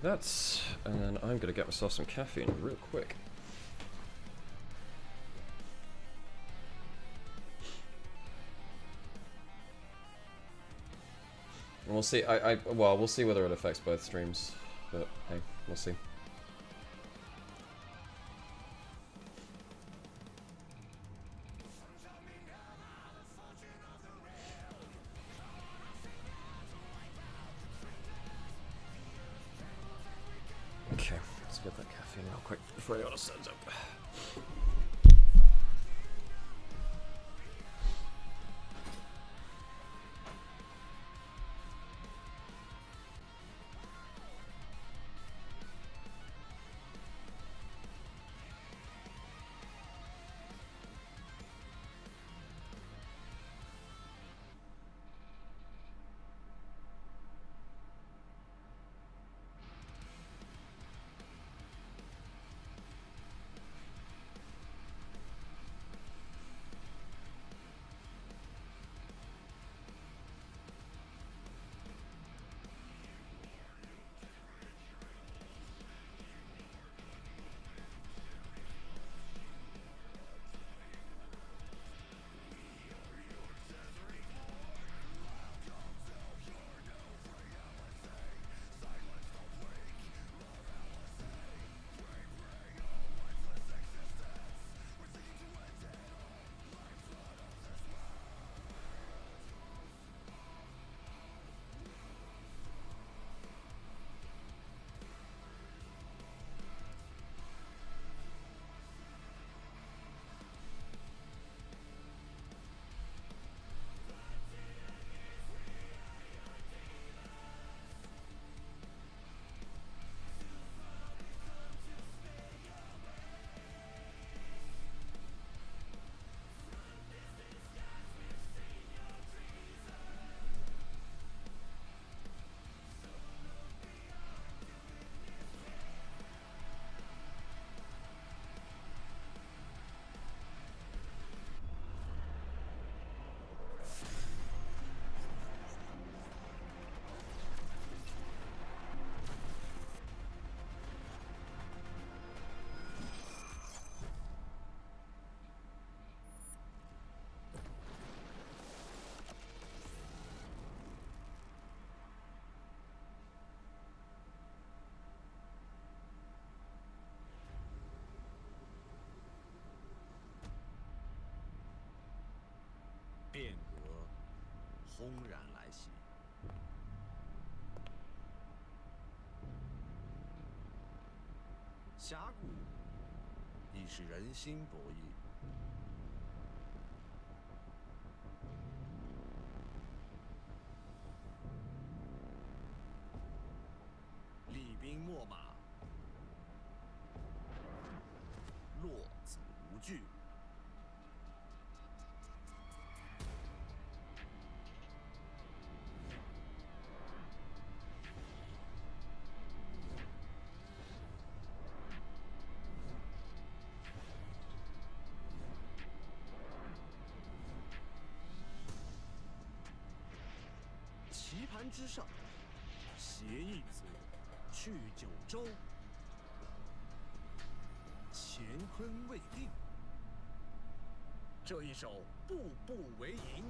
That's, and then I'm gonna get myself some caffeine real quick. And we'll see. Well, we'll see whether it affects both streams, but hey, we'll see. Okay, let's get that caffeine real quick before anyone else stands up.峡谷已是人心博弈。厉兵秣马，落子无惧。棋盘之上，携一子去九州，乾坤未定。这一手步步为营。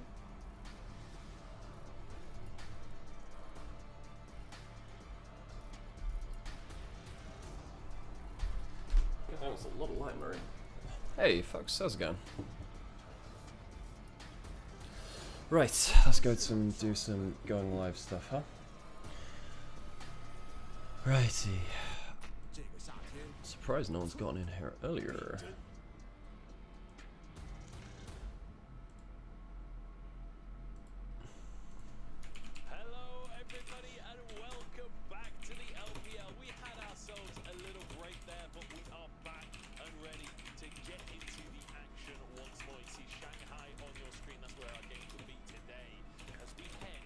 That was a little light, Murray. Hey, folks, how's it going? Right, let's go do some going live stuff, huh? Righty. Surprised no one's gotten in here earlier. Hello everybody and welcome back to the LPL. We had ourselves a little break there, but we are back and ready to get into the action once more. You see Shanghai on your screen, that's where our game will be today. As we head.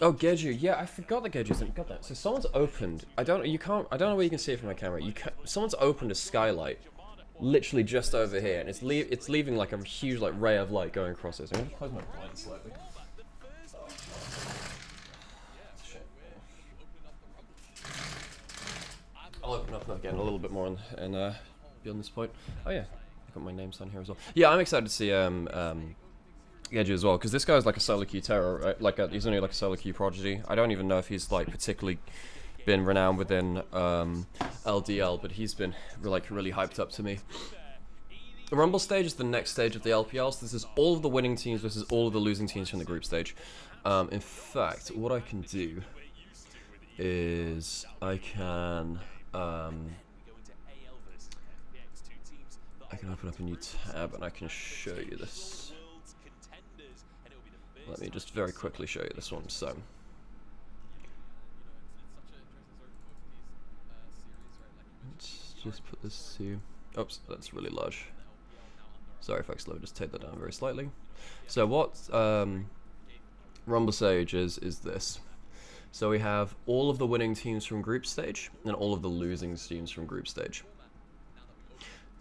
Oh, Geju, yeah, I forgot that Geju's got that. So someone's opened. I don't know where you can see it from my camera. Someone's opened a skylight, literally just over here, and it's leaving like a huge like ray of light going across it. So I'm gonna close my blinds slightly. I'll open up again a little bit more and beyond this point. Oh yeah, I got my name sign here as well. Yeah, I'm excited to see Edge as well, because this guy's like a solo queue terror, right? Like he's only like a solo queue prodigy. I don't even know if he's like particularly been renowned within LDL, but he's been like really hyped up to me. The Rumble stage is the next stage of the LPL, so this is all of the winning teams versus all of the losing teams from the group stage. In fact, what I can do is I can open up a new tab and I can show you this. Let me just very quickly show you this one. So let's just put this to, oops, that's really large. Sorry folks, let me just take that down very slightly. So what Rumble Stage is this. So we have all of the winning teams from group stage and all of the losing teams from group stage.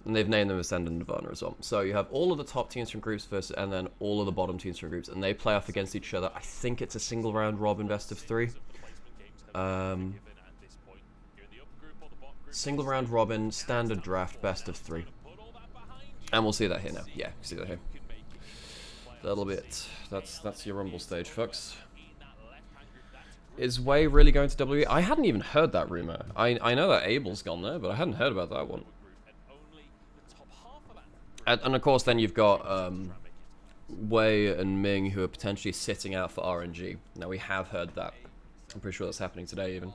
And they've named them Ascend and Nirvana as well. So you have all of the top teams from groups first, and then all of the bottom teams from groups, and they play off against each other. I think it's a single round robin best of 3. Single round robin, standard draft, best of 3. And we'll see that here now. Yeah, see that here. That'll be it. That's your Rumble stage, folks. Is Way really going to WWE? I hadn't even heard that rumor. I know that Abel's gone there, but I hadn't heard about that one. And of course, then you've got Wei and Ming, who are potentially sitting out for RNG. Now, we have heard that. I'm pretty sure that's happening today, even.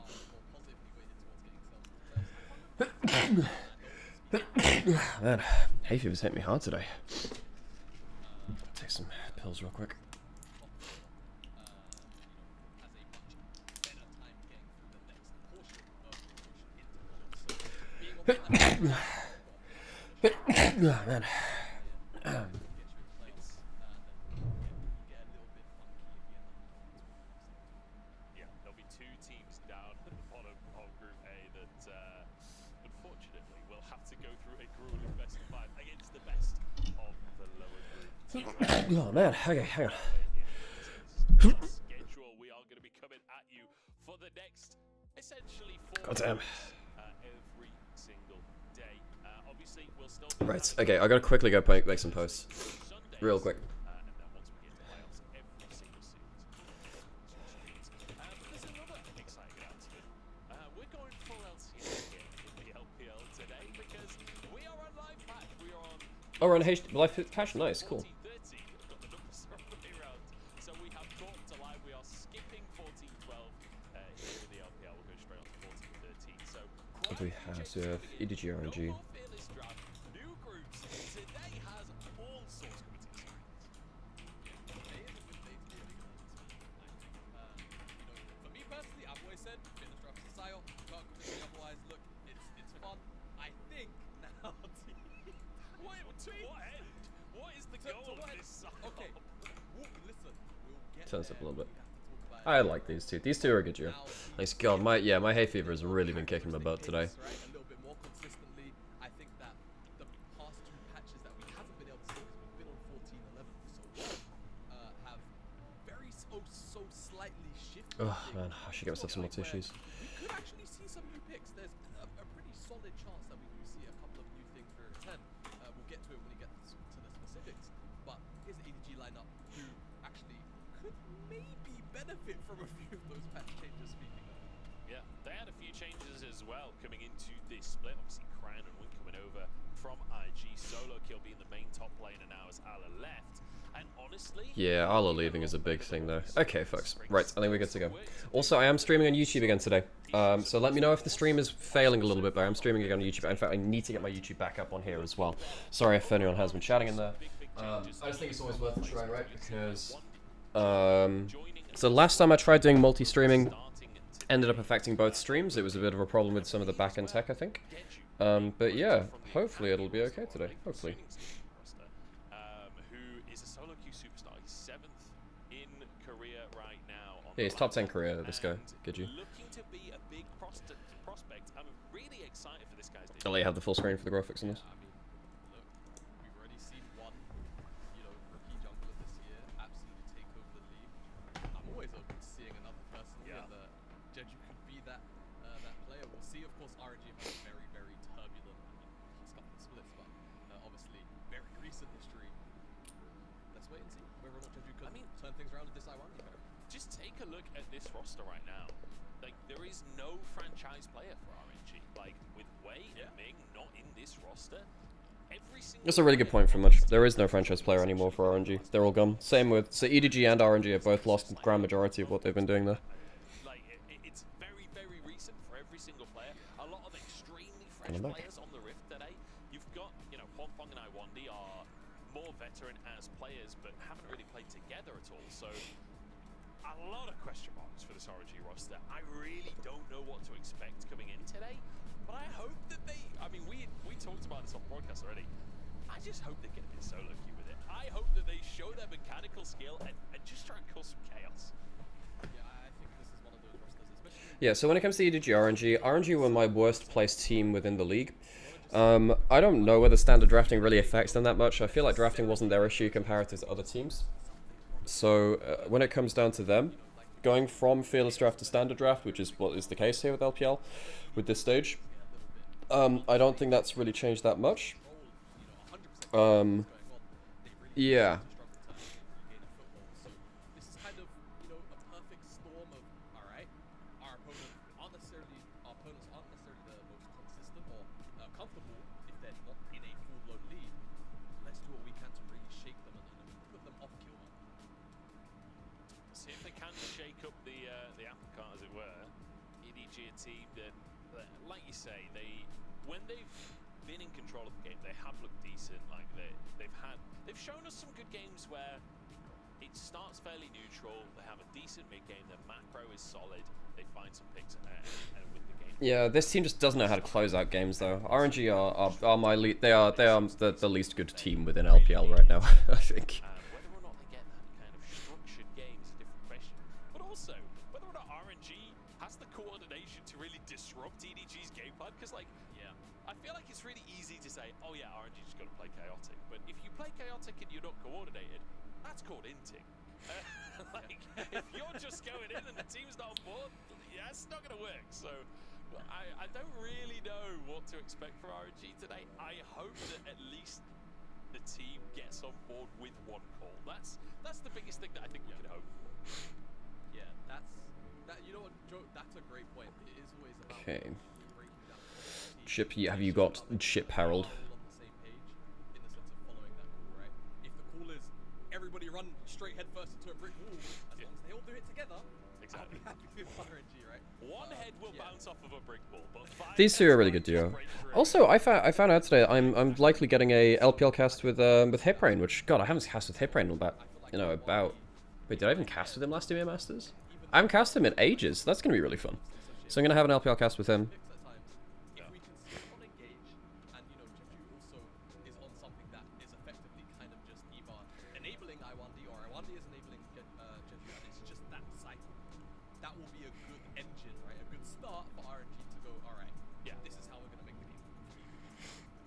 Man, hay fever's hit me hard today. Take some pills real quick. Man. Yeah, there'll be 2 teams down at the bottom of Group A that, unfortunately, will have to go through a grueling best of 5 against the best of the lower group. Oh man, okay, hang on. Schedule, we are going to be coming at you for the next, essentially, 4 God damn. every single day. Obviously, we'll still Right, okay, I gotta quickly go make some posts. Real quick. and then once we get the playoffs every single series. There's another exciting announcement. We're going full LCS here in the LPL today because we are on live pack. We are on Oh, we're on live cash, nice, cool. 14-13. We've got the numbers the wrong way around. So we have dropped to live. We are skipping 14-12 here in the LPL. We'll go straight on to 14-13. So What do we have? So we have EDG, RNG. no more fearless draft. New groups. Today has all sorts coming to you. For me personally, I've always said fitness draft is a style. Can't convince me otherwise. Look, it's fun. I think now. What end? What is the goal of this song? Okay, listen. We'll get Turn this up a there. little bit. We have to talk about I like these two. These two are good, Joe. Thanks God, my hay fever has really been kicking my butt today. Right? A little bit more consistently. I think that the past 2 patches that we haven't been able to see, because we've been on 14-11 for so long, have very so slightly shifted. Oh things man, I should get myself some more where tissues. We could actually see some new picks. There's a pretty solid chance that we will see a couple of new things for 10. We'll get to it when we get to the specifics. But here's an EDG lineup who actually could maybe benefit from a few of those patch changes. Speaking of, Yeah, they had a few changes as well coming into this split. Obviously, Crown and Win coming over from IG. Solo Kill being the main top laner now as Ala left. And honestly, Yeah, Arlo leaving is a big thing though. Okay, folks. Right, I think we're good to go. Also, I am streaming on YouTube again today. So let me know if the stream is failing a little bit, but I'm streaming again on YouTube. In fact, I need to get my YouTube back up on here as well. Sorry if anyone has been chatting in there. I just think it's always worth a try, right? Because so last time I tried doing multi-streaming, ended up affecting both streams. It was a bit of a problem with some of the back-end tech, I think. But yeah, hopefully it'll be okay today. Hopefully. who is a solo queue superstar. He's 7th in Korea right now. Yeah, he's top 10 Korea, this guy. Good you. Looking to be a big prospect. I'm really excited for this guy's debut. I'll let you have the full screen for the graphics on this. I mean, look, we've already seen one, rookie jungler this year absolutely take over the league. I'm always open to seeing another person here that Jeju could be that player. We'll see, of course, RNG have a very, very turbulent last couple of splits, but obviously very recent history. Let's wait and see whether or not Jeju can turn things around with this I1 team. Just take a look at this roster right now. Like, there is no franchise player for RNG. Like, with Wei and Ming not in this roster, every single That's a really good point from Much. There is no franchise player anymore for RNG. They're all gone. Same with... So EDG and RNG have both lost the grand majority of what they've been doing there. Like, it's very, very recent for every single player. A lot of extremely fresh And I'm back. players on the Rift today. You've got, you know, Hongfeng and Iwandi are more veteran as players, but haven't really played together at all. So, a lot of question marks for this RNG roster. I really don't know what to expect coming in today, but I hope that they... I mean, we talked about this on broadcast already. I just hope they get a bit solo queue with it. I hope that they show their mechanical skill and just try and cause some chaos. Yeah, I think this is one of those rosters, especially. Yeah, so when it comes to EDG RNG were my worst placed team within the league. I don't know whether standard drafting really affects them that much. I feel like drafting wasn't their issue compared to other teams. So when it comes down to them, going from fearless draft to standard draft, which is what is the case here with LPL, with this stage, I don't think that's really changed that much. Yeah. This is kind of, you know, a perfect storm of, all right, our opponents aren't necessarily the most consistent or comfortable if they're not in a full-blown lead. Let's do what we can to really shake them and put them off kill mode. See if they can shake up the apple cart, as it were. EDG, a team that, like you say, when they've been in control of the game, they have looked decent. Like they've shown us some good games where it starts fairly neutral. They have a decent mid game. Their macro is solid. They find some picks and win the game. Yeah, this team just doesn't know how to close out games though. RNG are my lead. They are the least good team within LPL right now. I think. Whether or not they get that kind of structured game is a different question. But also, whether or not RNG has the coordination to really disrupt EDG's game plan. Because, like, yeah, I feel like it's really easy to say, oh yeah, RNG just got to play chaotic. But if you play chaotic and you're not coordinated, that's called inting. Like, if you're just going in and the team's not on board, yeah, it's not going to work. So, I don't really know what to expect from RNG today. I hope that at least the team gets on board with one call. That's the biggest thing that I think we can hope. Yeah, you know what, Joe, that's a great point. It is always about Okay. breaking down the Ship, have you got Ship Harold? on the same page in the sense of following that call, right? If the call is everybody run straight head first into a brick wall, as long as they all do it together, Exactly. I'll be happy with RNG, right? One head will bounce off of a brick wall, but These two are a really good duo. Also, I found out today I'm likely getting a LPL cast with Hiprain, which God, I haven't cast with Hiprain in about wait, did I even cast with him last year, Masters? I haven't cast him in ages. So that's gonna be really fun. So I'm gonna have an LPL cast with him. If we can see on engage, and you know, Jeju also is on something that is effectively kind of just either enabling Iwandi or Iwandi is enabling Jeju, and it's just that cycle. That will be a good engine, right? A good start for RNG to go, alright, yeah, this is how we're gonna make the game.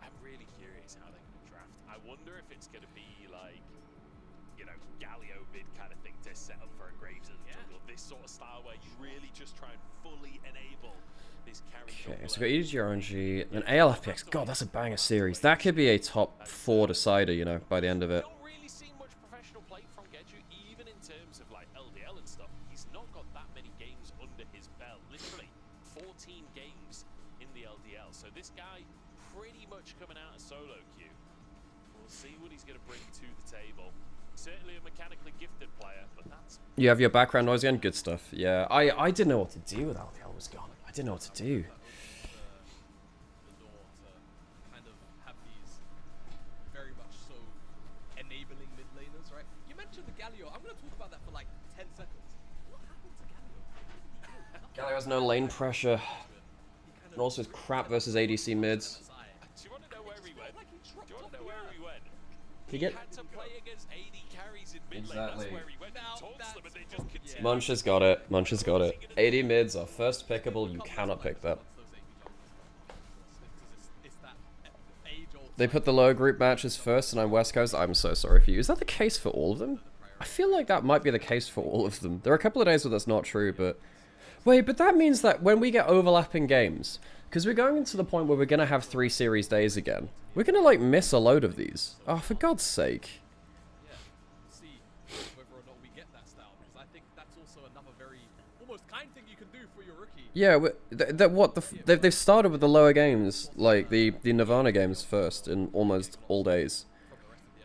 I'm really curious how they're going to draft. I wonder if it's going to be like, you know, Galio mid kind of thing to set up for a Graves in the jungle. This sort of style where you really just try and fully enable this carry. Okay, so we've got EDG RNG and ALFPX. God, that's a banger series. That could be a top 4 decider, you know, by the end of it. Don't really see much professional play from Geju, even in terms of like LDL and stuff. He's not got that many games under his belt. Literally 14 games in the LDL. So this guy pretty much coming out of solo queue. We'll see what he's going to bring to the table. Certainly a mechanically gifted player, but that's... You have your background noise again? Good stuff. Yeah, I didn't know what to do with LPL was gone. I didn't know what to do. The door to kind of have these very much so enabling mid laners, right? You mentioned the Galio. I'm going to talk about that for like 10 seconds. What happened to Galio? Galio has no lane pressure. And also is crap versus ADC mids. Do you want to know where he went? Do you want to know where he went? He get Had to play against AD carries in mid lane. Exactly. That's where he went. He taunts them and they just continue. Munch has got it. Munch has got it. AD mids are first pickable. You cannot pick that. They put the lower group matches first, and I'm West Coast. I'm so sorry for you. Is that the case for all of them? I feel like that might be the case for all of them. There are a couple of days where that's not true, but... Wait, but that means that when we get overlapping games... Because we're going into the point where we're going to have 3 series days again. We're going to, like, miss a load of these. Oh, for God's sake. Yeah, see whether or not we get that style, because I think that's also another very almost kind thing you can do for your rookie. Yeah, they've started with the lower games, like the Nirvana games first in almost all days.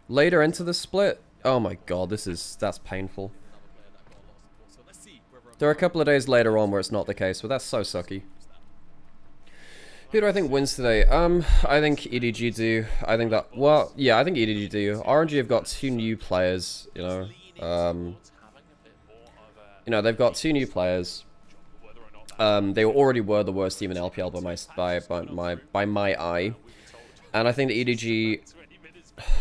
Later into the split, oh my God, that's painful. So let's see whether There are a couple of days later on where it's not the case, but that's so sucky. Who do I think wins today? I think EDG do. I think that, well, yeah, I think EDG do. RNG have got 2 new players, you know. They've got 2 new players. They already were the worst team in LPL by my eye. And I think the EDG,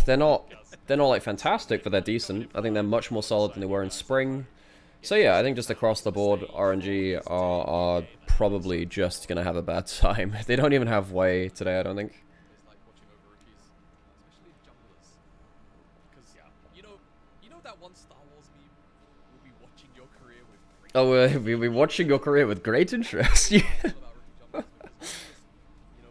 they're not like fantastic, but they're decent. I think they're much more solid than they were in spring. So yeah, I think just across the board, RNG are probably just gonna have a bad time. They don't even have way today, I don't think. it's like watching over rookies, especially junglers. Because you know that one Star Wars meme, we'll be watching your career with great Oh, we'll be watching your career with great interest. Yeah. about rookie junglers,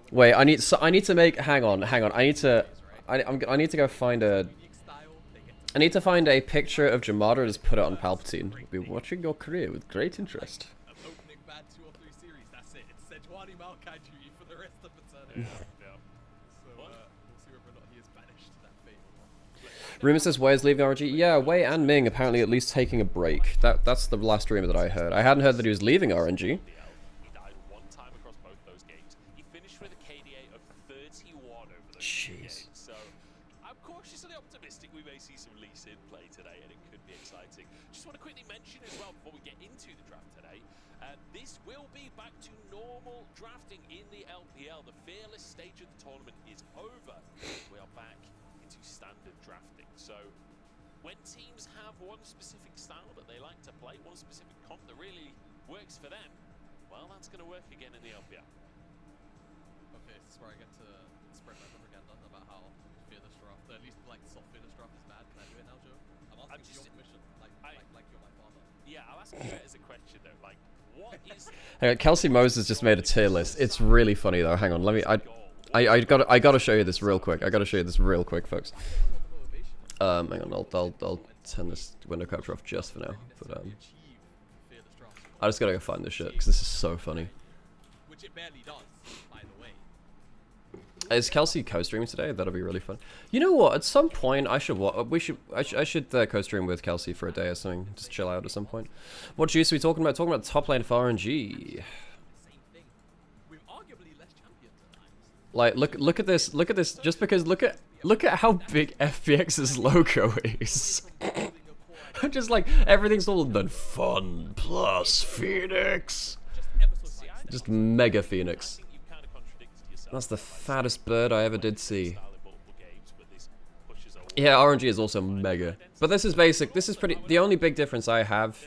because Wait, I need to make. Hang on. I need to. I need to go find a. unique style, they get to I need to find a picture of Jamada and just put it on Palpatine. We'll be watching your career with great interest. opening bad 2 or 3 series, that's it. It's Sejuani Maokai duty for the rest of eternity. So we'll see whether or not he is banished to that fate or not. Rumor says Wei is leaving RNG. Yeah, Wei and Ming apparently at least taking a break. That's the last rumor that I heard. I hadn't heard that he was leaving RNG. He died 1 time across both those games. He finished with a KDA of 31 over those 2 Jeez. games. So I'm cautiously optimistic we may see some Lee Sin play today, and it could be exciting. Just want to quickly mention as well before we get into the draft today, this will be back to normal drafting in the LPL. The fearless stage of the tournament is over. We are back into standard drafting. So when teams have one specific style that they like to play, one specific comp that really works for them, well, that's going to work again in the LPL. Okay, this is where I get to spread my propaganda about how fearless draft, at least like soft fearless draft is bad. Can I do it now, Joe? I'm asking for your permission, like you're my father. Yeah, I'll ask you as a question though. Like, what is Hang on, Kelsey Moses just made a tier list. It's really funny though. Hang on, let me. I gotta show you this real quick. I gotta show you this real quick, folks. Hang on, I'll turn this window capture off just for now. But I just gotta go find this shit because this is so funny. Which it barely does, by the way. Is Kelsey co-streaming today? That'll be really fun. You know what? At some point, I should co-stream with Kelsey for a day or something. Just chill out at some point. What juice are we talking about? Talking about the top lane for RNG. Same thing. With arguably less champions at times. Like, look at this. Look at this. Just because look at how big FPX's logo is. Just like everything's all done. Fun plus Phoenix. Just mega Phoenix. That's the fattest bird I ever did see. Yeah, RNG is also mega. But this is basic. This is pretty. The only big difference I have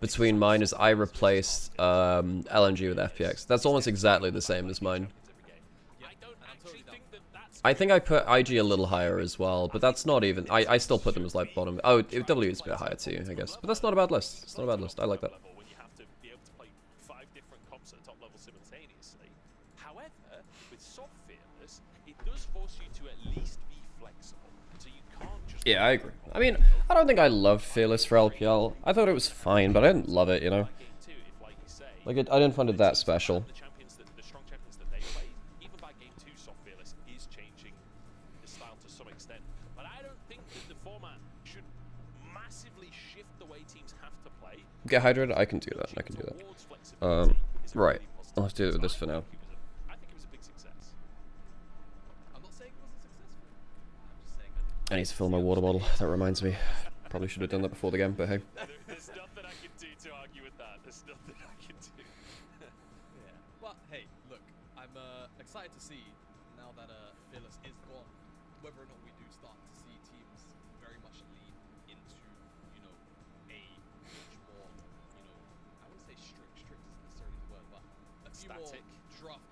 between mine is I replaced LNG with FPX. That's almost exactly the same as mine. I think I put IG a little higher as well, but that's not even. I still put them as like bottom. Oh, W is a bit higher too, I guess. But that's not a bad list. It's not a bad list. I like that. When you have to be able to play 5 different comps at top level simultaneously. However, with soft fearless, it does force you to at least be flexible. So you can't just. Yeah, I agree. I mean, I don't think I love Fearless for LPL. I thought it was fine, but I didn't love it, you know. Game 2, if like you say, Like, I didn't find it that special. the champions the strong champions that they play, even by game 2, soft fearless is changing the style to some extent. But I don't think that the format should massively shift the way teams have to play. Get hydrated? I can do that. I can do that. Towards flexibility is a Right. really positive I'll have to do it with this for now. I think it was a big success. I'm not saying it wasn't successful. I'm just saying that I need to fill my water bottle. That reminds me. Probably should have done that before the game, but hey. There's nothing I can do to argue with that. There's nothing I can do. Yeah. Well, hey, look, I'm excited to see now that Fearless is gone, whether or not we do start to see teams very much lean into, a much more, I wouldn't say strict isn't necessarily the word, but a few Static. more draft.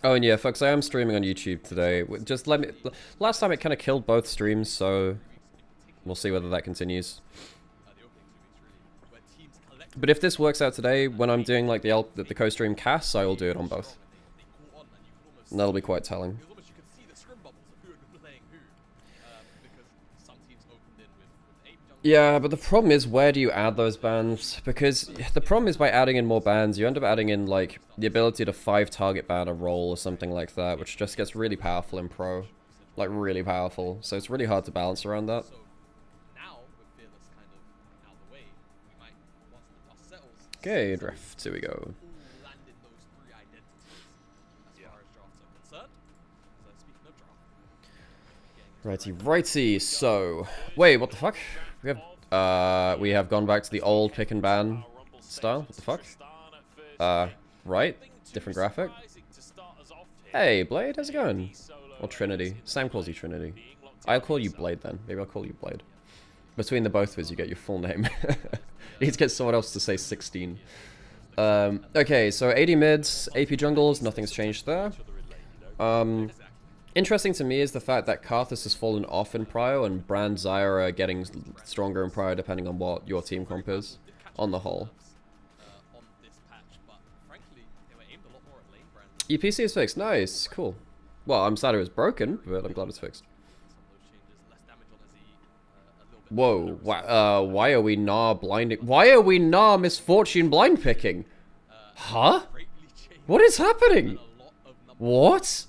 Oh, and yeah, folks, I am streaming on YouTube today. Just let me. Last time it kind of killed both streams, so we'll see whether that continues. The opening 2 weeks really, where teams collectively But if this works out today, when I'm doing like the co-stream casts, I will do it on both. they And that'll be quite telling. Because almost you could see the scrim bubbles of who had been playing who, because some teams opened in with 8 junglers. Yeah, but the problem is, where do you add those bans? Because the problem is, by adding in more bans, you end up adding in, like, the ability to 5-target ban a role or something like that, which just gets really powerful in Pro. Like, really powerful. So it's really hard to balance around that. So now, with Fearless kind of out of the way, we might, once the dust settles, Okay, draft, here we go. all land in those 3 identities as far as drafts are concerned. So speaking of draft, Righty, righty, so... Wait, what the fuck? We have gone back to the old pick and ban style. What the fuck? Right? Different graphic? Hey, Blade, how's it going? Or Trinity. Sam calls you Trinity. I'll call you Blade then. Maybe I'll call you Blade. Between the both of us, you get your full name. You need to get someone else to say 16. Okay, so 80 mids, AP jungles, nothing's changed there. Interesting to me is the fact that Karthus has fallen off in Prio and Brand Zyra are getting stronger in Prio depending on what your team comp is, on the whole. on this patch, but frankly, they were aimed a lot more at lane brand. EPC is fixed, nice, cool. Well, I'm sad it was broken, but I'm glad it's fixed. Whoa, why are we blinding? Why are we misfortune blind picking? Huh? What is happening? What?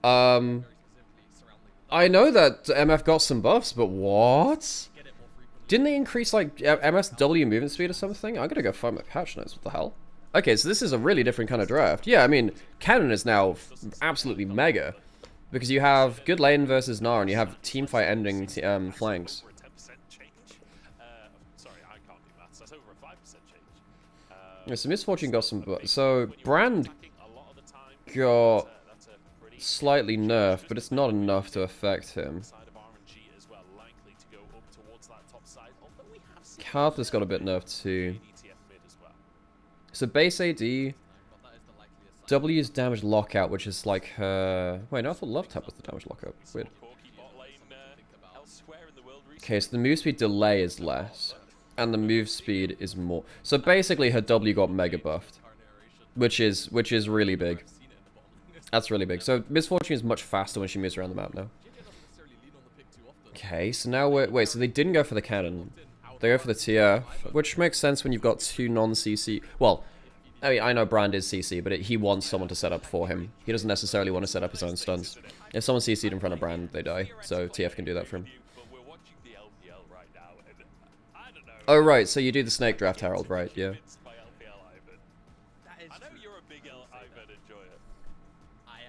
I know that MF got some buffs, but what? Didn't they increase, like, MSW movement speed or something? I'm gonna go find my patch notes, what the hell? Okay, so this is a really different kind of draft. Yeah, I mean, Cannon is now absolutely mega. Because you have good lane versus Gnar, and you have teamfight ending flanks. Yeah, so Misfortune got some... So, Brand got slightly nerfed, but it's not enough to affect him. Karthus got a bit nerfed too. So base AD, W's damage lockout, which is like her... Wait, no, I thought Love Tap was the damage lockout. Weird. Okay, so the move speed delay is less, and the move speed is more. So basically, her W got mega buffed, which is really big. That's really big. So Misfortune is much faster when she moves around the map now. Okay, so now we're... Wait, so they didn't go for the cannon. They go for the TF, which makes sense when you've got 2 non-CC... Well, I mean, I know Brand is CC, but he wants someone to set up for him. He doesn't necessarily want to set up his own stuns. If someone CC'd in front of Brand, they die. So TF can do that for him. Oh, right, so you do the Snake Draft, Harold, right, yeah.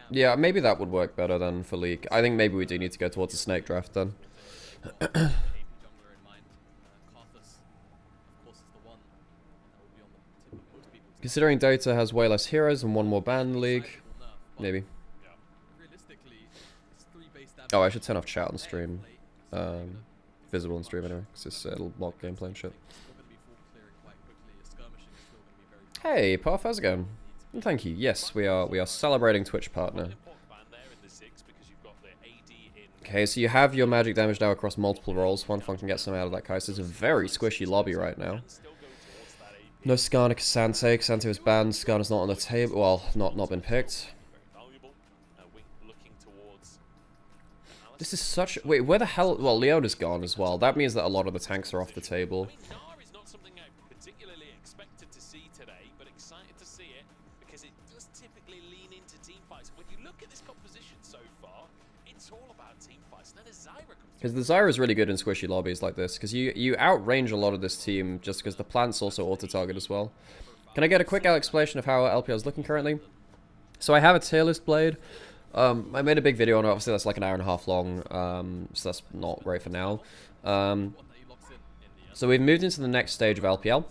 Yeah, maybe that would work better than for League. I think maybe we do need to go towards a Snake Draft then. Considering Dota has way less heroes and 1 more ban in the League, maybe. Oh, I should turn off chat on stream. Visible on stream anyway, because it'll block gameplay and shit. Hey, Puff, how's it going? Thank you. Yes, we are celebrating Twitch partner. Okay, so you have your magic damage now across multiple roles. One fun can get some out of that Kai'Sa. It's a very squishy lobby right now. No Skarner Kasante. Kasante was banned. Skarner's not on the table. Well, not been picked. This is such... Wait, where the hell... Well, Leona's gone as well. That means that a lot of the tanks are off the table. Because the Zyra is really good in squishy lobbies like this, because you outrange a lot of this team just because the plants also auto-target as well. Can I get a quick explanation of how LPL is looking currently? So I have a tier list Blade. I made a big video on it, obviously that's like an hour and a half long, so that's not great for now. So we've moved into the next stage of LPL.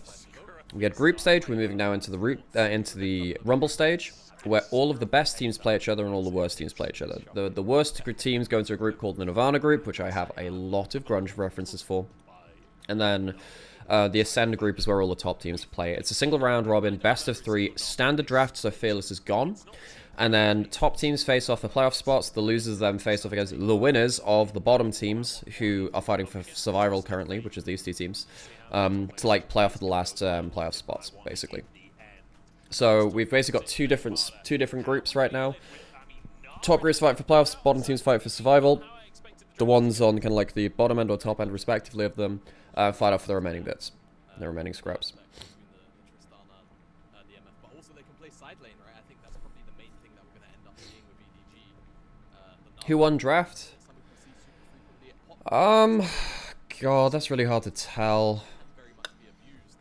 We had group stage, we're moving now into the Rumble stage, where all of the best teams play each other and all the worst teams play each other. The worst teams go into a group called the Nirvana group, which I have a lot of grunge references for. And then the Ascend group is where all the top teams play. It's a single round robin, best of 3, standard draft, so Fearless is gone. And then top teams face off for playoff spots. The losers then face off against the winners of the bottom teams who are fighting for survival currently, which is these 2 teams, to like play off for the last playoff spots, basically. So we've basically got two different groups right now. Top groups fight for playoffs, bottom teams fight for survival. The ones on kind of like the bottom end or top end, respectively, of them, fight off for the remaining bits, the remaining scraps. Between the Tristan and the MF, but also they can play side lane, right? I think that's probably the main thing that we're going to end up seeing with EDG. Who won draft? Something we see super frequently at pop God, that's really hard to tell. and very much be abused.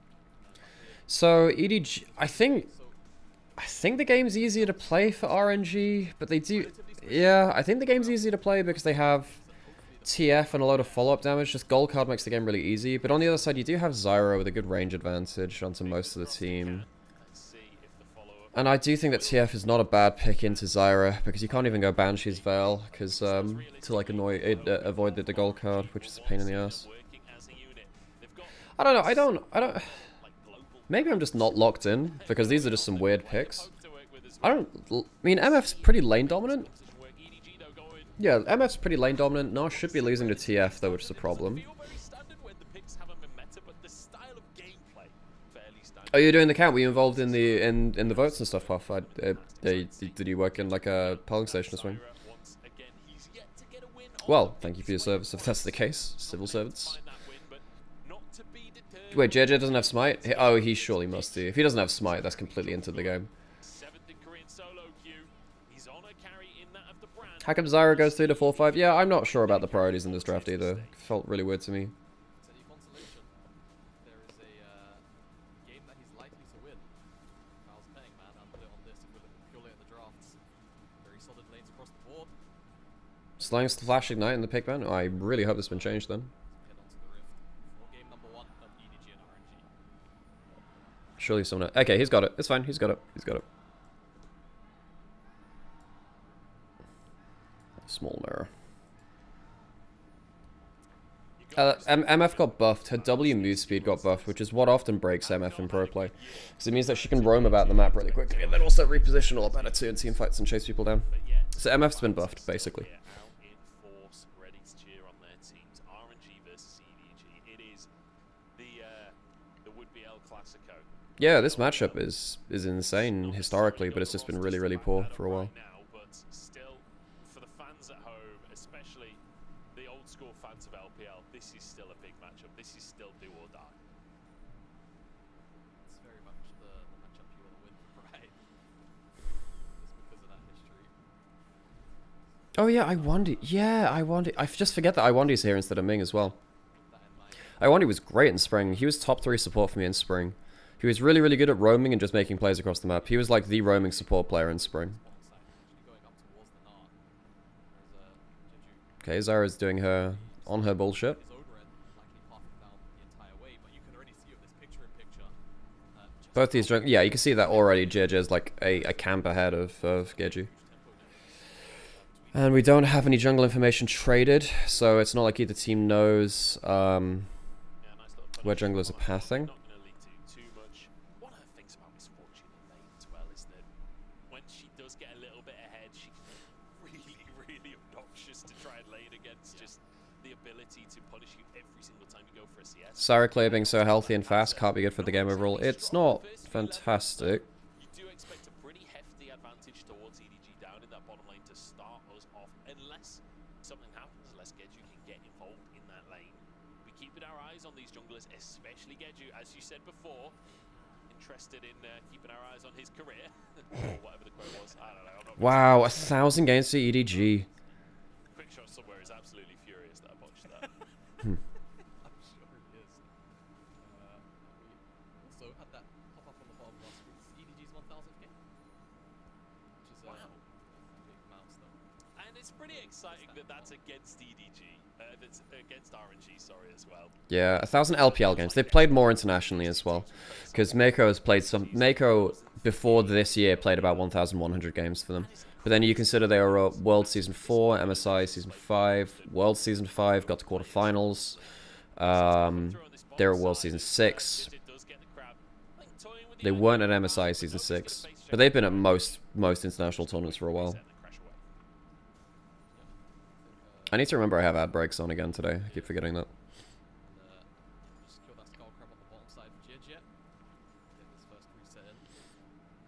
So EDG, I think the game's easier to play for RNG, but they do, yeah, I think the game's easier to play because they have TF and a load of follow-up damage. Just gold card makes the game really easy, but on the other side you do have Zyra with a good range advantage onto most of the team. And I do think that TF is not a bad pick into Zyra, because you can't even go Banshee's Veil, because, to like avoid the gold card, which is a pain in the ass. I don't know, I don't... Maybe I'm just not locked in, because these are just some weird picks. I mean, MF's pretty lane dominant. Yeah, MF's pretty lane dominant. Nosh should be losing to TF though, which is a problem. Oh, you're doing the count? Were you involved in the votes and stuff, Puff? Did you work in like a polling station or something? Well, thank you for your service if that's the case, civil servants. Wait, JJ doesn't have smite? Oh, he surely must do. If he doesn't have smite, that's completely into the game. How come Zyra goes 3 to 4-5? Yeah, I'm not sure about the priorities in this draft either. Felt really weird to me. To any consolation, there is a game that he's likely to win. If I was paying, man, I'd put it on this if we're looking purely at the drafts. Very solid lanes across the board. Slang Flash Ignite in the pick ban? Oh, I really hope this has been changed then. Head on to the Rift for game number 1 of EDG and RNG. Surely someone... Okay, he's got it. It's fine. He's got it. He's got it. Small mirror. MF got buffed. Her W move speed got buffed, which is what often breaks MF in pro play. Because it means that she can roam about the map really quickly, and then also reposition a lot better too in team fights and chase people down. So MF's been buffed, basically. Yeah, this matchup is insane historically, but it's just been really, really poor for a while. Fans of LPL, this is still a big matchup. This is still do or die. It's very much the matchup you want to win, right? Just because of that history. Oh yeah, Iwandi. Yeah, Iwandi. I just forget that Iwandi's here instead of Ming as well. That in mind. Iwandi was great in Spring. He was top 3 support for me in Spring. He was really, really good at roaming and just making plays across the map. He was like the roaming support player in Spring. Actually going up towards the Nart. There's Okay, Zara's doing her on her bullshit. his own red, likely passing down the entire way, but you can already see with this picture-in-picture. Both these, yeah, you can see that already. JJ's like a camp ahead of Geju. And we don't have any jungle information traded, so it's not like either team knows where junglers are pathing. One of the things about Miss Fortune in lane as well is that when she does get a little bit ahead, she can be really obnoxious to try and lane against. Just the ability to punish you every single time you go for a CS. Sarah Clay being so healthy and fast can't be good for the game overall. It's not fantastic. You do expect a pretty hefty advantage towards EDG down in that bottom lane to start us off, unless something happens, unless Geju can get involved in that lane. We're keeping our eyes on these junglers, especially Geju, as you said before. Interested in keeping our eyes on his career, or whatever the quote was. I don't know. I'm not Wow, 1,000 games to EDG. Quick shot somewhere is absolutely furious that I botched that. I'm sure he is. We also had that pop up on the bottom of our screen. EDG's 1000th game. Which is a big milestone. And it's pretty exciting that that's against EDG, that's against RNG, sorry, as well. Yeah, 1,000 LPL games. They've played more internationally as well. Because Mako has played some... Mako, before this year, played about 1,100 games for them. But then you consider they were World Season 4, MSI Season 5, World Season 5, got to quarterfinals. They were World Season 6. They weren't at MSI Season 6. But they've been at most international tournaments for a while. I need to remember I have ad breaks on again today. I keep forgetting that. Just kill that skull crab on the bottom side for JJ. Get this first reset in.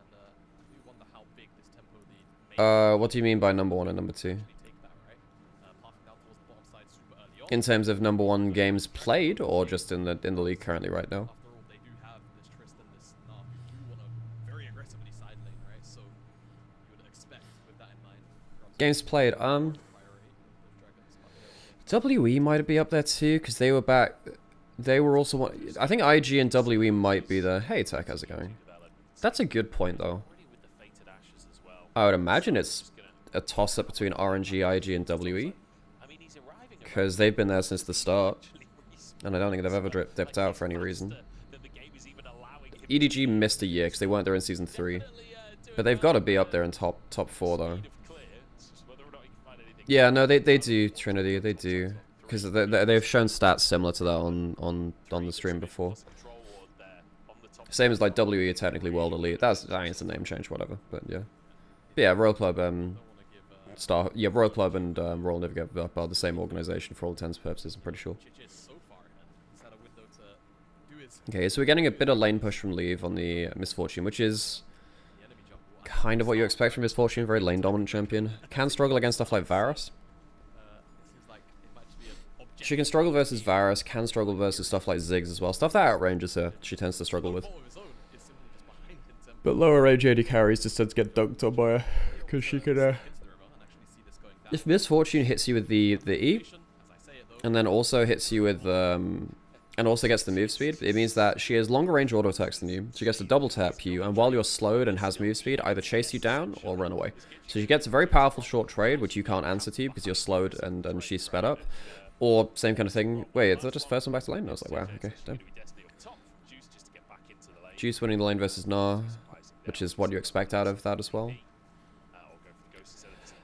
And I do wonder how big this tempo lead may What do you mean by number 1 and number 2? take that, right? Passing down towards the bottom side super early on. In terms of number 1 games played, or just in the league currently right now? After all, they do have this Tristan, this Nah, who do want to very aggressively side lane, right? So you would expect with that in mind. Games played, Priority of Dragons, but WE might be up there too, because they were back. They were also one. I think IG and WE might be there. Hey, Tech, how's it going? That's a good point, though. I would imagine it's a toss-up between RNG, IG, and WE. Because they've been there since the start. And I don't think they've ever dipped out for any reason. EDG missed a year because they weren't there in Season 3. But they've got to be up there in top 4, though. Yeah, no, they do, Trinity, they do. Because they've shown stats similar to that on the stream before. Same as like WE are technically World Elite. I mean, it's a name change, whatever. But yeah. But yeah, Royal Club, Royal Club and Royal Never Give Up are the same organization for all intents and purposes, I'm pretty sure. Okay, so we're getting a bit of lane push from Leave on the Misfortune, which is kind of what you expect from Misfortune, very lane dominant champion. Can struggle against stuff like Varus. She can struggle versus Varus, can struggle versus stuff like Ziggs as well. Stuff that outranges her, she tends to struggle with. But lower range AD carries just tend to get dunked on by her, because she can, if Misfortune hits you with the E, and then also hits you with, and also gets the move speed, it means that she has longer range auto attacks than you. She gets to double tap you, and while you're slowed and has move speed, either chase you down or run away. So she gets a very powerful short trade, which you can't answer to because you're slowed and she's sped up. Or same kind of thing. Wait, is that just first one back to lane? I was like, wow, okay, damn. Juice winning the lane versus Nah, which is what you expect out of that as well.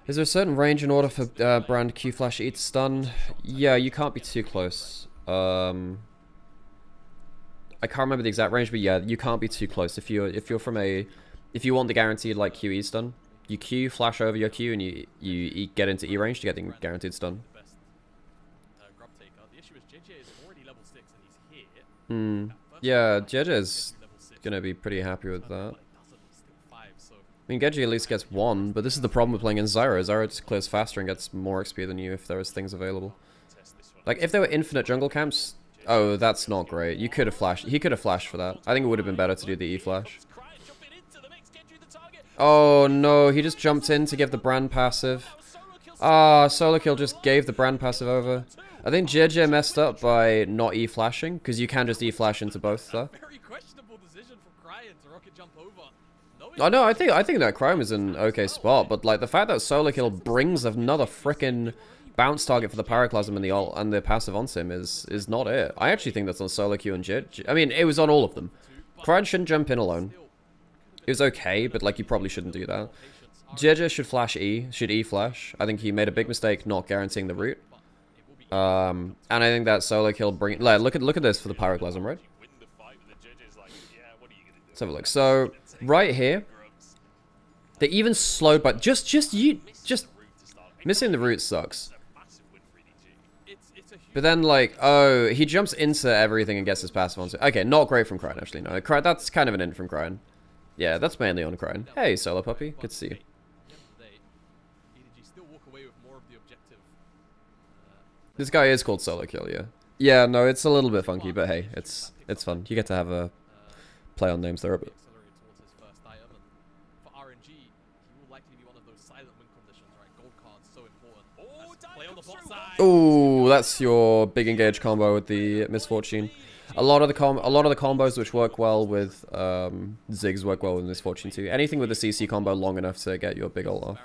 Is there a certain range in order for Brand Q Flash E to stun? Yeah, you can't be too close. I can't remember the exact range, but yeah, you can't be too close. If you want the guaranteed like QE stun, you Q, flash over your Q, and you get into E range to get the guaranteed stun. Yeah, Jeje's gonna be pretty happy with that. I mean, Genji at least gets 1, but this is the problem with playing in Zyra. Zyra just clears faster and gets more XP than you if there was things available. Like, if there were infinite jungle camps... Oh, that's not great. You could have flashed. He could have flashed for that. I think it would have been better to do the E-flash. Oh, no. He just jumped in to give the brand passive. Ah, solo kill just gave the brand passive over. I think JJ messed up by not E-flashing, because you can just E-flash into both, though. Oh no, I think that Chrome is an okay spot, but like the fact that solo kill brings another frickin' bounce target for the Pyroclasm and the ult and the passive on Sim is not it. I actually think that's on solo Q and Jit. I mean, it was on all of them. Cryon shouldn't jump in alone. It was okay, but like you probably shouldn't do that. JJ should flash E, should E flash. I think he made a big mistake not guaranteeing the route. And I think that solo kill like, look at this for the Pyroclasm, right? Let's have a look. So right here, they even slowed, but just missing the route sucks. But then like, oh, he jumps into everything and gets his passive on. Okay, not great from Cryon actually. No, that's kind of an int from Cryon. Yeah, that's mainly on Cryon. Hey, solo puppy, good to see you. This guy is called solo kill, yeah. Yeah, no, it's a little bit funky, but hey, it's fun. You get to have a play on names there a bit. Oh, that's your big engage combo with the Misfortune. A lot of the combos which work well with Ziggs work well with Misfortune too. Anything with the CC combo long enough to get your big ult off.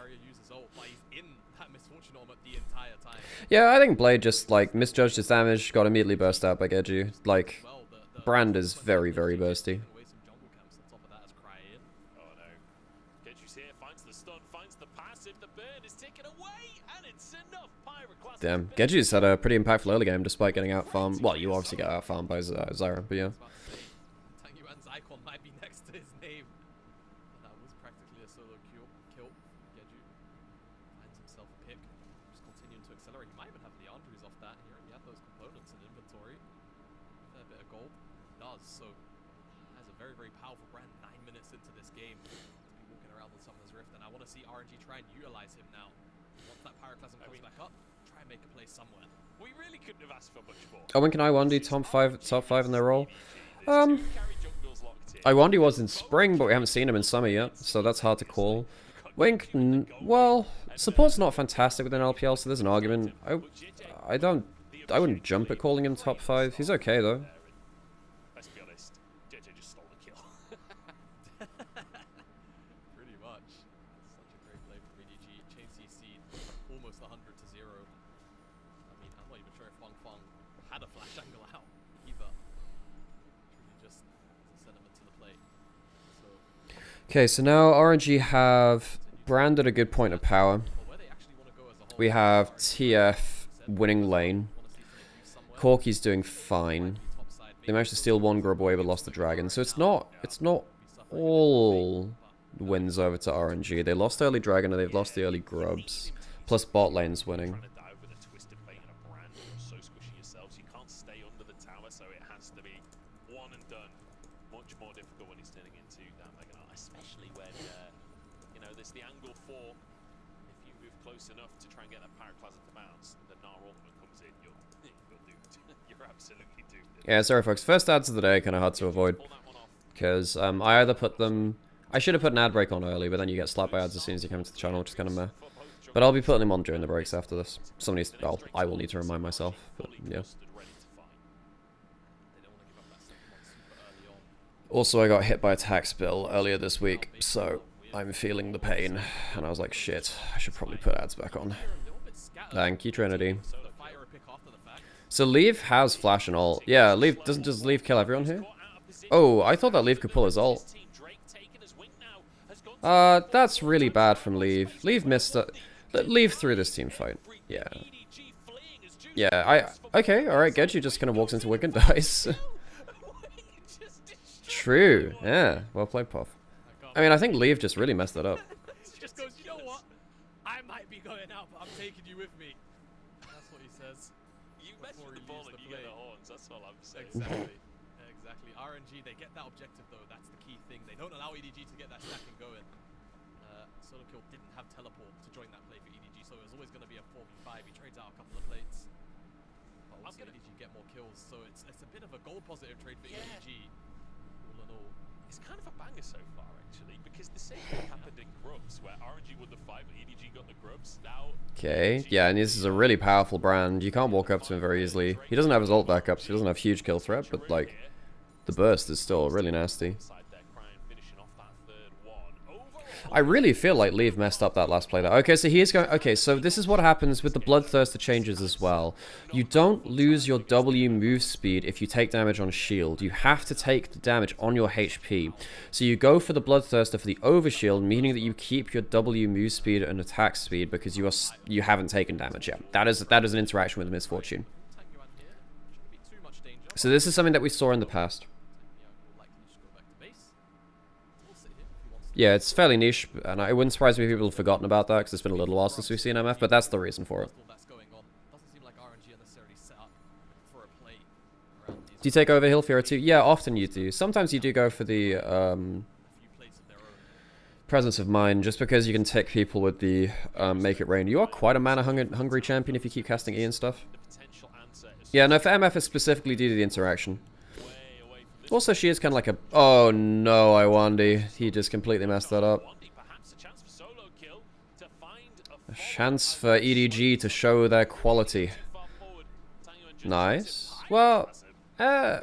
Yeah, I think Blade just like misjudged his damage, got immediately burst out by Geju. Like, Brand is very, very bursty. Damn, Geju's had a pretty impactful early game despite getting out farmed. Well, you obviously get out farmed by Zyra, but yeah. around with Summoner's Rift, and I want to see RNG try and utilize him now. Once that Pyroclasm comes back up, try and make a play somewhere. We really couldn't have asked for much more. Owen, can I1D top five in their role? Carry jungles locked in. I1D was in spring, but we haven't seen him in summer yet, so that's hard to call. Wink, well, support's not fantastic within LPL, so there's an argument. I wouldn't jump at calling him top 5. He's okay though. Let's be honest, JJ just stole the kill. Pretty much. Such a great play from EDG. Chain CC almost 100 to 0. I mean, I'm not even sure if Fang Fang had a flash angle out either. Truly just a sentiment to the play. So, Okay, so now RNG have branded a good point of power. where they actually want to go as a whole. We have TF winning lane. Corky's doing fine. They managed to steal one grub away but lost the dragon. So it's not all wins over to RNG. They lost early dragon and they've lost the early grubs. Plus bot lane's winning. Trying to dive with a twisted fate and a brand. You're so squishy yourselves. You can't stay under the tower, so it has to be one and done. Much more difficult when he's turning into that Mega Knight, especially when you know there's the angle for if you move close enough to try and get that Pyroclasm to bounce, the Gnar ultimate comes in, you're doomed. You're absolutely doomed. Yeah, sorry folks. First ads of the day kind of hard to avoid. Pull that one off. Because I either put them... I should have put an ad break on early, but then you get slapped by ads as soon as you come into the channel, which is kind of meh. But I'll be putting them on during the breaks after this. Somebody's... Well, I will need to remind myself, but yeah. Also, I got hit by a tax bill earlier this week, so I'm feeling the pain. And I was like, shit, I should probably put ads back on. Thank you, Trinity. So Leave has flash and ult. Yeah, Leave does Leave kill everyone here? Oh, I thought that Leave could pull his ult. That's really bad from Leave. Leave missed it. Leave through this team fight. Yeah. Yeah, okay, alright, Gedju just kind of walks into Wick and dies. True, yeah, well played, Puff. I mean, I think Leave just really messed that up. Just goes, you know what? I might be going out, but I'm taking you with me. That's what he says. You mentioned the ball and you get the horns, that's all I'm saying. Exactly. Exactly. RNG, they get that objective though. That's the key thing. They don't allow EDG to get that stacking going. Solo Kill didn't have teleport to join that play for EDG, so it was always going to be a 4v5. He trades out a couple of plates. But we'll see EDG get more kills, so it's a bit of a goal positive trade for EDG. All in all. It's kind of a banger so far, actually, because the same thing happened in Grubs, where RNG won the fight, but EDG got the Grubs. Now, Okay, yeah, and this is a really powerful brand. You can't walk up to him very easily. He doesn't have his ult backup, so he doesn't have huge kill threat, but like, the burst is still really nasty. I really feel like Leave messed up that last play there. Okay, so he's going... Okay, so this is what happens with the Bloodthirster changes as well. You don't lose your W move speed if you take damage on shield. You have to take the damage on your HP. So you go for the Bloodthirster for the overshield, meaning that you keep your W move speed and attack speed because you haven't taken damage yet. That is an interaction with Misfortune. So this is something that we saw in the past. Yeah, it's fairly niche, and it wouldn't surprise me if people have forgotten about that, because it's been a little while since we've seen MF, but that's the reason for it. Do you take over Hill Fear too? Yeah, often you do. Sometimes you do go for the presence of mind, just because you can tick people with the Make It Rain. You are quite a mana-hungry champion if you keep casting E and stuff. Yeah, no, for MF it's specifically due to the interaction. Also, she is kind of like a... Oh, no, I1D. He just completely messed that up. A chance for EDG to show their quality. Nice. Well, Yeah,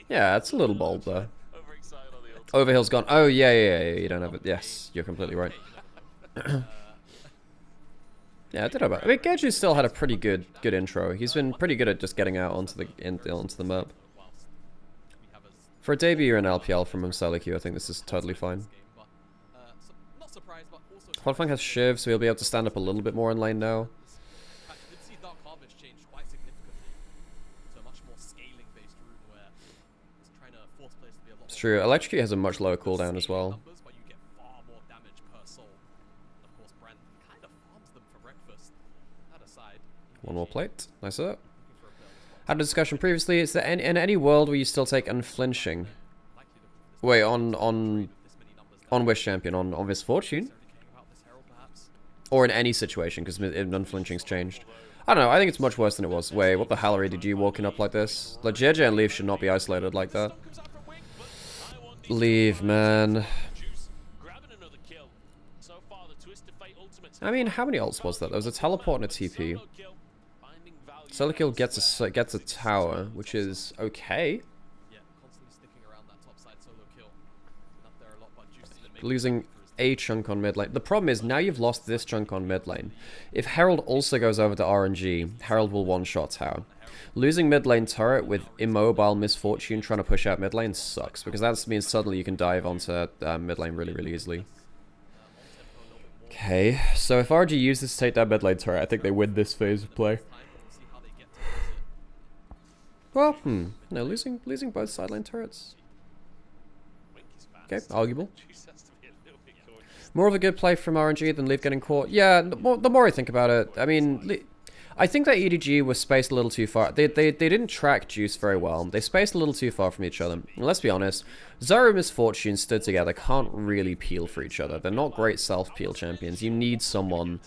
it's a little bold, though. Overhill's gone. Oh, yeah, you don't have it. Yes, you're completely right. Yeah, I don't know about. I mean, Gedju still had a pretty good intro. He's been pretty good at just getting out onto the map. For a debut in LPL from him, I think this is totally fine. Qualifying has Shiv, so he'll be able to stand up a little bit more in lane now. It's true. Electrocute has a much lower cooldown as well. One more plate. Nice up. Had a discussion previously. Is there in any world where you still take unflinching? Wait, on On Wish Champion, on Misfortune. About this Herald, perhaps. Or in any situation, because Unflinching's changed. I don't know, I think it's much worse than it was. Wait, what the hell are EDG walking up like this? Like, JJ and Leaf should not be isolated like that. Leave, man. I mean, how many ults was that? There was a teleport and a TP. Solo kill gets a tower, which is okay. Yeah, constantly sticking around that top side solo kill. Up there a lot, but Juice is in Losing a chunk on mid lane. The problem is, now you've lost this chunk on mid lane. If Herald also goes over to RNG, Herald will one-shot tower. Losing mid lane turret with immobile Misfortune trying to push out mid lane sucks, because that means suddenly you can dive onto mid lane really, really easily. Okay, so if RNG uses to take down mid lane turret, I think they win this phase of play. Well, no, losing both side lane turrets. Okay, arguable. More of a good play from RNG than Leaf getting caught. Yeah, the more I think about it, I mean, I think that EDG was spaced a little too far. They didn't track Juice very well. They spaced a little too far from each other. And let's be honest, Zyra and Misfortune stood together can't really peel for each other. They're not great self-peel champions. You need someone.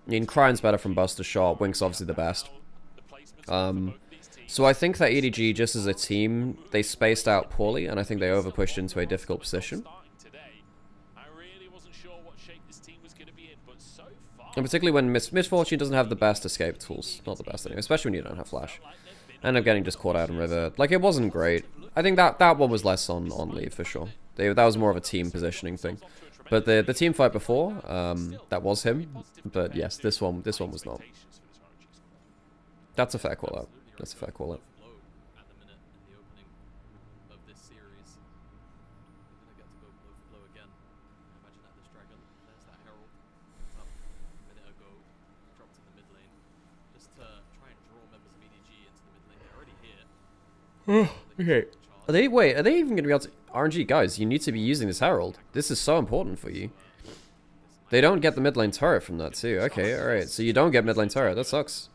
I mean, Cryan's better from Buster Shot. Wink's obviously the best. So I think that EDG, just as a team, they spaced out poorly, and I think they overpushed into a difficult position. And particularly when Misfortune doesn't have the best escape tools. Not the best anyway, especially when you don't have flash. End up getting just caught out in river. Like, it wasn't great. I think that one was less on Leave, for sure. That was more of a team positioning thing. But the team fight before, that was him. But yes, this one was not. That's a fair call out. That's a fair call out. At the minute in the opening of this series. We're gonna get to go blow for blow again. Imagine that this dragon. There's that Herald. Up a minute ago. Dropped in the mid lane. Just to try and draw members of EDG into the mid lane. They're already here. Okay. Are they even gonna be able to RNG guys, you need to be using this Herald. This is so important for you. They don't get the mid lane turret from that too. Okay, alright. So you don't get mid lane turret. That sucks.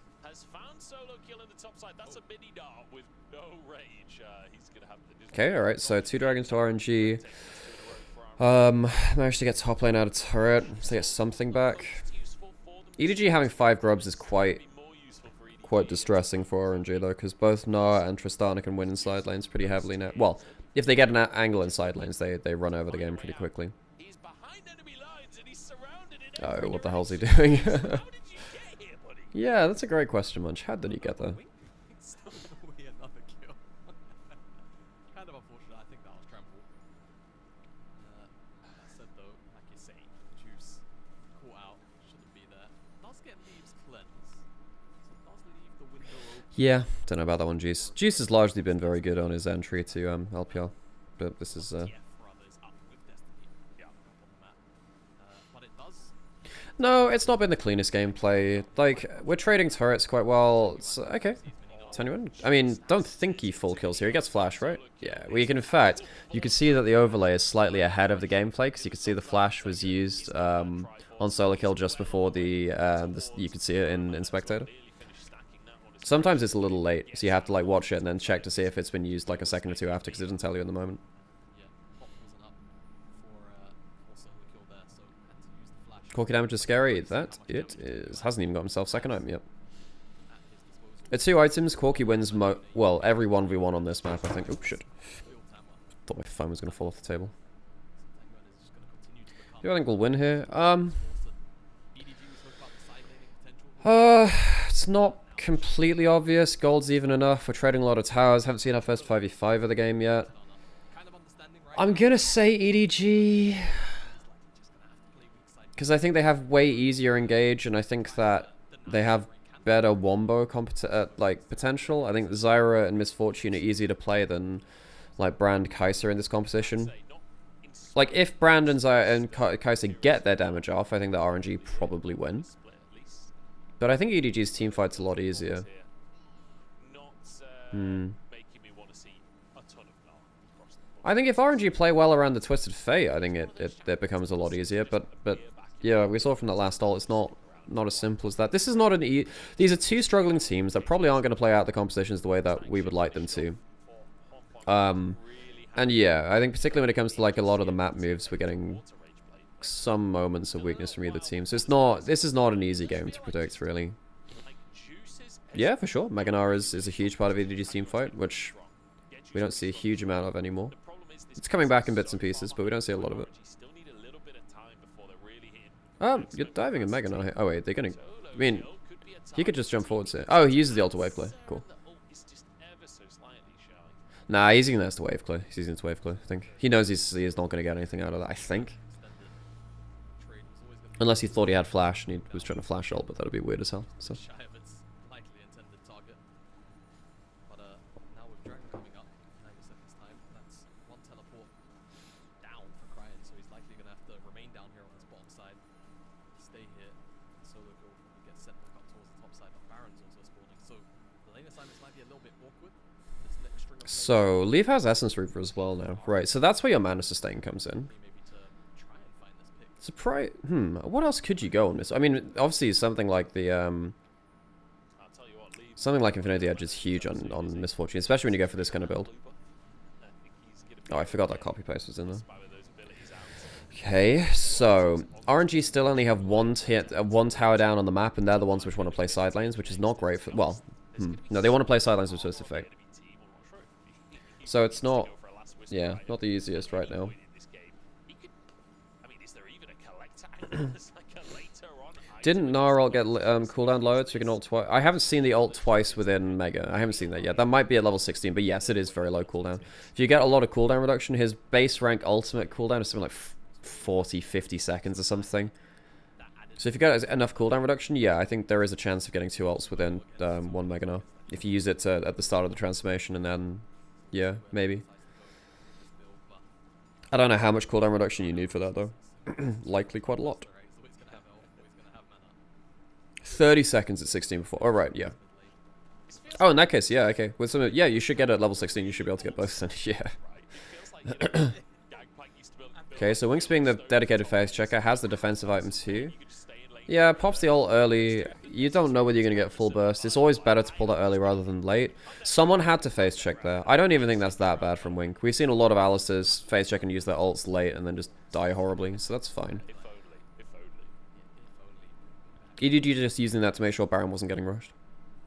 Okay, alright, so 2 dragons to RNG. Managed to get top lane out of turret, so they get something back. EDG having 5 grubs is quite distressing for RNG though, because both Nara and Tristana can win in side lanes pretty heavily now. Well, if they get an angle in side lanes, they run over the game pretty quickly. Oh, what the hell's he doing? Yeah, that's a great question, Munch. How did he get there? Another kill. Kind of unfortunate. I think that was trample. Said though, like you say, Juice caught out, shouldn't be there. Does get Leaves cleanse, so does leave the window open. Yeah, don't know about that one, Juice. Juice has largely been very good on his entry to LPL, but this is No, it's not been the cleanest gameplay. Like, we're trading turrets quite well. So, okay. 21. I mean, don't think he full kills here. He gets flash, right? Yeah, we can, in fact, you can see that the overlay is slightly ahead of the gameplay, because you can see the flash was used on solo kill just before you could see it in Spectator. Sometimes it's a little late, so you have to like watch it and then check to see if it's been used like a second or two after, because it doesn't tell you in the moment. Corky damage is scary. That it is. Hasn't even got himself second item yet. At 2 items, Corky wins well, every 1v1 on this map, I think. Oh shit. Thought my phone was going to fall off the table. Who I think will win here? It's not completely obvious. Gold's even enough. We're trading a lot of towers. Haven't seen our first 5v5 of the game yet. I'm gonna say EDG. Because I think they have way easier engage, and I think that they have better wombo potential. I think Zyra and Misfortune are easier to play than like Brand, Kai'Sa in this composition. Like, if Brand and Zyra and Kai'Sa get their damage off, I think that RNG probably win. But I think EDG's team fight's a lot easier. I think if RNG play well around the Twisted Fate, I think it becomes a lot easier. But yeah, we saw from that last ult, it's not as simple as that. This is not an these are 2 struggling teams that probably aren't going to play out the compositions the way that we would like them to. And yeah, I think particularly when it comes to like a lot of the map moves, we're getting some moments of weakness from either team. So it's not, this is not an easy game to predict, really. Yeah, for sure. Meganar is a huge part of EDG's team fight, which we don't see a huge amount of anymore. It's coming back in bits and pieces, but we don't see a lot of it. You're diving in Meganar here. Oh wait, they're gonna... I mean, he could just jump forwards here. Oh, he uses the ult to wave play. Cool. Nah, he's using that as to wave play. He's using it to wave play, I think. He knows he's not gonna get anything out of that, I think. Unless he thought he had flash and he was trying to flash ult, but that would be weird as hell. So. So, Leaf has Essence Reaper as well now. Right, so that's where your mana sustain comes in. Surprise. What else could you go on this? I mean, obviously something like the something like Infinity Edge is huge on Misfortune, especially when you go for this kind of build. Oh, I forgot that copy paste was in there. Okay, so RNG still only have one tower down on the map, and they're the ones which want to play side lanes, which is not great for... Well, no, they want to play side lanes with Twisted Fate. So it's not... Yeah, not the easiest right now. Didn't Gnarl get cooldown lowered so you can ult twice? I haven't seen the ult twice within Mega. I haven't seen that yet. That might be at level 16, but yes, it is very low cooldown. If you get a lot of cooldown reduction, his base rank ultimate cooldown is something like 40, 50 seconds or something. So if you get enough cooldown reduction, yeah, I think there is a chance of getting 2 ults within 1 Mega Gnar. If you use it at the start of the transformation and then, yeah, maybe. I don't know how much cooldown reduction you need for that though. Likely quite a lot. 30 seconds at 16 before. Oh, right, yeah. Oh, in that case, yeah, okay. With some, yeah, you should get it at level 16. You should be able to get both then. Yeah. Okay, so Winx being the dedicated phase checker has the defensive item too. Yeah, pops the ult early. You don't know whether you're going to get full burst. It's always better to pull that early rather than late. Someone had to phase check there. I don't even think that's that bad from Wink. We've seen a lot of Alistairs phase check and use their ults late and then just die horribly, so that's fine. EDG just using that to make sure Baron wasn't getting rushed.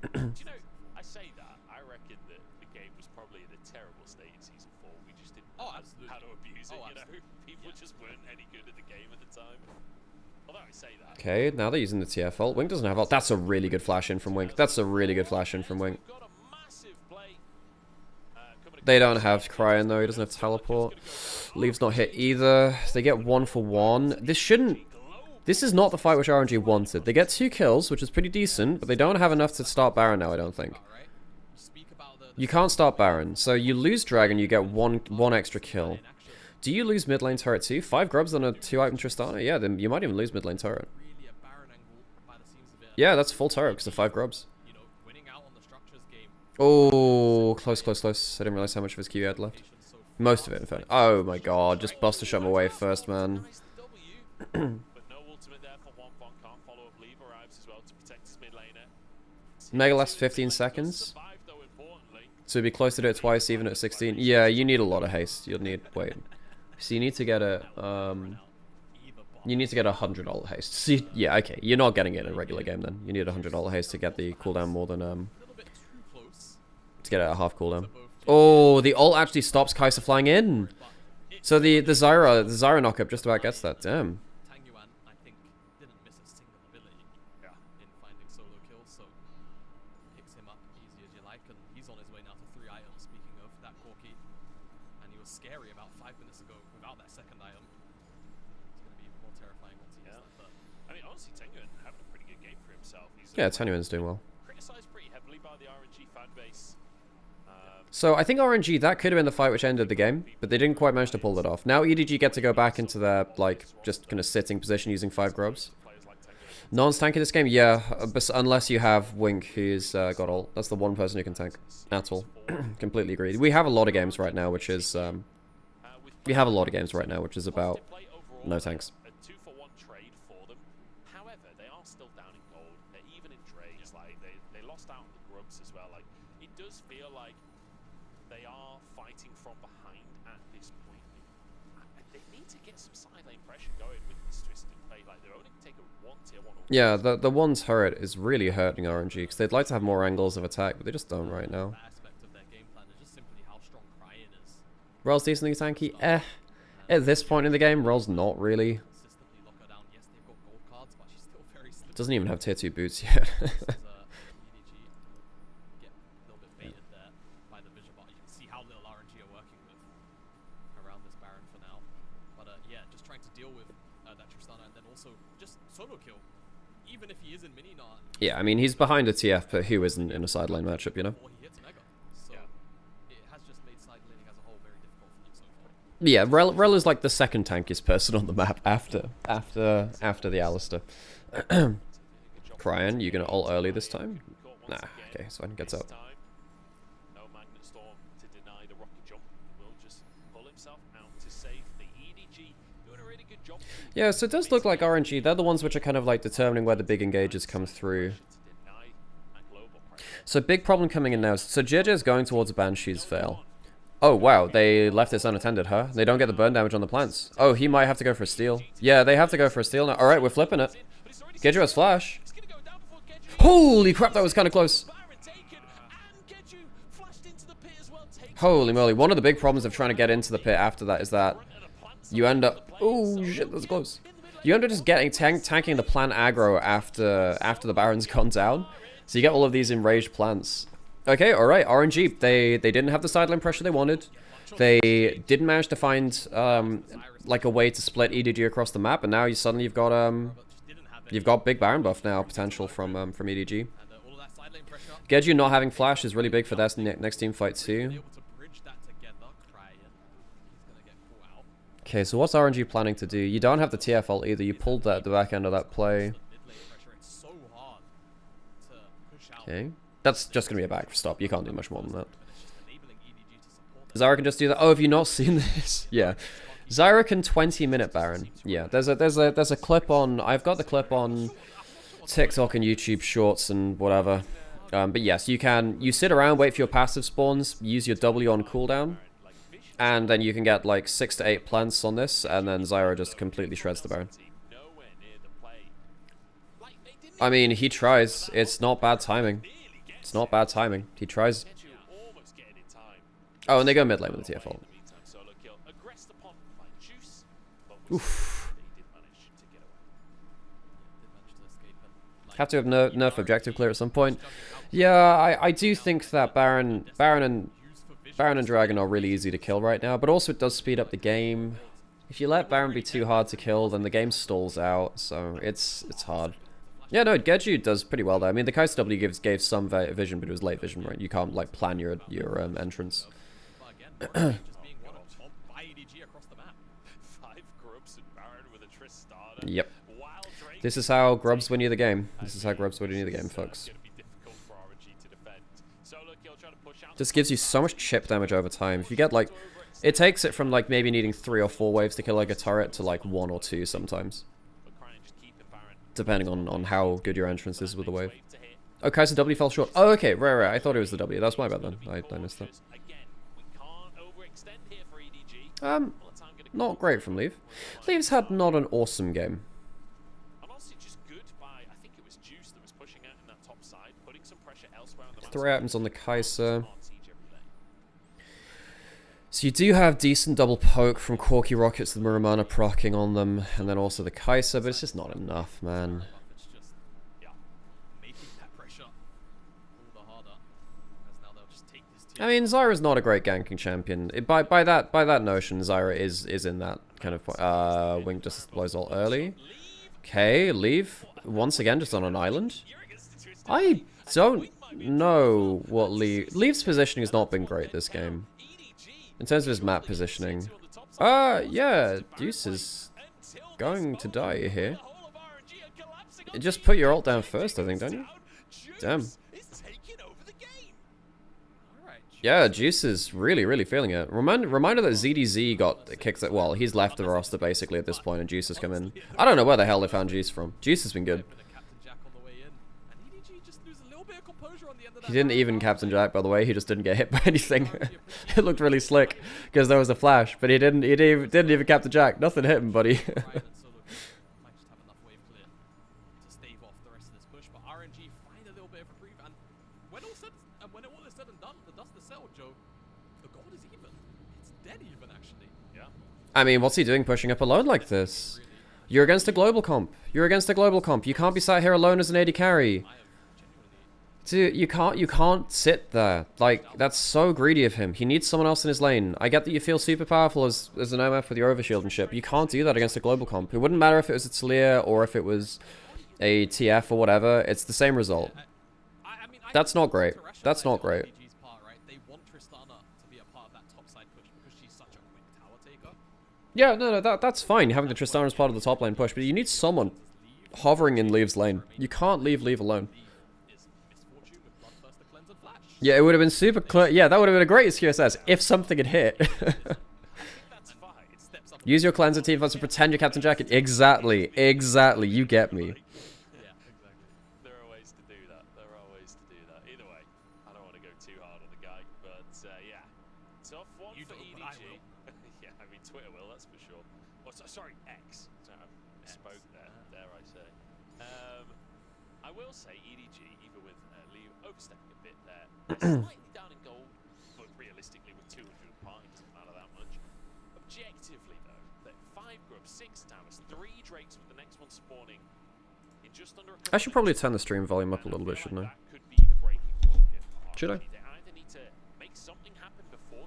Do you know, I say that, I reckon that the game was probably in a terrible state in Season 4. We just didn't know how to abuse it, you know? People just weren't any good at the game at the time. Although I say that. Okay, now they're using the TF ult. Wink doesn't have ult. That's a really good flash in from Wink. That's a really good flash in from Wink. They don't have Cryon though, he doesn't have teleport. Leave's not hit either. They get 1 for 1. This is not the fight which RNG wanted. They get 2 kills, which is pretty decent, but they don't have enough to start Baron now, I don't think. You can't start Baron, so you lose Dragon, you get one extra kill. Do you lose mid lane turret too? 5 grubs on a 2-item Tristana? Yeah, then you might even lose mid lane turret. Yeah, that's full turret because of 5 grubs. Oh, close, close, close. I didn't realize how much of his Q he had left. Most of it, in fact. Oh my god, just Buster shot him away first, man. Mega lasts 15 seconds. So be close to do it twice, even at 16. Yeah, you need a lot of haste. You'll need... Wait. So you need to get a... You need to get 100 ult haste. So yeah, okay. You're not getting it in a regular game then. You need 100 ult haste to get the cooldown more than... To get it at half cooldown. Oh, the ult actually stops Kai'Sa flying in. So the Zyra knockup just about gets that. Damn. Yeah, Tanyuan's doing well. So I think RNG, that could have been the fight which ended the game, but they didn't quite manage to pull that off. Now EDG get to go back into their, like, just kind of sitting position using 5 grubs. No one's tanking this game? Yeah, unless you have Wink, who's got ult. That's the one person who can tank. At all. Completely agreed. We have a lot of games right now, which is, about no tanks. They are fighting from behind at this point. They need to get some side lane pressure going with this twisted play. Like they're only take a one tier one. Yeah, the one turret is really hurting RNG because they'd like to have more angles of attack, but they just don't right now. Aspect of their game plan is just simply how strong Cryan is. Roll's decently tanky. At this point in the game, Roll's not really. Consistently lock her down. Yes, they've got gold cards, but she's still very slippery. Doesn't even have tier 2 boots yet. EDG get a little bit baited there by the vision, but you can see how little RNG are working with around this Baron for now. But yeah, just trying to deal with that Tristana and then also just solo kill, even if he is in mini not. Yeah, I mean, he's behind a TF, but who isn't in a side lane matchup, you know? Before he hits Mega, so it has just made side laning as a whole very difficult for him so far. Yeah, Rel is like the second tankiest person on the map after the Alistair. Cryan, you gonna ult early this time? Nah, okay, so I gets out. No Magnet Storm to deny the rocket jump. Will just pull himself out to safety. EDG doing a really good job. Yeah, so it does look like RNG. They're the ones which are kind of like determining where the big engages come through. So big problem coming in now. So JJ is going towards a Banshee's Veil. Oh wow, they left this unattended, huh? They don't get the burn damage on the plants. Oh, he might have to go for a steal. Yeah, they have to go for a steal now. Alright, we're flipping it. Gedju has flash. Holy crap, that was kind of close. Holy moly, one of the big problems of trying to get into the pit after that is that you end up... Oh shit, that's close. You end up just getting tanking the plant aggro after the Baron's gone down. So you get all of these enraged plants. Okay, alright, RNG, they didn't have the sideline pressure they wanted. They didn't manage to find like a way to split EDG across the map, and now suddenly you've got big Baron buff now potential from EDG. Gedju not having flash is really big for this next team fight too. Okay, so what's RNG planning to do? You don't have the TF ult either. You pulled that at the back end of that play. Okay. That's just going to be a back stop. You can't do much more than that. Zyra can just do that. Oh, have you not seen this? Yeah. Zyra can 20-minute Baron. Yeah, there's a clip on... I've got the clip on TikTok and YouTube Shorts and whatever. But yes, you sit around, wait for your passive spawns, use your W on cooldown, and then you can get like 6 to 8 plants on this, and then Zyra just completely shreds the Baron. I mean, he tries. It's not bad timing. It's not bad timing. He tries. Oh, and they go mid lane with the TF ult. Oof. Have to have nerf objective clear at some point. Yeah, I do think that Baron and Dragon are really easy to kill right now, but also it does speed up the game. If you let Baron be too hard to kill, then the game stalls out, so it's hard. Yeah, no, Gedju does pretty well though. I mean, the Kai'Sa W gave some vision, but it was late vision, right? You can't like plan your entrance. Yep. This is how Grubs win you the game. This is how Grubs win you the game, folks. Just gives you so much chip damage over time. If you get like... It takes it from like maybe needing 3 or 4 waves to kill like a turret to like 1 or 2 sometimes. Depending on how good your entrance is with the wave. Oh, Kai'Sa W fell short. Oh, okay, right. I thought it was the W. That's my bad then. I missed that. Not great from Leave. Leave's had not an awesome game. Three items on the Kai'Sa. So you do have decent double poke from Corky Rockets, the Muramana proccing on them, and then also the Kai'Sa, but it's just not enough, man. I mean, Zyra's not a great ganking champion. By that notion, Zyra is in that kind of Wing just blows all early. Okay, Leave once again just on an island. I don't know what Leave's positioning has not been great this game. In terms of his map positioning. Yeah, Deuce is going to die here. Just put your ult down first, I think, don't you? Damn. Yeah, Juice is really feeling it. Reminder that ZDZ got kicked at... Well, he's left the roster basically at this point, and Juice has come in. I don't know where the hell they found Juice from. Juice has been good. He didn't even Captain Jack, by the way. He just didn't get hit by anything. It looked really slick because there was a flash, but he didn't. He didn't even Captain Jack. Nothing hit him, buddy. Might just have enough wave clear to stave off the rest of this push, but RNG find a little bit of a breathe, and when all is said and done, the dust is settled, Joe. The gold is even. It's dead even, actually. Yeah. I mean, what's he doing pushing up alone like this? You're against a global comp. You're against a global comp. You can't be sat here alone as an AD carry. Dude, you can't sit there. Like, that's so greedy of him. He needs someone else in his lane. I get that you feel super powerful as an OMF with your overshield and shit, but you can't do that against a global comp. It wouldn't matter if it was a Talia or if it was a TF or whatever. It's the same result. That's not great. That's not great. They want Tristana to be a part of that topside push because she's such a quick tower taker. Yeah, no, that's fine, having the Tristana as part of the top lane push, but you need someone hovering in Leave's lane. You can't leave Leave alone. Yeah, it would have been super clear. Yeah, that would have been a great QSS if something had hit. Use your cleanser team to pretend you're Captain Jacket. Exactly, exactly. You get me. Yeah, exactly. There are ways to do that. There are ways to do that. Either way, I don't want to go too hard on the guy, but yeah, tough one for EDG. Yeah, I mean Twitter will, that's for sure. Oh, sorry, X. Sorry, I spoke there. Dare I say? I will say EDG, even with Leo overstepping a bit there, slightly down in gold, but realistically with 200 points, doesn't matter that much. Objectively though, that 5 grubs, 6 towers, 3 drakes with the next one spawning in just under a couple I should probably turn the stream volume up a little bit, shouldn't I? Should I?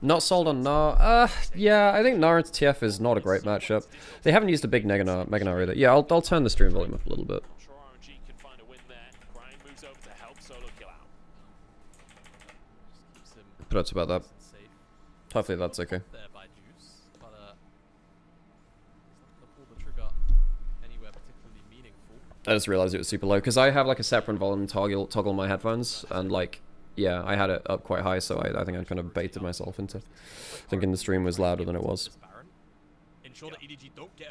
Not sold on Gnar. Yeah, I think Gnar into TF is not a great matchup. They haven't used a big Mega Gnar either. Yeah, I'll turn the stream volume up a little bit. I'm sure RNG can find a win there. Grind moves over to help solo kill out. But that's about that. Hopefully that's okay. There by Juice, but he's not gonna pull the trigger anywhere particularly meaningful. I just realized it was super low because I have like a separate volume toggle on my headphones, and like, yeah, I had it up quite high, so I think I kind of baited myself into thinking the stream was louder than it was.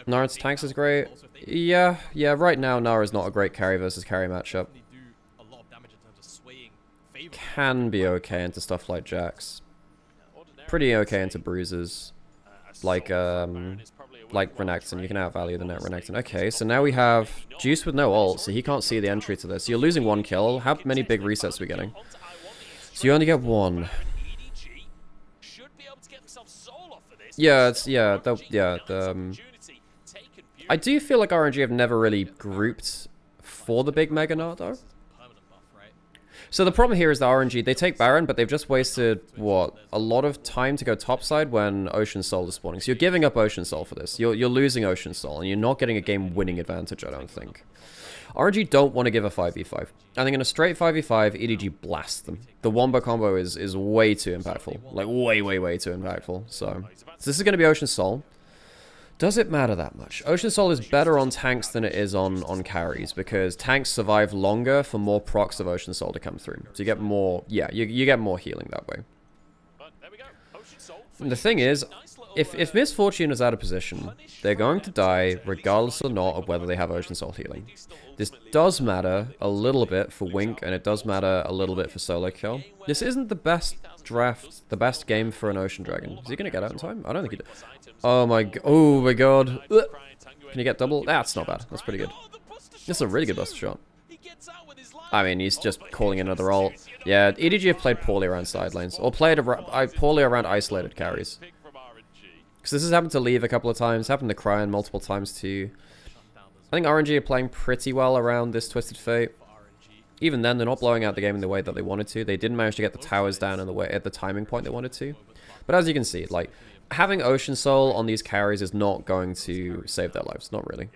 Nara's tanks is great. Yeah, right now Nara's not a great carry versus carry matchup. Can be okay into stuff like Jax. Pretty okay into bruises. Like Renekton. You can outvalue the net Renekton. Okay, so now we have Juice with no ult, so he can't see the entry to this. You're losing 1 kill. How many big resets are we getting? So you only get 1. Yeah, I do feel like RNG have never really grouped for the big Mega Gnar though. So the problem here is that RNG, they take Baron, but they've just wasted, what, a lot of time to go topside when Ocean Soul is spawning. So you're giving up Ocean Soul for this. You're losing Ocean Soul, and you're not getting a game-winning advantage, I don't think. RNG don't want to give a 5v5. I think in a straight 5v5, EDG blasts them. The Wombo combo is way too impactful. Like, way too impactful. So this is going to be Ocean Soul. Does it matter that much? Ocean Soul is better on tanks than it is on carries, because tanks survive longer for more procs of Ocean Soul to come through. So you get more, yeah, you get more healing that way. And the thing is, if Misfortune is out of position, they're going to die regardless or not of whether they have Ocean Soul healing. This does matter a little bit for Wink, and it does matter a little bit for solo kill. This isn't the best draft, the best game for an Ocean Dragon. Is he going to get out in time? I don't think he did. Oh my god. Ugh. Can you get double? That's not bad. That's pretty good. This is a really good buster shot. I mean, he's just calling another ult. Yeah, EDG have played poorly around side lanes, or played poorly around isolated carries. Because this has happened to Leave a couple of times, happened to Cryan multiple times too. I think RNG are playing pretty well around this Twisted Fate. Even then, they're not blowing out the game in the way that they wanted to. They didn't manage to get the towers down in the way at the timing point they wanted to. But as you can see, like, having Ocean Soul on these carries is not going to save their lives. Not really.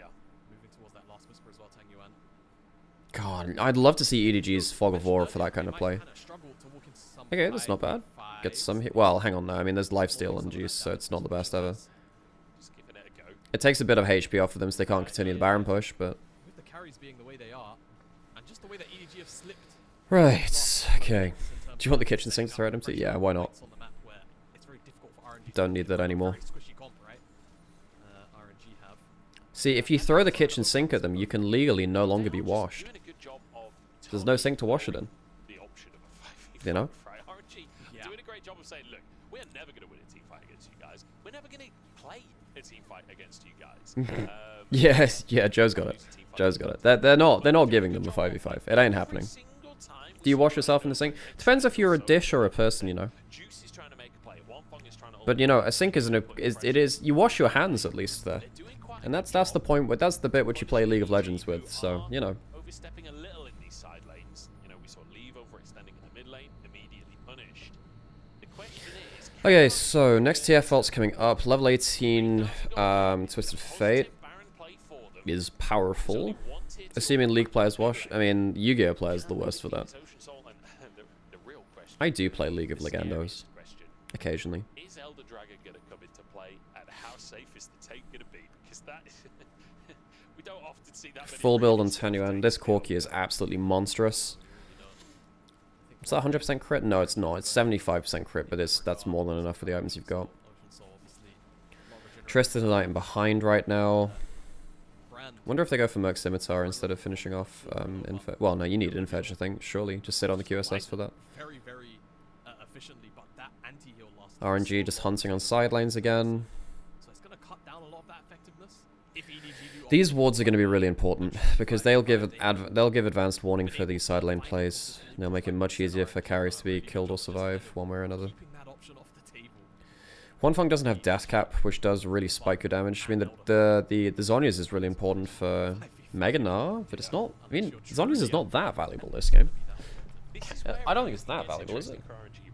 God, I'd love to see EDG's Fog of War for that kind of play. Okay, that's not bad. Get some hit. Well, hang on though. I mean, there's lifesteal on Juice, so it's not the best ever. It takes a bit of HP off of them so they can't continue the Baron push, but... Right, okay. Do you want the kitchen sink to throw at him too? Yeah, why not? Don't need that anymore. See, if you throw the kitchen sink at them, you can legally no longer be washed. There's no sink to wash it in. you know? Right, RNG doing a great job of saying, look, we're never going to win a team fight against you guys. We're never going to play a team fight against you guys. Yes, yeah, Joe's got it. Joe's got it. They're not giving them a 5v5. It ain't happening. Do you wash yourself in the sink? Depends if you're a dish or a person, you know. But you know, a sink is you wash your hands at least there, and that's the point. That's the bit which you play League of Legends with. So you know. Overstepping a little in these side lanes. You know, we saw Leave overextending in the mid lane, immediately punished. The question is. Okay, so next TF fault's coming up. Level 18, Twisted Fate is powerful. Assuming League players wash. I mean, Yu-Gi-Oh players are the worst for that. I do play League of Legendos occasionally. Is Elder Dragon going to come into play, and how safe is the take going to be? Because that we don't often see that many. Full build on Tenuan. This Corki is absolutely monstrous. Is that 100% crit? No, it's not. It's 75% crit, but that's more than enough for the items you've got. Tristan Knight behind right now. Wonder if they go for Merc Scimitar instead of finishing off Infedge. Well, no, you need Infedge, I think, surely. Just sit on the QSS for that. Very, very efficiently, but that anti-heal lasts. RNG just hunting on side lanes again. So it's going to cut down a lot of that effectiveness. If EDG do These wards are going to be really important because they'll give advanced warning for these side lane plays. They'll make it much easier for carries to be killed or survive one way or another. keeping that option off the table. Huanfeng doesn't have Death Cap, which does really spike your damage. I mean, the Zhonya's is really important for Mega Gnar, but it's not. I mean, Zhonya's is not that valuable this game. I don't think it's that valuable, is it?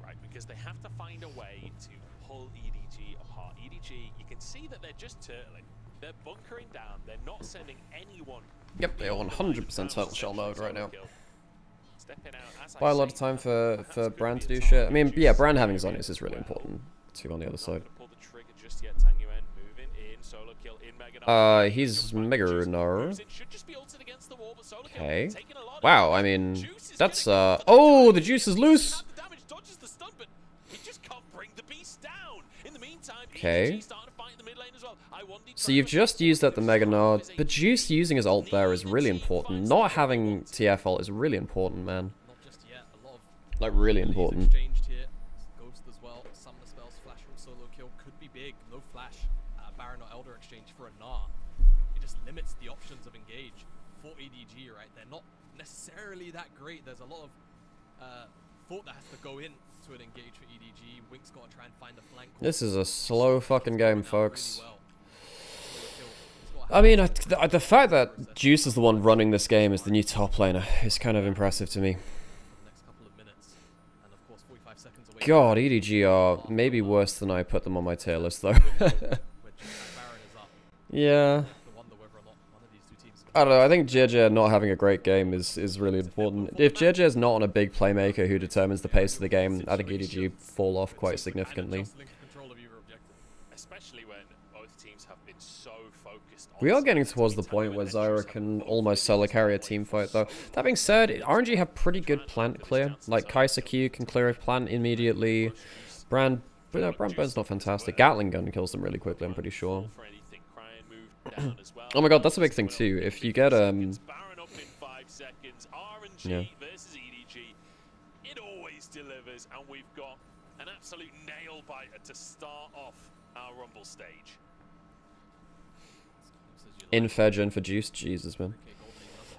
Right? Because they have to find a way to pull EDG apart. EDG, you can see that they're just turtling. They're bunkering down. They're not sending anyone. Yep, they're 100% turtle shell mode right now. Stepping out, as I Buy a lot of say, time for Brand to do shit. I mean, yeah, Brand having Zhonya's is really important too on the other side. Pull the trigger just yet. Tangyuan moving in. Solo kill in Mega Gnar. He's Mega Gnar. Should just be ulted against the wall, but Solo kill Okay. taking a lot of Wow, I damage. mean, Juice is that's gonna get oh, the juice is loose. the damage, dodges the stun, but he just can't bring the beast down. In the meantime, Okay. EDG starting to fight in the mid lane as well. I wonder So you've just used up the Mega Nod, but Juice using his ult there is really important. Not having TF ult is really important, man. Not just yet. A lot of Like, really important. exchanged here. Ghost as well. Summoner spells, flash from solo kill could be big. No flash. Baron or Elder exchange for a Gnar. It just limits the options of engage for EDG, right? They're not necessarily that great. There's a lot of thought that has to go in to an engage for EDG. Wink's got to try and find a flank. This is a slow fucking game, folks. Really well. I mean, the fact that Juice is the one running this game as the new top laner is kind of impressive to me. Next couple of minutes, and of course 45 seconds away. God, EDG are maybe worse than I put them on my tier list, though. Where Baron is up. Yeah. To wonder whether or not one of these two teams. I don't know, I think JJ not having a great game is really important. If JJ is not on a big playmaker who determines the pace of the game, I think EDG fall off quite significantly. Especially when both teams have been so focused on We are getting towards the point where Zyra can almost solo carry a team fight, though. That being said, RNG have pretty good plant clear. Like, Kai'Sa Q can clear a plant immediately. Brand Burn's not fantastic. Gatling gun kills them really quickly, I'm pretty sure. for anything. Cryan moved down as well. Oh my god, that's a big thing too. If you get, Baron up in 5 seconds. RNG Yeah. versus EDG. It always delivers, and we've got an absolute nail biter to start off our Rumble stage. Infedge and for Juice, Jesus, man.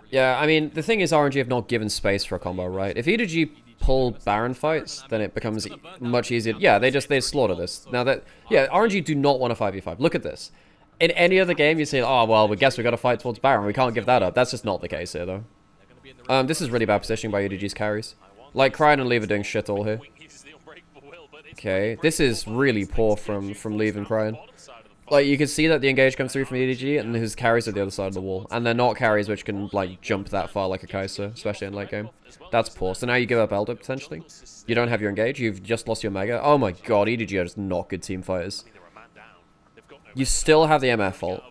Yeah, I mean, the thing is RNG have not given space for a combo, right? If EDG pull Baron fights, then it becomes much easier. Yeah, they slaughter this. Now that, yeah, RNG do not want a 5v5. Look at this. In any other game, you say, oh, well, we guess we got to fight towards Baron. We can't give that up. That's just not the case here, though. This is really bad positioning by EDG's carries. Like, Cryan and Leave are doing shit all here. Okay, this is really poor from Leave and Cryan. Like, you can see that the engage comes through from EDG, and his carries are the other side of the wall. And they're not carries which can, like, jump that far like a Kai'Sa, especially in late game. That's poor. So now you give up Elder, potentially. You don't have your engage, you've just lost your Mega. Oh my god, EDG are just not good team fighters. You still have the MF ult.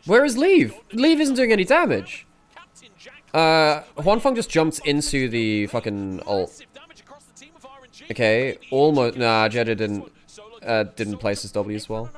Where is Leave? Leave isn't doing any damage. Huanfeng just jumped into the fucking ult. Okay, almost. Nah, Jeddah didn't place his W as well.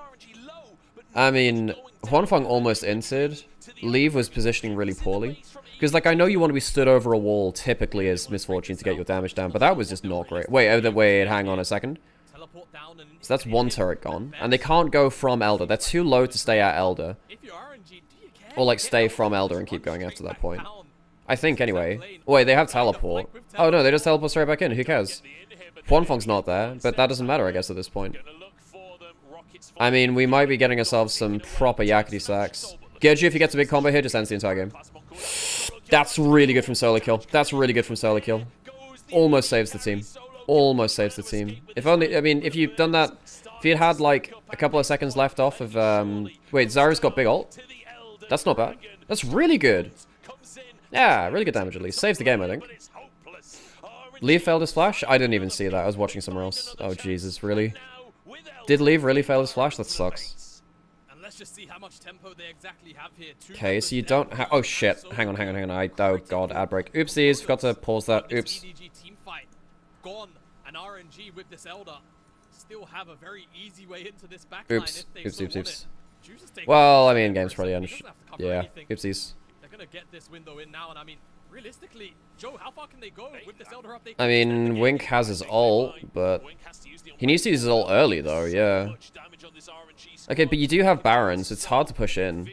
I mean, Huanfeng almost entered, Leave was positioning really poorly. Because, like, I know you want to be stood over a wall, typically as Misfortune, to get your damage down, but that was just not great. Wait, hang on a second. Teleport down and So that's one turret gone. And they can't go from Elder. They're too low to stay at Elder. if you're RNG, do you care? Or, like, stay from Elder and keep going after that point. I think, anyway. Wait, they have teleport. Oh, no, they just teleport straight back in. Who cares? Huanfeng's not there, but that doesn't matter, I guess, at this point. I mean, we might be getting ourselves some proper yakety sacks. Geju, if he gets a big combo here, just ends the entire game. That's really good from solo kill. That's really good from solo kill. Almost saves the team. Almost saves the team. If only, I mean, if you'd done that, if you'd had, like, a couple of seconds left off of, wait, Zyra's got big ult? That's not bad. That's really good. Yeah, really good damage at least. Saves the game, I think. Leave failed his flash? I didn't even see that. I was watching somewhere else. Oh, Jesus, really? Did Leave really fail his flash? That sucks. Okay, so you don't have... Oh, shit. Hang on. Oh, God, ad break. Oopsies, forgot to pause that. Oops. Gone, and RNG with this Elder still have a very easy way into this backline. Oops. Well, I mean, game's probably end. Yeah, oopsies. They're gonna get this window in now, and I mean, realistically, Joe, how far can they go with this Elder update? I mean, Wink has his ult, but he needs to use his ult early, though, yeah. Okay, but you do have Barons. It's hard to push in.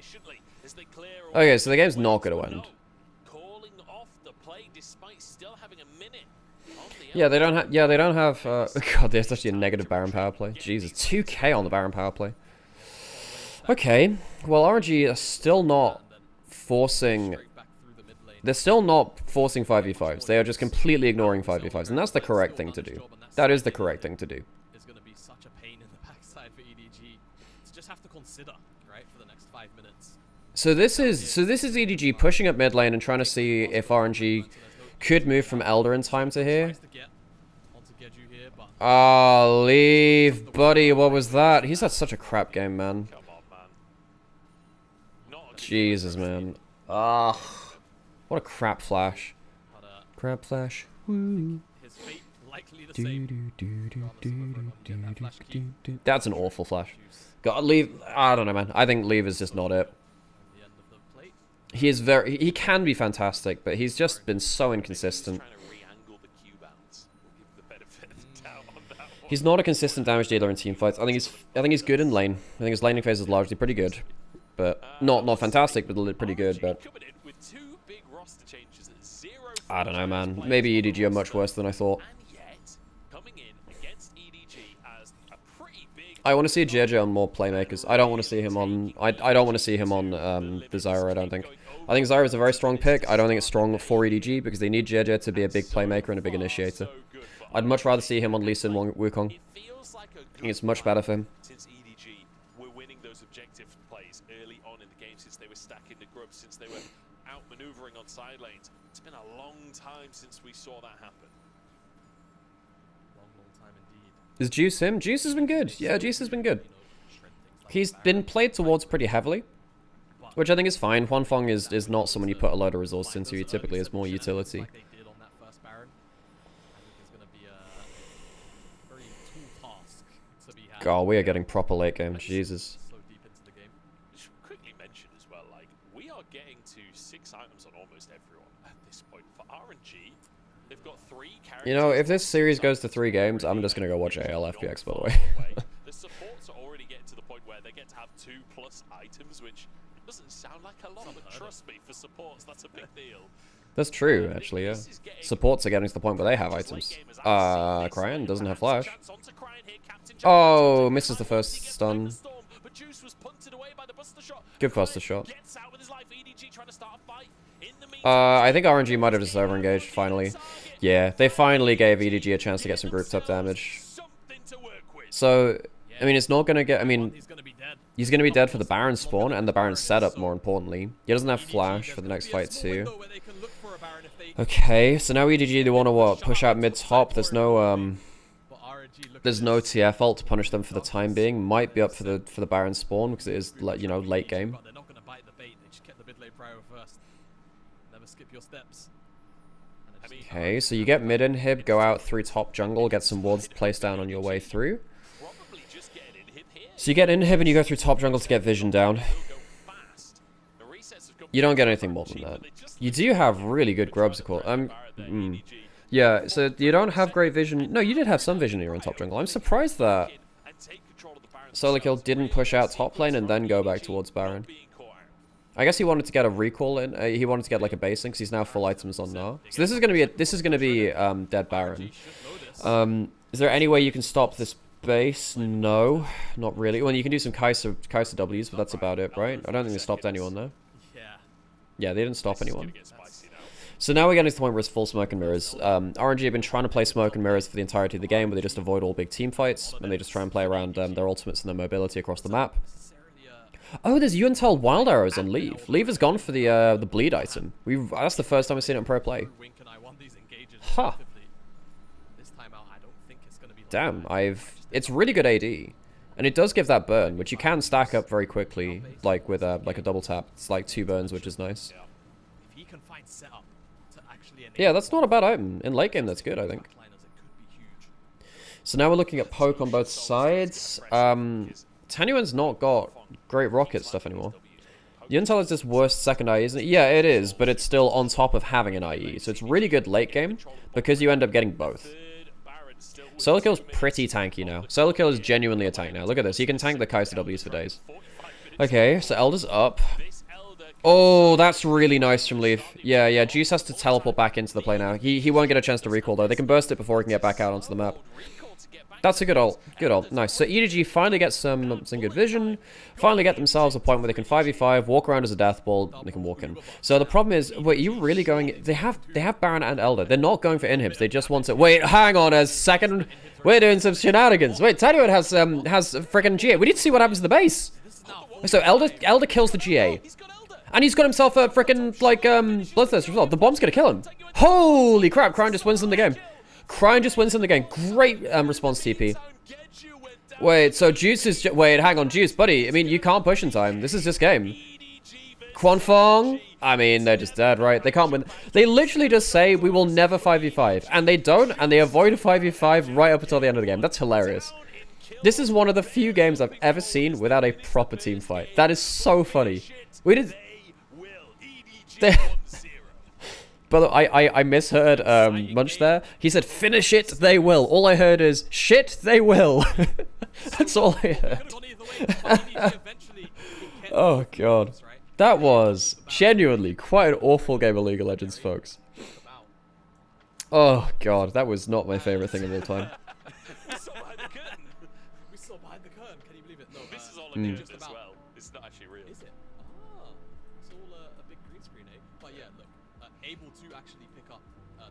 Okay, so the game's not gonna end. Yeah, they don't have. Yeah, they don't have. God, there's actually a negative Baron power play. Jesus, 2k on the Baron power play. Okay, well, RNG are still not forcing. They're still not forcing 5v5s. They are just completely ignoring 5v5s, and that's the correct thing to do. That is the correct thing to do. It's going to be such a pain in the backside for EDG to just have to consider, right, for the next 5 minutes. So this is EDG pushing up mid lane and trying to see if RNG could move from Elder in time to here. Ah, Leave, buddy. What was that? He's had such a crap game, man. Jesus, man. Ah, what a crap flash. Crap flash. Woo. That's an awful flash. God, Leave. I don't know, man. I think Leave is just not it. He is very. He can be fantastic, but he's just been so inconsistent. He's not a consistent damage dealer in team fights. I think he's good in lane. I think his laning phase is largely pretty good, but not fantastic, but pretty good. But I don't know, man. Maybe EDG are much worse than I thought. I want to see JJ on more playmakers. I don't want to see him on. I don't want to see him on the Zyra. I don't think. I think Zyra is a very strong pick. I don't think it's strong for EDG because they need JJ to be a big playmaker and a big initiator. I'd much rather see him on Lee Sin Wukong. I think it's much better for him. Since EDG were winning those objective plays early on in the game, since they were stacking the grubs, since they were outmaneuvering on side lanes, it's been a long time since we saw that happen. Long time indeed. Is Juice him? Juice has been good. Yeah, Juice has been good. He's been played towards pretty heavily, which I think is fine. Huanfeng is not someone you put a load of resources into. He typically is more utility. God, we are getting proper late game. Jesus. Just quickly mention as well, like, we are getting to 6 items on almost everyone at this point. For RNG, they've got 3 characters. You know, if this series goes to 3 games, I'm just gonna go watch AL FPX, by the way. The supports are already getting to the point where they get to have 2+ items, which doesn't sound like a lot, but trust me, for supports, that's a big deal. That's true, actually, yeah. Supports are getting to the point where they have items. Cryan doesn't have flash. Oh, misses the first stun. Good buster shot. I think RNG might have just over-engaged, finally. Yeah, they finally gave EDG a chance to get some group top damage. So, I mean, it's not going to get... I mean, he's going to be dead for the Baron spawn and the Baron setup, more importantly. He doesn't have flash for the next fight, too. Okay, so now EDG, they want to, what, push out mid-top. There's no TF ult to punish them for the time being. Might be up for the Baron spawn, because it is, you know, late game. Okay, so you get mid-inhib, go out through top jungle, get some wards placed down on your way through. So you get inhib and you go through top jungle to get vision down. You don't get anything more than that. You do have really good grubs, of course. Yeah, so you don't have great vision. No, you did have some vision here on top jungle. I'm surprised that Solar Kill didn't push out top lane and then go back towards Baron. I guess he wanted to get a recall in. He wanted to get like a base in because he's now full items on Gnar. So this is gonna be dead Baron. Is there any way you can stop this base? No, not really. Well, you can do some Kai'Sa Ws, but that's about it, right? I don't think they stopped anyone though. Yeah, they didn't stop anyone. So now we're getting to the point where it's full smoke and mirrors. RNG have been trying to play smoke and mirrors for the entirety of the game, where they just avoid all big team fights, and they just try and play around their ultimates and their mobility across the map. Oh, there's Yuntal Wild Arrows on Leave. Leave has gone for the bleed item. That's the first time I've seen it in pro play. Huh. Damn, it's really good AD. And it does give that burn, which you can stack up very quickly, like with like a double tap. It's like 2 burns, which is nice. Yeah, that's not a bad item. In late game, that's good, I think. So now we're looking at poke on both sides. Tanyuan's not got great rocket stuff anymore. Yuntal is this worst second IE, isn't it? Yeah, it is, but it's still on top of having an IE. So it's really good late game, because you end up getting both. Solar Kill's pretty tanky now. Solar Kill is genuinely a tank now. Look at this. He can tank the Kai'Sa Ws for days. Okay, so Elder's up. Oh, that's really nice from Leaf. Yeah, Juice has to teleport back into the play now. He won't get a chance to recall, though. They can burst it before he can get back out onto the map. That's a good ult. Good ult. Nice. So EDG finally gets some good vision. Finally get themselves a point where they can 5v5, walk around as a death ball, and they can walk in. So the problem is, wait, are you really going... They have Baron and Elder. They're not going for inhibs. They just want to... Wait, hang on a second. We're doing some shenanigans. Wait, Tanyuan has freaking GA. We need to see what happens to the base. So Elder kills the GA. And he's got himself a freaking, like, Bloodthirst result. The bomb's gonna kill him. Holy crap, Cryon just wins them the game. Cryon just wins them the game. Great response TP. Wait, so Juice is... Wait, hang on, Juice, buddy. I mean, you can't push in time. This is just game. Quanfong? I mean, they're just dead, right? They can't win. They literally just say, we will never 5v5. And they don't, and they avoid a 5v5 right up until the end of the game. That's hilarious. This is one of the few games I've ever seen without a proper team fight. That is so funny. We did... But I misheard Munch there. He said, finish it, they will. All I heard is, shit, they will. That's all I heard. Oh, God. That was genuinely quite an awful game of League of Legends, folks. Oh, God. That was not my favorite thing of all time. We saw behind the curtain. Can you believe it? No, This is all a new as well. It's not actually real. Is it? Ah, it's all a big green screen, eh? But yeah, look, able to actually pick up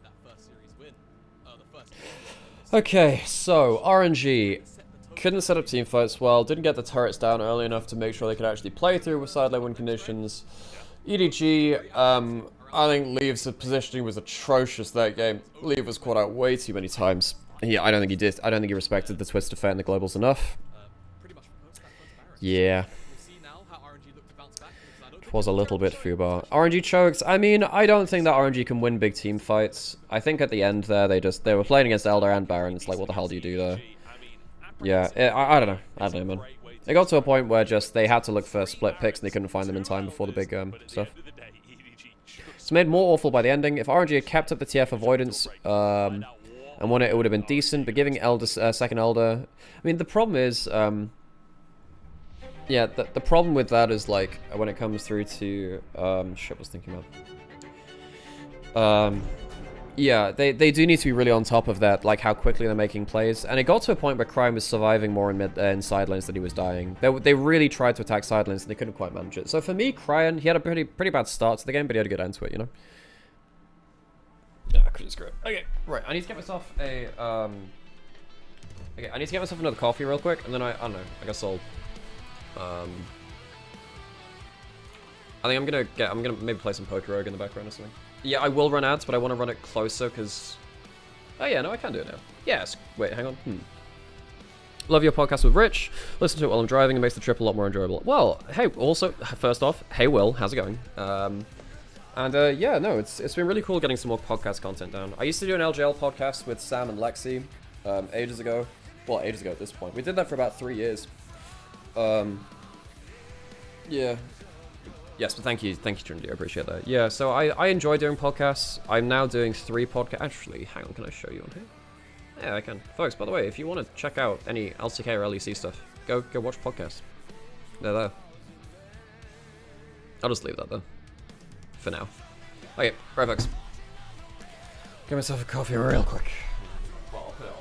that first series win. The first. Okay, so RNG couldn't set up team fights well, didn't get the turrets down early enough to make sure they could actually play through with side lane win conditions. EDG, I think Leave's positioning was atrocious that game. Leave was caught out way too many times. Yeah, I don't think he did. I don't think he respected the Twisted Fate and the globals enough. Yeah. It was a little bit FUBAR. RNG chokes. I mean, I don't think that RNG can win big team fights. I think at the end there, they were playing against Elder and Baron. It's like, what the hell do you do there? Yeah, I don't know. I don't know, man. It got to a point where just they had to look for split picks and they couldn't find them in time before the big stuff. It's made more awful by the ending. If RNG had kept up the TF avoidance and won it, it would have been decent. But giving Elder second Elder, I mean, the problem is, yeah, the problem with that is like when it comes through to shit, I was thinking about. Yeah, they do need to be really on top of that, like how quickly they're making plays. And it got to a point where Cryon was surviving more in side lanes than he was dying. They really tried to attack side lanes and they couldn't quite manage it. So for me, Cryon, he had a pretty bad start to the game, but he had a good end to it, you know? Yeah, I couldn't screw it. Okay, right, I need to get myself a, okay, I need to get myself another coffee real quick, and then I don't know, I guess I'll, I think I'm gonna maybe play some Poker Rogue in the background or something. Yeah, I will run ads, but I want to run it closer because... Oh yeah, no, I can do it now. Yes. Wait, hang on. Love your podcast with Rich. Listen to it while I'm driving. It makes the trip a lot more enjoyable. Well, hey, also, first off, hey Will, how's it going? Yeah, no, it's been really cool getting some more podcast content down. I used to do an LGL podcast with Sam and Lexi ages ago. Well, ages ago at this point. We did that for about 3 years. Yeah. Yes, but thank you, Trinity. I appreciate that. Yeah, so I enjoy doing podcasts. I'm now doing 3 podcasts. Actually, hang on, can I show you on here? Yeah, I can. Folks, by the way, if you want to check out any LCK or LEC stuff, go watch podcasts. They're there. I'll just leave that though. For now. Okay, right, folks. Get myself a coffee real quick. Well, I'll put it on.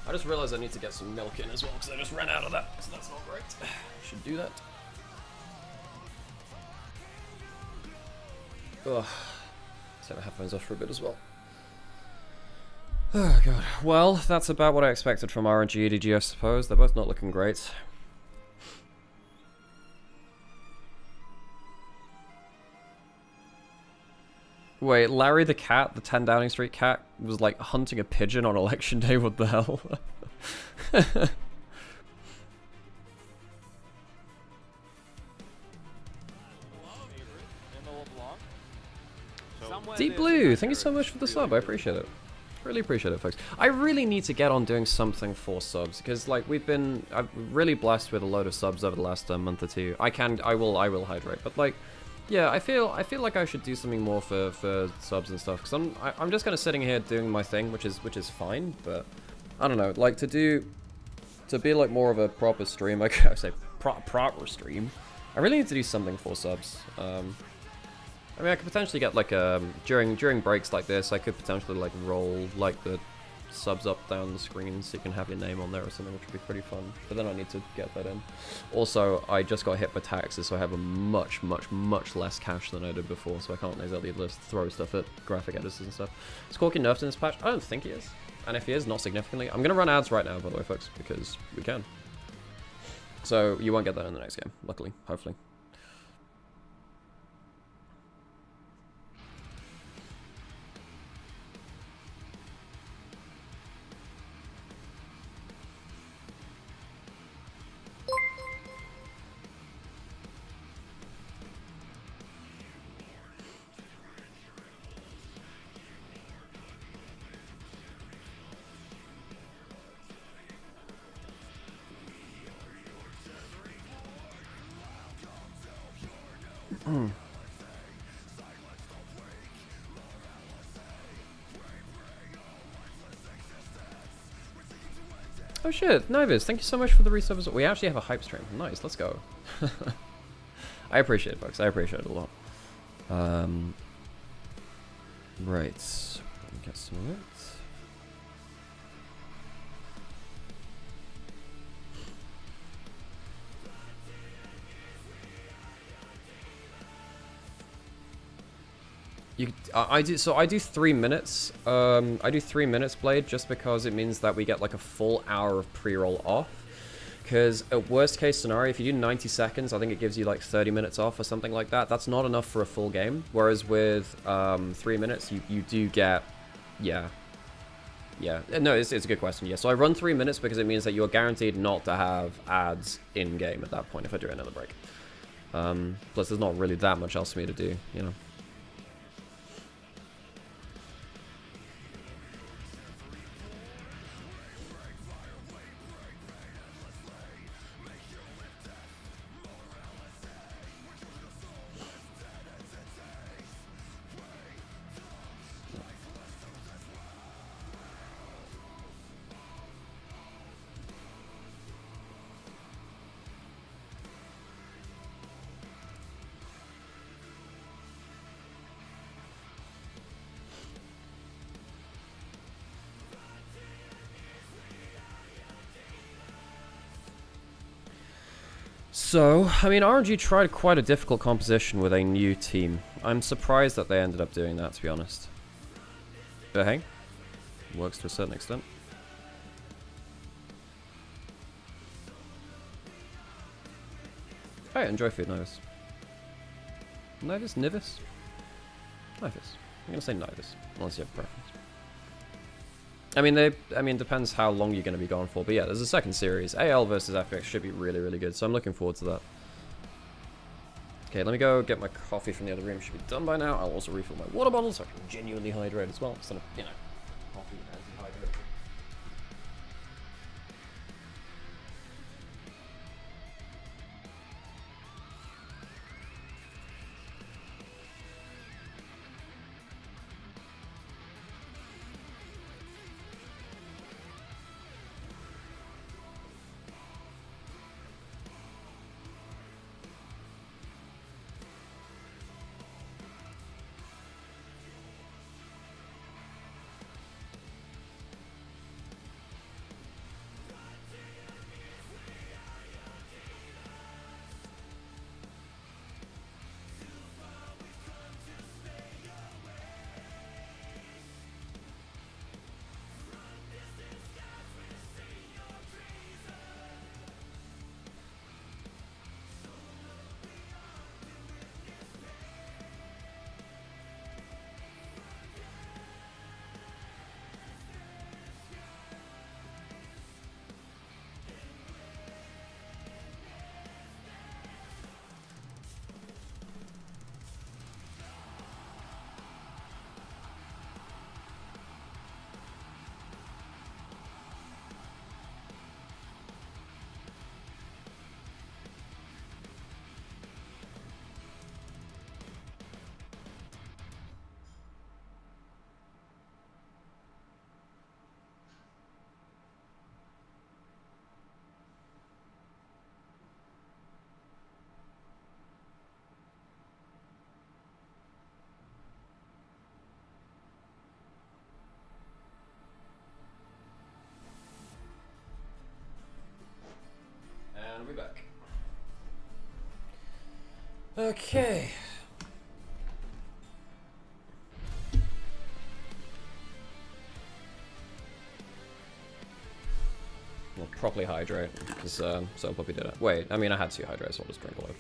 I just realized I need to get some milk in as well because I just ran out of that, so that's not great. Should do that. Ugh. Set my headphones off for a bit as well. Oh god. Well, that's about what I expected from RNG EDG, I suppose. They're both not looking great. Wait, Larry the cat, the 10 Downing Street cat, was like hunting a pigeon on election day, what the hell? Deep Blue, thank you so much for the sub, I appreciate it. Really appreciate it, folks. I really need to get on doing something for subs, because like I'm really blessed with a load of subs over the last month or two. I will hydrate, but like, yeah, I feel like I should do something more for subs and stuff, because I'm just kind of sitting here doing my thing, which is fine, but I don't know, like to be like more of a proper stream, like I say proper stream. I really need to do something for subs. I mean, I could potentially get like during breaks like this, I could potentially like roll like the subs up down the screen so you can have your name on there or something, which would be pretty fun. But then I need to get that in. Also, I just got hit by taxes, so I have a much less cash than I did before, so I can't exactly just throw stuff at graphic editors and stuff. Is Corky nerfed in this patch? I don't think he is. And if he is, not significantly. I'm gonna run ads right now, by the way, folks, because we can. So you won't get that in the next game, luckily, hopefully. Oh shit, Novis, thank you so much for the resub. We actually have a hype stream. Nice, let's go. I appreciate it, folks. I appreciate it a lot. Right. Get some of it. I do 3 minutes. I do 3 minutes Blade just because it means that we get like a full hour of pre-roll off. Because at worst case scenario, if you do 90 seconds, I think it gives you like 30 minutes off or something like that. That's not enough for a full game. Whereas with 3 minutes, you do get, yeah. No, it's a good question. Yeah, so I run 3 minutes because it means that you're guaranteed not to have ads in game at that point if I do another break. Plus, there's not really that much else for me to do, you know. So, I mean, RNG tried quite a difficult composition with a new team. I'm surprised that they ended up doing that, to be honest. But hey, works to a certain extent. Hey, enjoy food, Nivis. Nivis? Nivis? Nivis. I'm gonna say Nivis, unless you have a preference. I mean, depends how long you're gonna be going for, but yeah, there's a second series. AL versus FPX should be really, really good, so I'm looking forward to that. Okay, let me go get my coffee from the other room. Should be done by now. I'll also refill my water bottle so I can genuinely hydrate as well, instead of, you know, coffee anti-hydrate. And we're back. Okay. We'll properly hydrate, because so Puppy did it. Wait, I mean I had to hydrate, so I'll just drink a load.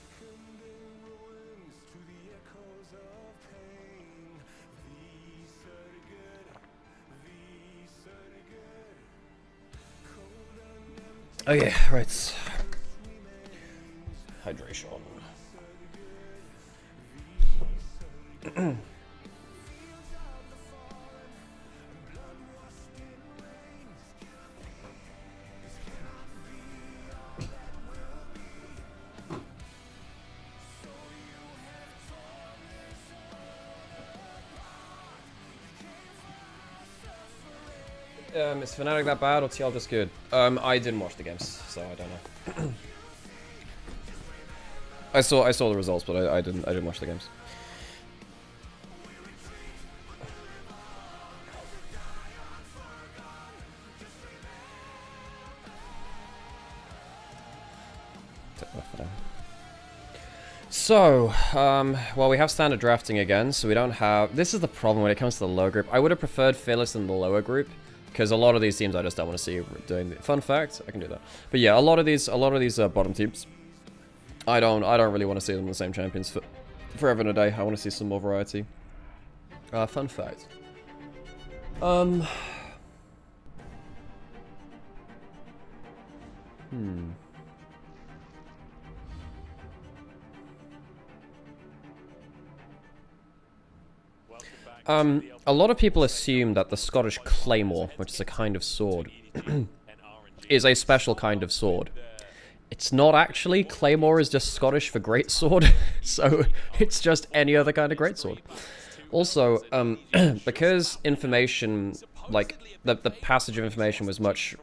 Okay, right. Hydration. Is Fnatic that bad or TL just good? I didn't watch the games, so I don't know. I saw the results, but I didn't watch the games. So, well, we have standard drafting again, so we don't have... This is the problem when it comes to the lower group. I would have preferred Fearless in the lower group, because a lot of these teams I just don't want to see doing... Fun fact, I can do that. But yeah, a lot of these bottom teams, I don't really want to see them the same champions for forever and a day. I want to see some more variety. Fun fact. A lot of people assume that the Scottish Claymore, which is a kind of sword, is a special kind of sword. It's not actually. Claymore is just Scottish for greatsword, so it's just any other kind of greatsword. Also, because information, like, the passage of information was much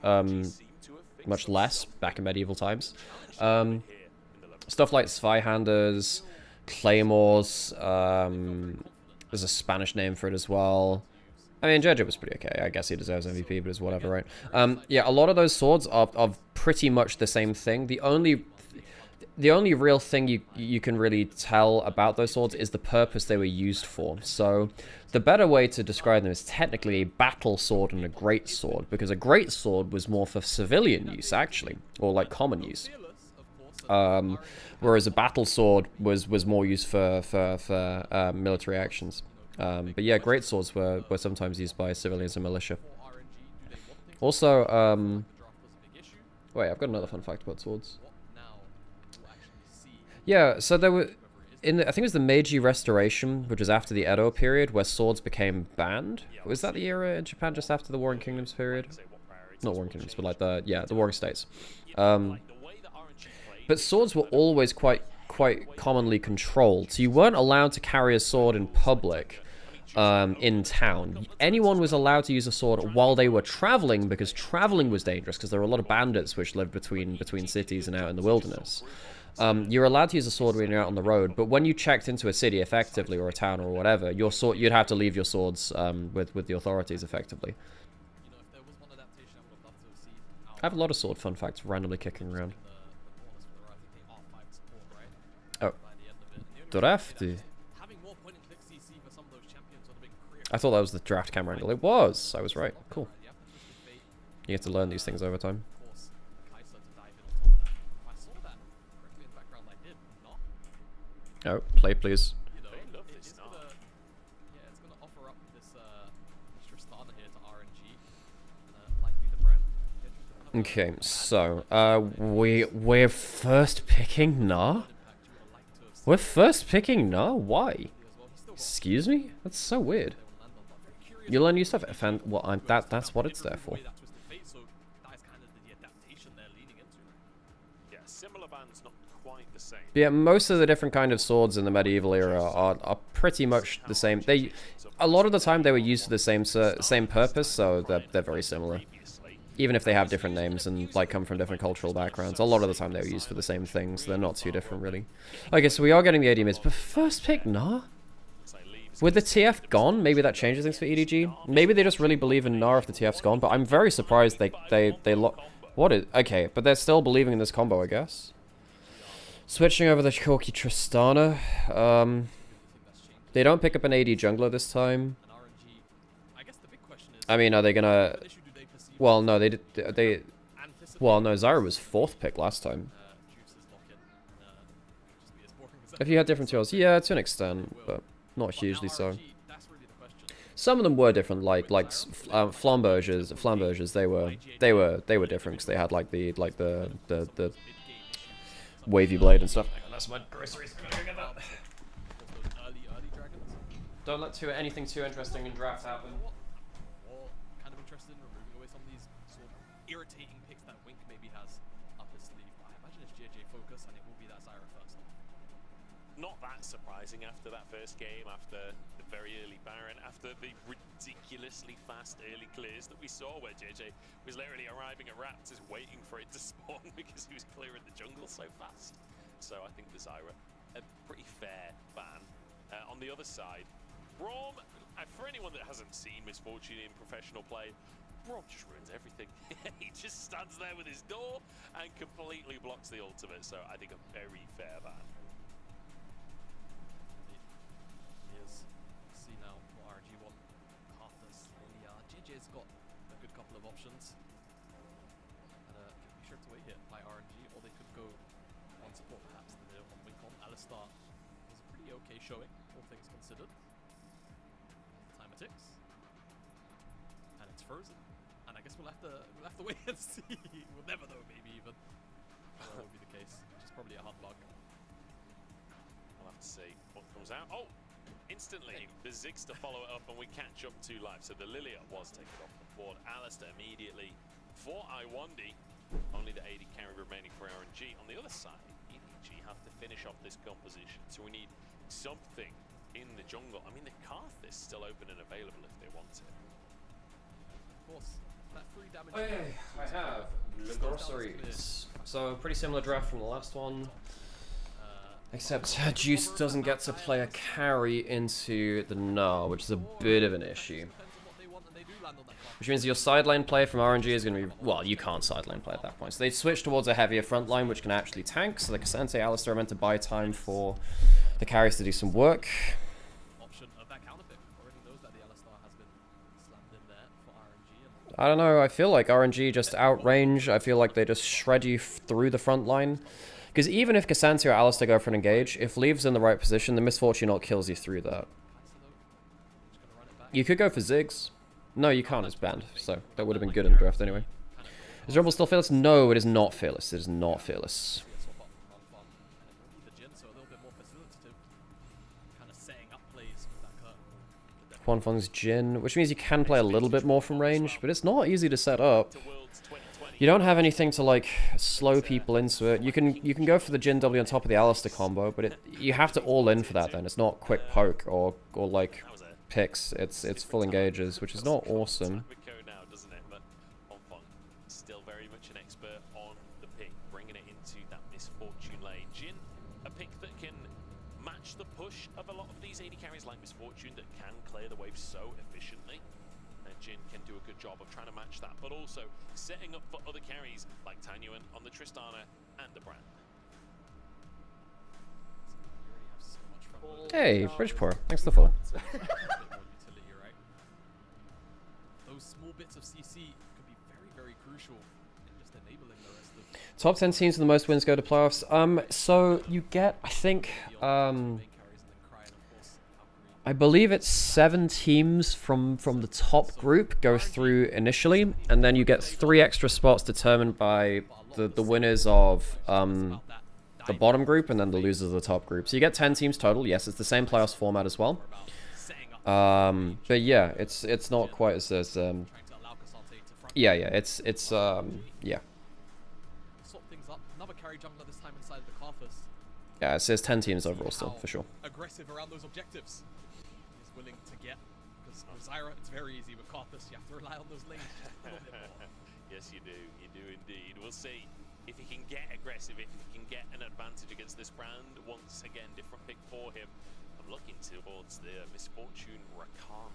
less back in medieval times, stuff like Zweihanders, Claymores, there's a Spanish name for it as well. I mean, Jeju was pretty okay. I guess he deserves MVP, but it's whatever, right? Yeah, a lot of those swords are pretty much the same thing. The only... the only real thing you can really tell about those swords is the purpose they were used for. So the better way to describe them is technically a battle sword and a great sword, because a great sword was more for civilian use actually, or like common use. Whereas a battle sword was more used for military actions. But yeah, great swords were sometimes used by civilians and militia. Also, wait, I've got another fun fact about swords. Yeah, so there were, I think it was the Meiji Restoration, which was after the Edo period, where swords became banned. Was that the era in Japan just after the Warring Kingdoms period? Not Warring Kingdoms, but like the Warring States. But swords were always quite commonly controlled, so you weren't allowed to carry a sword in public. In town, anyone was allowed to use a sword while they were traveling, because traveling was dangerous, because there were a lot of bandits which lived between cities and out in the wilderness. You're allowed to use a sword when you're out on the road, but when you checked into a city effectively, or a town or whatever, your sword, you'd have to leave your swords with the authorities effectively. I have a lot of sword fun facts randomly kicking around. Oh, drafty. I thought that was the draft camera angle. It was. I was right. Cool. You get to learn these things over time. Oh, play please. It's gonna offer up this Tristana here to RNG, and likely the brand. Okay, so we're first picking Na. We're first picking Na. Why? Excuse me? That's so weird. You learn new stuff. Well, that's what it's there for. Yeah, most of the different kind of swords in the medieval era are pretty much the same. A lot of the time they were used for the same purpose, so they're very similar. Even if they have different names and like come from different cultural backgrounds, a lot of the time they were used for the same things. So they're not too different, really. Okay, so we are getting the AD mids, but first pick Na. With the TF gone, maybe that changes things for EDG. Maybe they just really believe in Na if the TF's gone, but I'm very surprised they lock. What is... Okay, but they're still believing in this combo, I guess. Switching over the Corki Tristana. They don't pick up an AD jungler this time. I mean, are they gonna... Well, no, they... Well, no, Zyra was 4th pick last time. If you had different tools, yeah, to an extent, but... Not hugely so. Some of them were different, like flamberges. They were different because they had like the wavy blade and stuff. That's my groceries. Don't let anything too interesting in draft happen. Kind of interested in removing away some of these sort of irritating picks that Wink maybe has up his sleeve. I imagine it's JJ focus, and it will be that Zyra first. Not that surprising after that first game, after the very early Baron, after the ridiculously fast early clears that we saw, where JJ was literally arriving at Raptors waiting for it to spawn because he was clearing the jungle so fast. So I think the Zyra, a pretty fair ban. On the other side, Braum, for anyone that hasn't seen Misfortune in professional play, Braum just ruins everything. He just stands there with his door and completely blocks the ultimate, so I think a very fair ban. JJ's got a good couple of options. And be sure to wait here by RNG, or they could go on support perhaps in the middle on Wincon. Alistar was a pretty okay showing, all things considered. Timer ticks. And it's frozen. And I guess we'll have to wait and see. We'll never know, maybe even. That would be the case. Which is probably a hard bug. We'll have to see what comes out. Oh! Instantly, the Ziggs to follow it up, and we catch up to life. So the Lilia was taken off the board. Alistair immediately for Iwandi. Only the AD carry remaining for RNG. On the other side, EDG have to finish off this composition. So we need something in the jungle. I mean, the Karth is still open and available if they want it. Of course, that free damage. Okay, I have the groceries. So pretty similar draft from the last one. Except Juice doesn't get to play a carry into the Na, which is a bit of an issue. Depends on what they want, and they do land on that which means your side lane play from RNG is going to be, well, you can't side lane play at that point. So they switch towards a heavier front line, which can actually tank. So the Cassante, Alistar are meant to buy time for the carries to do some work. Option of that counter pick already knows that the Alistar has been slammed in there for RNG. I don't know, I feel like RNG just outrange. I feel like they just shred you through the front line. Because even if Cassante or Alistar go for an engage, if Leave's in the right position, the Misfortune ult kills you through that. You could go for Ziggs. No, you can't, it's banned. So that would have been good in the draft anyway. Is Rumble still fearless? No, it is not fearless. It is not fearless. Huanfeng's Jin, which means you can play a little bit more from range, but it's not easy to set up. You don't have anything to like slow people into it. You can go for the Jin W on top of the Alistar combo, but you have to all in for that then. It's not quick poke or like picks. It's full engages, which is not awesome. Still very much an expert on the pick, bringing it into that Misfortune lane. Jin, a pick that can match the push of a lot of these AD carries like Misfortune that can clear the wave so efficiently. And Jin can do a good job of trying to match that, but also setting up for other carries like Tanyuan on the Tristana and the Brand. Hey, Bridgeport, thanks for the follow. Those small bits of CC could be very, very crucial in just enabling the rest of Top 10 teams with the most wins go to playoffs. So you get, I think, I believe it's 7 teams from the top group go through initially, and then you get 3 extra spots determined by the winners of the bottom group and then the losers of the top group. So you get 10 teams total. Yes, it's the same playoffs format as well. But yeah, it's not quite as yeah, it's yeah. Sort things up. Another carry jungler this time inside the Karthus. Yeah, it says 10 teams overall still, for sure. Aggressive around those objectives. He's willing to get, because with Zyra, it's very easy. With Karthus, you have to rely on those lanes just a little bit more. Yes, you do indeed. We'll see if he can get aggressive, if he can get an advantage against this Brand. Once again, different pick for him. I'm looking towards the Misfortune Rakan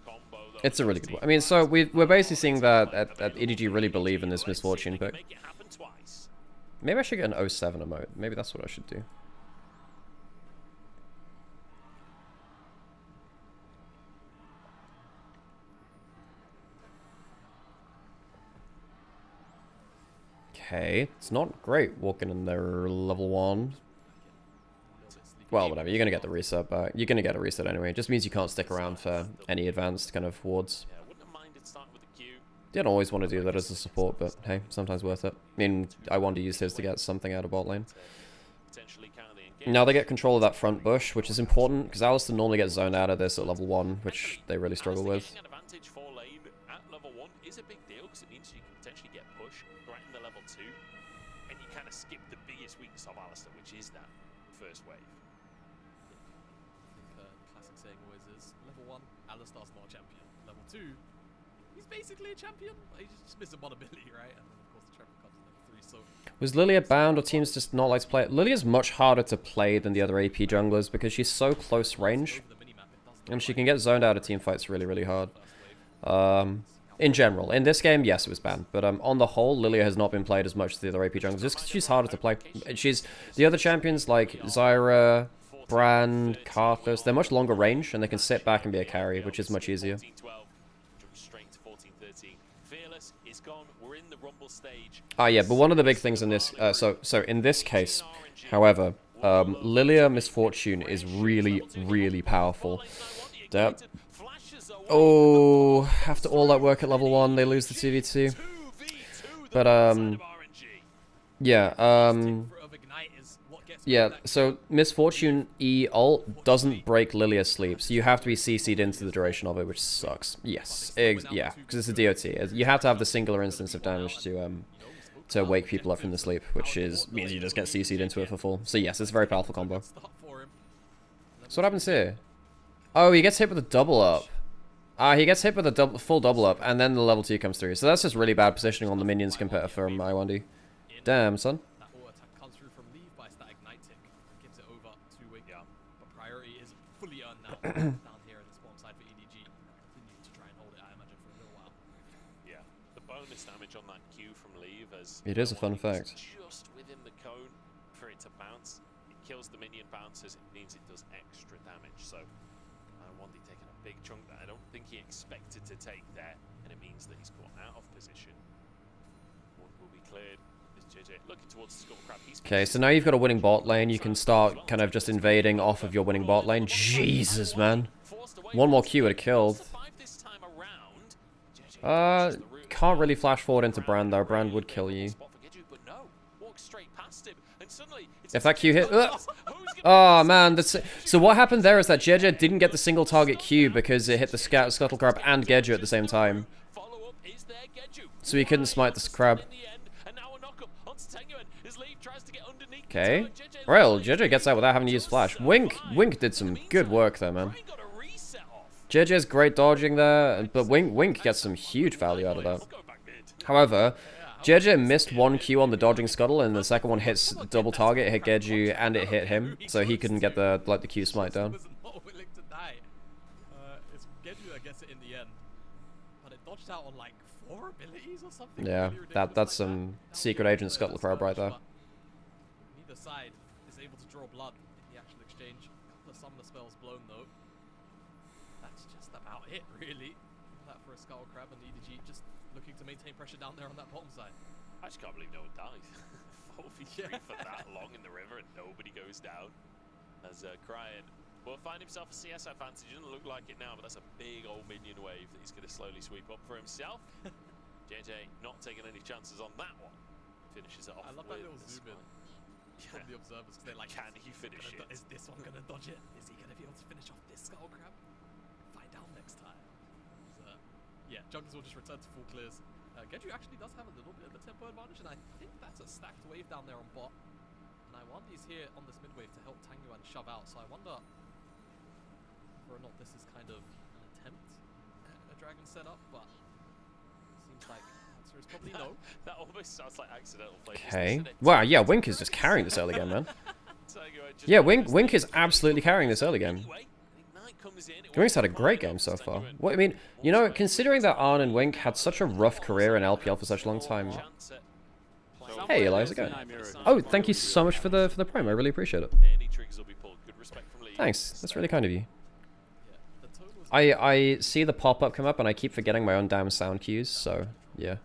combo. It's a really good one. I mean, so we're basically seeing that at EDG really believe in this Misfortune pick. Maybe I should get an 07 emote. Maybe that's what I should do. Okay, it's not great walking in there level 1. Well, whatever, you're gonna get the reset back. You're gonna get a reset anyway. It just means you can't stick around for any advanced kind of wards. Didn't always want to do that as a support, but hey, sometimes worth it. I mean, I wanted to use his to get something out of bot lane. Now they get control of that front bush, which is important, because Alistar normally gets zoned out of this at level 1, which they really struggle with. Is a big deal because it means you can potentially get push right in the level 2, and you kind of skip the biggest weakness of Alistar, which is that first wave. I think classic saying always is, level 1, Alistar's not a champion. Level 2, he's basically a champion. He's just missing one ability, right? And then of course the champion comes in level 3, so... Was Lilia bound, or teams just not like to play it? Lilia's much harder to play than the other AP junglers because she's so close range. And she can get zoned out of team fights really, really hard. In general. In this game, yes, it was banned. But on the whole, Lilia has not been played as much as the other AP junglers, just because she's harder to play. The other champions, like Zyra, Brand, Karthus, they're much longer range, and they can sit back and be a carry, which is much easier. Ah, yeah, but one of the big things in this... so in this case, however, Lilia Misfortune is really, really powerful. Oh, after all that work at level 1, they lose the 2v2. But, yeah, so Misfortune E ult doesn't break Lilia's sleep, so you have to be CC'd into the duration of it, which sucks. Yes, yeah, because it's a DOT. You have to have the singular instance of damage to wake people up from the sleep, which means you just get CC'd into it for full. So yes, it's a very powerful combo. So what happens here? Oh, he gets hit with a double up. He gets hit with a full double up, and then the level 2 comes through. So that's just really bad positioning on the minions compared to from Iwandi. Damn, son. That auto attack comes through from Leave by Static Ignite Tick, gives it over to Wig. But priority is fully earned now down here in the spawn side for EDG. Continue to try and hold it, I imagine, for a little while. bonus damage on that Q from leave as It is a fun it's fact. just within the cone for it to bounce. It kills the minion bounces, it means it does extra damage. So Wandy taking a big chunk that I don't think he expected to take there, and it means that he's caught out of position. One will be cleared. As JJ looking towards the Scuttle Crab. Okay, so now you've got a winning bot lane. You can start kind of just invading off of your winning bot lane. Jesus, man. One more Q would have killed. Can't really flash forward into Brand though. Brand would kill you. If that Q hit... Oh man, that's... So what happened there is that JJ didn't get the single target Q because it hit the Scuttle Crab and Gedju at the same time. So he couldn't smite this crab. Okay. Well, JJ gets out without having to use flash. Wink did some good work there, man. JJ's great dodging there, but Wink gets some huge value out of that. However, JJ missed one Q on the dodging scuttle, and the second one hits double target, it hit Gedju, and it hit him, so he couldn't get the Q smite down. It's Gedju that gets it in the end, but it dodged out on like 4 abilities or something. Yeah, really ridiculous that's like some secret agent scuttle crab right there. Neither side is able to draw blood in the actual exchange. Some of the spells blown though. That's just about it, really. That for a Scuttle Crab, and EDG just looking to maintain pressure down there on that bottom side. I just can't believe no one dies. 4v3 for that long in the river and nobody goes down. As Cryan will find himself a CS advantage. It doesn't look like it now, but that's a big old minion wave that he's going to slowly sweep up for himself. JJ not taking any chances on that one. Finishes it off. I love that little zoom in from the observers because they're like, can he finish it? Is this one going to dodge it? Is he going to be able to finish off this Scuttle Crab? Find out next time. So, yeah, Junkies will just return to full clears. Gedju actually does have a little bit of a tempo advantage, and I think that's a stacked wave down there on bot. And I wonder he's here on this mid wave to help Tangyuan shove out, so I wonder whether or not this is kind of an attempt at a dragon setup, but seems like the answer is probably no. That almost sounds like accidental play. Okay. Wow, yeah, Wink is just carrying this early game, man. Yeah, Wink is absolutely carrying this early game. Wink's had a great game so far. What I mean, you know, considering that Arn and Wink had such a rough career in LPL for such a long time. Hey, Eli, how's it going? Oh, thank you so much for the prime. I really appreciate it. Thanks. That's really kind of you. I see the pop-up come up and I keep forgetting my own damn sound cues, so yeah.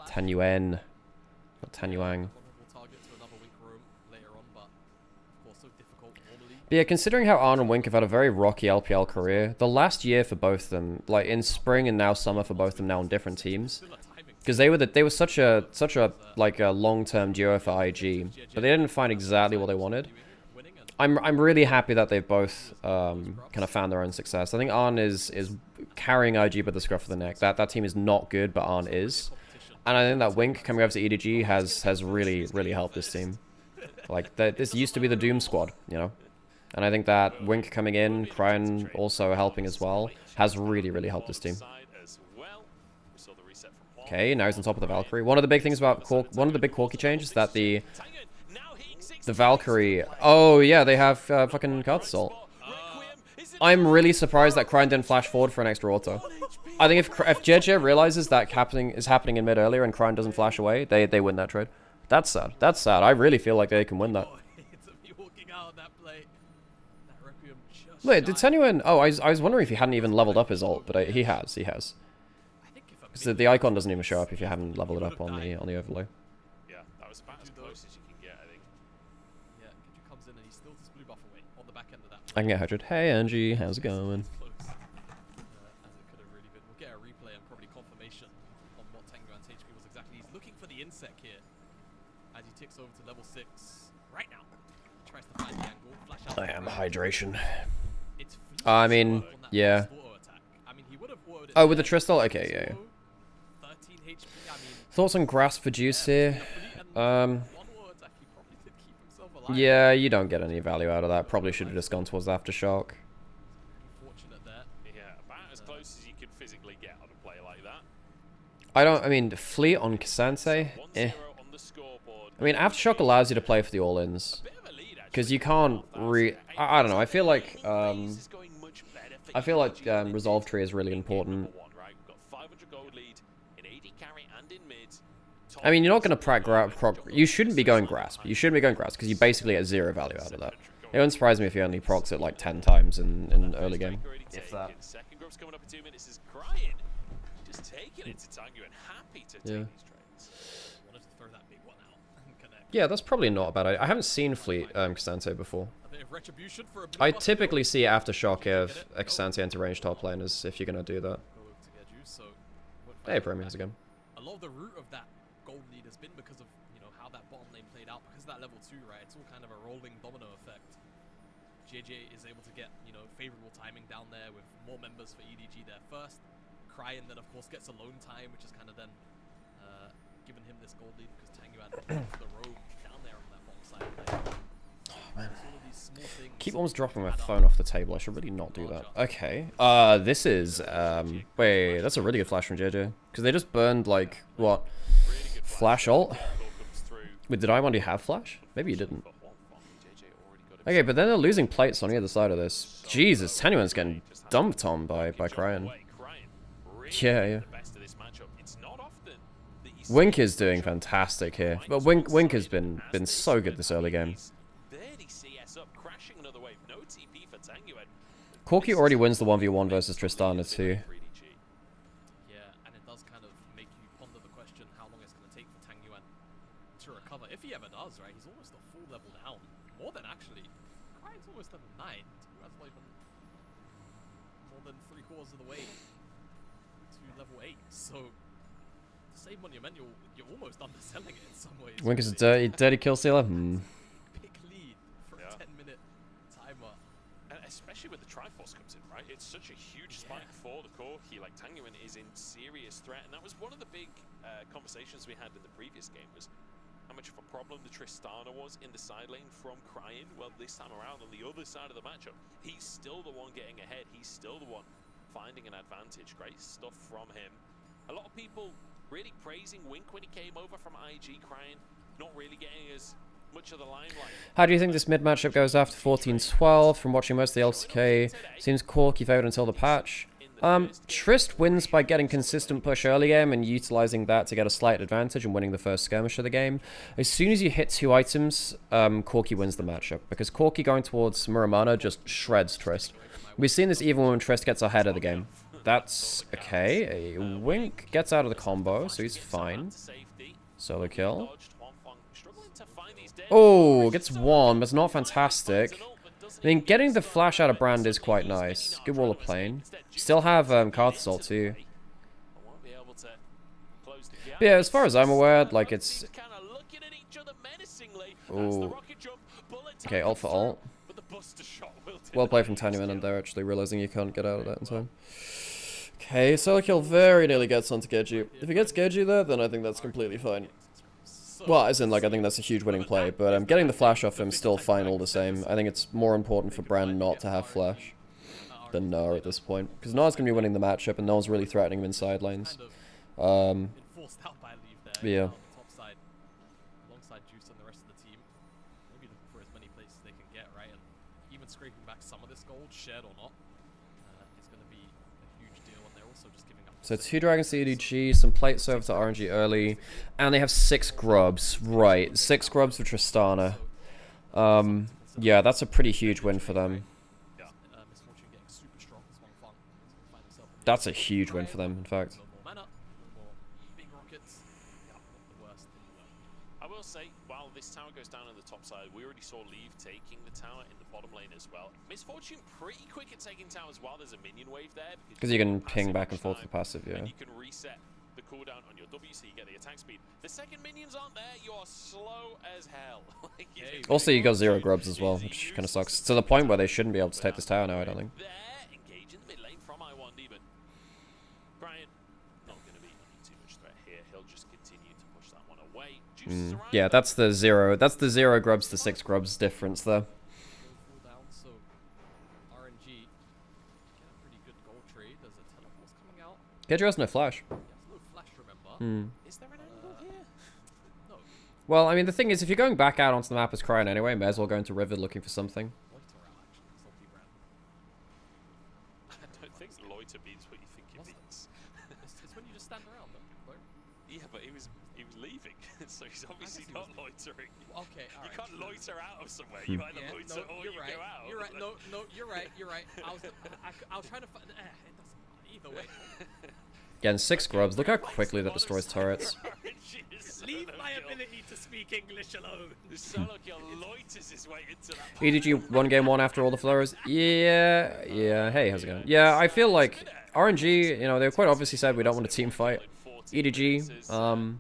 Tanyuan. Not Tanyuang. But yeah, considering how Arn and Wink have had a very rocky LPL career, the last year for both of them, like in spring and now summer for both of them now on different teams, because they were such a like a long-term duo for IG, but they didn't find exactly what they wanted. I'm really happy that they've both kind of found their own success. I think Arn is carrying IG by the scruff of the neck. That team is not good, but Arn is, and I think that Wink coming over to EDG has really helped this team. Like this used to be the Doom squad, you know. And I think that Wink coming in, Cryan also helping as well, has really helped this team. Okay, now he's on top of the Valkyrie. One of the big things about one of the big Corki changes is that the Valkyrie. Oh yeah, they have fucking Card Assault. I'm really surprised that Cryan didn't flash forward for an extra auto. I think if JJ realizes that is happening in mid earlier and Cryan doesn't flash away, they win that trade. That's sad. That's sad. I really feel like they can win that. Wait, did Tanyuan... Oh, I was wondering if he hadn't even leveled up his ult, but he has. Because the icon doesn't even show up if you haven't leveled it up on the overlay. Yeah, that was about as close as you can get, I think. Yeah, Gedju comes in and he steals his blue buff away on the back end of that. I can get 100. Hey, Angie, how's it going? As it could have really been. We'll get a replay and probably confirmation on what Tangyuan's HP was exactly. He's looking for the insect here as he ticks over to level 6 right now. Tries to find the angle. Flash out. I am hydration. I mean, yeah. Oh, with the Tristal? Okay, yeah. Thoughts on Grasp for Juice here? Yeah, you don't get any value out of that. Probably should have just gone towards Aftershock. Yeah, about as close as you could physically get on a play like that. I mean, Fleet on Cassante? Eh. I mean, Aftershock allows you to play for the all-ins. Because you can't I don't know, I feel like, I feel like Resolve Tree is really important. I mean, you're not going to you shouldn't be going Grasp. You shouldn't be going Grasp, because you basically get 0 value out of that. It wouldn't surprise me if you only procs it like 10 times in early game. If that. Second group's coming up in 2 minutes. Is crying. Just taking it to Tangu and happy to take these trades. Wanted to throw that big one out and connect. Yeah, that's probably not a bad idea. I haven't seen Fleet Xante before. A bit of retribution for a blue I buff typically build. see Aftershock if Xante enter range top laners, if you're going to do that. Go over to Geju, so won't Hey, find Premier, out. how's it going? A lot of the root of that gold lead has been because of, you know, how that bottom lane played out. Because of that level 2, right? It's all kind of a rolling domino effect. JJ is able to get, you know, favorable timing down there with more members for EDG there first. Cryan then, of course, gets alone time, which is kind of then given him this gold lead because Tangu had the roam down there on that bottom side of the lane. Oh, man. All of these small things Keep almost dropping my add up. phone off the table. I should really not do that. Okay. This is, wait, that's a really good flash from JJ. Because they just burned, like, what? Flash ult? Wait, did I have flash? Maybe you didn't. Okay, but then they're losing plates on the other side of this. Jesus, Tenuan's getting dumped on by Cryan. Yeah. Wink is doing fantastic here. But Wink has been so good this early game. Corki already wins the 1v1 versus Tristana too. Yeah, and it does kind of make you ponder the question how long it's going to take for Tangyuan to recover. If he ever does, right? He's almost a full level down. More than actually. Cryan's almost level 9. Tangyuan's not even more than 3/4 of the way to level 8. So, to save Monument, you're almost underselling it in some ways. Wink is a dirty kill stealer? Big lead for a 10-minute timer. And especially when the Triforce comes in, right? It's such a huge spike for the Corki. Like, Tanguan is in serious threat. And that was one of the big conversations we had in the previous game was how much of a problem the Tristana was in the side lane from Cryan. Well, this time around, on the other side of the matchup, he's still the one getting ahead. He's still the one finding an advantage. Great stuff from him. A lot of people really praising Wink when he came over from IG. Cryan not really getting as much of the limelight. How do you think this mid matchup goes after 14-12? From watching most of the LCK, seems Corki favored until the patch. Trist wins by getting consistent push early game and utilizing that to get a slight advantage and winning the first skirmish of the game. As soon as you hit 2 items, Corki wins the matchup, because Corki going towards Muramana just shreds Trist. We've seen this even when Trist gets ahead of the game. That's okay. A Wink gets out of the combo, so he's fine. Solo kill. Oh, gets 1, but it's not fantastic. I mean, getting the flash out of Brand is quite nice. Good wall of plane. Still have Karthus ult too. But yeah, as far as I'm aware, like it's... Ooh. Okay, ult for ult. Well played from Tenuan, and they're actually realizing you can't get out of that in time. Okay, solo kill very nearly gets onto Geju. If he gets Geju there, then I think that's completely fine. Well, as in, like, I think that's a huge winning play, but getting the flash off him still fine all the same. I think it's more important for Brand not to have flash than Gnar at this point. Because Gnar's going to be winning the matchup, and no one's really threatening him in side lanes. Enforced out by Leave there. Yeah. On the top side, alongside Juice and the rest of the team. Maybe looking for as many places they can get, right? And even scraping back some of this gold, shared or not, is going to be a huge deal. And they're also just giving up. So 2 dragons to EDG, some plates over to RNG early, and they have 6 grubs. Right, 6 grubs for Tristana. Yeah, that's a pretty huge win for them. Misfortune getting super strong. This one fun. Find himself in the That's a huge win for them, in fact. no more mana, no more big rockets. Yeah, the worst in the world. I will say, while this tower goes down on the top side, we already saw Leave taking the tower in the bottom lane as well. Misfortune pretty quick at taking towers while there's a minion wave there. Because you can ping back and forth with passive, yeah. And you can reset the cooldown on your W so you get the attack speed. The second minions aren't there, you are slow as hell. Like, Also, you got 0 grubs as well, which kind of sucks. To the point where they shouldn't be able to take this tower now, I don't think. There, engage in the mid lane from I1D, but Cryan not going to be under too much threat here. He'll just continue to push that one away. Juice is around, Yeah, that's the 0. That's the 0 grubs to 6 grubs difference there. Cooldown, so RNG get a pretty good gold trade. There's a teleports coming out. Geju has no flash. Yes, no flash, remember. Is there an angle here? No, Well, I mean, the thing is, if you're going back out onto the map as Cryan anyway, may as well go into River looking for something. Loiter out actually, Salty Brand. He's obviously he not was- loitering. Okay, all You right. can't loiter out of somewhere. You either Yeah, loiter or you're you right. go out. You're right. No, you're right. You're right. I was trying to find. It doesn't matter either way. Again, 6 grubs. Look how quickly that destroys turrets. Leave my ability to speak English alone. The solo kill loiters his way into that. EDG won game 1 after all the flows. Yeah, yeah. Hey, how's it going? Yeah, I feel like RNG, you know, they quite obviously said we don't want a team fight. EDG,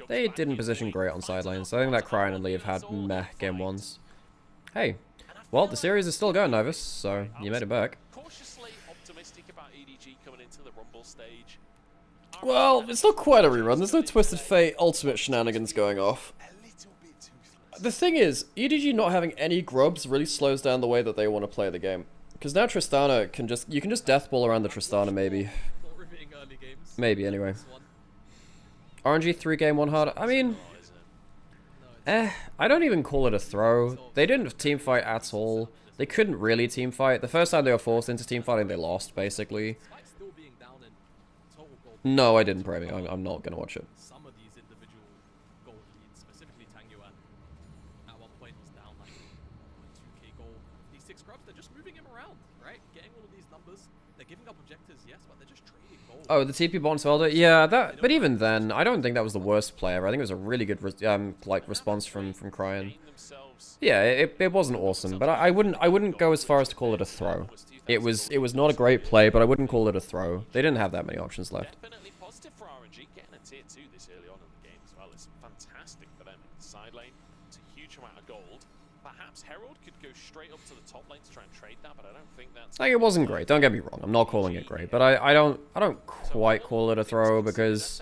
they didn't position great on side lanes. So I think that Cryan and Lee have had meh game 1s. Hey, well, the series is still going, Novus, so you made it back. Cautiously optimistic about EDG coming into the Rumble stage. Well, it's not quite a rerun. There's no Twisted Fate ultimate shenanigans going off. The thing is, EDG not having any grubs really slows down the way that they want to play the game. Because now Tristana can just, you can just deathball around the Tristana maybe. Not repeating early games. Maybe anyway. This one. RNG 3 game 1 hard. I mean, I don't even call it a throw. They didn't team fight at all. They couldn't really team fight. The first time they were forced into team fighting, they lost basically. Despite still being down in total gold. No, I didn't, Premi. I'm not gonna watch it. Some of these individual gold leads, specifically Tangyuan, at one point was down like 2k gold. These 6 scrubs, they're just moving him around, right? Getting all of these numbers. They're giving up objectives, yes, but they're just trading gold. Oh, the TP bottom Felder? Yeah, that. But even then, I don't think that was the worst play ever. I think it was a really good response from Cryan. Yeah, it wasn't awesome, but I wouldn't go as far as to call it a throw. It was not a great play, but I wouldn't call it a throw. They didn't have that many options left. Definitely positive for RNG. Getting a tier 2 this early on in the game as well is fantastic for them. In the side lane, it's a huge amount of gold. Perhaps Herald could go straight up to the top lane to try and trade that, but I don't think that's... Like, it wasn't great. Don't get me wrong. I'm not calling it great, but I don't quite call it a throw because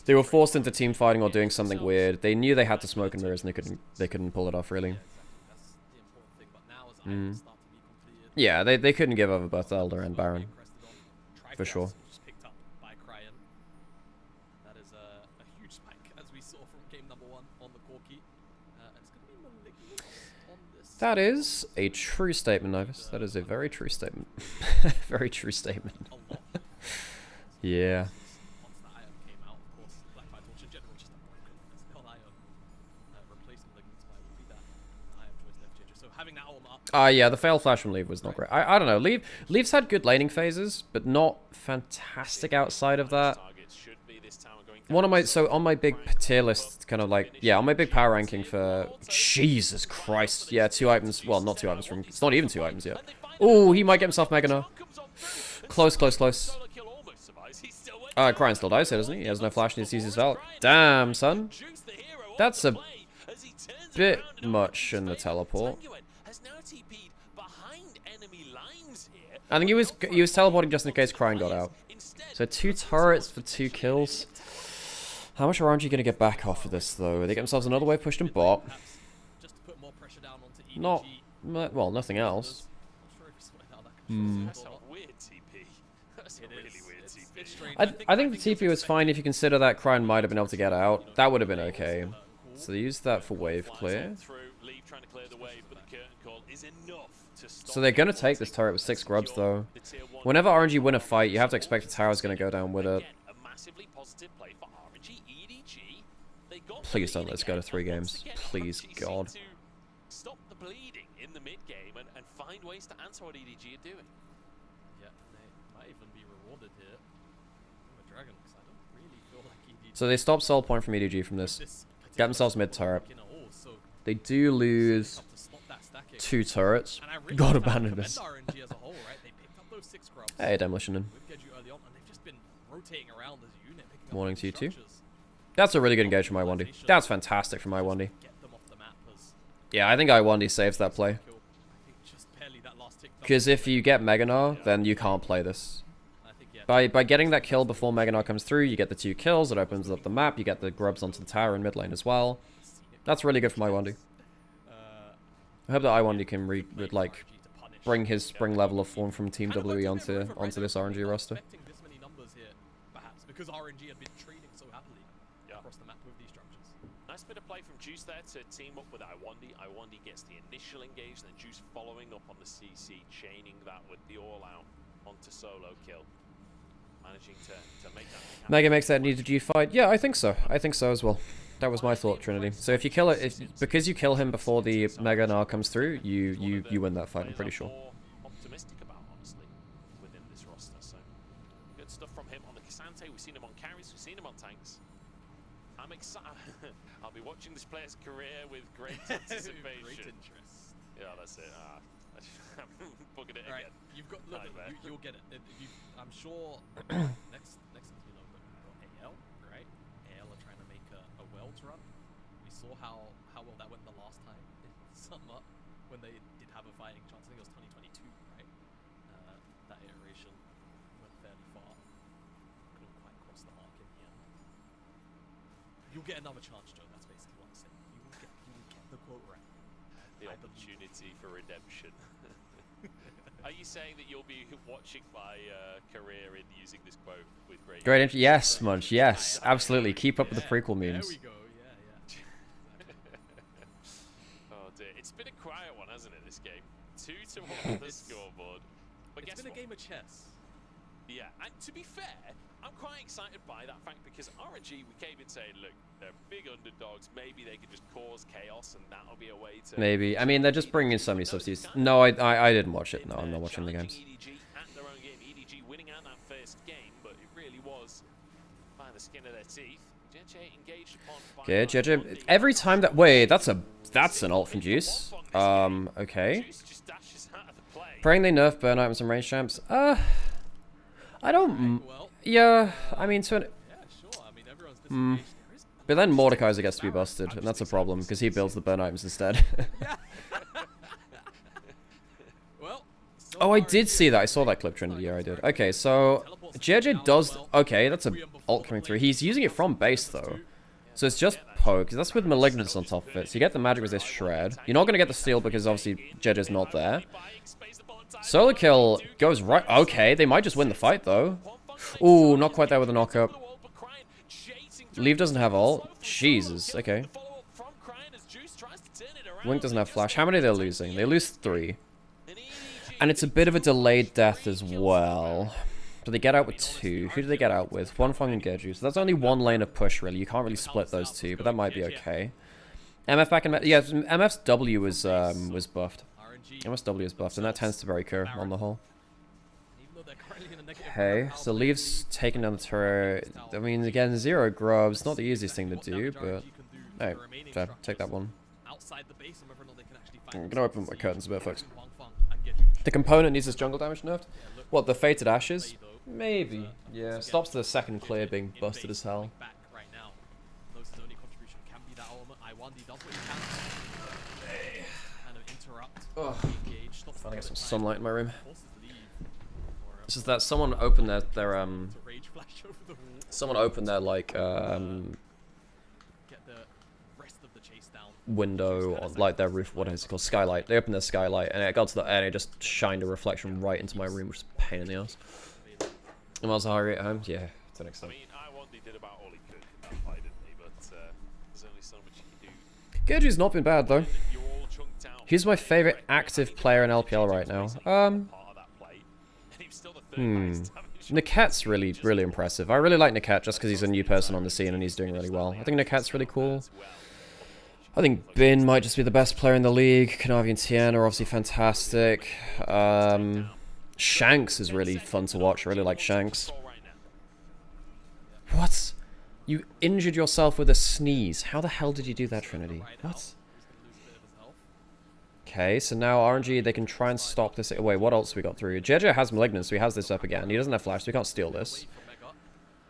they were forced into team fighting or doing something weird. They knew they had to smoke and mirrors, and they couldn't pull it off really. That's the important thing, but now as items start to be completed, Yeah, they couldn't give over both Elder and Baron. For sure. just picked up by Cryan. That is a huge spike, as we saw from game number 1 on the Corki. And it's going to be Malignant on this. That is a true statement, Novus. That is a very true statement. Very true statement. A lot. Yeah. Once the Ion came out, of course, Black Fire Torch in general just a broken as hell Ion. Replaced Malignant Spy would be that Ion choice left changer. So having that arm up. Yeah, the fail flash from Leave was not great. I don't know. Leave's had good laning phases, but not fantastic outside of that. One of my, so on my big tier list, kind of like, yeah, on my big power ranking for, Jesus Christ, yeah, 2 items, well, not 2 items from, it's not even 2 items yet. Oh, he might get himself Mega now. Close, close, close. Cryan still dies here, doesn't he? He has no flash and he sees his Valk. Damn, son. That's a bit much in the teleport. I think he was teleporting just in case Cryan got out. So 2 turrets for 2 kills. How much RNG gonna get back off of this though? They get themselves another wave pushed in bot. Just to put more pressure down onto EDG. Not, well, nothing else. Not sure if he spotted how that controls That's it or a not. weird TP. That's a really weird It's TP. strange. I think the TP was fine if you consider that Cryan might have been able to get out. That would have been okay. So they used that for wave clear. So they're gonna take this turret with 6 grubs though. Whenever RNG win a fight, you have to expect the tower's gonna go down with it. Please don't let's go to 3 games. Please, God. Stop the bleeding in the mid game and find ways to answer what EDG are doing. Yeah, they might even be rewarded here from a dragon, because I don't really feel like EDG. So they stop soul point from EDG from this. Get themselves mid turret. They do lose 2 turrets. God abandon this. Hey, Demolition in. Morning to you too. That's a really good engage from Iwandi. That's fantastic from Iwandi. Yeah, I think Iwandi saves that play. Because if you get Meganar, then you can't play this. By getting that kill before Meganar comes through, you get the 2 kills, it opens up the map, you get the grubs onto the tower in mid lane as well. That's really good for Iwandi. I hope that Iwandi can bring his spring level of form from Team WE onto this RNG roster. Because RNG had been trading so happily across the map with these structures. Nice bit of play from Juice there to team up with Iwandi. Iwandi gets the initial engage, then Juice following up on the CC, chaining that with the all-out onto solo kill. managing to make that. Mega makes that EDG fight. Yeah, I think so. I think so as well. That was my thought, Trinity. So if you kill it, because you kill him before the Mega Gnar comes through, you win that fight. I'm pretty sure. Optimistic about, honestly, within this roster. So good stuff from him on the Cassante. We've seen him on carries. We've seen him on tanks. I'm excited. I'll be watching this player's career with great anticipation. Great interest. Yeah, that's it. I'm booking it Right, again. you've got. Look, Nightmare. you'll get it. I'm sure. next, you know, AL, right? AL are trying to make a Worlds run. We saw how well that went the last time in summer when they did have a fighting chance. I think it was 2022, right? That iteration went fairly far. Couldn't quite cross the mark in the end. You'll get another chance, Joe. That's basically what I'm saying. You will get the quote right. The opportunity for redemption. Are you saying that you'll be watching my career in using this quote with great? Yes, Munch. Yes, absolutely. Keep up with the prequel memes. There we go. Yeah. Oh dear, it's been a quiet one, hasn't it? This game, 2-1 on the scoreboard. But It's guess been a what? game of chess. Yeah, and to be fair, I'm quite excited by that fact because RNG, we came in saying, look, they're big underdogs. Maybe they could just cause chaos, and that'll be a way to. Maybe. I mean, they're just bringing in so many substitutes. No, I didn't watch it. No, I'm not watching the games. EDG at their own game. EDG winning out that first game, but it really was by the skin of their teeth. JJ engaged upon. Okay, JJ. Every time that that's an ult from Juice. Okay. Juice just dashes out of the play. Praying they nerf burn items and range champs. I don't. Well, Yeah, I mean, yeah, sure. I mean, everyone's disengaged. There is but then Mordekaiser gets to be busted, and that's a problem because he builds the burn items instead. well. So Oh, I far did it's see that. I saw that clip, Trinity. Yeah, I did. Okay, so JJ does. Okay, that's a ult coming through. He's using it from base though, so it's just poke. That's with Malignance on top of it. So you get the magic resist shred. You're not gonna get the steal because obviously JJ's not there. Solo kill goes right. Okay, they might just win the fight though. Ooh, not quite there with a knockup. Leave doesn't have ult. Jesus. Okay. Wink doesn't have flash. How many are they losing? They lose 3. And it's a bit of a delayed death as well. So they get out with 2. Who do they get out with? One Fang and Geju. So that's only one lane of push, really. You can't really split those two, but that might be okay. MF back in... Yeah, MF's W was buffed. MF's W is buffed, and that tends to very Cur on the whole. Okay, so Leave's taking down the turret. I mean, again, 0 grubs. Not the easiest thing to do, but... Alright, fair. Take that one. I'm gonna open my curtains a bit, folks. The component needs its jungle damage nerfed? What, the Fated Ashes? Maybe. Yeah, stops the second clear being busted as hell. Ugh. Trying to get some sunlight in my room. This is that someone opened their someone opened their like window on like their roof, what is it called, skylight. They opened their skylight and it got to the and it just shined a reflection right into my room, which is a pain in the ass. And was Harry at home? Yeah, to an extent. I mean, I did about all he could in that fight, didn't he? But there's only so much he can do. Geju's not been bad though. You're all chunked out. He's my favorite active player in LPL right now. Niket's really impressive. I really like Niket just because he's a new person on the scene and he's doing really well. I think Niket's really cool. I think Bin might just be the best player in the league. Kanavi and Tien are obviously fantastic. Shanks is really fun to watch. I really like Shanks. What? You injured yourself with a sneeze. How the hell did you do that, Trinity? What? Okay, so now RNG, they can try and stop this. Wait, what else we got through? JJ has Malignance, so he has this up again. He doesn't have Flash, so we can't steal this.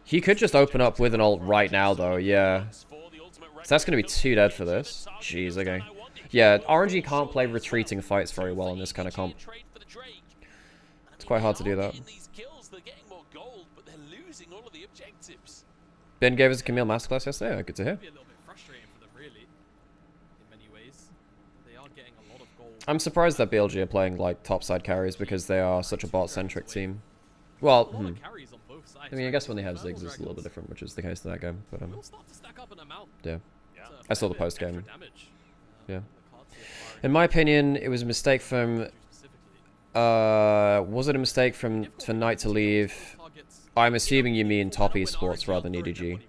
He could just open up with an ult right now, though, yeah. So that's going to be 2 dead for this. Jeez, okay. Yeah, RNG can't play retreating fights very well in this kind of comp. It's quite hard to do that. Ben gave us a Camille Masterclass yesterday. Oh, good to hear. I'm surprised that BLG are playing like topside carries because they are such a bot-centric team. Well, I mean, I guess when they have Ziggs it's a little bit different, which is the case in that game. But yeah, I saw the post game. Yeah, in my opinion, it was a mistake from. Was it a mistake for Knight to leave? I'm assuming you mean top esports rather than EDG.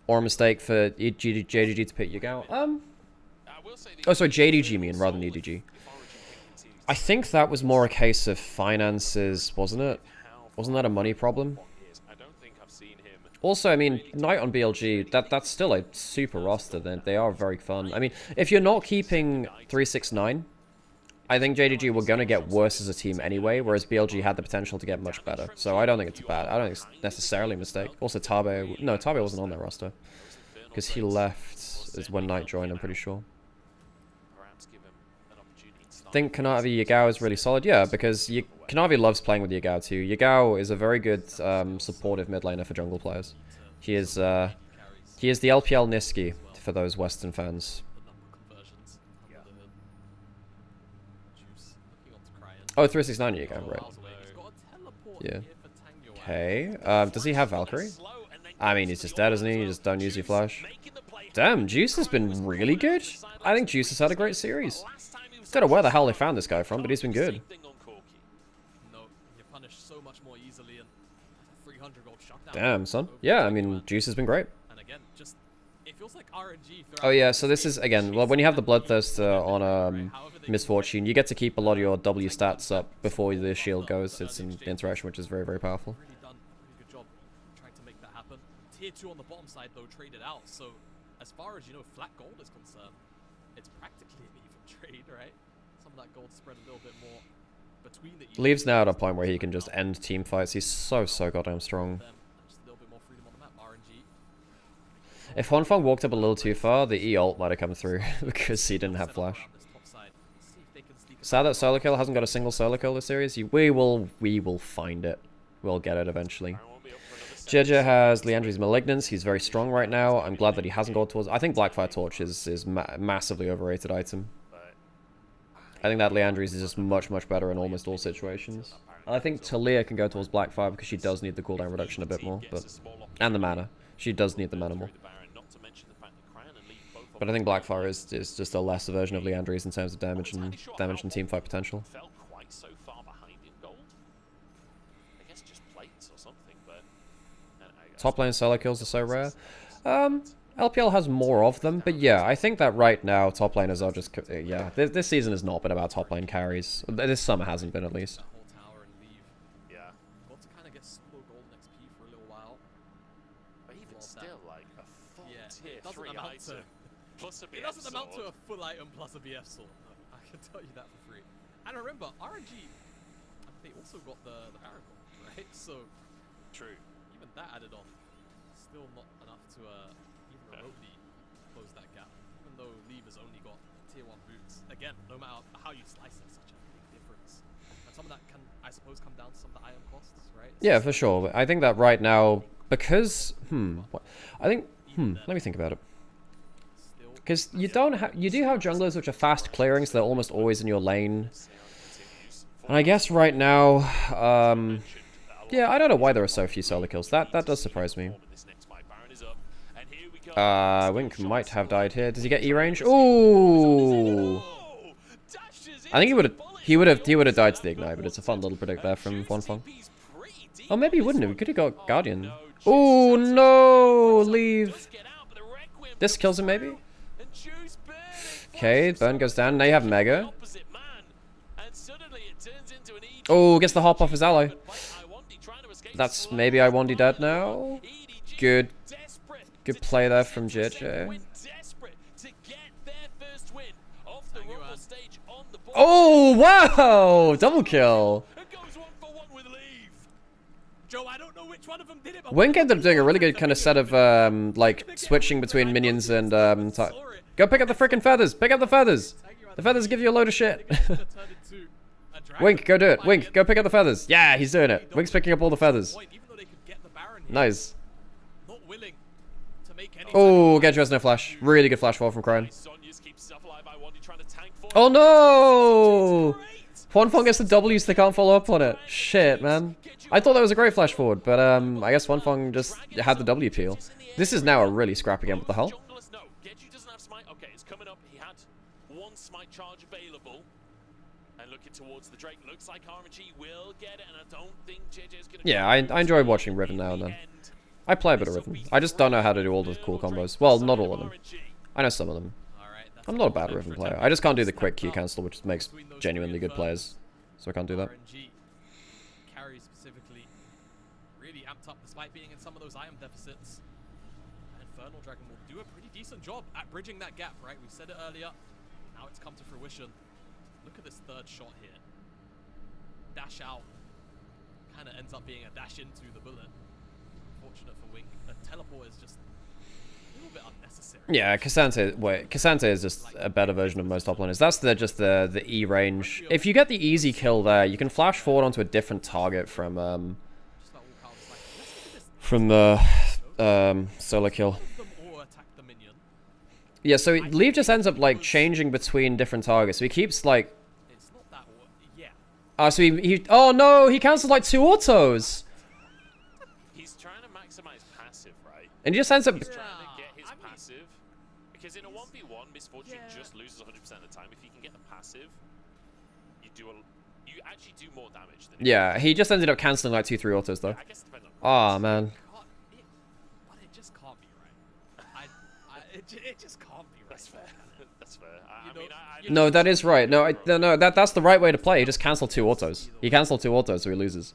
Or a mistake for JDG to pick Yagao. Oh, sorry, JDG you mean rather than EDG. I think that was more a case of finances, wasn't it? Wasn't that a money problem? Also, I mean, Knight on BLG, that's still a super roster. They are very fun. I mean, if you're not keeping 369, I think JDG were going to get worse as a team anyway, whereas BLG had the potential to get much better. So I don't think it's bad. I don't think it's necessarily a mistake. Also, Tabe... No, Tabe wasn't on that roster. Because he left is when Knight joined, I'm pretty sure. I think Kanavi Yagao is really solid. Yeah, because Kanavi loves playing with Yagao too. Yagao is a very good supportive mid laner for jungle players. He is the LPL Niski for those Western fans. Oh, 369 Yagao, right. Yeah. Okay. Does he have Valkyrie? I mean, he's just dead, isn't he? You just don't use your flash. Damn, Juice has been really good. I think Juice has had a great series. Don't know where the hell they found this guy from, but he's been good. Damn, son. Yeah, I mean, Juice has been great. Oh yeah, so this is, again, well, when you have the Bloodthirst on Misfortune, you get to keep a lot of your W stats up before the shield goes. It's an interaction which is very, very powerful. Good job trying to make that happen. Tier 2 on the bottom side, though, traded out. So, as far as, you know, flat gold is concerned, it's practically an even trade, right? Some of that gold spread a little bit more between the... Leaves now at a point where he can just end team fights. He's so goddamn strong. Just a little bit more freedom on the map. RNG. If Huanfeng walked up a little too far, the E ult might have come through because he didn't have flash. Sad that solo kill hasn't got a single solo kill this series. We will find it. We'll get it eventually. Jeja has Leandri's Malignance. He's very strong right now. I'm glad that he hasn't gone towards... I think Blackfire Torch is massively overrated item. I think that Leandri's is just much better in almost all situations. I think Talia can go towards Blackfire because she does need the cooldown reduction a bit more, and the mana. She does need the mana more. But I think Blackfire is just a lesser version of Leandri's in terms of damage and teamfight potential. Top lane solo kills are so rare. LPL has more of them, but yeah, I think that right now top laners are just... yeah, this season has not been about top lane carries. This summer hasn't been, at least. It doesn't amount to a full item plus a BF sword. I can tell you that for free. And remember, RNG, they also got the Miracle, right? So, true. Even that added on, still not enough to even remotely close that gap. Even though Leave has only got tier 1 boots. Again, no matter how you slice it, such a big difference. And some of that can, I suppose, come down to some of the item costs, right? Yeah, for sure. I think that right now, because... let me think about it. Because you do have junglers which are fast clearing, so they're almost always in your lane. And I guess right now, yeah, I don't know why there are so few solo kills. That does surprise me. Wink might have died here. Does he get E range? Ooh! I think he would have died to the ignite, but it's a fun little predict there from Huanfeng. Oh, maybe he wouldn't have. He could have got Guardian. Oh no! Leave. This kills him, maybe. Okay, burn goes down. Now you have Mega. Oh, gets the hop off his ally. That's maybe Iwandi dead now. Good play there from JJ. Oh, wow! Double kill. Wink ended up doing a really good kind of set of, like, switching between minions and, go pick up the frickin' feathers! Pick up the feathers! The feathers give you a load of shit. Wink, go do it. Wink, go pick up the feathers. Yeah, he's doing it. Wink's picking up all the feathers. Nice. Oh, Gedra has no flash. Really good flash fall from Crone. Oh no! Huanfeng gets the W so they can't follow up on it. Shit, man. I thought that was a great flash forward, but I guess Huanfeng just had the W peel. This is now a really scrappy game. What the hell? And looking towards the Drake, looks like RNG will get it, and I don't think JJ's gonna. Yeah, I enjoy watching Riven now and then. I play a bit of Riven. I just don't know how to do all the cool combos. Well, not all of them. I know some of them. Alright, that's I'm not a bad Riven player. I just can't do the quick Q cancel, which makes genuinely good players. So I can't do that. RNG carry specifically really amped up despite being in some of those item deficits. And Infernal Dragon will do a pretty decent job at bridging that gap, right? We said it earlier. Now it's come to fruition. Look at this third shot here. Dash out. Kind of ends up being a dash into the bullet. Fortunate for Wink. The teleport is just a little bit unnecessary. Yeah, Cassante is just a better version of most top laners. That's just the E range. If you get the easy kill there, you can flash forward onto a different target from Just like all counts, like, let's look at this. the solo kill. Them or attack the minion. Yeah, so Leave just ends up like changing between different targets. So he keeps like, It's not that yeah. so he oh no, he cancels like 2 autos, He's trying to maximize passive, right? and he just ends up. He's trying to get his passive. Because in a 1v1, Misfortune just loses 100% of the time. If you can get the passive, you actually do more damage than Yeah, he just ended up canceling like 2-3 autos though. I guess it depends on Ah man. But it just can't be right. It just can't be right. That's fair. That's fair. No, that is right. No, that's the right way to play. He just cancelled 2 autos. He cancelled 2 autos, so he loses.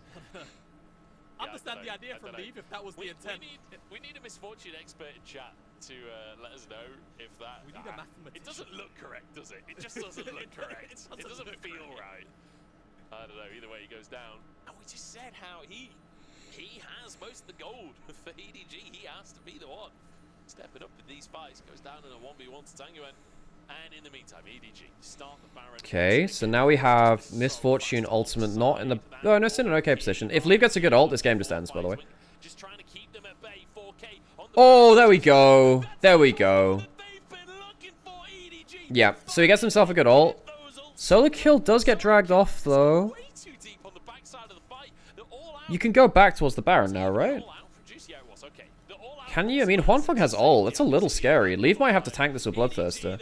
Understand the idea from Leave if that was the intent. We need a Misfortune expert in chat to let us know if that. We need a mathematician. It doesn't look correct, does it? It just doesn't look correct. It doesn't feel right. I don't know. Either way, he goes down. And we just said how he has most of the gold for EDG. He has to be the one stepping up in these fights. Goes down in a 1v1 to Tanguyen. And in the meantime, EDG start the Baron. Okay, so now we have Misfortune ultimate not in the... Oh, no, it's in an okay position. If Leave gets a good ult, this game just ends, by the way. Just trying to keep them at bay. 4K on the Oh, there we go. There we go. Yeah, so he gets himself a good ult. Solo kill does get dragged off, though. You can go back towards the Baron now, right? Can you? I mean, Huanfeng has ult. It's a little scary. Leave might have to tank this with Bloodthirster.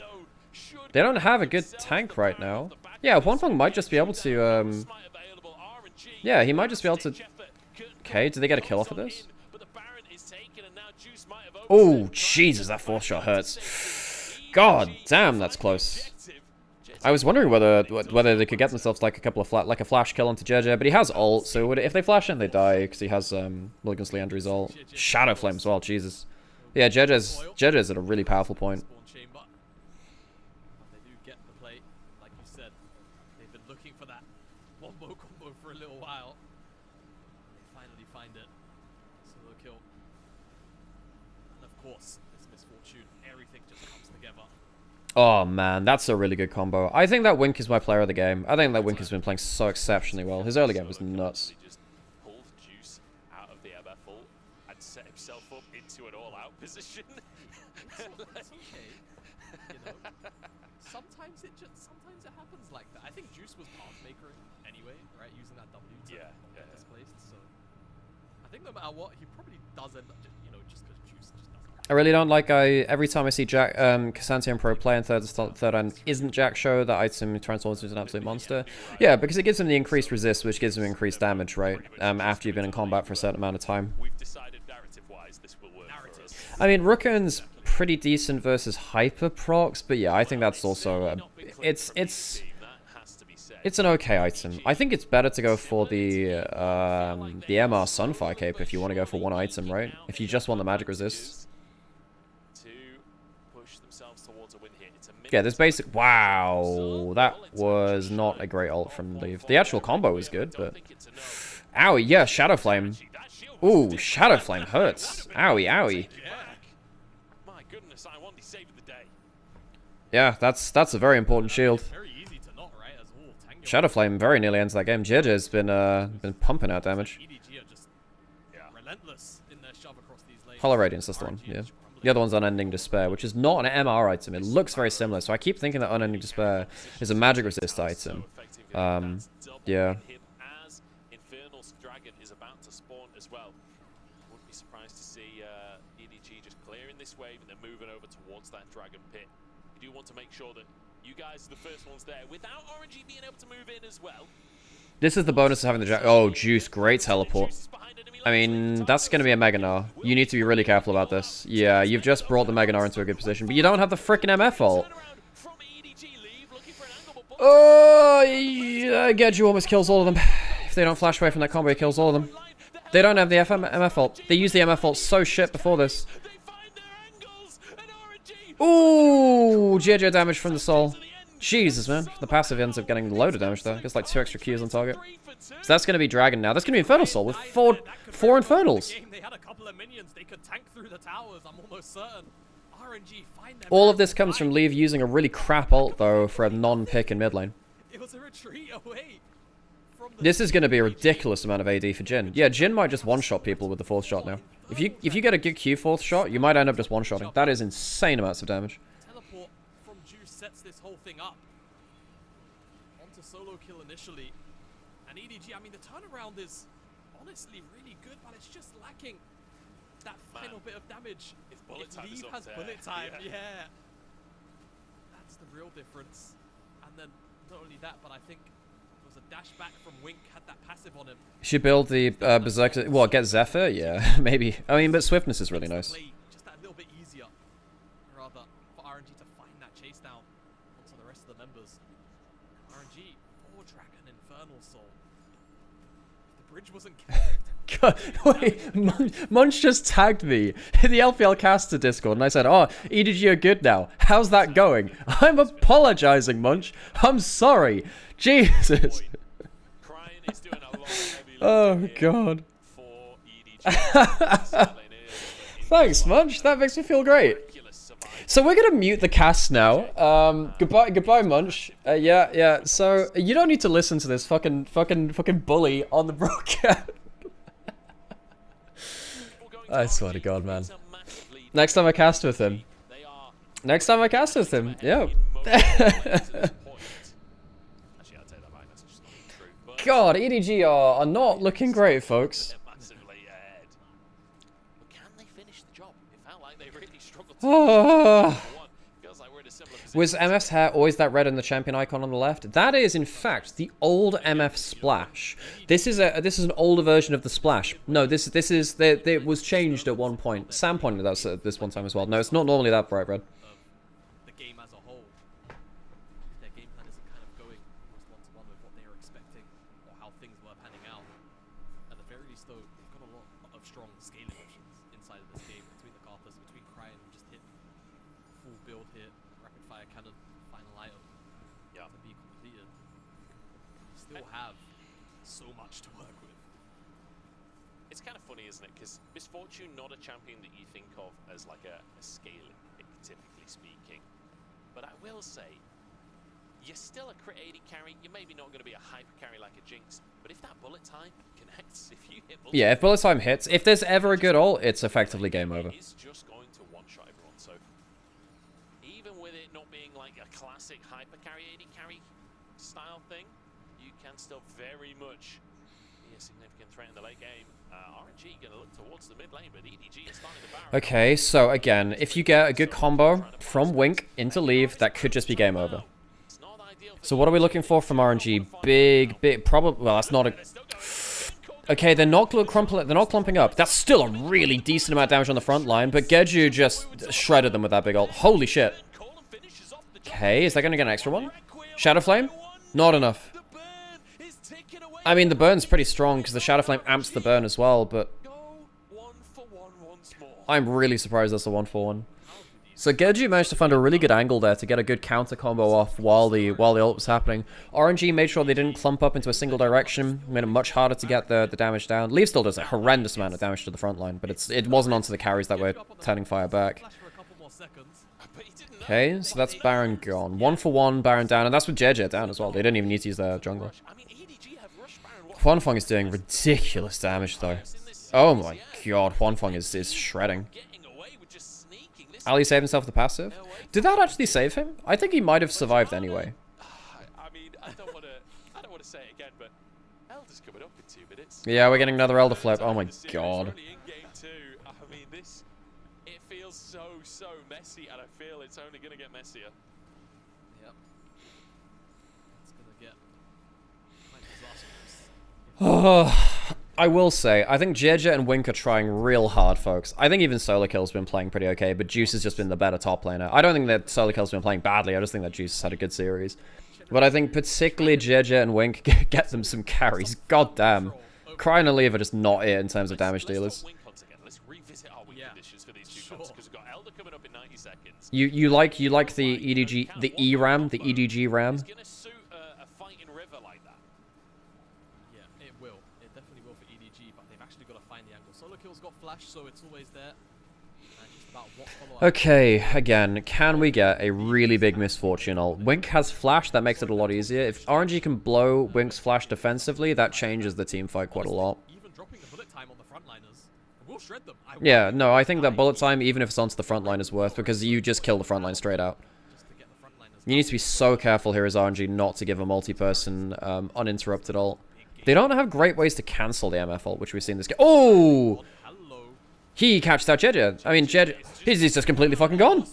They don't have a good tank right now. Yeah, Huanfeng might just be able to, yeah, he might just be able to... Okay, did they get a kill off of this? Oh, Jesus, that 4th shot hurts. God damn, that's close. I was wondering whether they could get themselves like a couple of a flash kill onto JJ, but he has ult, so if they flash in, they die because he has Mulligan's Leandry's ult. Shadow Flame as well, Jesus. Yeah, JJ's at a really powerful point. They do get the play, like you said. They've been looking for that wombo combo for a little while. They finally find it. Solo kill. And of course, this Misfortune, everything just comes together. Oh man, that's a really good combo. I think that Wink is my player of the game. I think that Wink has been playing so exceptionally well. His early game was nuts. Just pulled Juice out of the MF ult and set himself up into an all-out position. It's okay. You know, sometimes it happens like that. I think Juice was pathmaker anyway, right? Using that W to not get displaced. So I think no matter what, he probably does end up just, just because Juice just doesn't. I really don't like every time I see Jack Cassante and Pro play in third and isn't Jack show, that item transforms into an absolute monster. Yeah, because it gives him the increased resist, which gives him increased damage, right? After you've been in combat for a certain amount of time. We've decided narrative-wise this will work for us. I mean, Rooken's pretty decent versus hyper procs, but yeah, I think that's also it's an okay item. I think it's better to go for the MR Sunfire Cape if you want to go for one item, right? If you just want the magic resist. Yeah, this basic... Wow, that was not a great ult from Leave. The actual combo was good, but... Owie, yeah, Shadow Flame. Ooh, Shadow Flame hurts. Owie, owie. My goodness, I want to save the day. Yeah, that's a very important shield. Shadow Flame very nearly ends that game. JJ's been pumping out damage. Hollow Radiance, that's the one, yeah. The other one's Unending Despair, which is not an MR item. It looks very similar, so I keep thinking that Unending Despair is a magic resist item. Yeah. As Infernal's Dragon is about to spawn as well. Wouldn't be surprised to see EDG just clearing this wave and then moving over towards that Dragon Pit. You do want to make sure that You guys are the first ones there. Without RNG being able to move in as well. This is the bonus of having the jack. Oh, Juice, great teleport. I mean, that's going to be a Mega Gnar. You need to be really careful about this. Yeah, you've just brought the Mega Gnar into a good position, but you don't have the frickin' MF ult. Oh, yeah, Gedju almost kills all of them. If they don't flash away from that combo, he kills all of them. They don't have the MF ult. They used the MF ult so shit before this. Ooh, JJ damage from the soul. Jesus, man. The passive ends up getting a load of damage, though. Gets like 2 extra Qs on target. So that's going to be Dragon now. That's going to be Infernal Soul with four Infernals. They had a couple of minions. They could tank through the towers, I'm almost certain. RNG find them. All of this comes from Leave using a really crap ult, though, for a non-pick in mid lane. It was a retreat away from the... This is going to be a ridiculous amount of AD for Jhin. Yeah, Jhin might just one-shot people with the 4th shot now. If you get a good Q 4th shot, you might end up just one-shotting. That is insane amounts of damage. Teleport from Juice sets this whole thing up. Onto solo kill initially. And EDG, I mean, the turnaround is honestly really good, but it's just lacking that final bit of damage. If bullet time Leave is up has there, bullet time, yeah. yeah. That's the real difference. And then not only that, but I think there was a dash back from Wink, had that passive on him. Should build the Berserker. What, get Zephyr? Yeah, maybe. I mean, but Swiftness is really nice. Just that little bit easier, rather, for RNG to find that chase down onto the rest of the members. RNG, 4-track and Infernal Soul. If the bridge wasn't kept. God, wait, Munch just tagged me in the LPL caster Discord, and I said, "Oh, EDG are good now. How's that going?" I'm apologizing, Munch. I'm sorry. Jesus. Oh God. Thanks, Munch. That makes me feel great. So we're gonna mute the cast now. Goodbye, Munch. Yeah. So you don't need to listen to this fucking bully on the broadcast. I swear to God, man. Next time I cast with him. Yeah. God, EDG are not looking great, folks. Was MF's hair always that red in the champion icon on the left? That is, in fact, the old MF splash. This is an older version of the splash. No, it was changed at one point. Sam pointed out at this one time as well. No, it's not normally that bright red. The game as a whole, their game plan isn't kind of going almost one-to-one with what they were expecting or how things were panning out. At the very least, though, they've got a lot of strong scaling options inside of this game between the Carthus, between Cryan, who just hit full build hit, rapid fire cannon, final item to be completed. You still have so much to work with. It's kind of funny, isn't it? Because Misfortune, not a champion that you think of as like a scaling pick, typically speaking. But I will say, you're still a crit 80 carry. You're maybe not going to be a hyper carry like a Jinx. But if that bullet time connects, if you hit bullet Yeah, if bullet time hits, if there's ever a good ult, it's effectively game over. It's just going to one-shot everyone. So even with it not being like a classic hyper carry 80 carry style thing, you can still very much be a significant threat in the late game. RNG going to look towards the mid lane, but EDG is starting to barrel. Okay, so again, if you get a good combo from Wink into Leave, that could just be game over. So what are we looking for from RNG? Big, probably. Well, that's not a. Okay, they're not clumping up. That's still a really decent amount of damage on the front line, but Gedju just shredded them with that big ult. Holy shit. Okay, is that going to get an extra one? Shadow Flame? Not enough. I mean, the burn's pretty strong because the Shadow Flame amps the burn as well, but I'm really surprised that's a 1-for-1. So Gedju managed to find a really good angle there to get a good counter combo off while the ult was happening. RNG made sure they didn't clump up into a single direction, made it much harder to get the damage down. Leaf still does a horrendous amount of damage to the front line, but it wasn't onto the carries that were turning fire back. Okay, so that's Baron gone. 1-for-1, Baron down, and that's with JJ down as well. They didn't even need to use their jungler. Huanfeng is doing ridiculous damage though. Oh my god, Huanfeng is shredding. Ali saved himself the passive. Did that actually save him? I think he might have survived anyway. I mean, I don't want to say it again, but Elder's coming up in 2 minutes. Yeah, we're getting another Elder flip. Oh my god. I mean, it feels so messy, and I feel it's only going to get messier. Yep. I will say, I think Jeja and Wink are trying real hard, folks. I think even Solarkill's been playing pretty okay, but Juice has just been the better top laner. I don't think that Solarkill's been playing badly, I just think that Juice has had a good series. But I think particularly Jeja and Wink get them some carries. God damn. Cry and Leave are just not it in terms of damage dealers. You like the EDG, the E ram, the EDG ram? It's gonna suit a fighting river like that. Yeah, it will. It definitely will for EDG, but they've actually got to find the angle. Solo Kill's got flash, so it's always there. And just about what follow-up. Okay, again, can we get a really big misfortune ult? Wink has flash, that makes it a lot easier. If RNG can blow Wink's flash defensively, that changes the team fight quite a lot. Even dropping the bullet time on the frontliners, we'll shred them. Yeah, no, I think that bullet time, even if it's onto the front line, is worth, because you just kill the front line straight out. Just to get the frontliners. You need to be so careful here as RNG not to give a multi-person uninterrupted ult. They don't have great ways to cancel the MF ult, which we've seen this game. Oh! Hello. He catched out Jeja. I mean, Jeja, he's just completely fucking gone.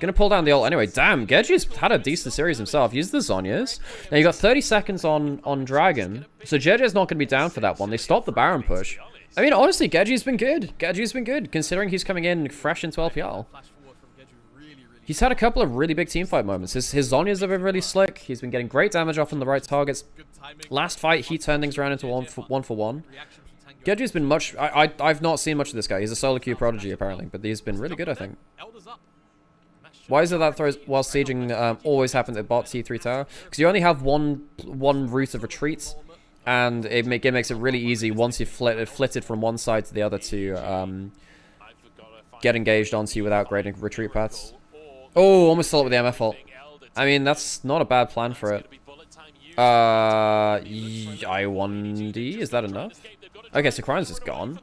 Gonna pull down the ult anyway. Damn, Gedge's had a decent series himself. Use the Zhonya's. Now, you got 30 seconds on Dragon, so Jeja's not gonna be down for that one. They stopped the Baron push. I mean, honestly, Gedge's been good. Gedge's been good, considering he's coming in fresh into LPL. Flash forward from Gedju really He's had a couple of really big teamfight moments. His Zhonya's have been really slick. He's been getting great damage off on the right targets. good timing. Last fight, he turned things around into one for one. Reaction from Tango. Gedge's been much... I've not seen much of this guy. He's a solo queue prodigy, apparently, but he's been really good, I think. Elders up. Why is it that throws while sieging always happens at bot T3 tower? Because you only have one route of retreat, and it makes it really easy once you've flitted from one side to the other to get engaged onto you without great retreat paths. Oh, almost saw it with the MF ult. I mean, that's not a bad plan for it. I1D, is that enough? Okay, so Cryan's just gone.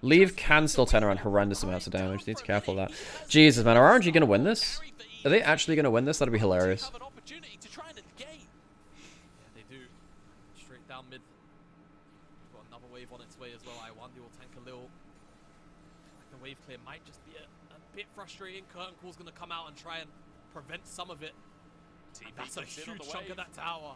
Leave can still turn around horrendous amounts of damage. Need to be careful of that. Jesus, man. Are RNG going to win this? Are they actually going to win this? That'd be hilarious. Yeah, they do. Straight down mid. Got another wave on its way as well. I1D will tank a little. Like the wave clear might just be a bit frustrating. Curtain Call's going to come out and try and prevent some of it. And that's a huge chunk of that tower.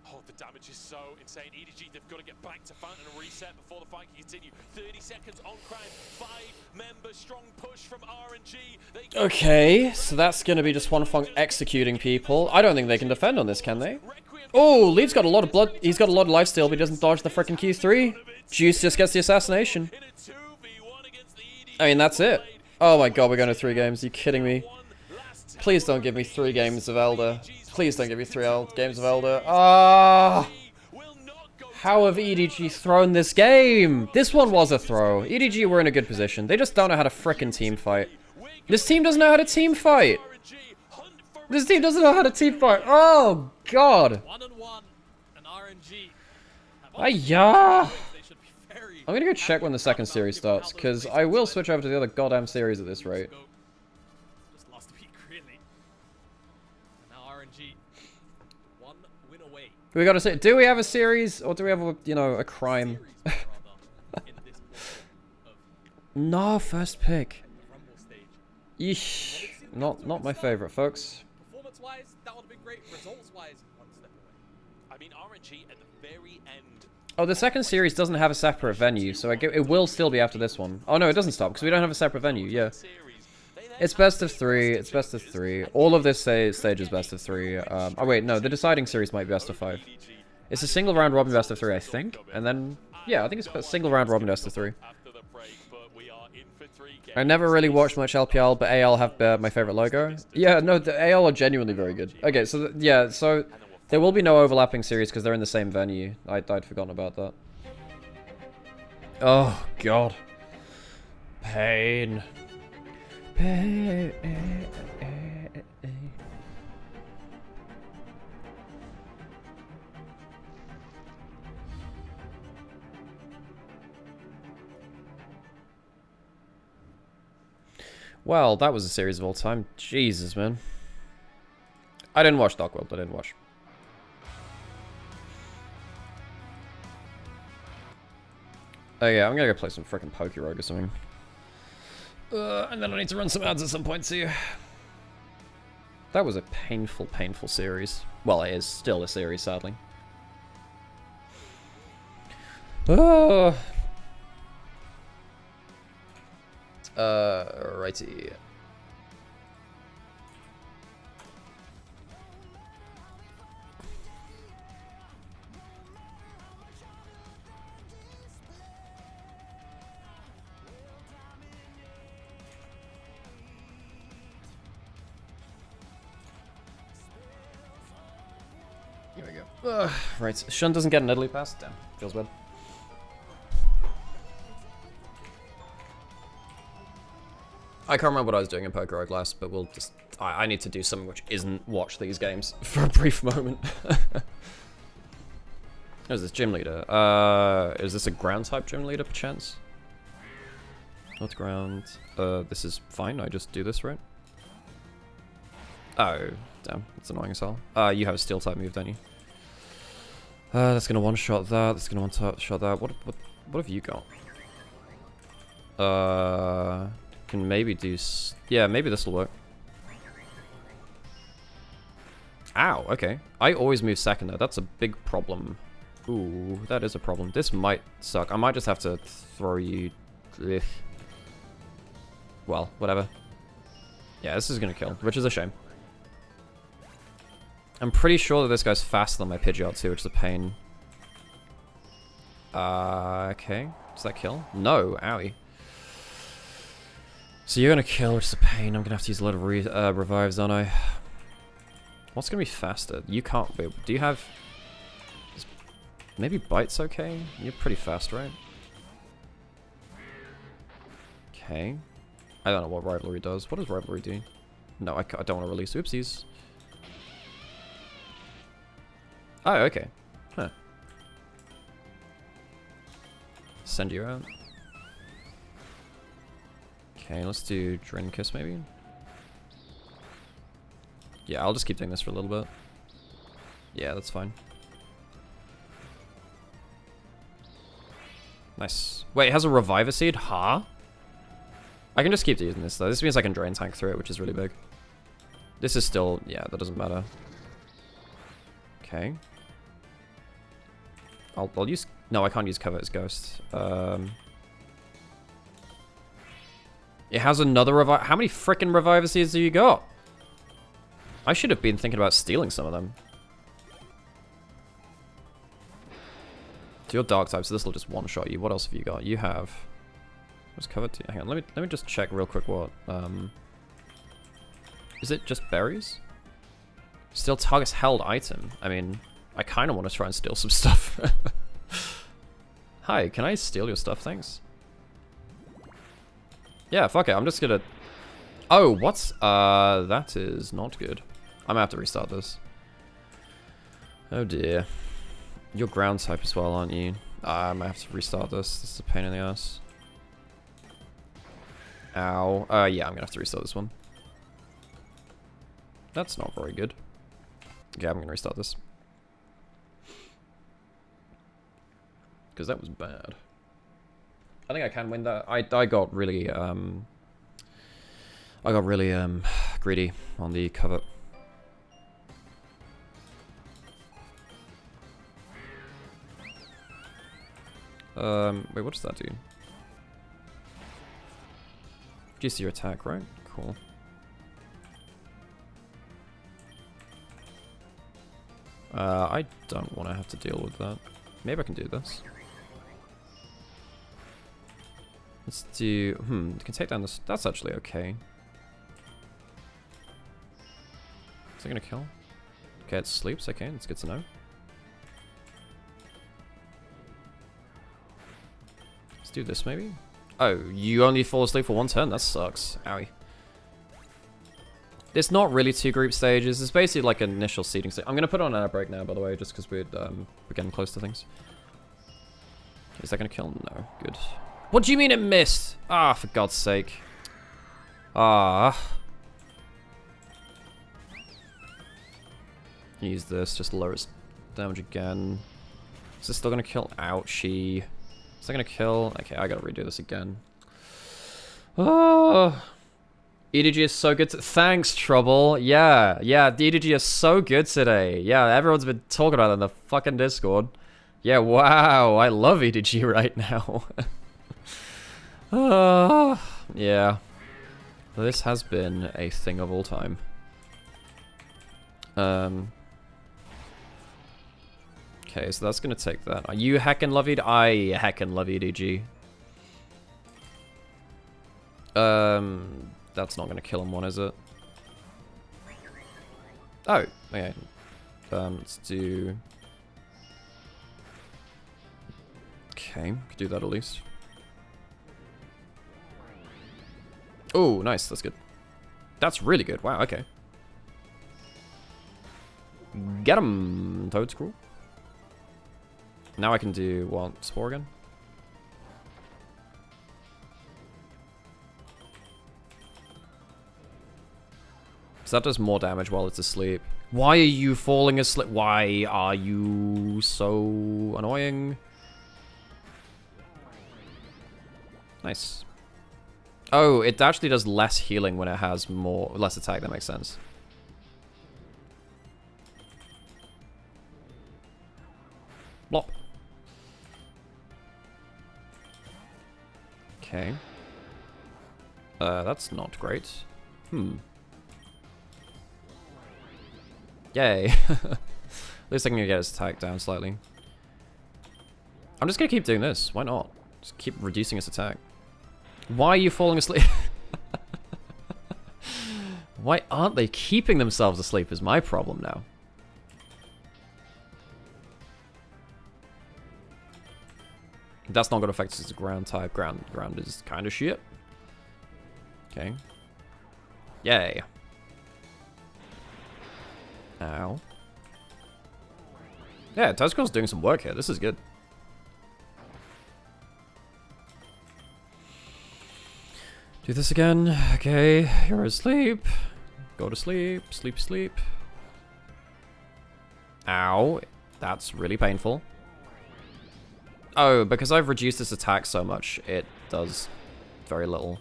Oh, the damage is so insane. EDG, they've got to get back to Fountain and reset before the fight can continue. 30 seconds on Crown. 5-member strong push from RNG. Okay, so that's going to be just one Funk executing people. I don't think they can defend on this, can they? Oh, Leaf's got a lot of blood. He's got a lot of lifesteal, but he doesn't dodge the frickin' Q3. Juice just gets the assassination. I mean, that's it. Oh my god, we're going to 3 games. Are you kidding me? Please don't give me 3 games of Elder. Please don't give me 3 games of Elder. Ah! How have EDG thrown this game? This one was a throw. EDG were in a good position. They just don't know how to frickin' team fight. This team doesn't know how to team fight. This team doesn't know how to team fight. Oh, God. 1-on-1 and RNG. Ayah! They should be very I'm gonna go check when the second series starts, because I will switch over to the other goddamn series at this rate. just last week, really. And now RNG, 1 win away. We gotta say, do we have a series, or do we have a, you know, a crime? Series, rather, in this portion of No, first pick. the Rumble stage. Yeesh. Not my favorite, folks. Performance-wise, that would have been great. Results-wise, 1 step away. I mean, RNG at the very end. Oh, the second series doesn't have a separate venue, so it will still be after this one. Oh no, it doesn't stop, because we don't have a separate venue, yeah. It's best of 3, it's best of 3. All of this stage is best of 3. Oh wait, no, the deciding series might be best of 5. It's a single round robin best of 3, I think. And then, yeah, I think it's a single round robin best of 3. I never really watched much LPL, but AL have my favorite logo. Yeah, no, the AL are genuinely very good. Okay, so, yeah, so there will be no overlapping series because they're in the same venue. I'd forgotten about that. Oh, God. Pain. Pain. Well, that was a series of all time. Jesus, man. I didn't watch Dark World. I didn't watch. Oh yeah, I'm gonna go play some freaking Pokerogue or something. And then I need to run some ads at some point too. That was a painful, painful series. Well, it is still a series, sadly. Oh. Righty. Here we go. Right, Shun doesn't get an Italy pass? Damn, feels bad. I can't remember what I was doing in Poker Hourglass, but we'll just... I need to do something which isn't watch these games for a brief moment. Who's this gym leader? Is this a ground type gym leader, perchance? Not ground. This is fine, I just do this, right? Oh, damn, that's annoying as hell. You have a steel type move, don't you? That's gonna one-shot that, that's gonna one-shot that. What have you got? Can maybe do... yeah, maybe this will work. Ow, okay. I always move second though, that's a big problem. Ooh, that is a problem. This might suck. I might just have to throw you... ugh. Well, whatever. Yeah, this is gonna kill, which is a shame. I'm pretty sure that this guy's faster than my Pidgeot too, which is a pain. Okay. Does that kill? No, owie. So you're gonna kill, which is a pain. I'm gonna have to use a lot of revives, aren't I? What's gonna be faster? You can't be. Do you have... maybe Bite's okay? You're pretty fast, right? Okay. I don't know what Rivalry does. What does Rivalry do? No, I don't want to release. Oopsies. Oh, okay. Huh. Send you out. Okay, let's do Drain Kiss maybe. Yeah, I'll just keep doing this for a little bit. Yeah, that's fine. Nice. Wait, it has a Reviver Seed? Huh? I can just keep using this though. This means I can Drain Tank through it, which is really big. This is still... yeah, that doesn't matter. Okay. I'll use... no, I can't use Covet's Ghost. It has another Revive... how many frickin' Reviver Seeds do you got? I should have been thinking about stealing some of them. So you're Dark type, so this will just one-shot you. What else have you got? You have... what's Covet? Hang on, let me just check real quick what... is it just berries? Still targets held item. I mean, I kind of want to try and steal some stuff. Hi, can I steal your stuff? Thanks. Yeah, fuck it. I'm just gonna... oh, what? That is not good. I'm gonna have to restart this. Oh dear. You're ground type as well, aren't you? I might have to restart this. This is a pain in the ass. Ow. Yeah, I'm gonna have to restart this one. That's not very good. Okay, I'm gonna restart this. Because that was bad. I think I can win that. I got really greedy on the cover. Wait, what does that do? Reduce your attack, right? Cool. I don't want to have to deal with that. Maybe I can do this. Let's do... you can take down this... that's actually okay. Is it gonna kill? Okay, it sleeps. Okay, that's good to know. Let's do this maybe. Oh, you only fall asleep for one turn? That sucks. Owie. It's not really 2 group stages. It's basically like an initial seeding stage. I'm gonna put on an air break now, by the way, just because we're getting close to things. Is that gonna kill? No. Good. What do you mean it missed? Ah, for God's sake. Ah. Use this, just lower its damage again. Is this still gonna kill? Ouchie. Is that gonna kill? Okay, I gotta redo this again. Ah. EDG is so good. Thanks, Trouble. Yeah, yeah, the EDG is so good today. Yeah, everyone's been talking about it in the fucking Discord. Yeah, wow, I love EDG right now. Yeah. This has been a thing of all time. Okay, so that's gonna take that. Are you heckin' love EDG? I heckin' love EDG. That's not gonna kill him one, is it? Oh, okay. Let's do... Okay, could do that at least. Oh, nice, that's good. That's really good, wow, okay. Get him, Toadscrew. Now I can do, what, Spore again? So that does more damage while it's asleep. Why are you falling asleep? Why are you so annoying? Nice. Oh, it actually does less healing when it has less attack. That makes sense. Blop. Okay. That's not great. Yay. At least I can get his attack down slightly. I'm just gonna keep doing this. Why not? Just keep reducing his attack. Why are you falling asleep? Why aren't they keeping themselves asleep is my problem now. That's not going to affect his ground type. Ground is kind of shit. Okay. Yay. Ow. Yeah, Toadscrew's doing some work here. This is good. Do this again. Okay, you're asleep. Go to sleep. Sleep, sleep. Ow. That's really painful. Oh, because I've reduced this attack so much, it does very little.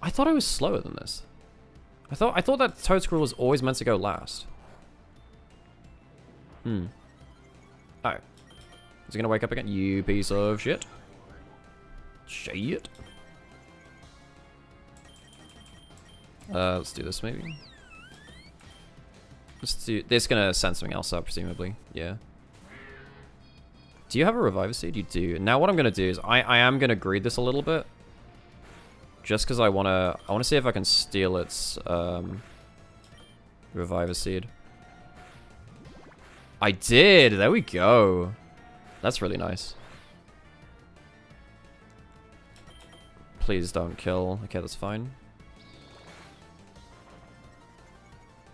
I thought I was slower than this. I thought that Toadscrew was always meant to go last. Oh. Is he gonna wake up again? You piece of shit. Shit. Let's do this maybe. Let's do... This is gonna send something else up, presumably. Yeah. Do you have a Reviver Seed? You do. Now what I'm gonna do is I am gonna greed this a little bit. Just because I wanna see if I can steal its Reviver Seed. I did! There we go. That's really nice. Please don't kill. Okay, that's fine.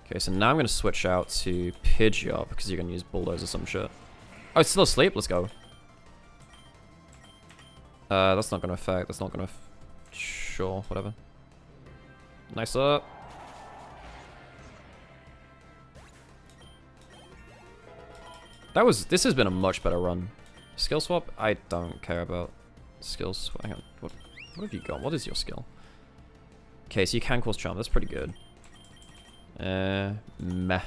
Okay, so now I'm gonna switch out to Pidgeot because you're gonna use Bulldoze or some shit. Oh, it's still asleep? Let's go. That's not gonna affect. That's not gonna... Sure, whatever. Nice up. This has been a much better run. Skill swap? I don't care about skills. Hang on. What have you got? What is your skill? Okay, so you can cause charm. That's pretty good. Meh.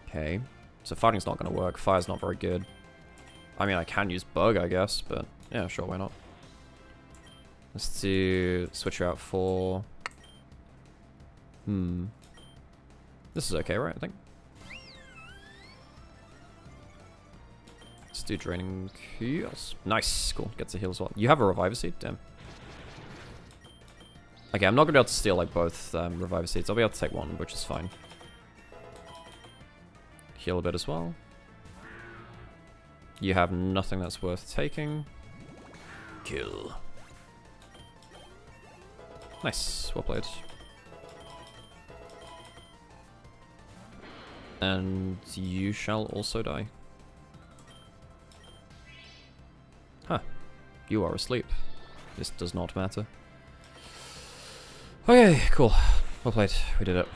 Okay. So fighting's not gonna work. Fire's not very good. I mean, I can use bug, I guess, but yeah, sure, why not? Let's do... Switch her out for... This is okay, right, I think? Let's do Draining Chaos. Nice, cool. Gets a heal as well. You have a Reviver Seed? Damn. Okay, I'm not gonna be able to steal, like, both Reviver Seeds. I'll be able to take one, which is fine. Heal a bit as well. You have nothing that's worth taking. Kill. Nice, well played. And you shall also die. Huh. You are asleep. This does not matter. Okay, cool. Well played. We did it.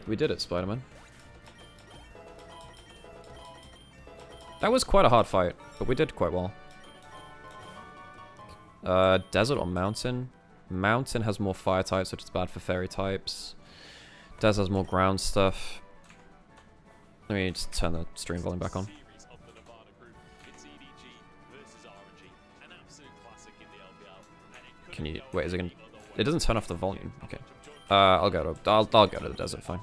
We did it, Spider-Man. That was quite a hard fight, but we did quite well. Desert or mountain? Mountain has more fire types, which is bad for fairy types. Desert has more ground stuff. Let me just turn the stream volume back on. Series of the Nevada group. It's EDG versus RNG, an absolute classic in the LPL. And it Can you couldn't go wait? Is it any gonna? other way. It doesn't turn off the volume. Okay. I'll go to the desert. Fine.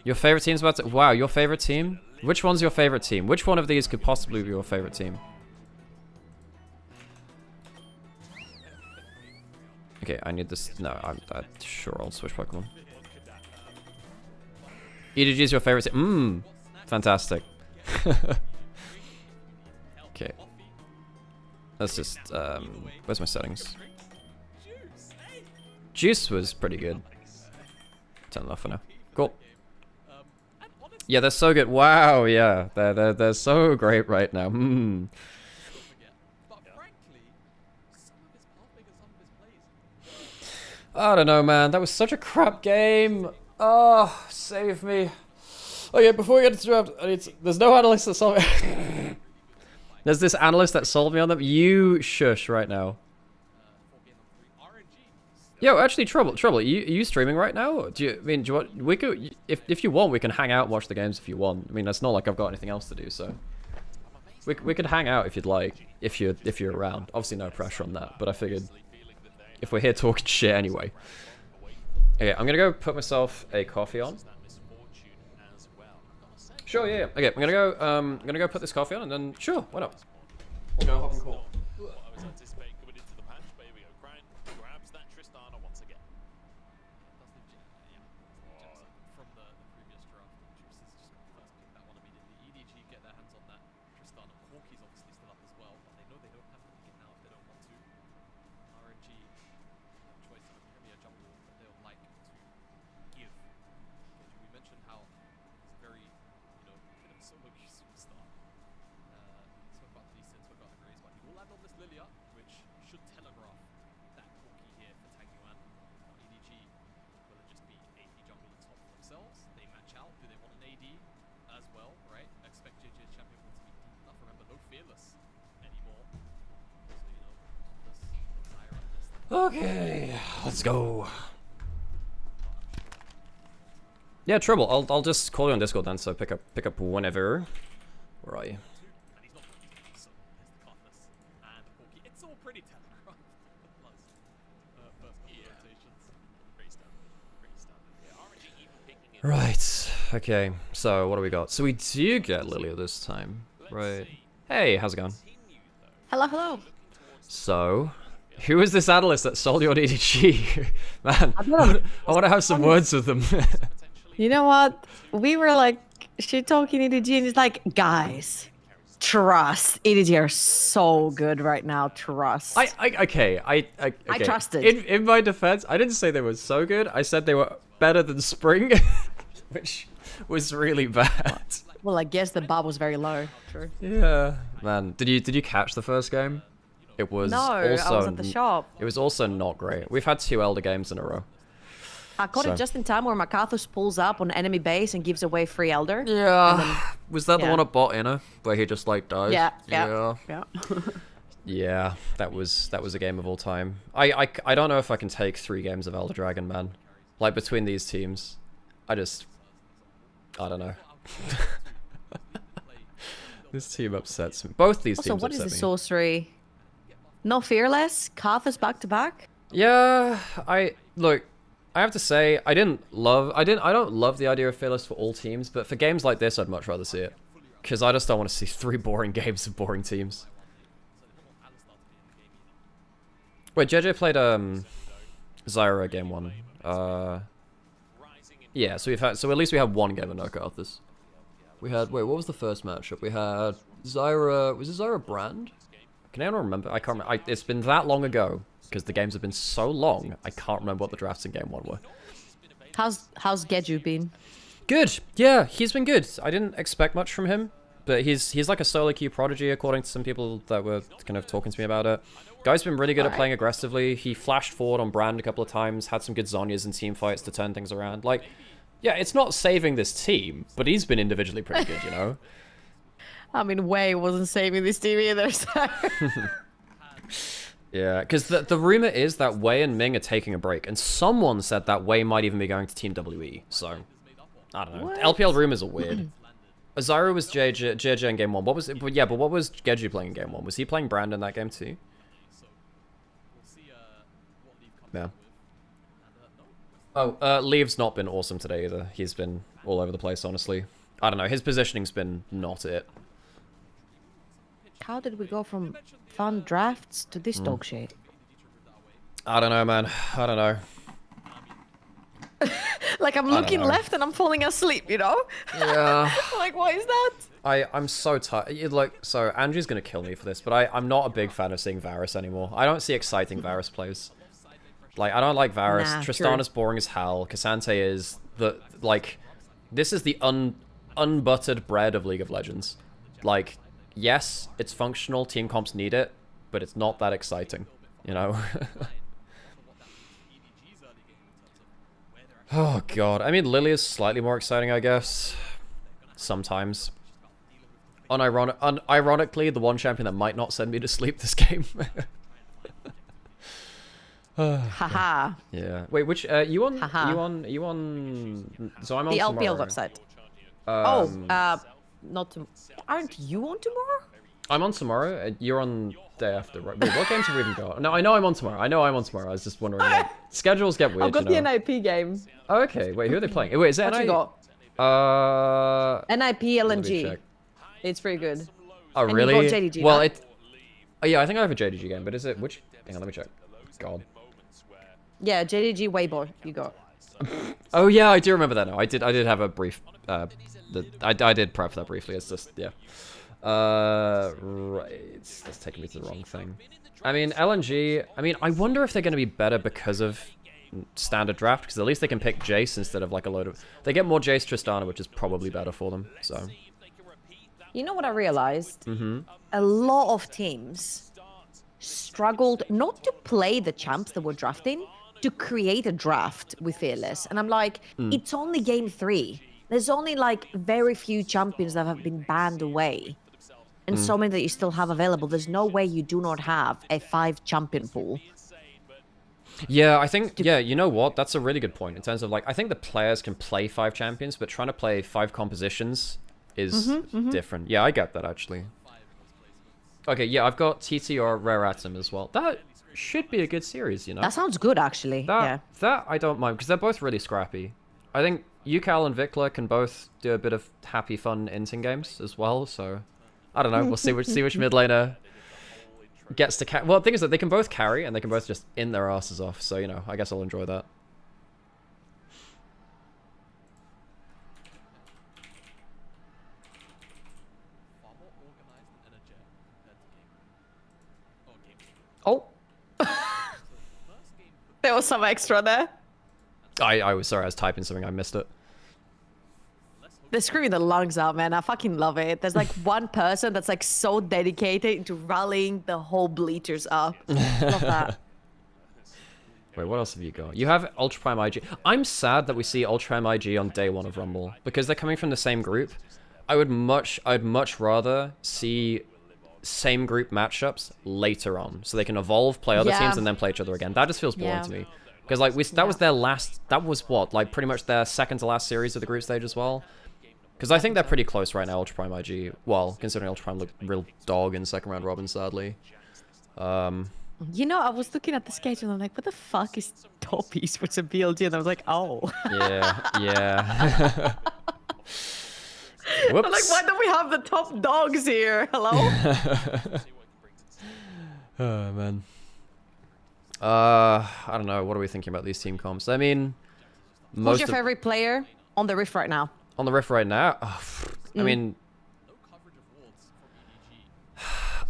Your favorite team's about to. Wow, your favorite team? Which one's your favorite team? Which one of these could possibly be your favorite team? Okay, I need this. No, I'm sure I'll switch Pokemon. EDG is your favorite team. Fantastic. Okay. Let's just, where's my settings? Juice was pretty good. Turn it off for now. Cool. Yeah, they're so good. Wow, yeah. They're so great right now. But frankly, some of his pathing and some of his plays. I don't know, man. That was such a crap game. Oh, save me. Okay, before we get to draft, there's no analyst that solved me. There's this analyst that sold me on them. You shush right now. Yo, actually, Trouble, are you streaming right now? Do you want, we could, if you want, we can hang out and watch the games if you want. I mean, it's not like I've got anything else to do, so. We could hang out if you'd like, if you're around. Obviously no pressure on that, but I figured if we're here talking shit anyway. Okay, I'm gonna go put myself a coffee on. Sure, yeah. Okay, I'm gonna go put this coffee on and then sure, why not? We'll go hop and call. What I was anticipating coming into the patch, but here we go. Crown grabs that Tristana once again. From the previous draft, Juice has just first picked that one immediately. EDG get their hands on that Tristana. Corki's obviously still up as well, but they know they don't have to pick it now if they don't want to. RNG have choice of a premier jungle that they'll like to give. We mentioned how he's very, bit of a solo queue superstar. Spoke about decent, spoke about the Grace, but he will land on this Lilia, which should telegraph that Corki here for Tangyuan. EDG, will it just be AP jungle and top for themselves? They match out. Do they want an AD as well, right? Expect JJ's champion pool to be deep enough. Remember, no Fearless anymore. So, this Zyra, this Okay, let's go. Yeah, Trouble. I'll just call you on Discord then, so pick up whenever. Where are you? and he's not going to so there's the Cutlass and the Corki. It's all pretty telegraphed. Plus, first couple rotations. Pretty standard. Yeah, RNG even picking it. Right. Okay. So what do we got? So we do get Lilia this time, right? Hey, how's it going? Hello, hello. So, who is this analyst that sold you on EDG? Man, I want to have some words with them. You know what? We were like, shit talking EDG, and it's like, guys, trust. EDG are so good right now. Trust. Okay. I trusted. In my defense, I didn't say they were so good. I said they were better than Spring, which was really bad. Well, I guess the bar was very low. True. Yeah, man. Did you catch the first game? It was No, also I was at the shop. It was also not great. We've had 2 Elder games in a row. I caught So- it just in time where Makathos pulls up on enemy base and gives away free Elder. Yeah. Was that the yeah. one at bot inner where he just like dies? Yeah, Yeah. yeah. Yeah, that was a game of all time. I don't know if I can take 3 games of Elder Dragon, man. Like between these teams, I don't know. This team upsets me. Both these Also, teams what is upset the me. sorcery? No Fearless? Kathas back to back? Yeah, I have to say I don't love the idea of Fearless for all teams, but for games like this I'd much rather see it. Because I just don't want to see 3 boring games of boring teams. Wait, JJ played Zyra game 1. Yeah, so at least we had 1 game of no Karthus. We had, wait, what was the first matchup? We had Zyra, was it Zyra Brand? Can anyone remember? I can't remember. It's been that long ago, because the games have been so long, I can't remember what the drafts in game 1 were. How's Geju been? Good, yeah, he's been good. I didn't expect much from him, but he's like a solo queue prodigy, according to some people that were kind of talking to me about it. Guy's been really good at playing aggressively. He flashed forward on Brand a couple of times, had some good Zonyas and team fights to turn things around. Like, yeah, it's not saving this team, but he's been individually pretty good, you know? I mean, Wei wasn't saving this team either, so... Yeah, because the rumor is that Wei and Ming are taking a break, and someone said that Wei might even be going to Team WE. So I don't know. What? LPL rumors are weird. Azaru was JJ in game 1. What was it? But yeah, but what was Geju playing in game 1? Was he playing Brand in that game too? Yeah. Oh, Leave's not been awesome today either. He's been all over the place, honestly. I don't know. His positioning's been not it. How did we go from fun drafts to this dog shit? I don't know, man. I don't know. Like, I'm looking left and I'm falling asleep, you know? Yeah. Like, what is that? I'm so tired. Like, so Andrew's gonna kill me for this, but I'm not a big fan of seeing Varus anymore. I don't see exciting Varus plays. Like, I don't like Varus. Nah, Tristana's boring as hell. Cassante is like, this is the unbuttered bread of League of Legends. Like, yes, it's functional. Team comps need it, but it's not that exciting, you know. Oh god. I mean, Lily is slightly more exciting, I guess. Sometimes. Unironically, the one champion that might not send me to sleep this game. Haha. Yeah. Wait, which you on? Haha. You on? So I'm on The tomorrow. LPL website. Um, Not tomorrow. Aren't you on tomorrow? I'm on tomorrow. You're on day after, right? Wait, what games have we even got? No, I know I'm on tomorrow. I was just wondering. Like, schedules get weird. I've got you know? the NIP game. Oh, okay. Wait, who are they playing? Wait, is that What you got? NIP let me LNG. check. It's pretty good. Oh, And you really? got JDG, well, right? it. Oh, yeah, I think I have a JDG game, but is it which? Hang on, let me check. God. Yeah, JDG Weibo you got. Oh yeah, I do remember that now. I did have a brief. I did prep that briefly. It's just yeah. Right. That's taking me to the wrong thing. I mean, LNG. I mean, I wonder if they're going to be better because of standard draft, because at least they can pick Jace instead of like a load of. They get more Jace Tristana, which is probably better for them. So. You know what I realized? Mm-hmm. A lot of teams struggled not to play the champs that were drafting, to create a draft with Fearless. And I'm like, it's only game 3. There's only like very few champions that have been banned away. And so many that you still have available. There's no way you do not have a 5 champion pool. Yeah, I think, yeah, you know what? That's a really good point in terms of, like, I think the players can play 5 champions, but trying to play 5 compositions is different. Yeah, I get that, actually. Okay, yeah, I've got TT or Rare Atom as well. That should be a good series, you know? That sounds good, actually. Yeah. That I don't mind, because they're both really scrappy. I think Yukal and Vikla can both do a bit of happy, fun inting games as well, so... I don't know, we'll see which mid laner gets to carry. Well, the thing is that they can both carry, and they can both just in their asses off, so, you know, I guess I'll enjoy that. Oh. There was some extra there. I was sorry, I was typing something, I missed it. They're screaming the lungs out, man. I fucking love it. There's like one person that's like so dedicated into rallying the whole bleachers up. Love that. Wait, what else have you got? You have Ultra Prime IG. I'm sad that we see Ultra Prime IG on day 1 of Rumble, because they're coming from the same group. I'd much rather see same group matchups later on, so they can evolve, play other teams, and then play each other again. That just feels boring to me. Because like that was their last. That was what, like pretty much their second to last series of the group stage as well. Because I think they're pretty close right now, Ultra Prime IG. Well, considering Ultra Prime looked real dog in second round robin, sadly. You know, I was looking at the schedule and I'm like, what the fuck is top esports and BLG? And I was like, oh. Yeah. Whoops. I'm like, why don't we have the top dogs here? Hello? Oh, man. I don't know. What are we thinking about these team comps? I mean, Who's your favorite player on the Rift right now? On the Rift right now? Oh, I mean,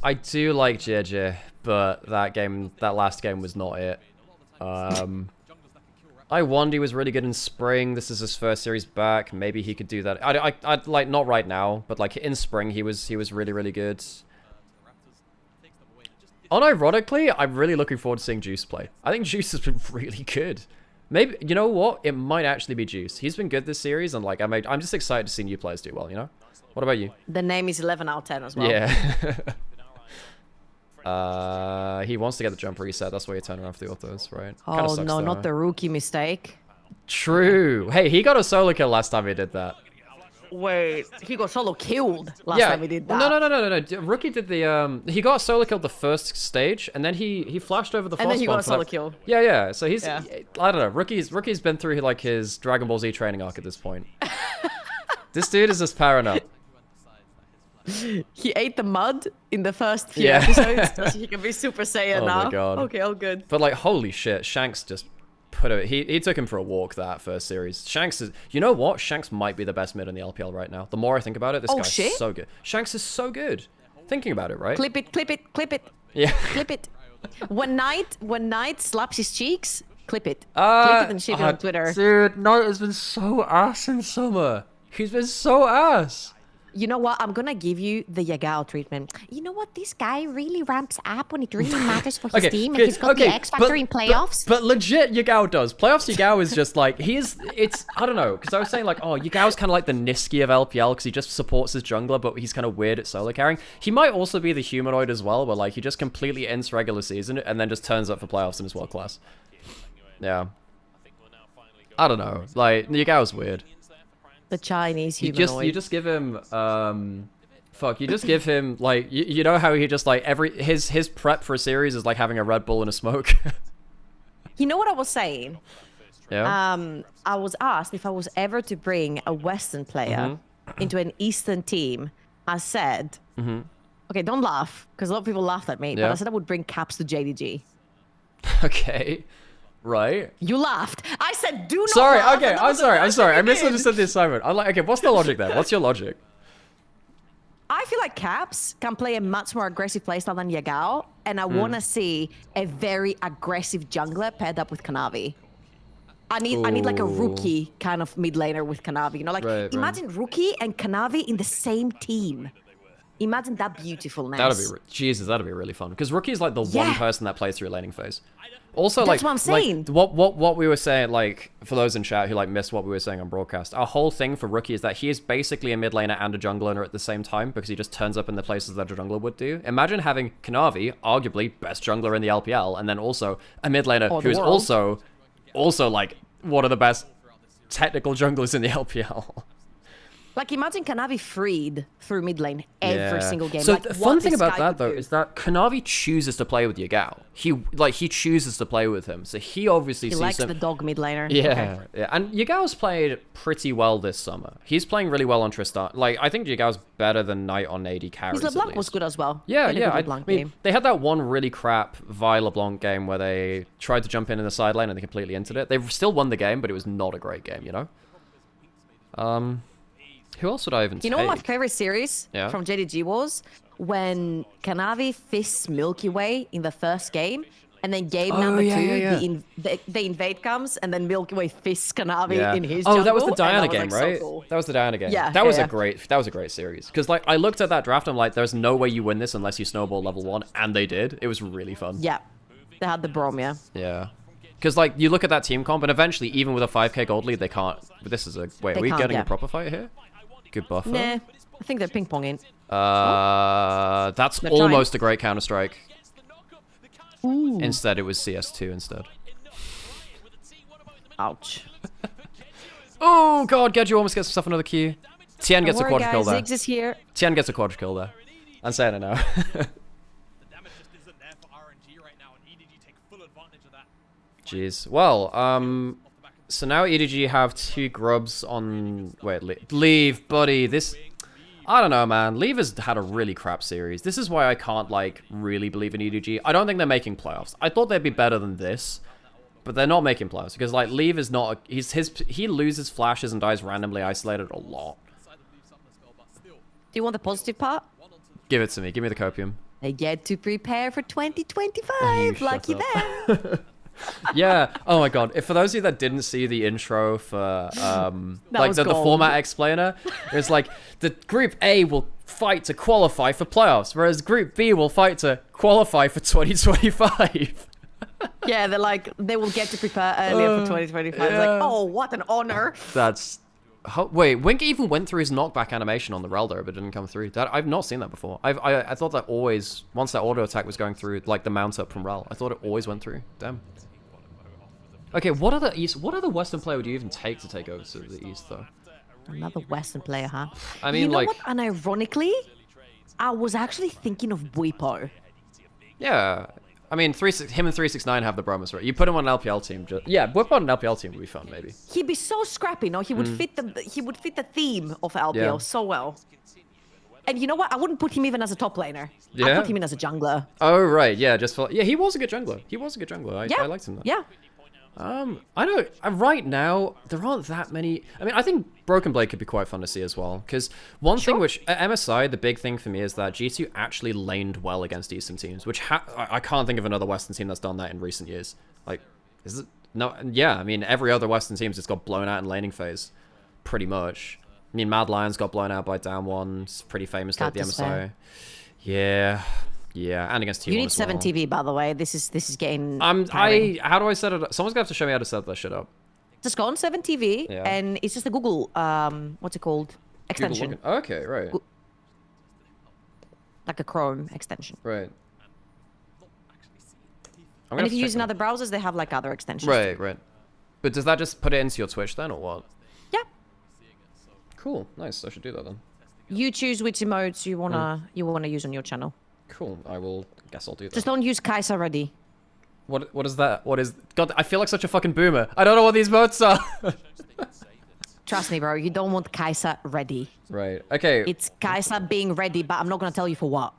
I do like JJ, but that last game was not it. Wandy was really good in spring. This is his first series back. Maybe he could do that. I'd like, not right now, but like in spring he was really, really good. Unironically, I'm really looking forward to seeing Juice play. I think Juice has been really good. Maybe, you know what? It might actually be Juice. He's been good this series, and like I'm just excited to see new players do well, you know? What about you? The name is 11 out of 10 as well. Yeah. He wants to get the jump reset. That's why you're turning off the autos, right? Kinda Oh sucks, no, though. not the rookie mistake. True. Hey, he got a solo kill last time he did that. Wait, he got solo killed last time he did that. No. Rookie did the he got solo killed the first stage, and then he flashed over the And then he got a spawn for solo that- kill. Yeah. So he's Yeah. I don't know. Rookie's been through like his Dragon Ball Z training arc at this point. This dude is just powering up. He ate the mud in the first few Yeah. episodes, so he can be Super Saiyan Oh now. my God. Okay, all good. But like, holy shit, Shanks just put it. He took him for a walk that first series. Shanks is, you know what? Shanks might be the best mid in the LPL right now. The more I think about it, this Oh, guy's shit. so good. Shanks is so good. Thinking about it, right? Clip it, clip it, clip it, Yeah. clip it. When Knight slaps his cheeks, clip it. Clip it and share it on Twitter. Dude, Knight has been so ass in summer. He's been so ass. You know what? I'm gonna give you the Yagao treatment. You know what? This guy really ramps up when it really matters for his team, and he's got the X factor in playoffs. But legit, Yagao does. Playoffs Yagao is just like, I don't know, because I was saying like, oh, Yagao's kind of like the Niski of LPL because he just supports his jungler, but he's kind of weird at solo carrying. He might also be the humanoid as well, where like he just completely ends regular season and then just turns up for playoffs and is world class. Yeah. I don't know. Like, Yagao's weird. The Chinese You humanoid. just give him you just give him like you know how he just like his prep for a series is like having a Red Bull and a smoke. You know what I was saying? Yeah. I was asked if I was ever to bring a Western player into an Eastern team. I said, okay, don't laugh, because a lot of people laughed at me, but Yeah. I said I would bring Caps to JDG. Okay. Right. You laughed. I said, do not Sorry. laugh. Okay. and that I'm was the sorry. first thing I you did. misunderstood the assignment. I'm like, okay, what's the logic there? What's your logic? I feel like Caps can play a much more aggressive playstyle than Yagao, and I want to see a very aggressive jungler paired up with Kanavi. I need like a Ooh. rookie kind of mid laner with Kanavi. You know, like Right. imagine rookie and Kanavi in the same team. Imagine that beautifulness. That'd be really fun because Rookie's like the one Yeah. person that plays through laning phase. Also, That's like, what I'm saying. like what we were saying, like for those in chat who like missed what we were saying on broadcast, our whole thing for Rookie is that he is basically a mid laner and a jungler at the same time because he just turns up in the places that a jungler would do. Imagine having Kanavi, arguably best jungler in the LPL, and then also a mid laner Or the who is world. also like one of the best technical junglers in the LPL. Like imagine Kanavi freed through mid lane every Yeah. single game. So like, the what fun thing this about guy that could though do. is that Kanavi chooses to play with Yagao. He chooses to play with him. So he obviously he sees likes him. the dog mid laner. Yeah, Okay. yeah, and Yagao's played pretty well this summer. He's playing really well on Tristan. Like, I think Yagao's better than Knight on AD carries. His at LeBlanc was least. good as well. Yeah, He had a yeah. good I LeBlanc mean, game. they had that one really crap Vi LeBlanc game where they tried to jump in the side lane and they completely entered it. They still won the game, but it was not a great game, you know? Who else would I even You know what my take? favorite series Yeah. from JDG was? When Kanavi fists Milky Way in the first game, and then game Oh, number yeah, two, yeah. the invade comes, and then Milky Way fists Kanavi Yeah. in his Oh, that was the jungle, and Diana that was, game, like, so right? cool. That was the Diana game. Yeah, that was yeah. a great series. Because like I looked at that draft, I'm like, there's no way you win this unless you snowball level 1, and they did. It was really fun. Yeah, they had the Bromia. Yeah. Because like you look at that team comp, and eventually, even with a 5k gold lead, they can't. But this is a wait. They Are we can't, getting yeah. a proper fight here? Good buffer. Nah, I think they're ping ponging. That's They're trying. almost a great Counter Strike. Ooh. Instead, it was CS2 instead. Ouch. Oh god, Gedju almost gets himself another Q. Tien gets a Don't worry, quadra kill guys, there. Ziggs is here. Tien gets a quadra kill there. I'm saying it now. The damage just isn't there for RNG right now, and EDG take full advantage of that. Jeez. Well, so now EDG have 2 grubs on... Wait, leave, buddy. This... I don't know, man. Leave has had a really crap series. This is why I can't, like, really believe in EDG. I don't think they're making playoffs. I thought they'd be better than this, but they're not making playoffs because, like, Leave is not... He loses flashes and dies randomly isolated a lot. Do you want the positive part? Give it to me. Give me the copium. They get to prepare for 2025. You shut Lucky up. them. Yeah. Oh my god. If for those of you that didn't see the intro for like was the gold. format explainer, it's like the group A will fight to qualify for playoffs, whereas group B will fight to qualify for 2025. Yeah, they're like, they will get to prepare earlier for 2025. It's like, oh, what an honor. That's Wait, Wink even went through his knockback animation on the Raldo, but didn't come through. That I've not seen that before. I thought that always, once that auto attack was going through, like the mount up from Ral, I thought it always went through. Damn. Okay, what other Western player would you even take to take over to the East, though? Another Western player, huh? I mean, you know like, what? And ironically, I was actually thinking of Buipo. yeah. I mean, him and 369 have the Bromas, right? You put him on an LPL team. Yeah, whip on an LPL team would be fun, maybe. He'd be so scrappy, no? He would fit the theme of LPL Yeah. so well. And you know what? I wouldn't put him even as a top laner. I'd Yeah? put him in as a jungler. Oh, right, yeah, yeah, he was a good jungler. Yeah. I liked him. Yeah. I don't. Right now, there aren't that many. I mean, I think Broken Blade could be quite fun to see as well. Because one thing which at MSI, the big thing for me is that G2 actually laned well against Eastern teams, which I can't think of another Western team that's done that in recent years. Like, is it? No. Yeah. I mean, every other Western team's just got blown out in laning phase, pretty much. I mean, Mad Lions got blown out by Down One. It's pretty famous at the MSI. Yeah. Yeah, and against T1 You need as 7 well. TV, by the way. This is getting. How tiring. do I set it up? Someone's gonna have to show me how to set that shit up. Just go on 7 TV, Yeah. and it's just a Google. What's it called? Extension. Google login. Okay, right. Like a Chrome extension. Right. I'm And gonna if you check use in that. other browsers, they have like other extensions. Right, right. But does that just put it into your Twitch then, or what? Yeah. Cool, nice. I should do that then. You choose which emotes you wanna use on your channel. Cool. Guess I'll do that. Just don't use Kai'Sa ready. What is that? What is? God, I feel like such a fucking boomer. I don't know what these modes are. Trust me, bro. You don't want Kai'Sa ready. Right. Okay. It's Kai'Sa being ready, but I'm not gonna tell you for what.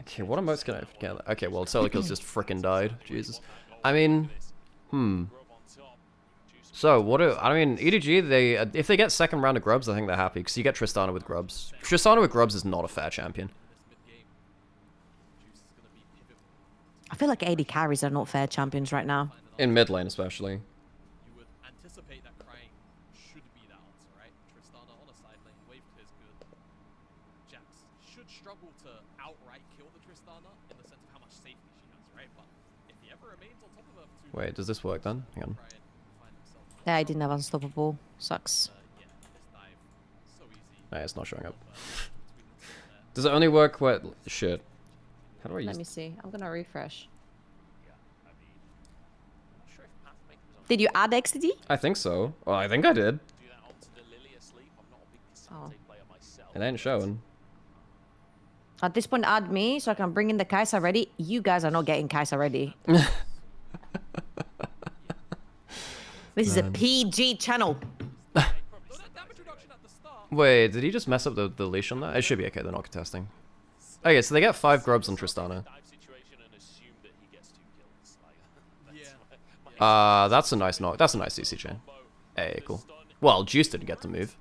Okay. What emotes can I get? Okay. Well, Solikil's just frickin' died. Jesus. I mean, So I mean, EDG. If they get second round of Grubs, I think they're happy because you get Tristana with Grubs. Tristana with Grubs is not a fair champion. I feel like AD carries are not fair champions right now. In mid lane, especially. You would anticipate that crying should be the answer, right? Tristana on a side lane, wave clear's good. Jax should struggle to outright kill the Tristana in the sense of how much safety she has, right? But if he ever remains on top of her for too Wait, does this work then? Hang on. Crying find himself, Yeah, I didn't have unstoppable. Sucks. yeah, this dive so easy. Nah, it's not showing up. Between the two there. Does it only work where... Shit. How do I use... Let me see. I'm gonna refresh. Not sure if Pathmaker was on Did you add XDD? I think so. Well, I think I did. do that onto the Lily asleep. I'm not a big Oh. K'Sante player myself. It ain't showing. At this point, add me so I can bring in the Kai'Sa ready. You guys are not getting Kai'Sa ready. This is a PG channel. So that damage reduction at the start. Wait, did he just mess up the leash on that? It should be okay, they're not contesting. Okay, so they get 5 Grubs on Tristana. Dive situation and assume that he gets 2 kills. Like, that's my That's a nice knock. That's a nice CCJ. Hey, cool. Well, Juice didn't get to move.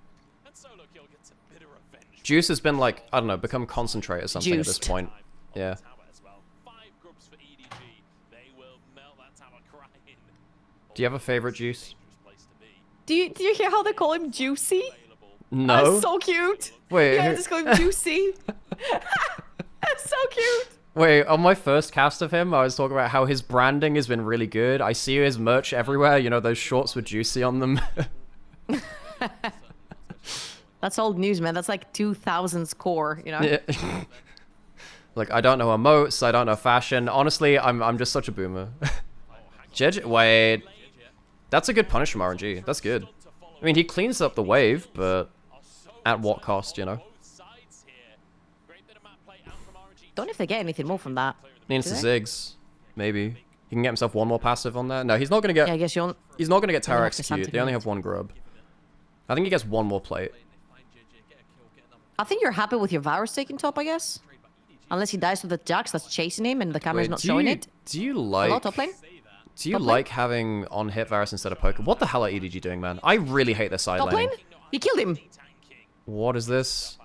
and solo kill gets a bit of revenge. Juice has been like, I don't know, become concentrate or something at this Juiced. point. Yeah. Tower as well. 5 Grubs for EDG. They will melt that tower crying. Do you have a favorite Juice? Dangerous place to be. Do you hear how they call him Juicy? Available. No. That's so cute. Wait, Yeah, who- just call him Juicy. That's so cute. Wait, on my first cast of him, I was talking about how his branding has been really good. I see his merch everywhere, you know, those shorts with Juicy on them. That's old news, man. That's like 2000s core, you know? Yeah. Like, I don't know emotes, I don't know fashion. Honestly, I'm just such a boomer. Wait. That's a good punish from RNG. That's good. I mean, he cleans up the wave, but at what cost, you know? Both sides here. Great bit of map play out from RNG. Don't know if they get anything more from that. Needs to Do they? Ziggs. Maybe. He can get himself one more passive on there. No, he's not gonna get... Yeah, I guess you're. He's not gonna get Tower Only have to Execute. They Santiago. only have 1 grub. I think he gets 1 more plate. Find JJ, get a kill, get another I think you're happy with your Varus taking top, I guess. trade by EDG. Unless he dies with the Jax that's chasing him and the camera's Wait, not showing it. Do you Hello, like... top lane? Do you Top lane? like having on hit Varus instead of poker? What the hell are EDG doing, man? I really hate their side Top lane? laning. You killed him. What is this?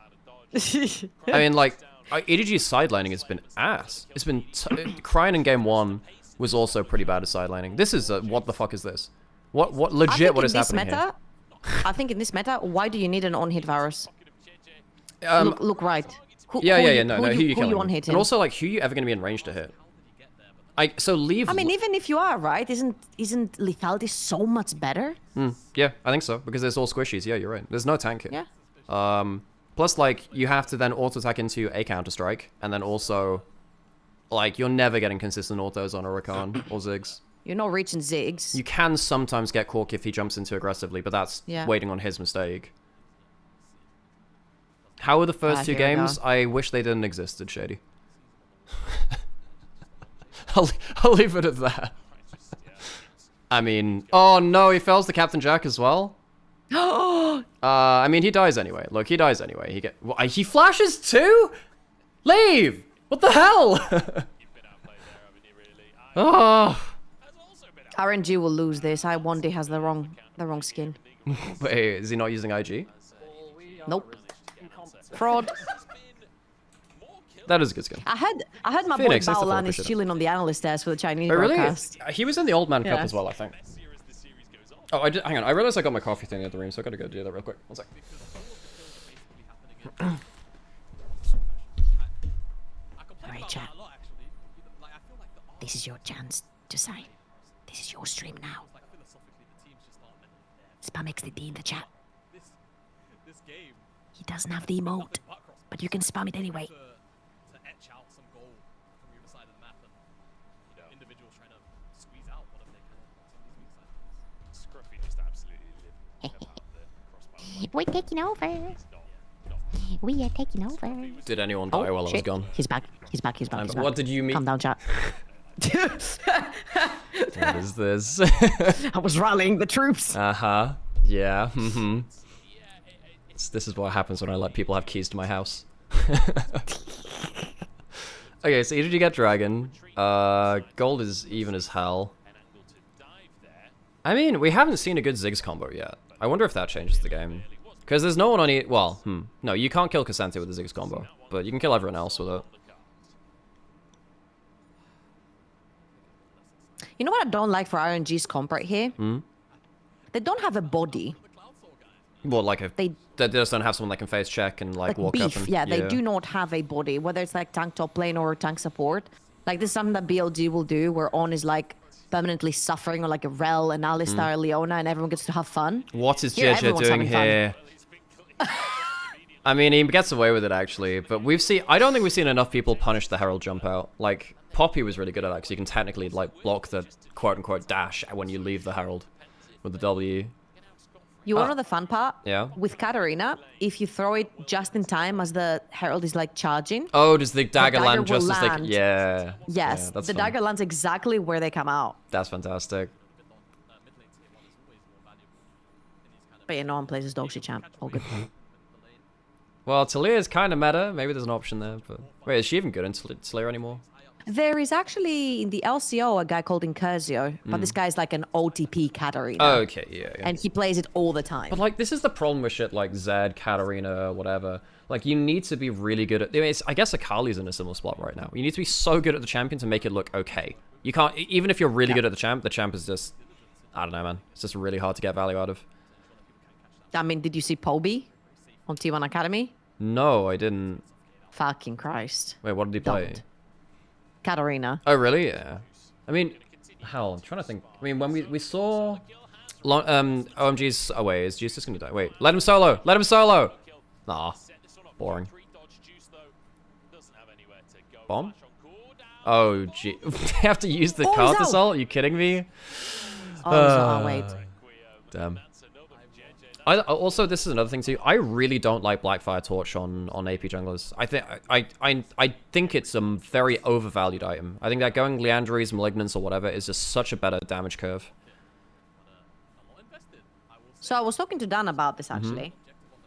I mean, like, EDG's side laning has been ass. It's been... Crying in game 1 was also pretty bad at side laning. This is... what the fuck is this? What I legit, think what in is this happening meta, I think in this meta, why do you need an on-hit Varus? here? Look right. Who, Yeah, who yeah, you- yeah, no, who no, you, who you who killing? on-hitting? And also, like, who you ever going to be in range to hit? So leave. I mean, even if you are right, isn't lethality so much better? Yeah, I think so because it's all squishies. Yeah, you're right. There's no tanking. Yeah. Plus, like, you have to then auto attack into a counter strike, and then also, like, you're never getting consistent autos on a Rakan or Ziggs. You're not reaching Ziggs. You can sometimes get Cork if he jumps in too aggressively, but that's waiting on his mistake. How were the first two games? I wish they didn't existed, Shady. I'll leave it at that. I mean, oh no, he fails the Captain Jack as well. I mean, he dies anyway. Look, he dies anyway. He flashes too? Leave! What the hell? Oh. RNG will lose this. I wonder he has the wrong skin. Wait, is he not using IG? Nope. Fraud. That is a good skin. I heard my Phoenix, boy thanks for Baolan is appreciate it. chilling on the analyst desk for the Chinese Oh, really? broadcast. He was in the Old Man Cup Yeah. as well, I think. Oh, hang on. I realized I got my coffee thing in the room, so I gotta go do that real quick. One sec. Alright, chat. This is your chance to sign. This is your stream now. Spam XDD in the chat. This game He doesn't have the emote, but you can spam it anyway. to etch out some goal from the other side of the map and individuals trying to squeeze out what if they can some of these weak sides. Scruffy just absolutely lived about the crossbar. We're taking over. We are taking over. Did anyone die while I was Shit. gone? He's back. He's back. He's back. He's back. What did you mean? Calm down, chat. What is this? I was rallying the troops. Uh-huh. Yeah. Mm-hmm. This is what happens when I let people have keys to my house. Okay, so EDG get Dragon. Gold is even as hell. I mean, we haven't seen a good Ziggs combo yet. I wonder if that changes the game. Because there's no one on well, no, you can't kill Cassante with the Ziggs combo. But you can kill everyone else with it. You know what I don't like for RNG's comp right here? They don't have a body. Well, like They just don't have someone that can face check and like walk up beef. and Yeah, they do not have a body, whether it's like tank top lane or tank support. Like this is something that BLG will do, where On is like permanently suffering, or like a Rel, an Alistar, Leona, and everyone gets to have fun. What is Here, JJ everyone's doing having fun. here? I mean, he gets away with it actually, but I don't think we've seen enough people punish the Herald jump out. Like, Poppy was really good at that, because you can technically, like, block the quote-unquote dash when you leave the Herald with the W. You want to know the fun part? Yeah. With Katarina, if you throw it just in time as the Herald is like charging, Oh, does the dagger dagger land will just as they... land. Yeah. yes, Yeah, that's the fun. dagger lands exactly where they come out. That's fantastic. But yeah, no one plays as dogshit champ. All good. Well, Talia is kind of meta. Maybe there's an option there, but... Wait, is she even good in Slayer anymore? There is actually in the LCO a guy called Incursio, but this guy's like an OTP Katarina. Oh, okay, yeah. And he plays it all the time. But, like, this is the problem with shit like Zed, Katarina, whatever. Like, you need to be really good at... I mean, I guess Akali's in a similar spot right now. You need to be so good at the champion to make it look okay. You can't... Even if you're really good at the champ is just... I don't know, man. It's just really hard to get value out of. I mean, did you see Poby on T1 Academy? No, I didn't. Fucking Christ. Wait, what did he play? Don't. Katarina. Oh, really? Yeah. I mean... Hell, I'm trying to think. I mean, when we saw... OMG's away. Is Jesus gonna die? Wait, let him solo! Let him solo! Nah. Boring. Bomb? Oh, gee. They have to use the Oh, he's card out. assault? Are you kidding me? Oh, wait. Damn. Also, this is another thing too. I really don't like Blackfire Torch on AP junglers. I think it's a very overvalued item. I think that going Leandries, Malignance, or whatever is just such a better damage curve. So I was talking to Dan about this actually,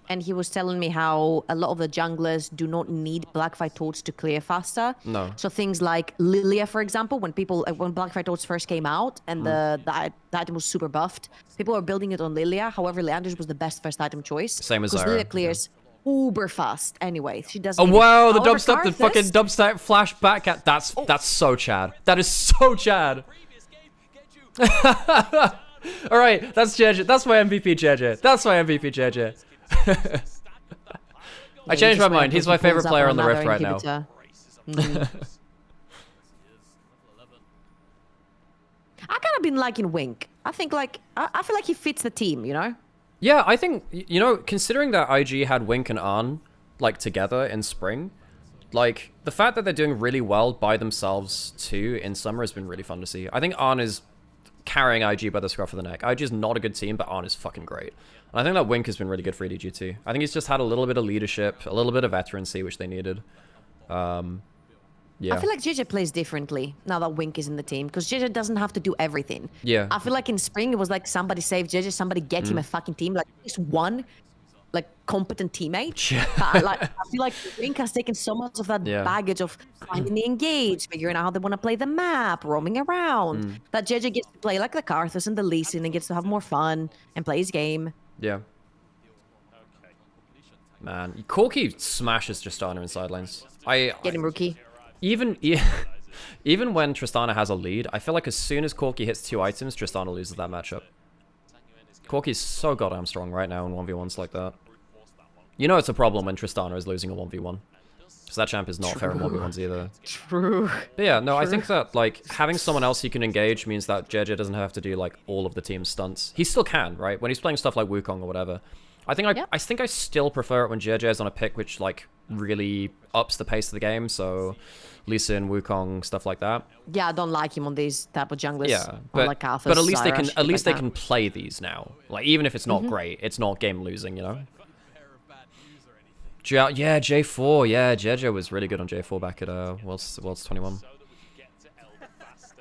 and he was telling me how a lot of the junglers do not need Blackfire Torch to clear faster. No. So things like Lilia, for example, when Blackfire Torch first came out and the item was super buffed, people were building it on Lilia. However, Leandris was the best first item choice. Same as because Zyra, Lilia clears uber fast. Anyway, she doesn't. Oh need it. wow, the However, dubstep, the Karthus- fucking dubstep flashback at that's so Chad. That is so Chad. All right, that's JJ. That's my MVP JJ. That's my MVP JJ. I changed my mind. He's my favorite player on the Rift right now. of been liking Wink. I think like I feel like he fits the team, you know? Yeah, I think, you know, considering that IG had Wink and Arn, like, together in spring, like, the fact that they're doing really well by themselves, too, in summer has been really fun to see. I think Arn is carrying IG by the scruff of the neck. IG is not a good team, but Arn is fucking great. And I think that Wink has been really good for EDG, too. I think he's just had a little bit of leadership, a little bit of veterancy, which they needed. Yeah. I feel like JJ plays differently now that Wink is in the team, because JJ doesn't have to do everything. Yeah. I feel like in spring it was like somebody save JJ, somebody get him a fucking team, like at least one like competent teammate. Yeah. Like I feel like Wink has taken so much of that Yeah. baggage of finding the engage, figuring out how they want to play the map, roaming around. That JJ gets to play like the Karthus and the Lee Sin and gets to have more fun and play his game. Yeah. Man, Corki smashes Tristana in side lanes. Get him, rookie. Even when Tristana has a lead, I feel like as soon as Corki hits 2 items, Tristana loses that matchup. Corki's so goddamn strong right now in 1v1s like that. You know it's a problem when Tristana is losing a 1v1. Because that champ is not fair in 1v1s either. True. But yeah, no, I think that, like, having someone else you can engage means that JJ doesn't have to do, like, all of the team's stunts. He still can, right? When he's playing stuff like Wukong or whatever. I think I still prefer it when JJ is on a pick which, like, really ups the pace of the game, so Lee Sin, Wukong, stuff like that. Yeah, I don't like him on these type of junglers. Yeah, or like Karthus, but at least they can Zyra, can play these now. Like, even if it's not great, it's not game losing, you know. Yeah, J4. Yeah, JJ was really good on J4 back at Worlds 21.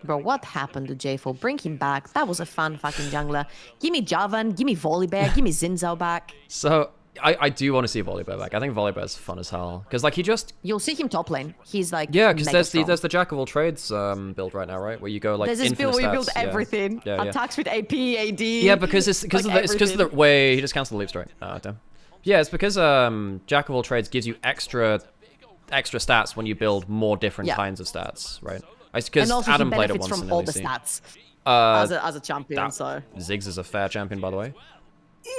Bro, what happened to J4? Bring him back. That was a fun fucking jungler. Give me Javan, give me Volibear, give me Zinzao back. So I do want to see Volibear back. I think Volibear's fun as hell because like he just You'll see him top lane. He's like yeah, because mega there's strong. the Jack of all trades build right now, right? Where you go like There's this infinite build where you stats, build yeah. everything. Yeah, yeah. Attacks with AP, AD. Yeah, because it's because like of the way he just cancelled the leap strike. Ah, damn. Yeah, it's because Jack of all trades gives you extra stats when you build more different kinds of stats, right? Because and also Adam he played it benefits once from in all the LEC. stats as a champion. That- So Ziggs is a fair champion, by the way.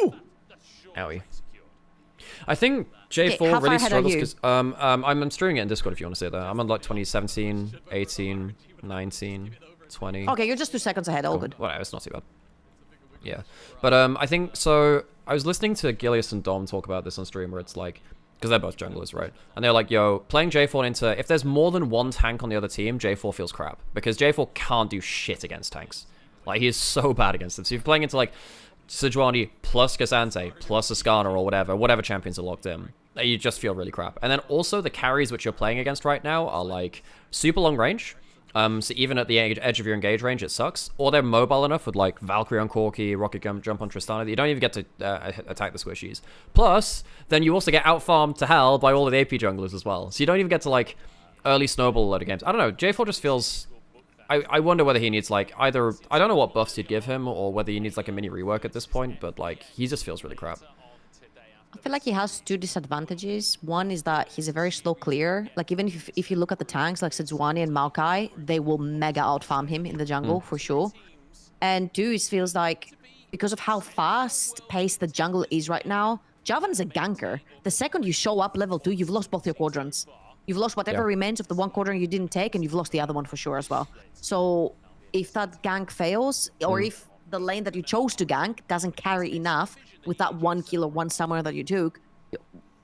Ooh. Owie. I think J4 how far really ahead are struggles you? because I'm streaming it in Discord if you want to see that. I'm on like 2017, 18, 19, 20. okay, you're just 2 seconds ahead. All good. Whatever, it's not too bad. Yeah, but I think so. I was listening to Gilius and Dom talk about this on stream, where it's like, because they're both junglers, right? And they're like, yo, playing J4 into, if there's more than one tank on the other team, J4 feels crap because J4 can't do shit against tanks. Like he is so bad against them. So if you're playing into like Sejuani plus Cassante plus Ascana or whatever champions are locked in, you just feel really crap. And then also the carries which you're playing against right now are like super long range. So even at the edge of your engage range, it sucks. Or they're mobile enough with like Valkyrie on Corki, Rocket Jump on Tristana that you don't even get to attack the squishies. Plus, then you also get out-farmed to hell by all of the AP junglers as well. So you don't even get to like early snowball a load of games. I don't know, J4 just feels... I wonder whether he needs like either... I don't know what buffs you'd give him or whether he needs like a mini rework at this point, but like he just feels really crap. I feel like he has 2 disadvantages. One is that he's a very slow clear. Like even if you look at the tanks like Sejuani and Maokai, they will mega outfarm him in the jungle for sure. And 2, it feels like because of how fast-paced the jungle is right now, Javan is a ganker. The second you show up level 2, you've lost both your quadrants. You've lost whatever remains of the one quadrant you didn't take, and you've lost the other one for sure as well. So if that gank fails, or if the lane that you chose to gank doesn't carry enough with that 1 kill or 1 summoner that you took,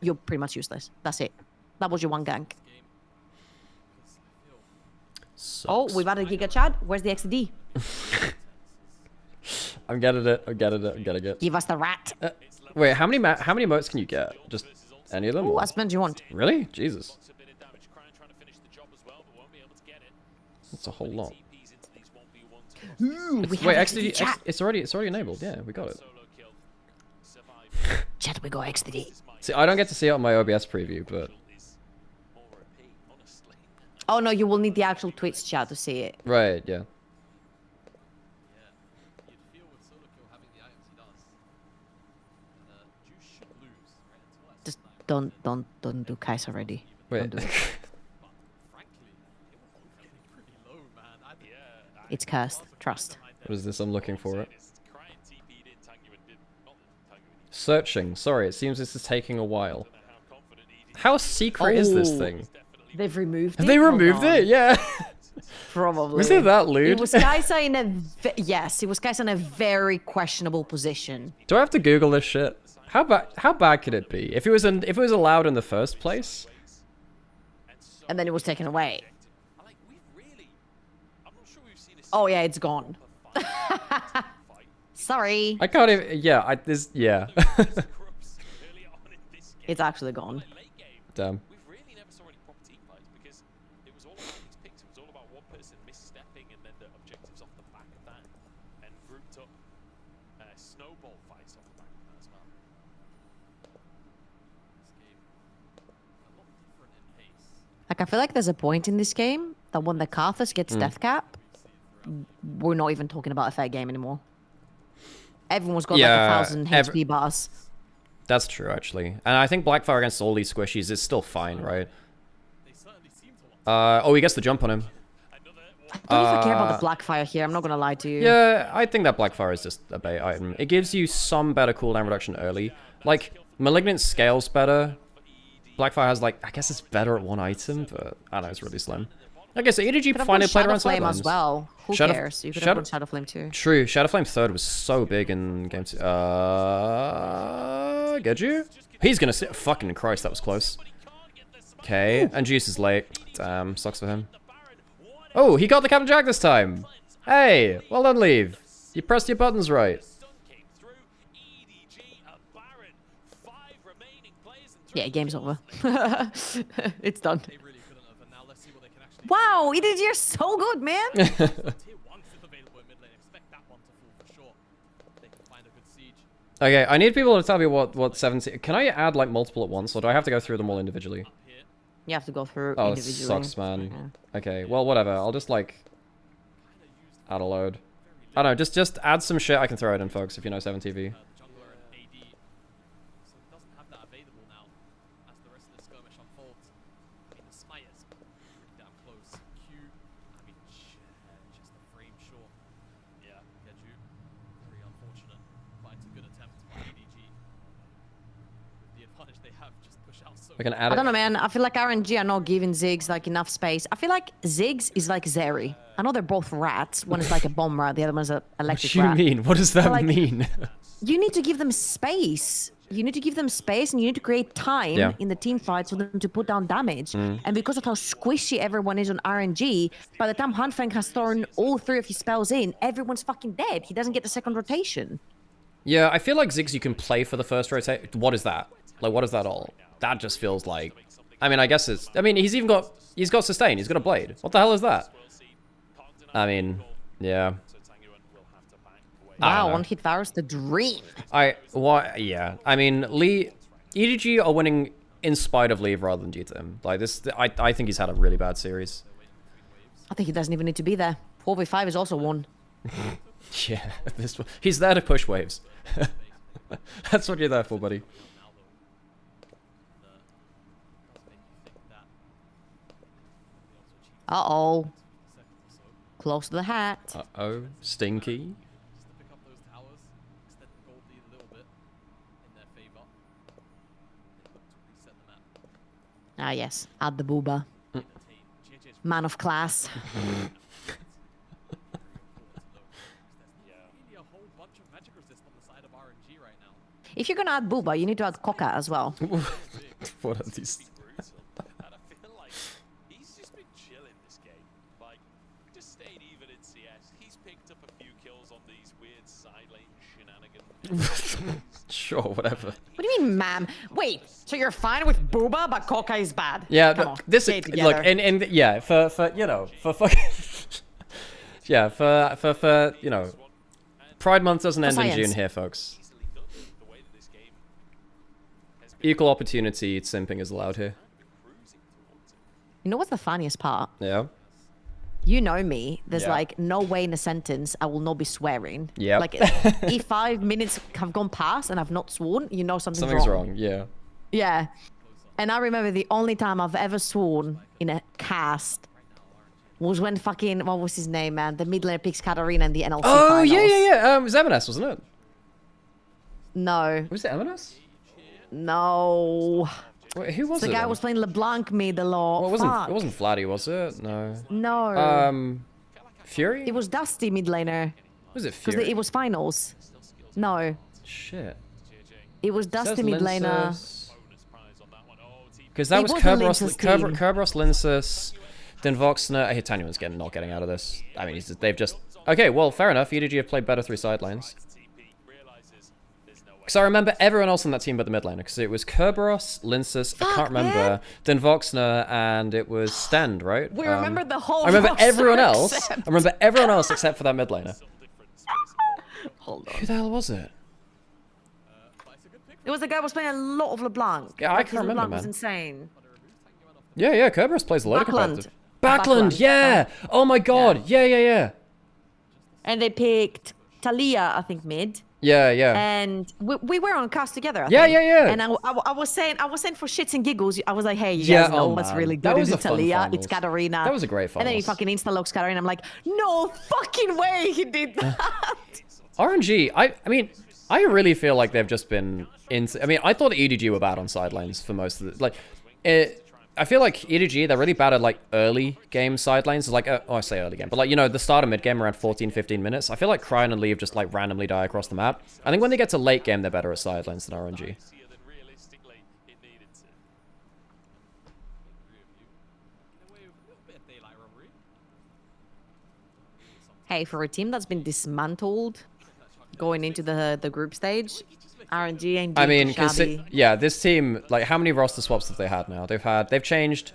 you're pretty much useless. That's it. That was your 1 gank. Sucks. Oh, we've added Giga Chad. Where's the XD? I'm getting it. Give us the rat. Wait, how many emotes can you get? Just any of them? Oh, or- as many as you want. Really? Jesus. That's a whole lot. Ooh, we Wait, have XD, chat. it's already enabled. Yeah, we got it. Chat, we go XD. See, I don't get to see it on my OBS preview, but Oh no, you will need the actual Twitch chat to see it. right, yeah. Just don't do Kai'Sa already. Wait. Don't do it. It's cursed. Trust. What is this? I'm looking for it. Searching. Sorry, it seems this is taking a while. How secret is this Oh. thing? They've removed it. Have they Hold removed on. it? Yeah. Probably. Was it that lewd? It was Kaisa in a yes. It was Kaisa in a very questionable position. Do I have to Google this shit? How bad could it be? If it was allowed in the first place? And then it was taken away. Like, we've really, I'm not sure we've seen a Oh yeah, it's gone. Sorry. I can't even. Yeah, yeah. Crooks earlier on in this game. It's actually gone. Late game, Damn. we've really never saw any proper team fights because it was all about these picks. It was all about one person misstepping and then the objectives off the back of that, and grouped up snowball fights off the back of that as well. This game, a lot different in pace. Like I feel like there's a point in this game that when the Karthus gets death cap, we're not even talking about a fair game anymore. Everyone's got Yeah, like 1,000 HP bars. That's true, actually. And I think Blackfire against all these squishies is still fine, right? They certainly seem to want Oh, he gets the jump on him. I don't even care about the Blackfire here. I'm not gonna lie to you. Yeah, I think that Blackfire is just a bait item. It gives you some better cooldown reduction early. Like, Malignant scales better. Blackfire has, like, I guess it's better at one item, but I don't know, it's really slim. Okay, so EDG Could have finally done played Shadow around Flame sidelines. as well. Who Shadow- cares? You could Shadow- have done Shadow Flame too. True, Shadowflame 3rd was so big in game 2. Get you? He's gonna sit. Fucking Christ, that was close. Okay, and Juice is late. Damn, sucks for him. Oh, he got the Captain Jack this time. Hey, well done, Leave. You pressed your buttons right. Came through, EDG, a Baron, 5 remaining players and Yeah, game's over. It's done. they really couldn't have, and now let's see what they can actually Wow, EDG, you're so good, man. Tier 1 is available in mid lane. Expect that one to fall for sure. They can find a good siege. Okay, I need people to tell me what 17... Can I add, like, multiple at once, or do I have to go through them all individually? You have to go through Oh, this individually. sucks, man. Okay, well, whatever. I'll just, like, add a load. I don't know, just add some shit I can throw it in, folks, if you know 7TV. Jungler and AD. So it doesn't have that available now as the rest of the skirmish unfolds. I mean, the smite is pretty damn close. Q, I mean, just a frame short. Yeah, Geju, very unfortunate, but it's a good attempt by EDG. With the advantage they have, just push out so I can add I it. don't know, man. I feel like RNG are not giving Ziggs like enough space. I feel like Ziggs is like Zeri. I know they're both rats. One is like a bomb rat, the other one's an What electric do you rat. mean? What does that like- mean? You need to give them space. You need to give them space and you need to create time Yeah. in the team fights for them to put down damage. And because of how squishy everyone is on RNG, by the time Hanfeng has thrown all 3 of his spells in, everyone's fucking dead. He doesn't get the second rotation. Yeah, I feel like Ziggs you can play for the first rotate. What is that? Like, what is that all? That just feels like... I mean, I guess it's... I mean, he's got sustain. He's got a blade. What the hell is that? I mean, yeah. I Wow, don't know. one hit virus, the dream. Yeah. I mean, EDG are winning in spite of Leave rather than due to him. Like, this... I think he's had a really bad series. I think he doesn't even need to be there. 4v5 is also won. Yeah, he's there to push waves. That's what you're there for, buddy. Uh-oh. Close to the hat. Uh-oh. Stinky. just to pick up those towers, extend the gold lead a little bit in their favor. They look to reset the map. Ah, yes. Add the booba. JJ's Man of class. really a whole bunch of magic resist on the side of RNG right now. If you're gonna add booba, you need to add coca as well. What are these? brutal. And I feel like he's just been chilling this game. Like, just stayed even in CS. He's picked up a few kills on these weird side lane shenanigans. Sure, whatever. What do you mean, ma'am? Wait, so you're fine with booba, but coca is bad? Yeah, Come but on, this get it look, together. and yeah, for you know, for fucking yeah, for you know, Pride Month doesn't end in science. June here, folks. Easily done the way that this game has been Equal opportunity simping is allowed here. cruising towards it. You know what's the funniest part? Yeah. You know me. There's Yeah. like no way in a sentence I will not be swearing. Yep. Like if 5 minutes have gone past and I've not sworn, you know Something's wrong. Yeah. Yeah. And I remember the only time I've ever sworn in a cast was when fucking, what was his name, man? The mid laner picks Katarina in the NLC Oh finals. yeah. It was M&S, wasn't it? No. Was it M&S? No. Wait, who was The it? guy then? was playing LeBlanc mid a lot. Well, Fuck. it wasn't Flatty, was it? No. No. Fury? It was Dusty mid laner. Was it Because Fury? it was finals. No. Shit. It was Dusty mid laner. Because that It was wasn't Kerberos, Lince's team. Kerberos, Linces, then Voxner. Hey, Tanyaman's not getting out of this. I mean, they've just... Okay, well, fair enough. EDG have played better through side lanes. Because I remember everyone else on that team but the mid laner. Because it was Kerberos, Linces, I can't remember, then Voxner, and it was Stend, right? We remember the whole I remember roster everyone else. except- I remember everyone else except for that mid laner. Hold on. Who the hell was it? It was the guy who was playing a lot of LeBlanc. Yeah, I Like, can't his remember, LeBlanc was man. insane. Yeah, Kerberos plays a lot of Backland. competitive. Backland, yeah! Oh my god, yeah. And they picked Talia, I think, mid. Yeah. And we were on cast together. I Yeah, think. yeah. And I was saying for shits and giggles. I was like, hey, you Yeah, guys know oh, what's man. really That good was is a fun Talia. finals. It's Katarina. That was a great And then he finals. fucking insta-locks Katarina. I'm like, no fucking way he did that. RNG, I mean, I really feel like they've just been I mean, I thought EDG were bad on side lanes for most of the... Like, I feel like EDG, they're really bad at, like, early game side lanes. Like, I say early game, but, like, you know, the start of mid game around 14, 15 minutes. I feel like Cryon and Leave just, like, randomly die across the map. I think when they get to late game, they're better at side lanes than RNG. Hey, for a team that's been dismantled going into the group stage, RNG ain't I doing mean, shabby. yeah, this team, like, how many roster swaps have they had now? They've changed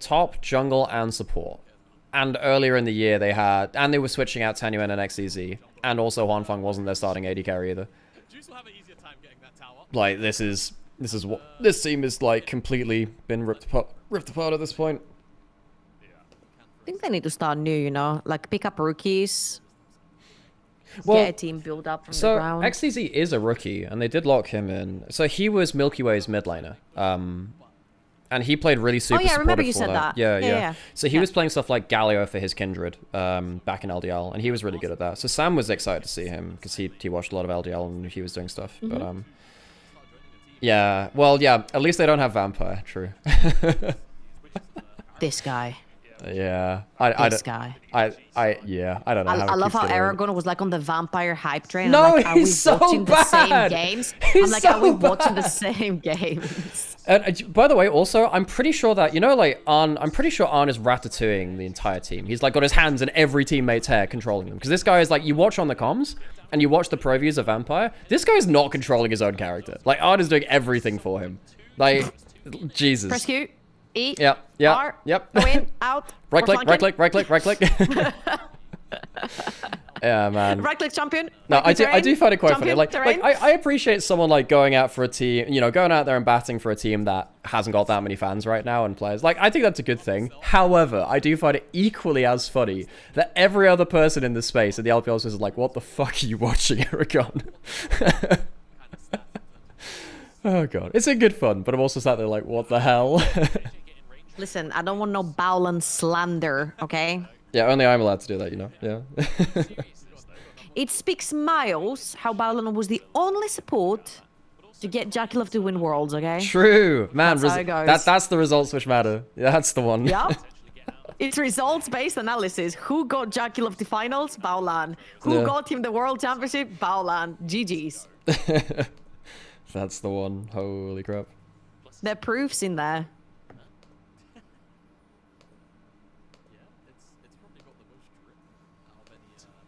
top, jungle, and support. And earlier in the year, they were switching out Tanyan and XEZ. And also, Huanfeng wasn't their starting AD carry either. Like, this team is, like, completely been ripped apart at this point. I think they need to start new, you know? Like, pick up rookies. Well, get a team build up from the so ground. XEZ is a rookie, and they did lock him in. So he was Milky Way's mid laner. And he played really super yeah, I remember you supportive said for that. Yeah. Yeah. So he was playing stuff like Galio for his Kindred back in LDL, and he was really good at that. So Sam was excited to see him, because he watched a lot of LDL and he was doing stuff. But yeah, well, yeah, at least they don't have Vampire, true. This guy. Yeah. This guy. Yeah, I don't know. I love how Aragorn. Aragorn was like on the vampire hype train. No, I'm like, are we he's so watching the same bad. games? He's I'm like, so are we watching bad. the same games? And by the way, also, I'm pretty sure that, you know, like, I'm pretty sure Arn is ratatouilleing the entire team. He's, like, got his hands in every teammate's hair, controlling them. Because this guy is, like, you watch on the comms, and you watch the pro views of Vampire, this guy's not controlling his own character. Like, Arn is doing everything for him. Like, Jesus. Press Q, E, Yep. R, go in, out. Right or click, flanking. right click. Yeah, man. Right click champion. No, right click I do terrain, find it quite champion, funny. terrain. I appreciate someone like going out for a team, you know, going out there and batting for a team that hasn't got that many fans right now and players. Like, I think that's a good thing. However, I do find it equally as funny that every other person in the space in the LPL is like, what the fuck are you watching, Aragon? Oh god, it's a good fun, but I'm also sat there like, what the hell? Listen, I don't want no Bowland slander, okay? Yeah, only I'm allowed to do that, you know. Yeah. It speaks miles how Bowland was the only support to get Jackie to win Worlds, okay? True, man. That's how it goes. That's the results which matter. Yeah, that's the one. Yep. It's results-based analysis. Who got Jackie to finals? Bowland. Who Yeah. got him the World Championship? Bowland. GG's. That's the one. Holy crap. There are proofs in there.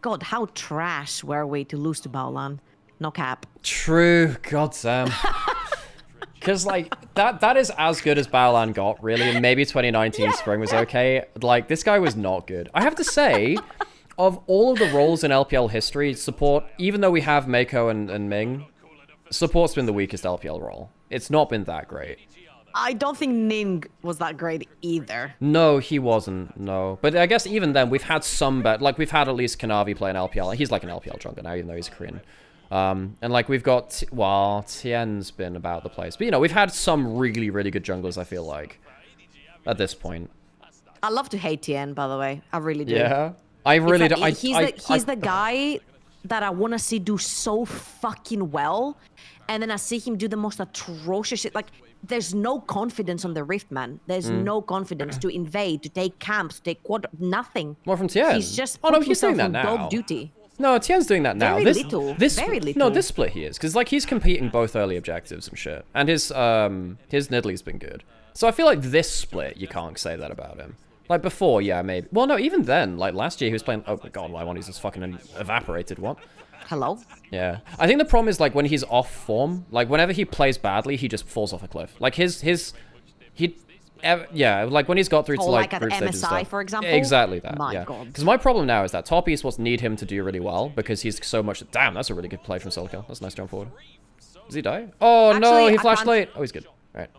God, how trash were we to lose to Bowland? No cap. True, god damn. Because, like, that is as good as Baolan got, really, and maybe 2019 spring was okay. Like, this guy was not good. I have to say, of all of the roles in LPL history, support, even though we have Mako and Ming, support's been the weakest LPL role. It's not been that great. I don't think Ning was that great either. No, he wasn't, no. But I guess even then, we've had some like, we've had at least Kanavi play an LPL. He's like an LPL jungler now, even though he's Korean. And like we've got, well, Tien's been about the place. But you know, we've had some really, really good junglers, I feel like, at this point. I love to hate Tien, by the way. I really do. Yeah? I really It's don't. like, he's the guy that I want to see do so fucking well. And then I see him do the most atrocious shit. Like, there's no confidence on the Rift, man. There's no confidence to invade, to take camps, to take quad, nothing. More from Tien. He's just oh no, put he's doing himself that on now. dog duty. No, Tien's doing that now. Very little, very No, little. this split he is, because like he's competing both early objectives and shit, and his Nidalee's been good. So I feel like this split you can't say that about him. Like before, yeah, maybe. Well, no, even then, like last year he was playing. Oh my god, why one he's just fucking evaporated? What? Hello? Yeah, I think the problem is like when he's off form, like whenever he plays badly, he just falls off a cliff. Like yeah, like when he's got through to like at group stages and MSI, stuff. for example? Exactly that. My yeah. God. Because my problem now is that top esports need him to do really well because he's so much. Damn, that's a really good play from Silico. That's a nice jump forward. Does he die? Oh no, Actually, he I flashed can't- late. Oh, he's good. All right.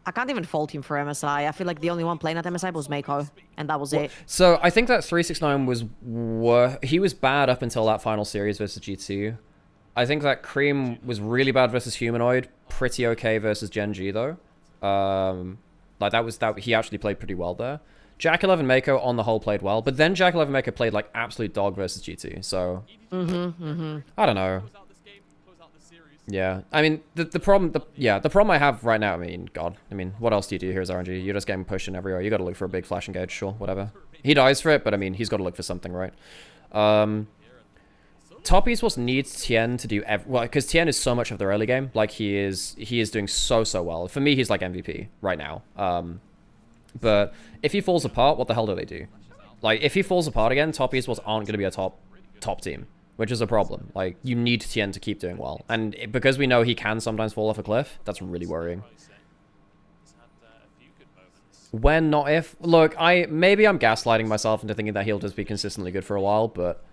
I can't even fault him for MSI. I feel like the only one playing at MSI was Mako, and that was it. So I think that 369 he was bad up until that final series versus G2. I think that Cream was really bad versus Humanoid, pretty okay versus Gen G though. Like he actually played pretty well there. Jack 11 Mako on the whole played well, but then Jack 11 Mako played like absolute dog versus G2. So I don't know. Yeah, I mean the problem I have right now. I mean, God, I mean, what else do you do here as RNG? You're just getting pushed in everywhere. You got to look for a big flash engage, sure, whatever. He dies for it, but I mean, he's got to look for something, right? Top esports needs Tien to do well, because Tien is so much of the early game. Like he is doing so well. For me, he's like MVP right now. But if he falls apart, what the hell do they do? Like if he falls apart again, top esports aren't going to be a top team, which is a problem. Like you need Tien to keep doing well, and because we know he can sometimes fall off a cliff, that's really worrying. When, not if. Look, maybe I'm gaslighting myself into thinking that he'll just be consistently good for a while, but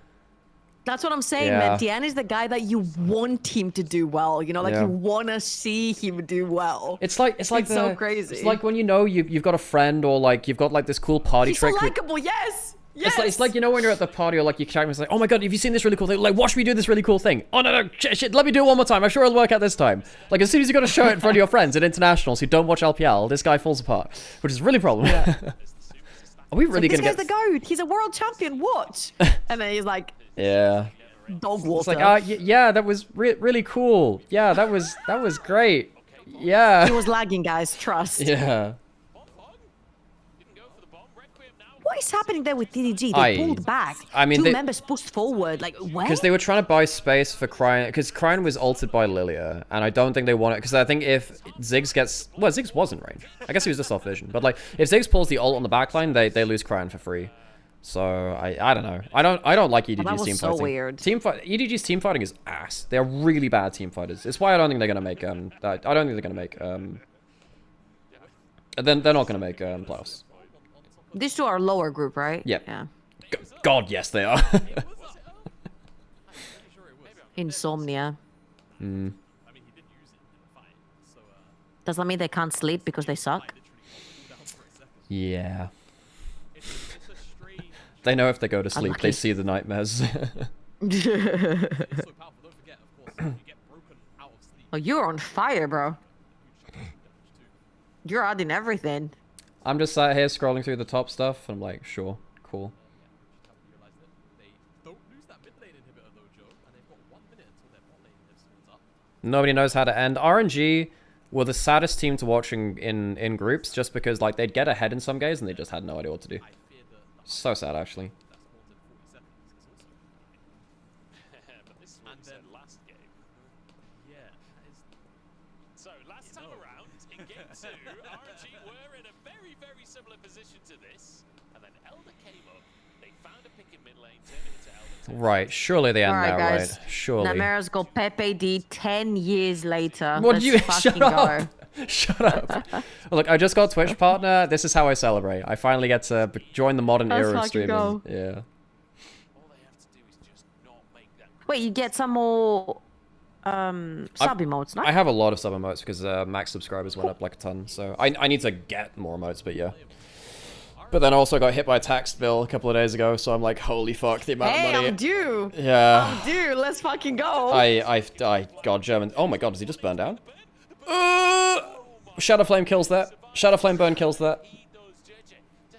That's what I'm saying, Yeah. man. Tien is the guy that you want him to do well. You know, like Yeah. you want to see him do well. it's like so crazy. It's like when you know you've got a friend or like you've got like this cool party He's so trick. likable, yes! Yes! It's like, you know, when you're at the party or like you chat and it's like, oh my god, have you seen this really cool thing? Like, watch me do this really cool thing. Oh no, shit, let me do it one more time. I'm sure it'll work out this time. Like, as soon as you got to show it in front of your friends at internationals who don't watch LPL, this guy falls apart, which is really a problem. Are we really this gonna guy's get? the GOAT. He's a world champion. Watch. And then he's like, Yeah. dog water. It's like, yeah, that was really cool. Yeah, that was great. Yeah. He was lagging, guys. Trust. Yeah. What is happening there with EDG? They pulled back. I mean, Two members pushed forward. Like, where? Because they were trying to buy space for Cryan, because Cryan was ulted by Lilia, and I don't think they want it, because I think if Ziggs gets, well, Ziggs was in range. I guess he was just off vision, but like, if Ziggs pulls the ult on the backline, they lose Cryan for free. So, I don't know. I don't like EDG's that was team so fighting. weird. EDG's team fighting is ass. They're really bad team fighters. It's why I don't think they're gonna make, I don't think they're gonna make, then they're not gonna make, playoffs. These two are lower group, right? Yep. Yeah. God, yes, they are. Insomnia. Hmm. Does that mean they can't sleep because they suck? Yeah. They know if they go to sleep, they Unlucky. see the nightmares. Oh, you're on fire, bro. You're adding everything. I'm just sat here scrolling through the top stuff, and I'm like, sure, cool. Nobody knows how to end. RNG were the saddest team to watch in groups, just because like they'd get ahead in some games and they just had no idea what to do. So sad, actually. So last time around, in game 2, RNG were in a very, very similar position to this, and then Elder came up, they found a pick in mid lane, turned it into Elder. Right, surely they end Alright, now, guys. right? Surely. Namera's got Pepe D 10 years later. What Let's do you fucking shut go. up? Shut up. Look, I just got Twitch partner. This is how I celebrate. I finally get to join the modern Let's era of fucking streaming. go. Yeah. All they have to do is just not make that. Wait, you get some more sub emotes, no? I have a lot of sub emotes because max subscribers went up like a ton. So I need to get more emotes, but yeah. But then I also got hit by a tax bill a couple of days ago, so I'm like, holy fuck, the amount Hey, of money. I'm due. Yeah. I'm due. Let's fucking go. I God, German. Oh my god, does he just burn down? Shadow Flame kills that. Shadow Flame burn kills that.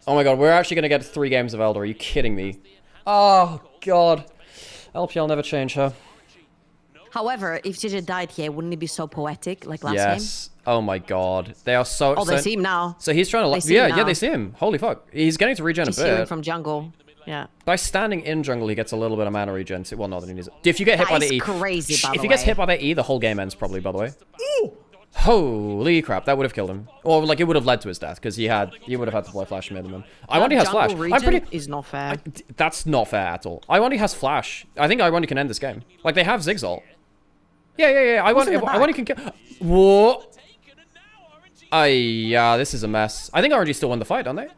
Oh my god, we're actually gonna get 3 games of Elder. Are you kidding me? Oh god. LPL never change her. However, if JJ died here, wouldn't it be so poetic like last game? Yes. Oh my god. They are so... Oh, they see him now. So he's trying to... They see him yeah, now. they see him. Holy fuck. He's getting to regen He's a healing bit. from jungle. Yeah. By standing in jungle, he gets a little bit of mana regen. Well, not that he needs it. If you get hit by That the is E... crazy, by If the he gets way. hit by the E, the whole game ends probably, by the way. Holy crap, that would have killed him. Or, like, it would have led to his death, because he would have had to play Flash mid him. I wonder he has Flash. Jungle I'm pretty... region is not fair. That's not fair at all. I wonder he has Flash. I think I wonder can end this game. Like, they have Zigzalt. Yeah. I wonder can kill... Whoa! Yeah, this is a mess. I think RNG still won the fight, don't they?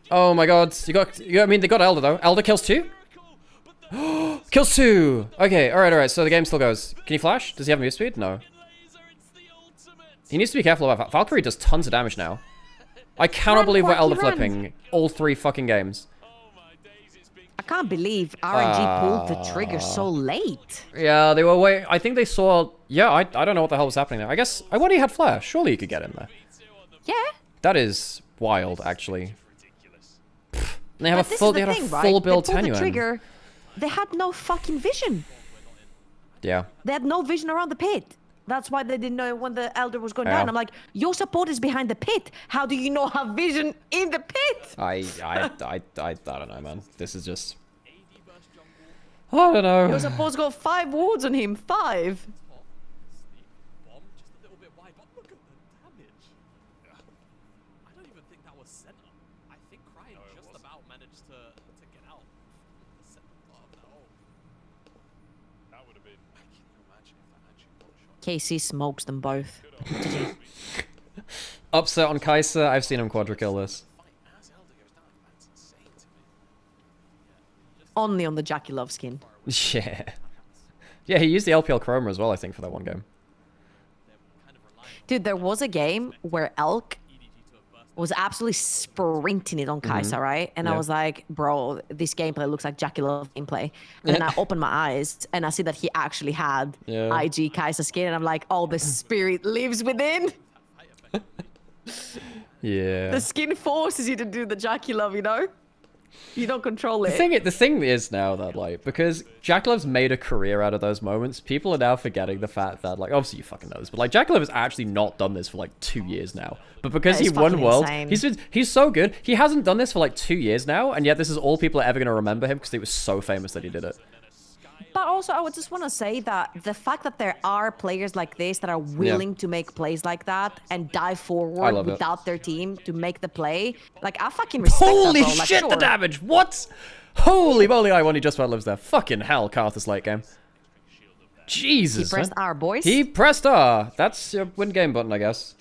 Oh my god. I mean, they got Elder, though. Elder kills 2? Kills 2! Okay, alright. So the game still goes. Can he flash? Does he have move speed? No. He needs to be careful about that. Valkyrie does tons of damage now. I cannot believe we're Elder flipping all 3 fucking games. I can't believe RNG pulled the trigger so late. Yeah, they were way... I think they saw... Yeah, I don't know what the hell was happening there. I wonder he had flash. Surely you could get in there. Yeah. That is wild, actually. They have But a full... They had a full build They pulled the Tenuan. trigger. They had no fucking vision. Yeah. They had no vision around the pit. That's why they didn't know when the Elder was going Yeah. down. I'm like, your support is behind the pit. How do you not have vision in the pit? I don't know, man. This is just... I don't know. Your support's got 5 wards on him. 5. Bomb just a little bit wide, but look at the damage. I don't even think that was center. I think Cryan just about managed to get out from the center part of that hole. That would have been. Can you imagine if that actually got shot? KC smokes them both. Upset on Kai'Sa. I've seen him quadra-kill this. As Elder goes down, that's insane to me. Only on the Jackie Love skin. Yeah. Yeah, he used the LPL Chroma as well, I think, for that one game. Dude, there was a game where Elk was absolutely sprinting it on Kai'Sa, right? And I Yeah. was like, bro, this gameplay looks like Jackie Love gameplay. And then I opened my eyes and I see that he actually had Yeah. IG Kai'Sa skin. And I'm like, oh, the spirit lives within. Yeah. The skin forces you to do the Jackie Love, you know? You don't control it. The thing is now that, like, because Jack Love's made a career out of those moments, people are now forgetting the fact that, like, obviously you fucking know this, but, like, Jack Love has actually not done this for, like, 2 years now. But because That he is won fucking World, insane. he's so good. He hasn't done this for, like, 2 years now, and yet this is all people are ever going to remember him because he was so famous that he did it. But also, I would just want to say that the fact that there are players like this that are willing to make plays like that and dive forward love it. without their team to make the play, like, I fucking respect Holy that, bro. Like, shit, the sure. damage! What? Holy moly, I won. He just about lives there. Fucking hell, Karthus late game. Jesus, He pressed man. R, boys. He pressed R. That's your win game button, I guess.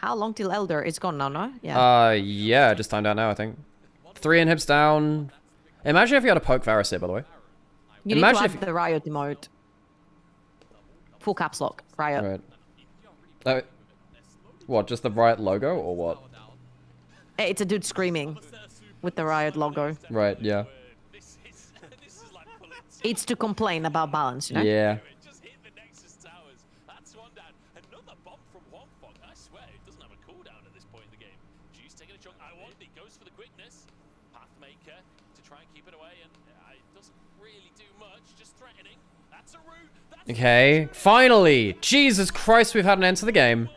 How long till Elder? It's gone now, no? Yeah. Yeah, just timed out now, I think. 3 inhibs down. Imagine if you had a poke Varus here, by the way. You imagine need to if- add the Riot emote. Full caps lock. Riot. Right. What, just the Riot logo, or what? It's a dude screaming with the Riot logo. Right, yeah. This is like pulling It's to complain about balance, you know? Yeah. just hit the Nexus towers. That's one down. Another bomb from Wong Fong. I swear it doesn't have a cooldown at this point in the game. Juice taking a chunk. I want it. Goes for the quickness. Pathmaker to try and keep it away, and it doesn't really do much. Just threatening. That's a route. That's Okay, finally! Jesus Christ, we've had an end to the game.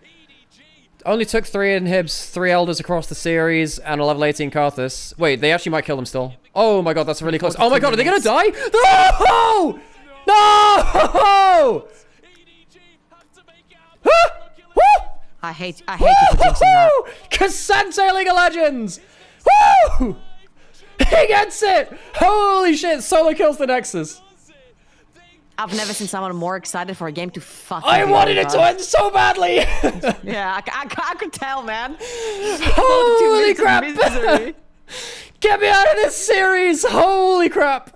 EDG. Only took 3 inhibs, 3 elders across the series, and a level 18 Karthus. Wait, they actually might kill them still. Oh my god, that's really close. Oh my god, are they gonna die? No! No! EDG have to make it out. Woo! I hate you for jinxing that. Woo! Kasente League of Legends! Woo! He gets it! Holy shit, solo kills the Nexus. I've never seen someone more excited for a game to fucking I be wanted it over. to end so badly! Yeah, I could tell, man. Holy 2 minutes of crap! misery. Get me out of this series! Holy crap!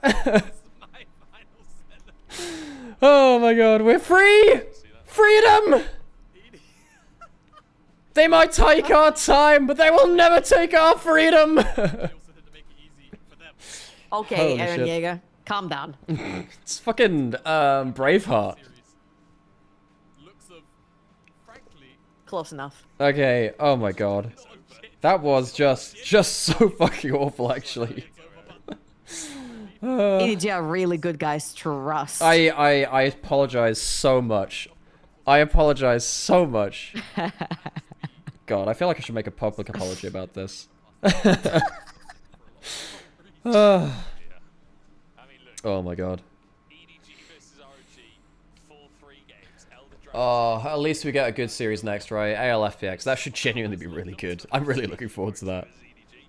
Oh my god, we're free! Freedom! They might take our time, but they will never take our freedom! Okay, Holy Aaron shit. Yeager, calm down. It's fucking Braveheart. Looks of, frankly, Close enough. Okay, oh my god. That was just so fucking awful, actually. EDG are really good guys, trust. I apologize so much. I apologize so much. God, I feel like I should make a public apology about this. Oh my god. EDG versus RNG, full 3 games. Elder Dragon Oh, at least we get a good series next, right? AL FPX. That should genuinely be really good. I'm really looking forward to that. EDG,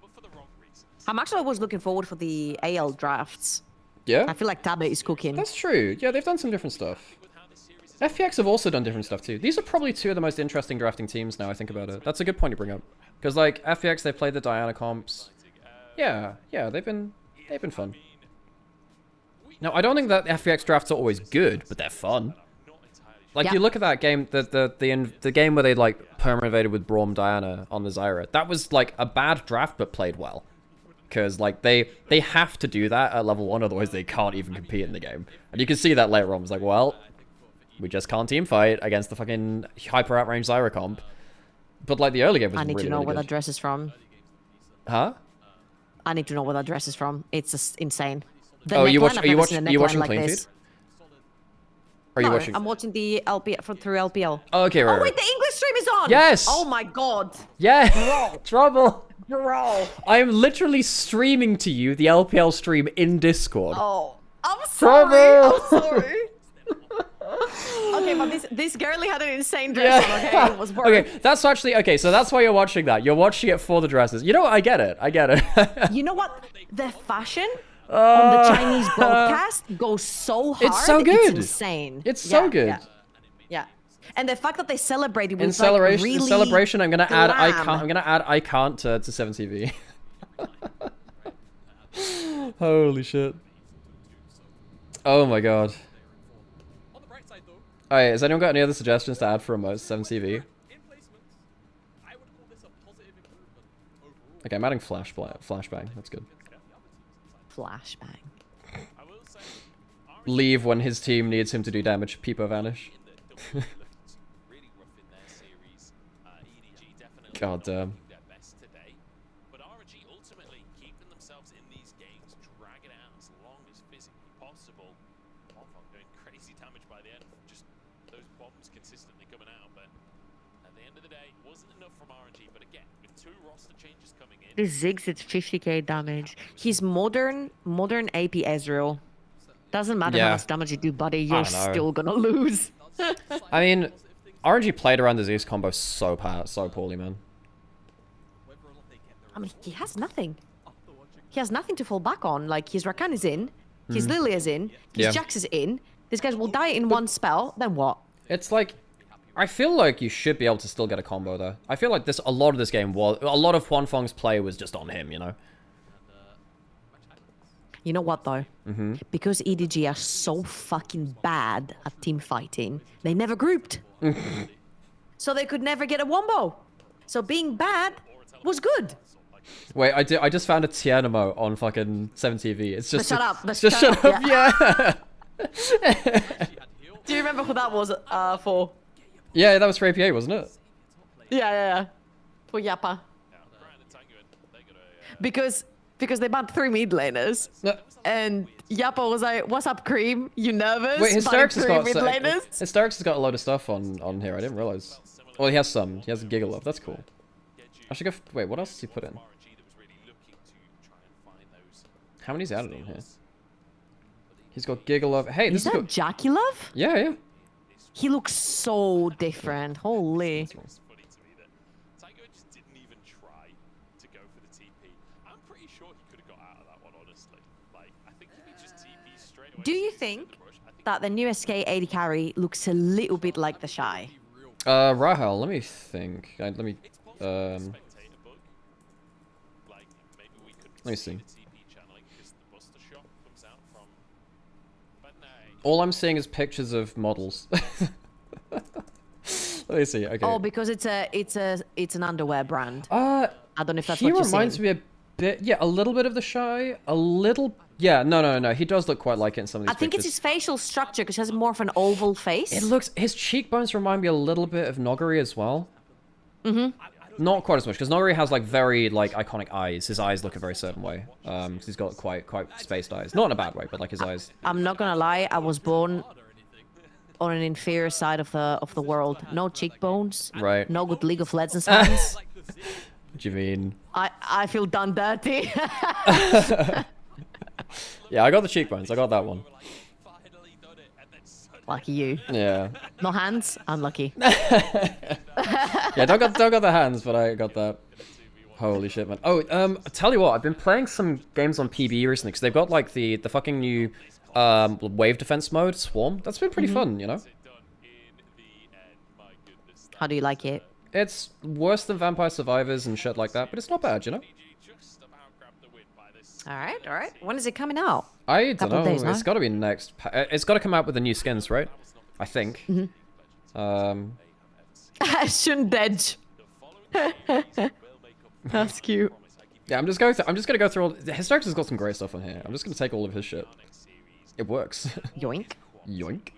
but for the wrong reasons. I'm actually always looking forward for the AL drafts. Yeah? I feel like Tabit is cooking. That's true. Yeah, they've done some different stuff. With how this series is FPX have also done different stuff too. These are probably 2 of the most interesting drafting teams now I think about it. That's a good point to bring up. Because like FPX, they played the Diana comps. Yeah, they've been fun. Now I don't think that FPX drafts are always good, but they're fun. Like Yeah. you look at that game, the game where they like perma-invaded with Braum Diana on the Zyra. That was like a bad draft, but played well. Because like they have to do that at level 1, otherwise they can't even compete in the game. And you can see that later on. It's like, well, we just can't team fight against the fucking hyper outranged Zyra comp. But like the early game was I need really, to know really where good. that dress is from. Huh? I need to know where that dress is from. It's just insane. The Oh, you neckline, watch? I've Are you never watching? seen a Are you neckline watching like Clean Feed? this. Are you No, watching? I'm watching the LPL through LPL. Oh, okay, right. Oh wait, right. the English stream is on. Yes! Oh my god. Yeah. Trouble. Bro. I am literally streaming to you the LPL stream in Discord. Oh, I'm sorry. Trouble. I'm sorry. Okay, but this girlie had an insane dress on. Okay, it was worth. Okay, that's actually okay. So that's why you're watching that. You're watching it for the dresses. You know what? I get it. I get it. You know what? The fashion on the Chinese broadcast goes so hard. It's so good. It's insane. It's so good. Yeah. And the fact that they celebrated In with celebration, like, really in celebration, I'm gonna add I glam. can't. I'm gonna add I can't to 7TV. Holy shit. Oh my god. On the bright side, though, Alright, has anyone got any other suggestions to add for remotes 7TV? in placement, I would call this a positive improvement overall. Okay, I'm adding flashbang. That's good. Flashbang. I will say, Leave when his team needs him to do damage. Peepo vanish. really rough in their series. EDG definitely God not damn. looking their best today, but RNG ultimately keeping themselves in these games, dragging it out as long as physically possible. Bonfire doing crazy damage by the end, just those bombs consistently coming out. But at the end of the day, wasn't enough from RNG. But again, with 2 roster changes coming in, This Ziggs it's 50k damage. He's modern AP Ezreal. Doesn't matter Yeah. how much damage you do, buddy. You're don't know. still gonna lose. I mean, RNG played around the Zeus combo so poorly, man. I mean, he has nothing. He has nothing to fall back on. Like, his Rakan is in, his Lilia is in, his Yeah. Jax is in. These guys will die in one spell, then what? It's like, I feel like you should be able to still get a combo there. I feel like a lot of this game was, a lot of Huanfeng's play was just on him, you know? You know what, though? Because EDG are so fucking bad at team fighting, they never grouped. So they could never get a wombo. So being bad was good. Wait, I just found a Tianimo on fucking 7TV. It's just Shut up. Just shut up. Yeah. Do you remember who that was for? Yeah, that was for APA, wasn't it? Yeah. For Yappa. Brian and Tanguin, they got a Because they banned 3 mid laners. No. And Yappa was like, "What's up, Cream? You nervous?" Wait, Banning Hysterix has 3 got mid laners?" Hysterix has got a load of stuff on here. I didn't realize. Well, he has some. He has a Giggle Love. That's cool. I should go. Wait, what else does he put in? RNG that was really looking to try and find those. How many's added on here? He's got Giggle Love. Hey, this Is is that good. Jackie Love? Yeah. He looks so different. Holy. It's funny to me that Tiger just didn't even try to go for the TP. I'm pretty sure he could have got out of that one, honestly. Like, I think if he just TP straight away. Do you think that the new SK 80 carry looks a little bit like the Shy? Rahel, let me think. Let me. Spectator book. Like, maybe we could Let me see. the TP channeling because the Buster Shot comes out from. But no. All I'm seeing is pictures of models. Let me see. Okay. Oh, because it's an underwear brand. I don't know if that's He what you're reminds saying. me a bit. Yeah, a little bit of the Shy. A little. Yeah. No. He does look quite like it in some of these I think it's pictures. his facial structure because he has more of an oval face. It looks. His cheekbones remind me a little bit of Nogari as well. I don't Not quite as much, because Noguri has like very like iconic eyes. His eyes look a very certain way. 'Cause he's got quite spaced eyes. Not in a bad way, but like his eyes. I'm not gonna lie, I was born on an inferior side of the world. No cheekbones. Right. No good League of Legends hands. What do you mean? I feel done dirty. Yeah, I got the cheekbones. I got that one. Lucky you. Yeah. No hands? Unlucky. Yeah, don't got the hands, but I got that. Holy shit, man. Oh, I tell you what, I've been playing some games on PB recently because they've got like the fucking new wave defense mode, Swarm. That's been pretty fun, you know. How do you like it? It's worse than Vampire Survivors and shit like that, but it's not bad, you know. All right. When is it coming out? I don't Couple know. days, It's huh? got to be next. It's got to come out with the new skins, right? I think. Shouldn't edge. That's cute. Yeah, I'm just gonna go through all. His character's got some great stuff on here. I'm just gonna take all of his shit. It works. Yoink. Yoink.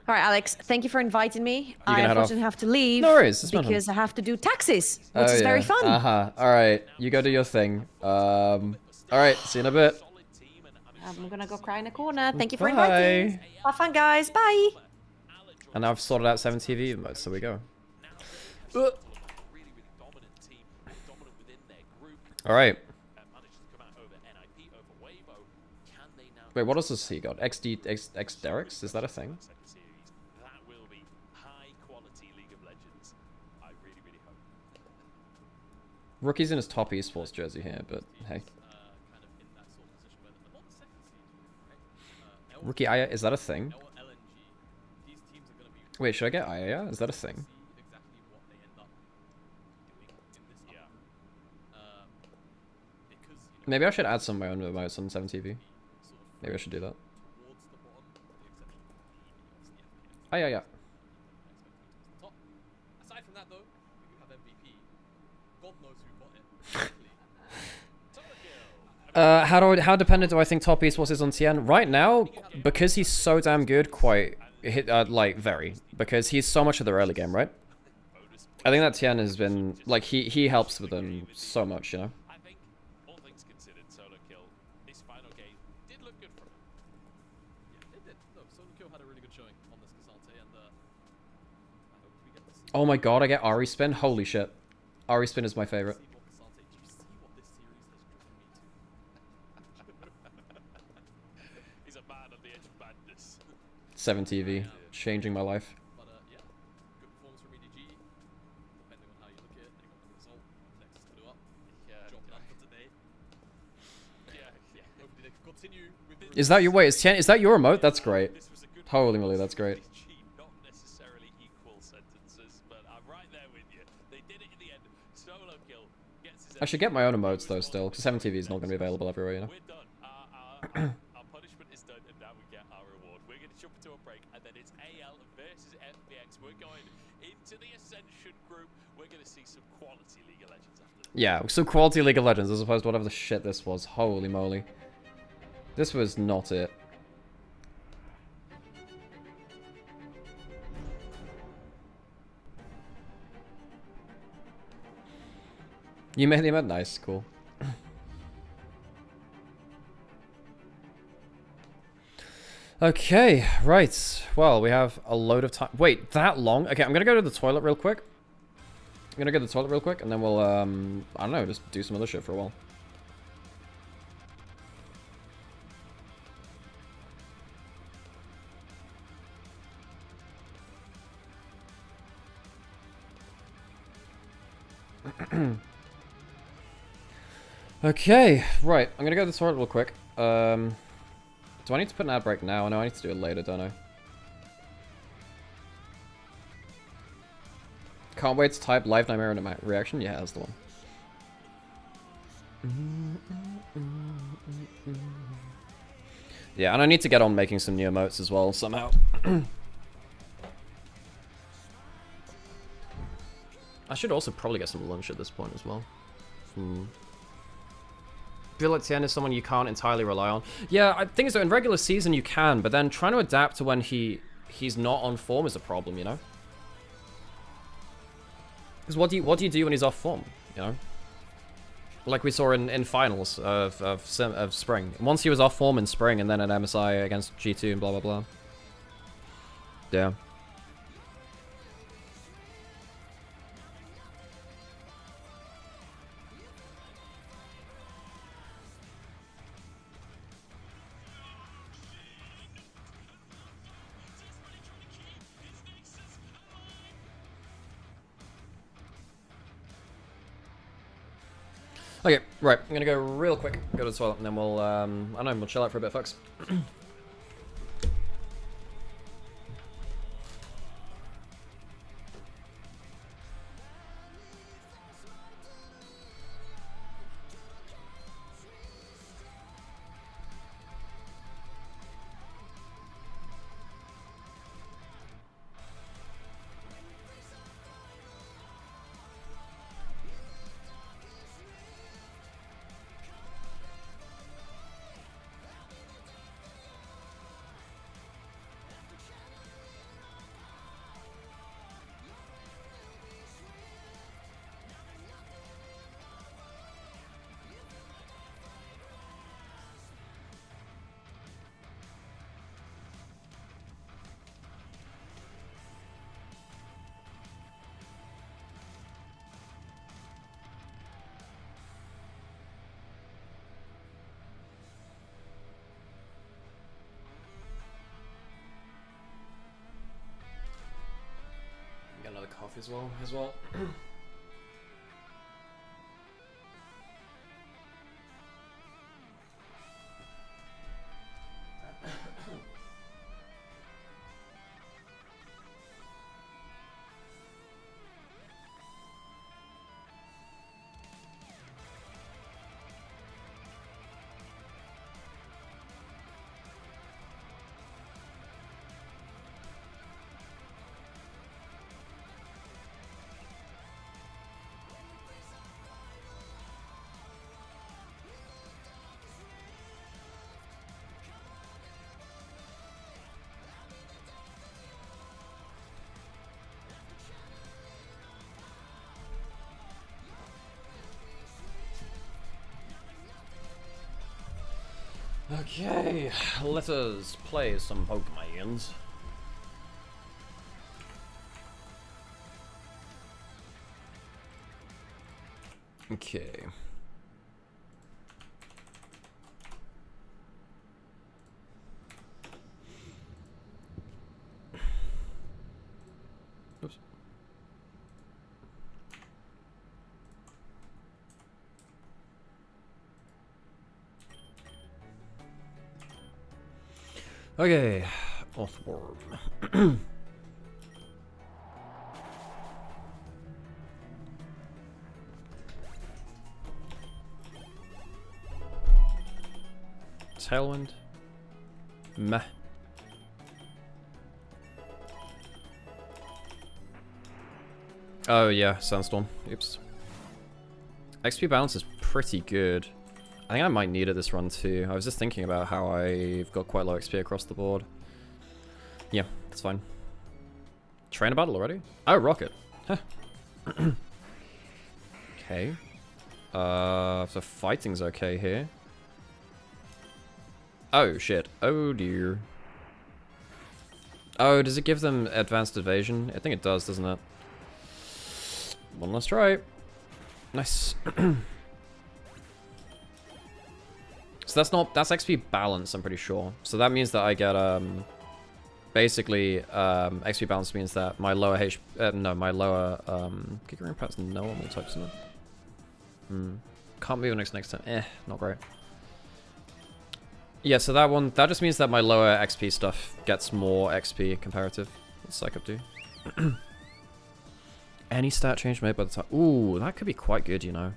All right, Alex. Thank you for inviting me. I gonna head off? unfortunately have to leave. No worries, it's fun. because I have to do taxes, which Oh, is very yeah. fun. All right, you go do your thing. All right, see you in a bit. I'm gonna go cry in a corner. Thank you for Bye. inviting. Have fun, guys. Bye. And I've sorted out 7 TV modes, so we go. All right. Wait, what else has he got? X Derek's? Is that a thing? Rookie's in his top esports jersey here, but hey. Rookie Aya, is that a thing? Wait, should I get Aya? Is that a thing? Maybe I should add some of my own emotes on 7TV. Maybe I should do that. Yeah. Aside from that, though, you have MVP. God knows who got it. How dependent do I think top esports is on Tien? Right now, because he's so damn good, like very, because he's so much of the early game, right? I think that Tien has been like he helps with them so much, you know. I think all things considered, solo kill this final game did look good for him. Yeah, it did. No, Solo Kill had a really good showing on this Casante, and I hope we get to see Oh my god, I get Ari spin. Holy shit, Ari spin is my favorite. more Casante. Do you see what this series has driven me to? He's a man on the edge of madness. 7TV, changing my life. But yeah, good performance from EDG. Depending on how you look at it, they got the result. Texas blew up. Yeah, Job done for today. yeah. Hopefully they can continue with this. Is that your wait? Is that your emote? That's great. This was a good Holy moly, that's great. EDG, not necessarily equal sentences, but I'm right there with you. They did it in the end. Solo kill gets his I should get my own emotes though still, because 7TV is not going to be available everywhere, you know. We're done. Our punishment is done, and now we get our reward. We're going to jump into a break, and then it's AL versus FPX. We're going into the Ascension group. We're going to see some quality League of Legends after this. Yeah, some quality League of Legends as opposed to whatever the shit this was. Holy moly. This was not it. You made the event? Nice, cool. Okay, right. Well, we have a load of time. Wait, that long? Okay, I'm gonna go to the toilet real quick. And then we'll, I don't know, just do some other shit for a while. Okay, right. I'm gonna go to the toilet real quick. Do I need to put an ad break now? No, I need to do it later, don't I? Can't wait to type live Nightmare in a reaction. Yeah, that's the one. Yeah, and I need to get on making some new emotes as well somehow. I should also probably get some lunch at this point as well. Feel like Tien is someone you can't entirely rely on. Yeah, I think so. In regular season you can, but then trying to adapt to when he's not on form is a problem, you know? Because what do you do when he's off form? You know, like we saw in finals of spring. Once he was off form in spring, and then at MSI against G2 and blah blah blah. Yeah. Okay, right, I'm gonna go real quick, go to the toilet, and then we'll, I don't know, we'll chill out for a bit, folks. Got another coffee as well. Okay, let us play some Pokemons. Okay. Oops. Okay, Oathworm. Tailwind. Meh. Oh yeah, Sandstorm. Oops. XP balance is pretty good. I think I might need it this run too. I was just thinking about how I've got quite low XP across the board. Yeah, that's fine. Trainer battle already? Oh, Rocket. Huh. Okay. So fighting's okay here. Oh shit. Oh dear. Oh, does it give them advanced evasion? I think it does, doesn't it? One last try. Nice. So that's XP balance, I'm pretty sure. So that means that I get, basically, XP balance means that my lower my lower, Giga Impact's normal type, isn't it? Can't move next turn. Not great. Yeah, so that just means that my lower XP stuff gets more XP comparative. What's Psych up do? Any stat change made by the time. Ooh, that could be quite good, you know.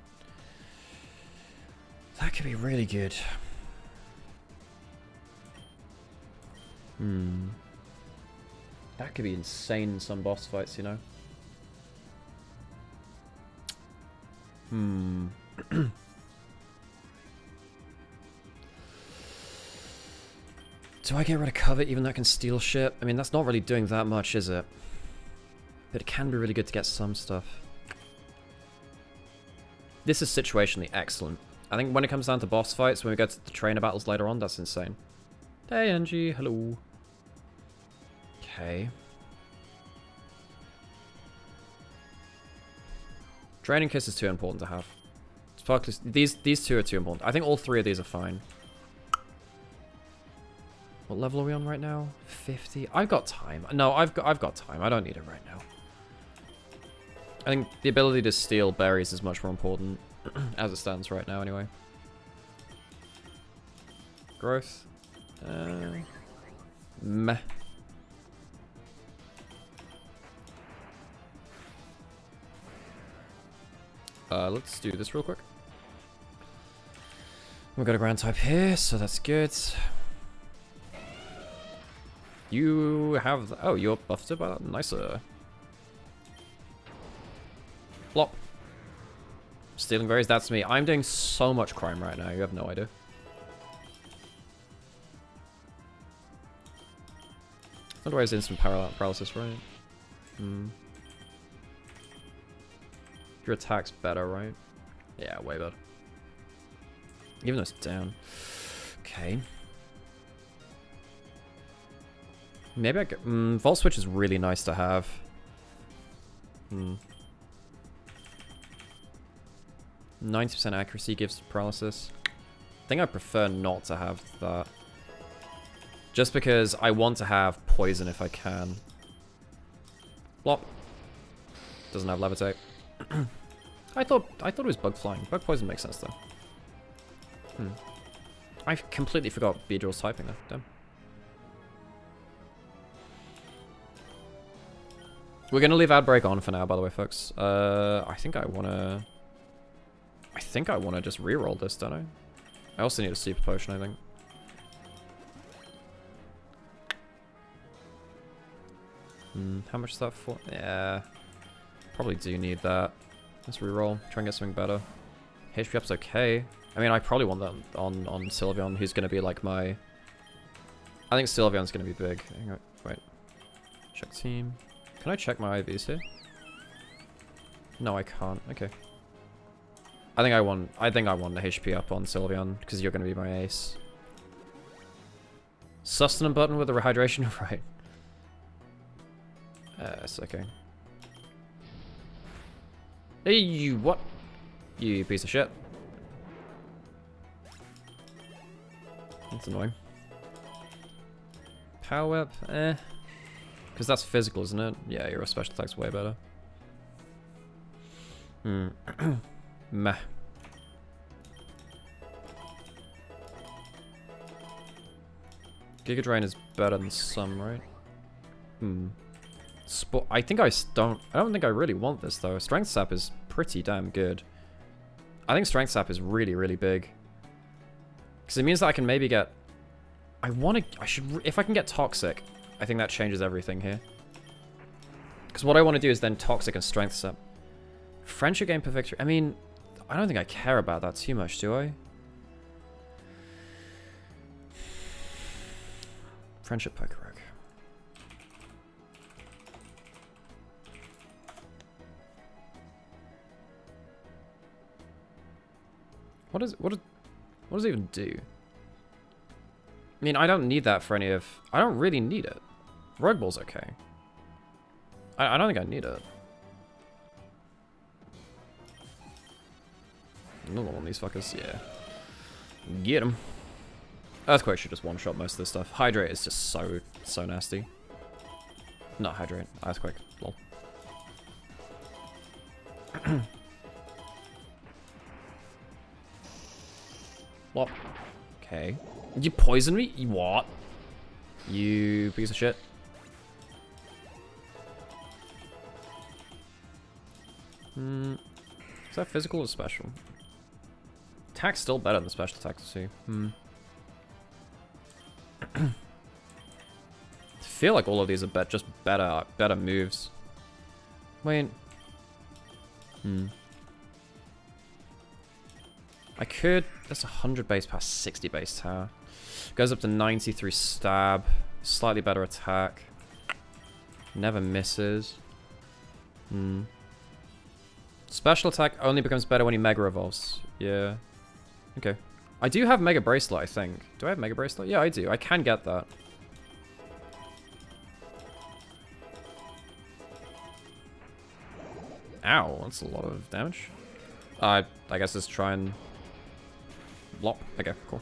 That could be really good. That could be insane in some boss fights, you know. Do I get rid of cover even though I can steal shit? I mean, that's not really doing that much, is it? But it can be really good to get some stuff. this is situationally excellent. I think when it comes down to boss fights, when we get to the trainer battles later on, that's insane. Hey, Angie, hello. Okay. Draining Kiss is too important to have. Sparkless, these two are too important. I think all three of these are fine. What level are we on right now? 50. I've got time. No, I've got time. I don't need it right now. I think the ability to steal berries is much more important as it stands right now, anyway. Growth. Meh. Let's do this real quick. We've got a ground type here, so that's good. You have... Oh, you're buffed by that? Nicer. Plop. Stealing berries, that's me. I'm doing so much crime right now, you have no idea. Otherwise, instant paralysis, right? Hmm. Your attack's better, right? Yeah, way better. Even though it's down. Okay. Maybe I could... Volt Switch is really nice to have. 90% accuracy gives paralysis. I think I prefer not to have that. Just because I want to have poison if I can. Blop. Doesn't have levitate. I thought it was bug flying. Bug poison makes sense though. I completely forgot Beedrill's typing there. Damn. We're gonna leave ad break on for now, by the way, folks. I think I wanna just reroll this, don't I? I also need a super potion, I think. How much is that for? Yeah. Probably do need that. Let's reroll. Try and get something better. HP up's okay. I mean, I probably want that on Sylveon, who's going to be like my... I think Sylveon's going to be big. Hang on, wait. Check team. Can I check my IVs here? No, I can't. Okay. I think I want the HP up on Sylveon, because you're going to be my ace. Sustenance button with the rehydration? Right. It's okay. Hey, you what? You piece of shit. That's annoying. Power whip, because that's physical, isn't it? Yeah, your special attack's way better. Meh. Giga Drain is better than some, right? I don't think I really want this though. Strength Sap is pretty damn good. I think Strength Sap is really, really big. Because it means that I can maybe get... if I can get Toxic, I think that changes everything here. Because what I want to do is then Toxic and Strength Sap. Friendship game per victory. I mean, I don't think I care about that too much, do I? Friendship Pokerok. What does it even do? I mean, I don't need that for any of... I don't really need it. Rogue Ball's okay. I don't think I need it. Another one of these fuckers, yeah. Get him. Earthquake should just one-shot most of this stuff. Hydrate is just so nasty. Not Hydrate, Earthquake. Lol. What? Okay. You poisoned me? You what? You piece of shit. Is that physical or special? Attack's still better than special attack to see. I feel like all of these are just better moves. Wait. I could... That's 100 base past 60 base tower. Goes up to 90 through stab. Slightly better attack. Never misses. Special attack only becomes better when he Mega Evolves. Yeah. Okay. I do have Mega Bracelet, I think. Do I have Mega Bracelet? Yeah, I do. I can get that. Ow, that's a lot of damage. I guess let's try and... Blop. Okay, cool.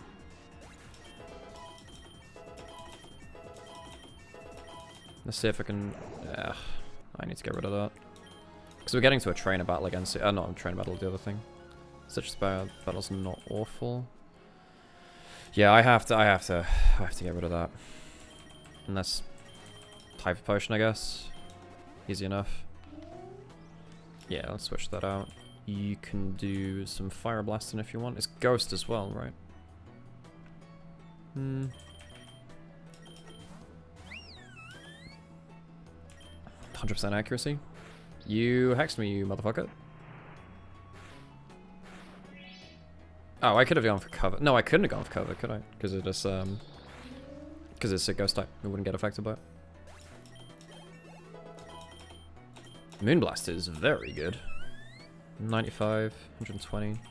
Let's see if I can... I need to get rid of that. Because we're getting to a trainer battle against it. Not a trainer battle, the other thing. Such a battle's not awful. Yeah, I have to get rid of that. Unless... Type of potion, I guess. Easy enough. Yeah, let's switch that out. You can do some fire blasting if you want. It's ghost as well, right? 100% accuracy. You hexed me, you motherfucker. Oh, I could have gone for cover. No, I couldn't have gone for cover, could I? Because it is because it's a ghost type. It wouldn't get affected by it. Moonblast is very good. 95, 120.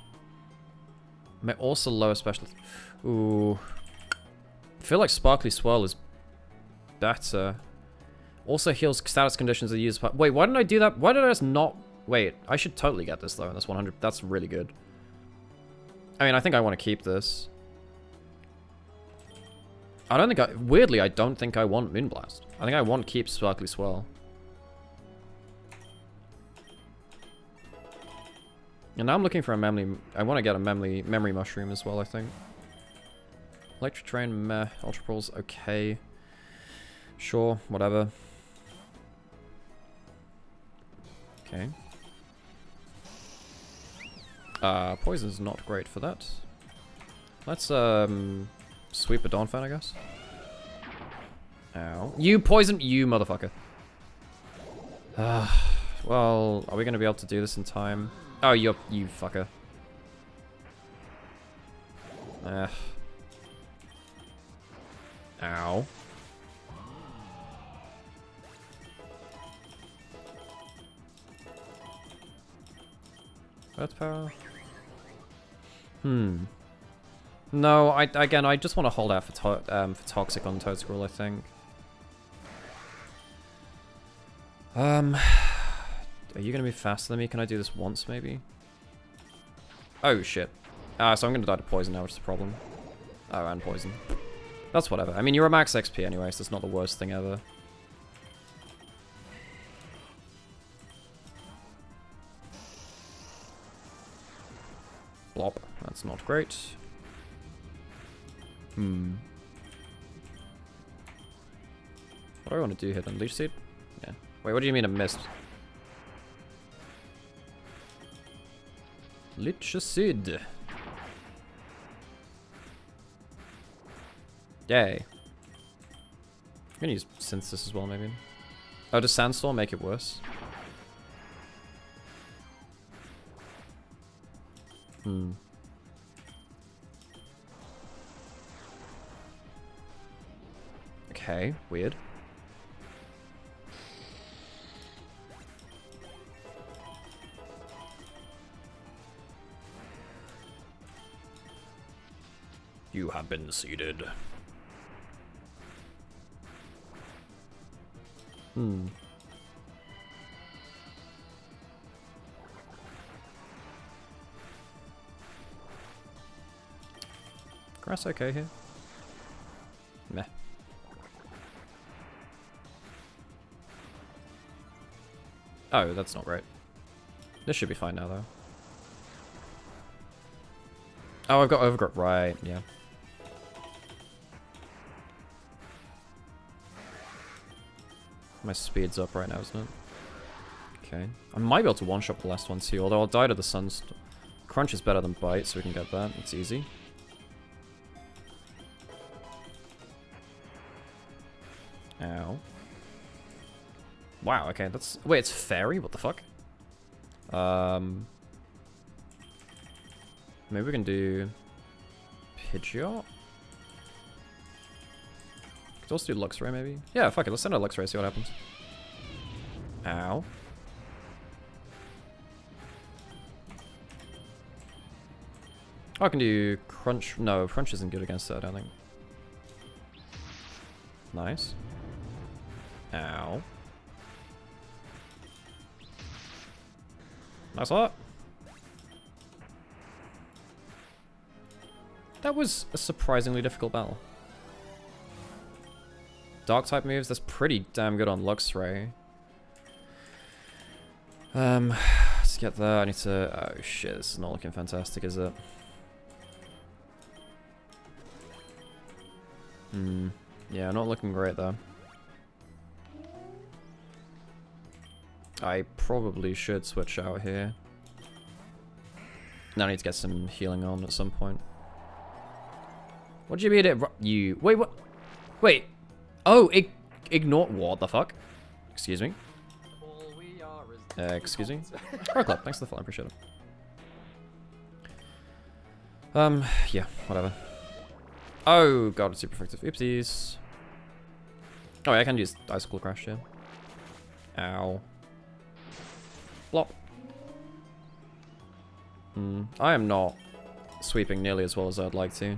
May also lower special. Ooh. I feel like Sparkly Swirl is better. Also heals status conditions that use. Wait, why didn't I do that? Why did I just not? Wait, I should totally get this though. And that's 100. That's really good. I mean, I think I want to keep this. I don't think I. Weirdly, I don't think I want Moonblast. I think I want keep Sparkly Swirl. And now I'm looking for a memory. I want to get a memory mushroom as well, I think. Electric Train, meh. Ultra Pulse, okay. Sure, whatever. Okay. Poison's not great for that. Let's, sweep a Dawnfang, I guess. Ow. You poison, you motherfucker. Well, are we going to be able to do this in time? Oh, you fucker. Ow. Earth power? No, again, I just want to hold out for Toxic on Toadscroll, I think. Are you going to be faster than me? Can I do this once, maybe? Oh, shit. So I'm going to die to poison now, which is a problem. Oh, and poison. That's whatever. I mean, you're a max XP anyway, so it's not the worst thing ever. Blop. That's not great. What do I want to do here then? Leech Seed? Yeah. Wait, what do you mean I missed? Leech Seed. Yay. I'm gonna use Synthesis as well, maybe. Oh, does Sandstorm make it worse? Okay, weird. You have been seeded. Grass okay here? Meh. Oh, that's not great. This should be fine now, though. Oh, I've got Overgrowth. Right, yeah. My speed's up right now, isn't it? Okay. I might be able to one-shot the last one too, although I'll die to the Sun's... Crunch is better than Bite, so we can get that. It's easy. Ow. Wow, okay, that's... Wait, it's Fairy? What the fuck? Maybe we can do... Pidgeot? Could also do Luxray, maybe? Yeah, fuck it, let's send out Luxray, see what happens. Ow. Oh, I can do crunch. No, crunch isn't good against it, I don't think. Nice. Ow. Nice lot. That was a surprisingly difficult battle. Dark type moves, that's pretty damn good on Luxray. Let's get there. I need to... Oh shit, this is not looking fantastic, is it? Yeah, not looking great though. I probably should switch out here. Now I need to get some healing on at some point. What do you mean it... You... Wait, what? Wait. Oh, ignore... What the fuck? Excuse me. Excuse me. Right club, thanks for the follow, I appreciate it. Yeah, whatever. Oh god, it's super effective. Oopsies. Oh yeah, I can use Icicle Crash, yeah. Ow. Blop. I am not sweeping nearly as well as I'd like to.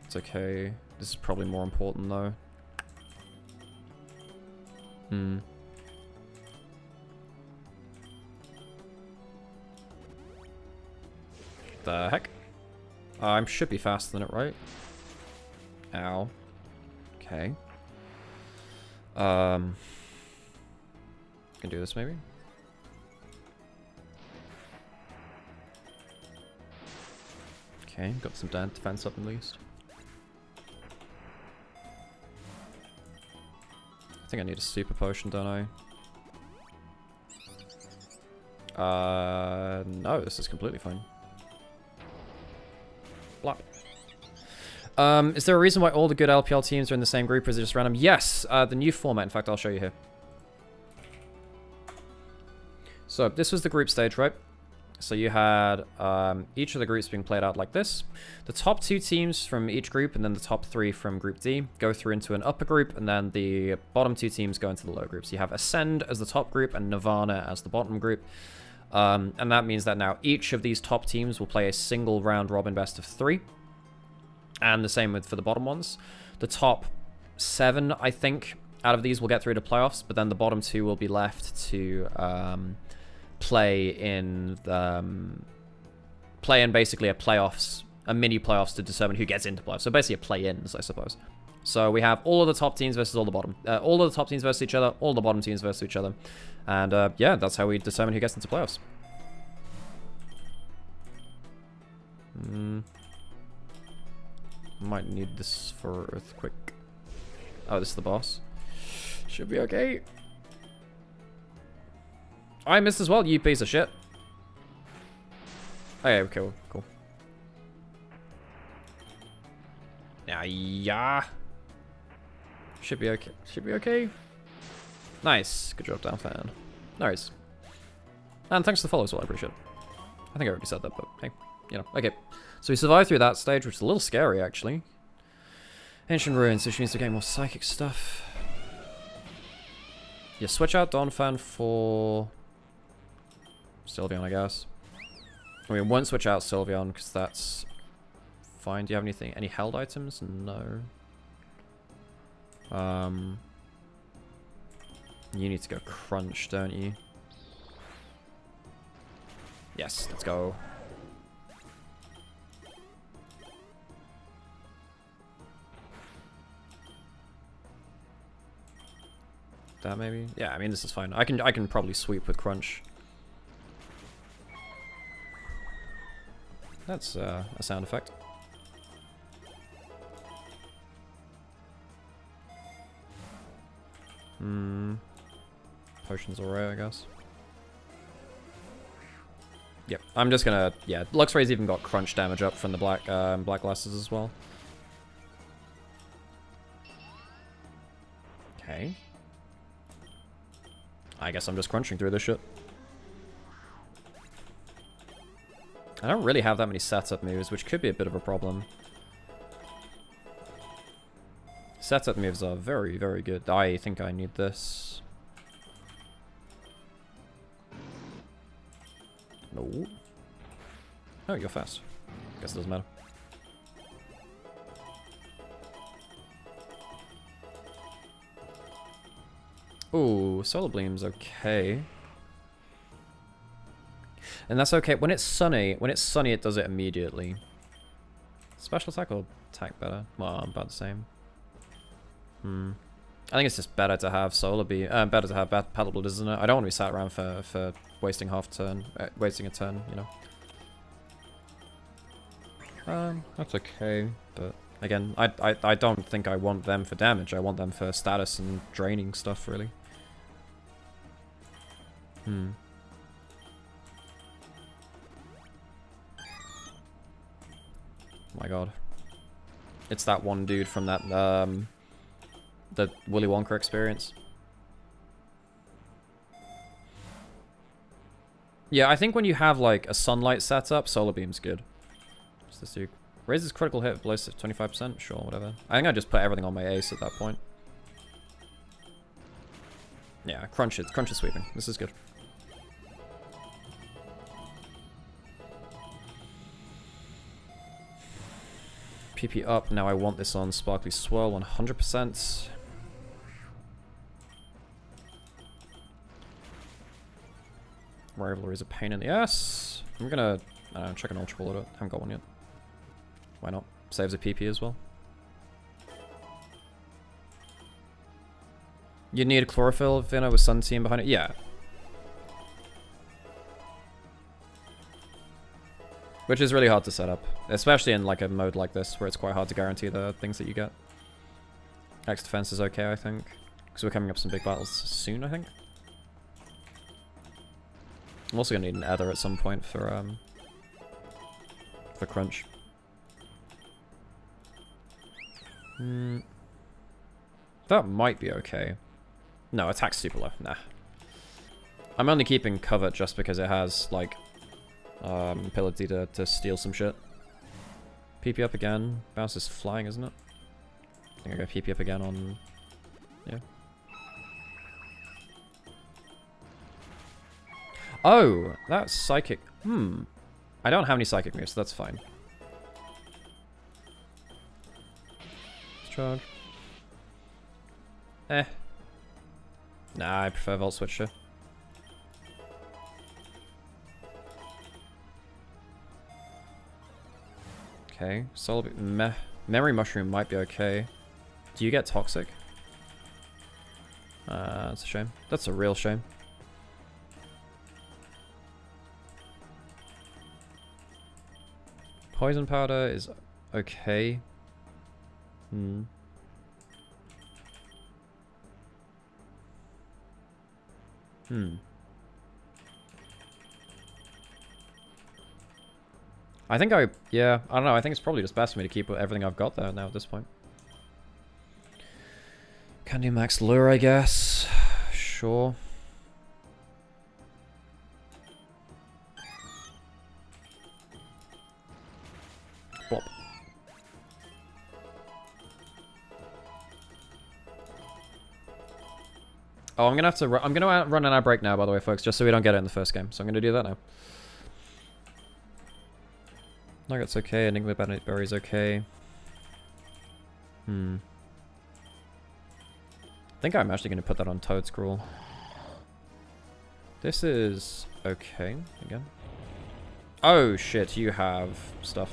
It's okay. This is probably more important though. The heck? I should be faster than it, right? Ow. Okay. Can do this maybe? Okay, got some defense up at least. I think I need a super potion, don't I? No, this is completely fine. Block. Is there a reason why all the good LPL teams are in the same group, or is it just random? Yes, the new format, in fact, I'll show you here. So, this was the group stage, right? So you had each of the groups being played out like this. The top 2 teams from each group, and then the top 3 from Group D, go through into an upper group, and then the bottom 2 teams go into the lower groups. You have Ascend as the top group, and Nirvana as the bottom group. And that means that now each of these top teams will play a single round robin best of 3. And the same for the bottom ones. The top 7, I think, out of these will get through to playoffs, but then the bottom 2 will be left to play in basically a mini playoffs to determine who gets into playoffs. So basically a play-ins, I suppose. So we have all of the top teams versus all the bottom. All of the top teams versus each other, all the bottom teams versus each other. And yeah, that's how we determine who gets into playoffs. Might need this for Earthquake. Oh, this is the boss. Should be okay. I missed as well, you piece of shit. Okay, cool, cool. Yeah. Should be okay. Should be okay. Nice. Good job, down fan. Nice. And thanks for the follow as well, I appreciate it. I think I already said that, but hey, you know. Okay. So we survived through that stage, which is a little scary, actually. Ancient Ruins, which means to get more psychic stuff. Yeah, switch out Donphan for Sylveon, I guess. I mean, won't switch out Sylveon because that's fine. Do you have anything? Any held items? No. You need to go crunch, don't you? Yes, let's go. That maybe? Yeah, I mean this is fine. I can probably sweep with crunch. That's a sound effect. Potion's alright, I guess. Yep, I'm just gonna... Yeah, Luxray's even got crunch damage up from the black glasses as well. Okay. I guess I'm just crunching through this shit. I don't really have that many setup moves, which could be a bit of a problem. Setup moves are very, very good. I think I need this. No. Oh, you're fast. Guess it doesn't matter. Ooh, Solar Beam's okay. And that's okay. When it's sunny, it does it immediately. Special attack or attack better? Well, about the same. I think it's just better to have Solar Beam. Better to have Paddle Blood, isn't it? I don't want to be sat around for wasting half turn, wasting a turn, you know. That's okay, but again, I don't think I want them for damage. I want them for status and draining stuff, really. Oh my god. It's that one dude from that, the Willy Wonka experience. Yeah, I think when you have, like, a sunlight setup, Solar Beam's good. What's this do? Raises critical hit below 25%? Sure, whatever. I think I just put everything on my ace at that point. Yeah, crunch is sweeping. This is good. PP up. Now I want this on Sparkly Swirl 100%. Rivalry is a pain in the ass. I'm gonna check an Ultra Ball. I haven't got one yet. Why not? Saves a PP as well. You need a Chlorophyll, Vinna, with Sun Team behind it? Yeah. Which is really hard to set up. Especially in like a mode like this, where it's quite hard to guarantee the things that you get. X defense is okay, I think. Because we're coming up some big battles soon, I think. I'm also gonna need an Ether at some point for crunch. That might be okay. No, attack's super low. Nah. I'm only keeping Covet just because it has, like, ability to steal some shit. PP up again. Bounce is flying, isn't it? I think I go PP up again on... Yeah. Oh, that's Psychic. I don't have any Psychic moves, so that's fine. Let's charge. Nah, I prefer Volt Switcher. Okay, Solar Memory Mushroom might be okay. Do you get Toxic? That's a shame. That's a real shame. Poison Powder is okay. I think yeah, I don't know, I think it's probably just best for me to keep everything I've got there now at this point. Can do Max Lure, I guess. Sure. Plop. Oh, I'm gonna have to. I'm gonna run an ad break now, by the way, folks, just so we don't get it in the first game. So I'm gonna do that now. Nugget's okay. Enigma Berry's okay. I think I'm actually gonna put that on Toad's Crawl. This is okay again. Oh shit! You have stuff,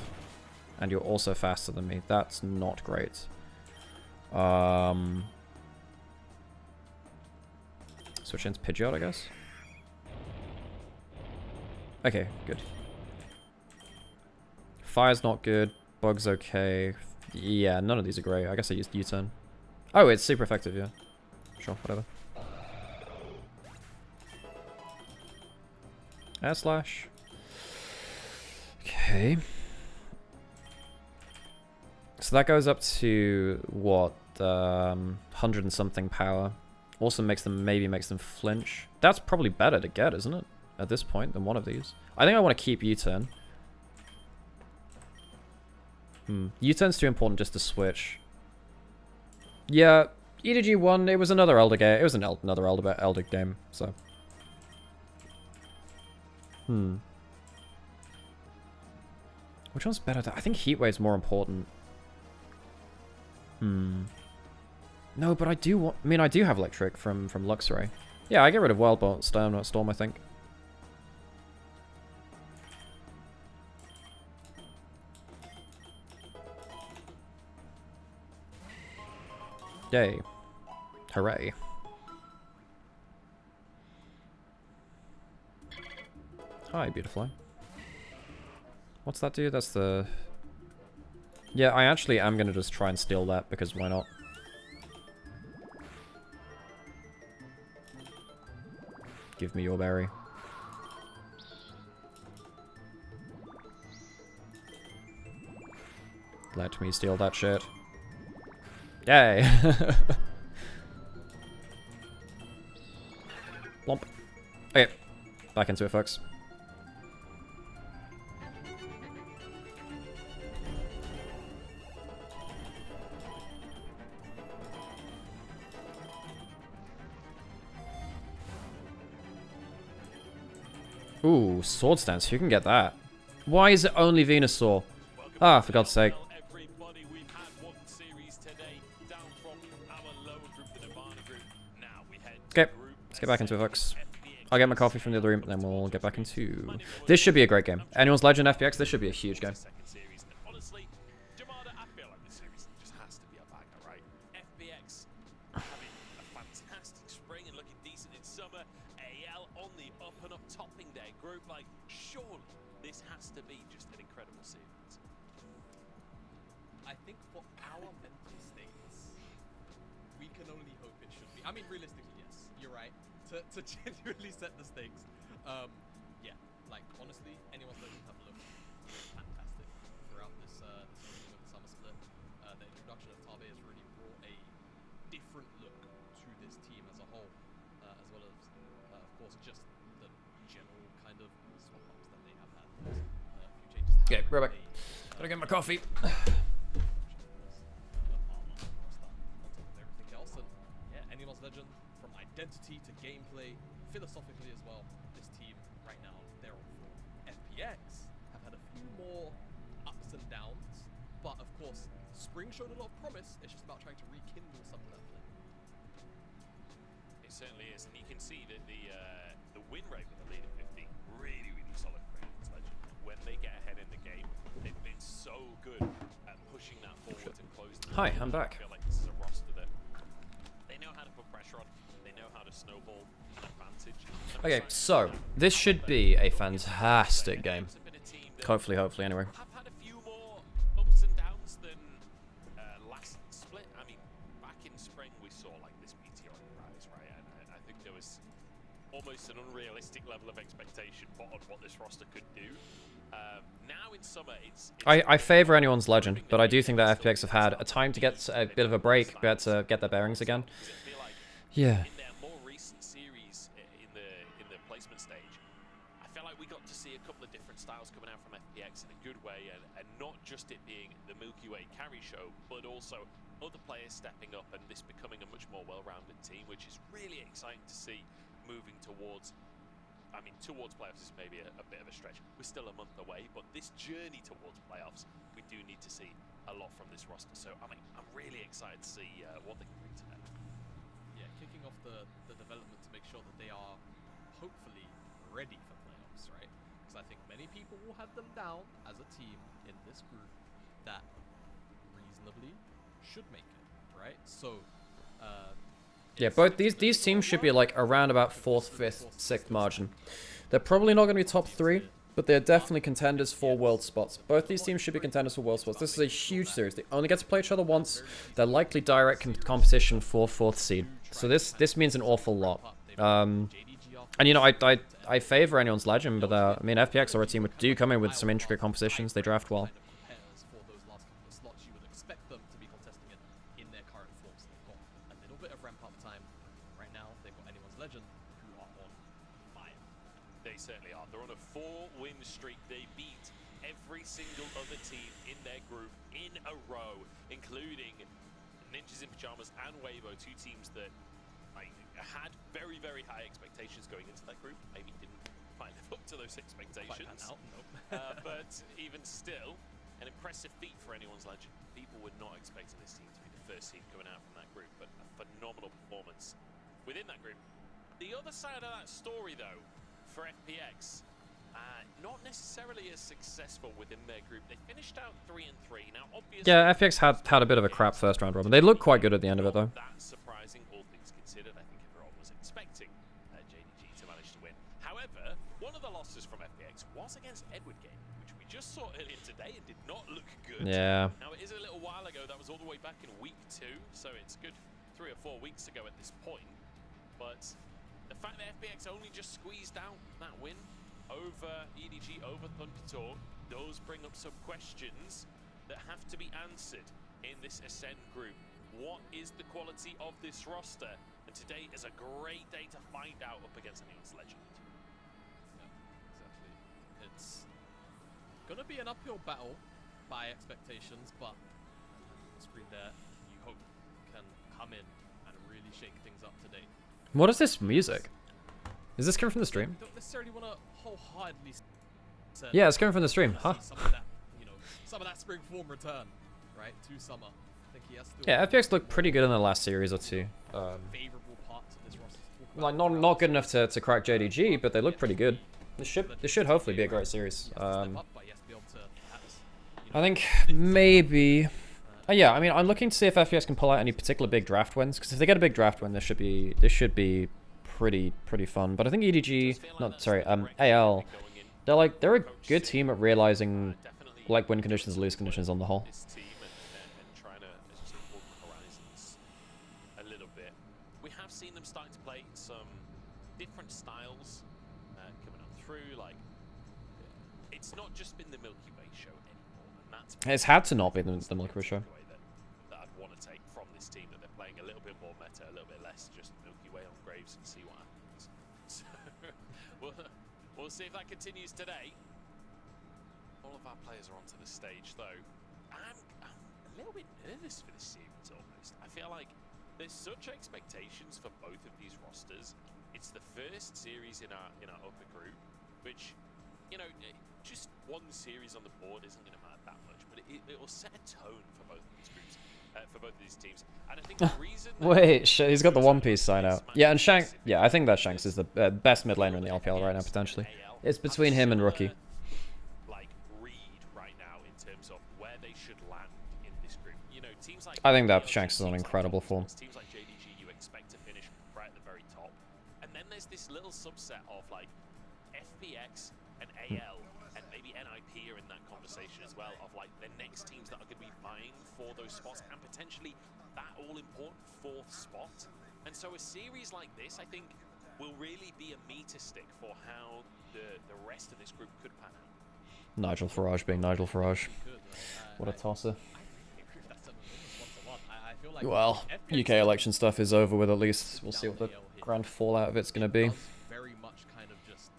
and you're also faster than me. That's not great. Switch into Pidgeot, I guess. Okay, good. Fire's not good. Bug's okay. Yeah, none of these are great. I guess I used U-turn. Oh, it's super effective, yeah. Sure, whatever. Air Slash. Okay. So that goes up to, what, 100 and something power. Also maybe makes them flinch. That's probably better to get, isn't it? At this point, than one of these. I think I want to keep U-turn. U-turn's too important just to switch. Yeah, EDG won. It was another Elder game. It was another Elder game, so. Which one's better? I think Heat Wave's more important. No, but I do want... I mean, I do have Electric from Luxray. Yeah, I get rid of Wild Storm, I think. Yay. Hooray. Hi, Beautifly. What's that do? That's the... Yeah, I actually am going to just try and steal that, because why not? Give me your berry. Let me steal that shit. Yay! Blomp. Okay, back into it, folks. Ooh, Sword Stance, who can get that? Why is it only Venusaur? Ah, for God's sake. Okay, let's get back into it, folks. I'll get my coffee from the other room, and then we'll get back into... This should be a great game. Anyone's Legend FPX, this should be a huge game. Honestly, Jamada, I feel like this series just has to be a banger, right? FPX having a fantastic spring and looking decent in summer. AL on the up and up, topping their group. Like, surely this has to be just an incredible series. I think for our mental states, we can only hope it should be. I mean, realistically, yes, you're right. To genuinely set the stakes, yeah, like honestly, anyone's legend have looked fantastic throughout this beginning of the summer split. The introduction of Tabe has really brought a different look to this team as a whole, as well as, of course, just the general kind of swap ups that they have had. A few changes. Okay, right back. Gotta get my coffee. Everything else, and yeah, anyone's legend. From identity to gameplay, philosophically as well, this team right now, they're on form. FPX have had a few more ups and downs, but of course, spring showed a lot of promise. It's just about trying to rekindle some of that flame. It certainly is, and you can see that the win rate with the lead at 50 really, really solid for Anyone's Legend. When they get ahead in the game, they've been so good at pushing that forward and closing. Hi, I'm back. I feel like this is a roster that they know how to put pressure on. They know how to snowball an advantage. Okay, so this should be a fantastic game. Hopefully, anyway. Have had a few more ups and downs than last split. I mean, back in spring we saw like this meteoric rise, right? And I think there was almost an unrealistic level of expectation on what this roster could do. Now in summer, it's I favour Anyone's Legend, but I do think that FPX have had a time to get a bit of a break, but to get their bearings again. Yeah. in their more recent series in the placement stage, I feel like we got to see a couple of different styles coming out from FPX in a good way, and not just it being the Milky Way carry show, but also other players stepping up and this becoming a much more well-rounded team, which is really exciting to see moving towards. I mean, towards playoffs is maybe a bit of a stretch. We're still a month away, but this journey towards playoffs, we do need to see a lot from this roster. So, I mean, I'm really excited to see what they can bring to that. Yeah, kicking off the development to make sure that they are hopefully ready for playoffs, right? Because I think many people will have them down as a team in this group that reasonably should make it, right? So, Yeah, both these teams should be like around about 4th, 5th, 6th margin. They're probably not going to be top 3, but they're definitely contenders for world spots. Both these teams should be contenders for world spots. This is a huge series. They only get to play each other once. They're likely direct competition for 4th seed. So this means an awful lot. And you know, I favor Anyone's Legend, but I mean, FPX are a team that do come in with some intricate compositions. They draft well. For those last couple of slots, you would expect them to be contesting it in their current forms. They've got a little bit of ramp-up time right now. They've got Anyone's Legend, who are on fire. They certainly are. They're on a 4-win streak. They beat every single other team in their group in a row, including Ninjas in Pyjamas and Weibo, two teams that had very, very high expectations going into that group. Maybe didn't quite live up to those expectations. Out, nope. But even still, an impressive feat for anyone's legend. People were not expecting this team to be the first team coming out from that group, but a phenomenal performance within that group. The other side of that story, though, for FPX, not necessarily as successful within their group. They finished out 3-3. Now, obviously, Yeah, FPX had a bit of a crap first round robin. They looked quite good at the end of it, though. That's surprising, all things considered. I think everyone was expecting JDG to manage to win. However, one of the losses from FPX was against Edward Game, which we just saw earlier today and did not look good. Yeah. Now, it is a little while ago. That was all the way back in week 2, so it's good 3 or 4 weeks ago at this point. But the fact that FPX only just squeezed out that win over EDG, over Thundertalk, does bring up some questions that have to be answered in this Ascend group. What is the quality of this roster? And today is a great day to find out up against anyone's legend. Yeah, exactly. It's gonna be an uphill battle by expectations, but the screen there, you hope can come in and really shake things up today. What is this music? Is this coming from the stream? Don't necessarily want to wholeheartedly. Yeah, it's coming from the stream. Huh? Some of that, some of that spring form return, right, to summer. I think he has still Yeah, FPX looked pretty good in the last series or two. favorable parts of this roster. to talk Like about. not good enough to crack JDG, but they look pretty good. This should hopefully be a great series. He has to step up, but he has to be able to perhaps, I think maybe. Yeah, I mean, I'm looking to see if FPX can pull out any particular big draft wins, because if they get a big draft win, this should be pretty fun. But I think EDG, not sorry, AL, they're a good team at realizing like win conditions, lose conditions on the whole. This team and trying to just broaden the horizons a little bit. We have seen them starting to play some different styles coming up through. Like, it's not just been the Milky Way show anymore, and that's It's had to not be the Milky Way show. that I'd want to take from this team, that they're playing a little bit more meta, a little bit less just Milky Way on Graves, and see what happens. So we'll see if that continues today. All of our players are onto the stage, though. I'm a little bit nervous for this series, almost. I feel like there's such expectations for both of these rosters. It's the first series in our upper group, which, you know, just one series on the board isn't going to matter that much, but it will set a tone for both of these groups, for both of these teams. And I think the reason Wait, he's got the One Piece sign out. Yeah, and Shanks. Yeah, I think that Shanks is the best mid laner in the LPL right now, potentially. It's between him and Rookie. Like, read right now in terms of where they should land in this group. You know, teams like I think that LPL, Shanks is on teams like incredible form. Teams like JDG, you expect to finish right at the very top. And then there's this little subset of like FPX and AL and maybe NIP are in that conversation as well, of like the next teams that are going to be vying for those spots and potentially that all-important 4th spot. And so a series like this, I think, will really be a meter stick for how the rest of this group could pan out. Nigel Farage being Nigel Farage. What a tosser. Well, UK election stuff is over with at least. We'll see what the grand fallout of it's going to be. Very much kind of just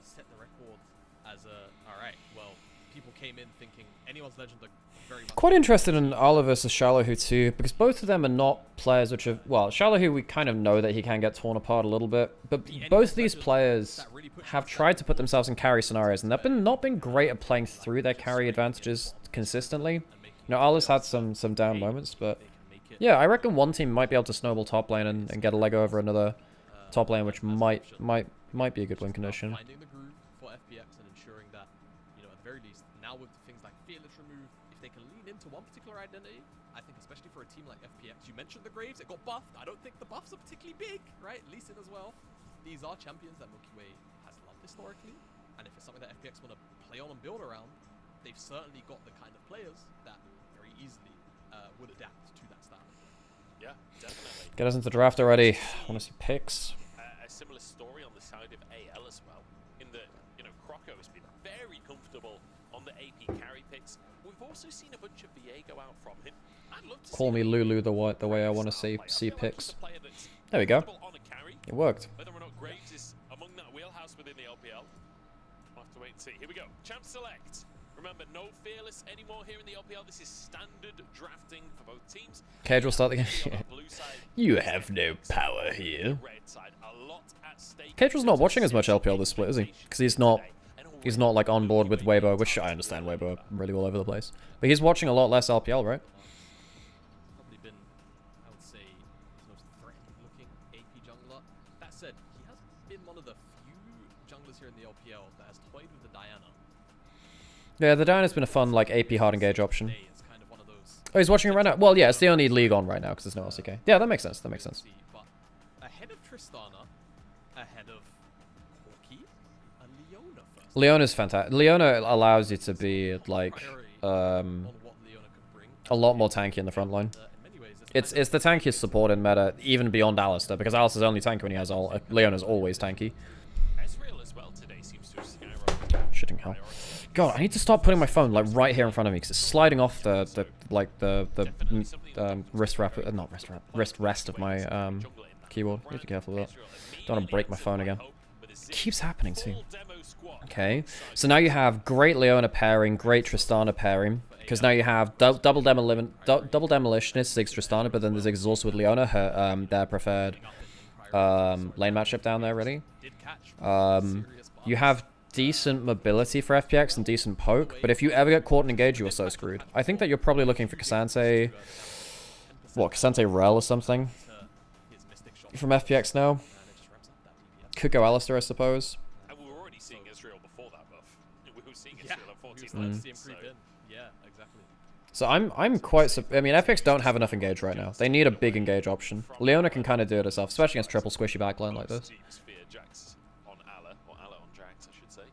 set the record as a, alright, well, people came in thinking anyone's legend are very much... Quite interested in Arlo versus Shallow too, because both of them are not players which have... Well, Shallow we kind of know that he can get torn apart a little bit, but both of these players have tried to put themselves in carry scenarios, and they've not been great at playing through their carry advantages consistently. You know, Arlo's had some down moments, but yeah, I reckon one team might be able to snowball top lane and get a leg over another top lane, which might be a good win condition. Finding the groove for FPX and ensuring that, you know, at the very least, now with things like Fearless removed, if they can lean into one particular identity, I think especially for a team like FPX, you mentioned the Graves, it got buffed. I don't think the buffs are particularly big, right? Lee Sin as well. These are champions that Milky Way has loved historically, and if it's something that FPX want to play on and build around, they've certainly got the kind of players that very easily would adapt to that style. Yeah, definitely. Get us into the draft already. I want to see picks. A similar story on the side of AL as well, in that, you know, Croco has been very comfortable on the AP carry picks. We've also seen a bunch of VA go out from him. I'd love to Call see me Lulu the way I want to see picks. There we go. It worked. Whether or not Graves is among that wheelhouse within the LPL, we'll have to wait and see. Here we go. Champ select. Remember, no Fearless anymore here in the LPL. This is standard drafting for both teams. Cage will start the game. On the blue side, You have no power here. red side, a lot at stake. Cage's not watching as much LPL this split, is he? Because he's not like on board with Weibo, which I understand Weibo are really all over the place. But he's watching a lot less LPL, right? Probably been, I would say, his most threatening-looking AP jungler. That said, he has been one of the few junglers here in the LPL that has toyed with the Diana. Yeah, the Diana's been a fun, like, AP hard engage option. Today is kind of one of those. Oh, he's watching it right now? Well, yeah, it's the only league on right now, because there's no LCK. Yeah, that makes sense, that makes sense. But ahead of Tristana, ahead of Corki, and Leona first. Leona's fantastic. Leona allows you to be, like, On what Leona can bring. a lot more tanky in the front line. In many ways, It's the tankiest support in meta, even beyond Alistar, because Alistar's only tanky when he has all. Leona's always tanky. Ezreal as well today seems to have skyrocketed. Shitting hell. God, I need to stop putting my phone like right here in front of me because it's sliding off the wrist rest of my keyboard. You have to be careful with that. Don't want to break my phone again. It keeps happening too. Okay, so now you have great Leona pairing, great Tristana pairing, because now you have double demolitionist Ziggs Tristana, but then the Ziggs is also with Leona, her their preferred lane matchup down there. Really, you have decent mobility for FPX and decent poke, but if you ever get caught and engaged, you are so screwed. I think that you're probably looking for Cassante, Cassante Rel or something from FPX now. Could go Alistar, I suppose. And we were already seeing Israel before that buff. We were seeing Yeah, Israel at 14 we were levels. seeing creep in. Yeah, exactly. So I'm quite. I mean, FPX don't have enough engage right now. They need a big engage option. Leona can kind of do it herself, especially against triple squishy backline like this.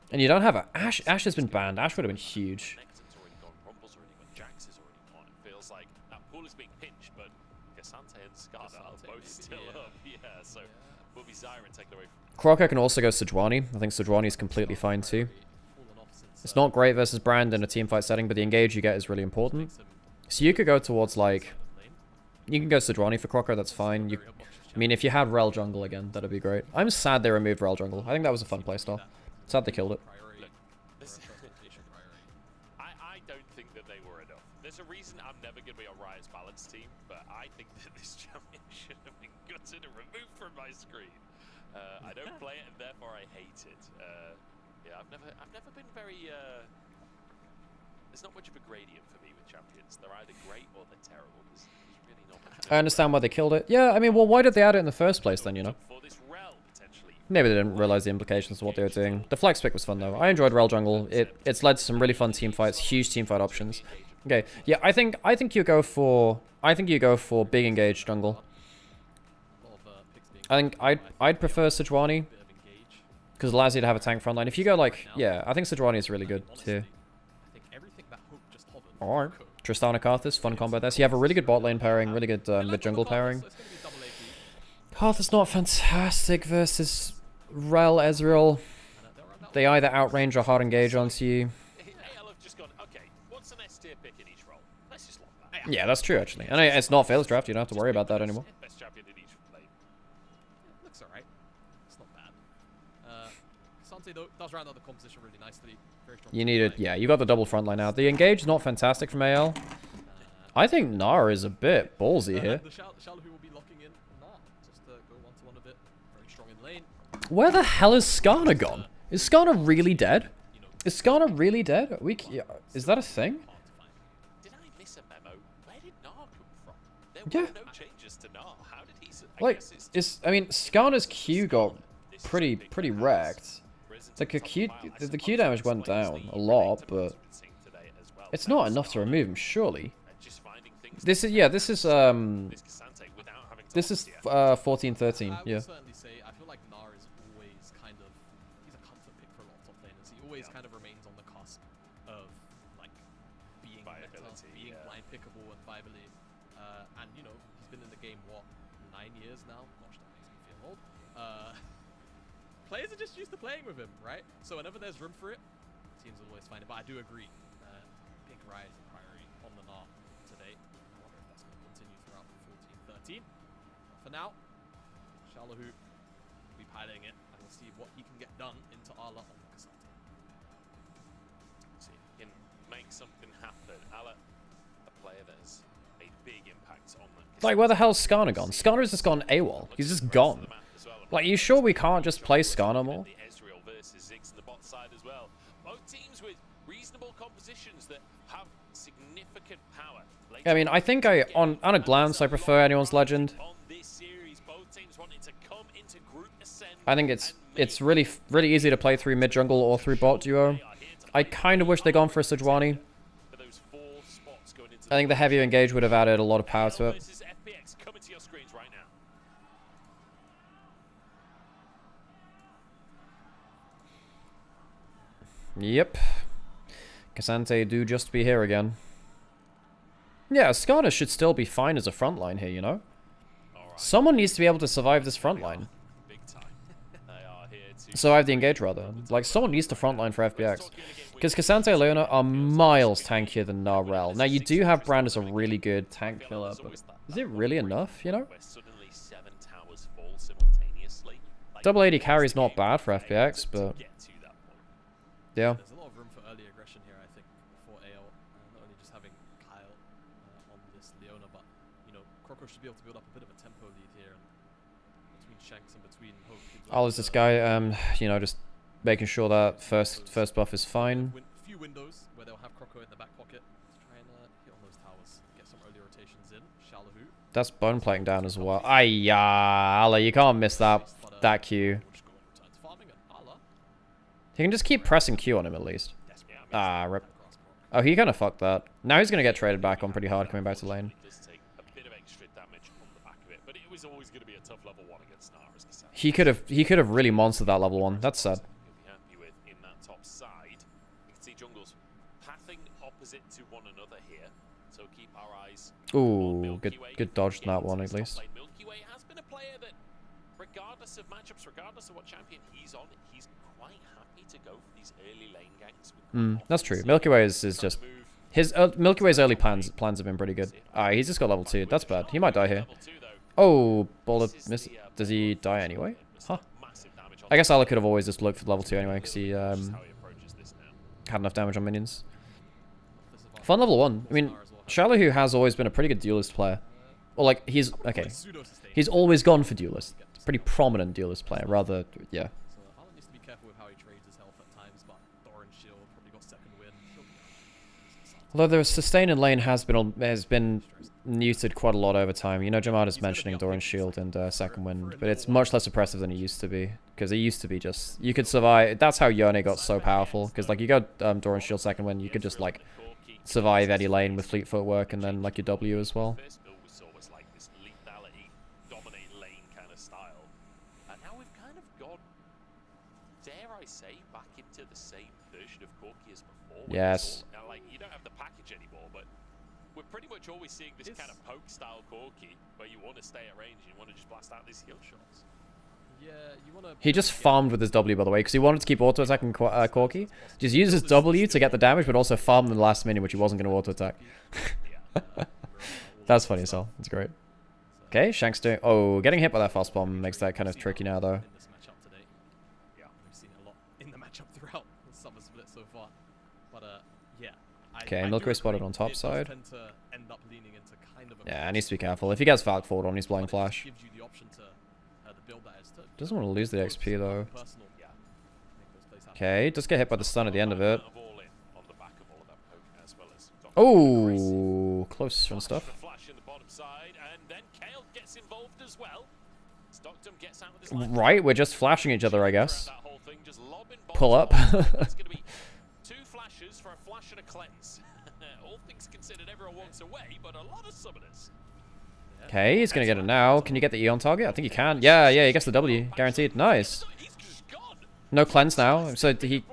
And you don't have a Ashe. Ashe has been banned. Ashe would have been huge. Feels like that pool is being pinched, but Cassante and Skarner are both still up. Yeah, so will be Zyron taken away from Crocker can also go Sejuani. I think Sejuani is completely fine too. It's not great versus Brand in a teamfight setting, but the engage you get is really important. So you could go towards like, you can go Sejuani for Crocker. That's fine. I mean, if you had Rel jungle again, that'd be great. I'm sad they removed Rel jungle. I think that was a fun playstyle. Sad they killed it. I don't think that they were enough. There's a reason I'm never going to be on Riot's balance team, but I think that this champion should have been gutted and removed from my screen. I don't play it, and therefore I hate it. Yeah, I've never been very. There's not much of a gradient for me with champions. They're either great or they're terrible. There's really not much. I understand why they killed it. Yeah, I mean, well, why did they add it in the first place then, you know? For this Rel, potentially. Maybe they didn't realize the implications of what they were doing. The flex pick was fun though. I enjoyed Rel jungle. It's led to some really fun team fights, huge team fight options. Okay, yeah, I think you go for big engage jungle. I think I'd prefer Sejuani because it allows you to have a tank frontline. If you go like, yeah, I think Sejuani is really good too. Alright, Tristana Karthus, fun combo there. So you have a really good bot lane pairing, really good mid jungle pairing. Karthus not fantastic versus Rel, Ezreal. They either outrange or hard engage onto you. AL have just gone, okay, what's an S tier pick in each role? Let's just lock that. Yeah, that's true actually. And it's not fails draft, you don't have to worry about that anymore. Best champion in each lane. Looks alright. It's not bad. Cassante though does round out the composition really nicely. Very strong. You needed, yeah, you got the double front line now. The engage is not fantastic from AL. I think Nara is a bit ballsy here. The Shallow who will be locking in Nah, just go 1-to-1 a bit. Very strong in lane. Where the hell is Skarner gone? Is Skarner really dead? Is Skarner really dead? Is that a thing? Did I miss a memo? Where did Nar come from? There Yeah. were no changes to Nar. How did he? Like, I mean, Skarner's Q got pretty wrecked. The Q damage went down a lot, but it's not enough to remove him, surely. This is 14-13, yeah. I would certainly say I feel like Nar is always kind of he's a comfort pick for a lot of top laners. He always kind of remains on the cusp of like being Viability, being blind pickable and viability. And you know he's been in the game what 9 years now. Gosh, that makes me feel old. Players are just used to playing with him, right? So whenever there's room for it, teams will always find it. But I do agree, big rise in priority on the Nar today. I wonder if that's going to continue throughout the 14-13. For now, Shallow will be piloting it, and we'll see what he can get done into Arla on Cassante. See, in Hala, a player that has made big impacts on them. Like, where the hell's Skarner gone? Skarner's just gone AWOL. He's just gone. Like, you sure we can't just play Skarner more? Ezreal versus Ziggs in the bot side as well. Both teams with reasonable compositions that have significant power. I mean, I think on a glance, I prefer anyone's Legend. On this series, both teams wanting to come into group ascend. I think it's really easy to play through mid jungle or through bot duo. I kind of wish they'd gone for a Sejuani. For those 4 spots going into I think the heavier engage would have added a lot of power to it. versus FPX coming to your screens right now. Yep. Cassante do just be here again. Yeah, Skarner should still be fine as a frontline here, you know? Someone needs to be able to survive this frontline. Big time. They are here to Survive the engage, rather. Like, someone needs to frontline for FPX. Because Cassante and Leona are miles tankier than Narel. Now, you do have Brand as a really good tank killer, but is it really enough, you know? where suddenly 7 towers fall simultaneously. Like, Double AD carry's not bad for FPX, but get to that point. yeah. There's a lot of room for early aggression here, I think, for AL. Not only just having Kyle on this Leona, but, you know, Croco should be able to build up a bit of a tempo lead here. And between Shanks and between Hope. I'll use this guy, you know, just making sure that first buff is fine. Few windows where they'll have Croco in the back pocket to try and hit on those towers, get some early rotations in. Shalahoo. That's bone plating down as well. Aiyah, Allah, you can't miss that Q. You can just keep pressing Q on him at least. Ah, rip. Oh, he kind of fucked that. Now he's going to get traded back on pretty hard coming back to lane. He could have really monstered that level 1. That's sad. Ooh, good dodge in that one at least. Milky Way has been a player that, regardless of matchups, regardless of what champion he's on, he's quite happy to go for these early lane ganks. That's true. Milky Way is just his Milky Way's early plans have been pretty good. He's just got level 2. That's bad. He might die here. Oh, bullet miss. Does he die anyway? Huh. I guess Allah could have always just looked for level 2 anyway because he had enough damage on minions. Fun level 1. I mean, Shalahoo has always been a pretty good duelist player. Or like he's always gone for duelist. Pretty prominent duelist player, rather, yeah. So Alan needs to be careful with how he trades his health at times, but Thorin Shield probably got second win. Although the sustain in lane has been neutered quite a lot over time. You know, Jamad is mentioning Doran's Shield and Second Wind, but it's much less oppressive than it used to be. Because it used to be just, you could survive. That's how Yone got so powerful. Because like you got Doran's Shield, Second Wind, you could just like survive any lane with fleet footwork and then like your W as well. Yes. Now, like, you don't have the package anymore, but we're pretty much always seeing this kind of poke style Corki where you want to stay at range and you want to just blast out these heal shots. Yeah, you want to. He just farmed with his W, by the way, because he wanted to keep auto attacking Corki. Just use his W to get the damage, but also farm in the last minute, which he wasn't going to auto attack. That's funny as hell. That's great. Okay, Shanks doing. Oh, getting hit by that fast bomb makes that kind of tricky now, though. Okay, Milky Way spotted on top side. Yeah, needs to be careful. If he gets Valk forward on, he's blowing flash. Doesn't want to lose the XP though. Okay, does get hit by the stun at the end of it. Oh, close and stuff. Right, we're just flashing each other, I guess. Pull up. Two flashes for a flash and a cleanse. All things considered, everyone walks away, but a lot of summoners. Okay, he's gonna get it now. Can you get the E on target? I think he can. Yeah, he gets the W. Guaranteed. Nice. No cleanse now. So he...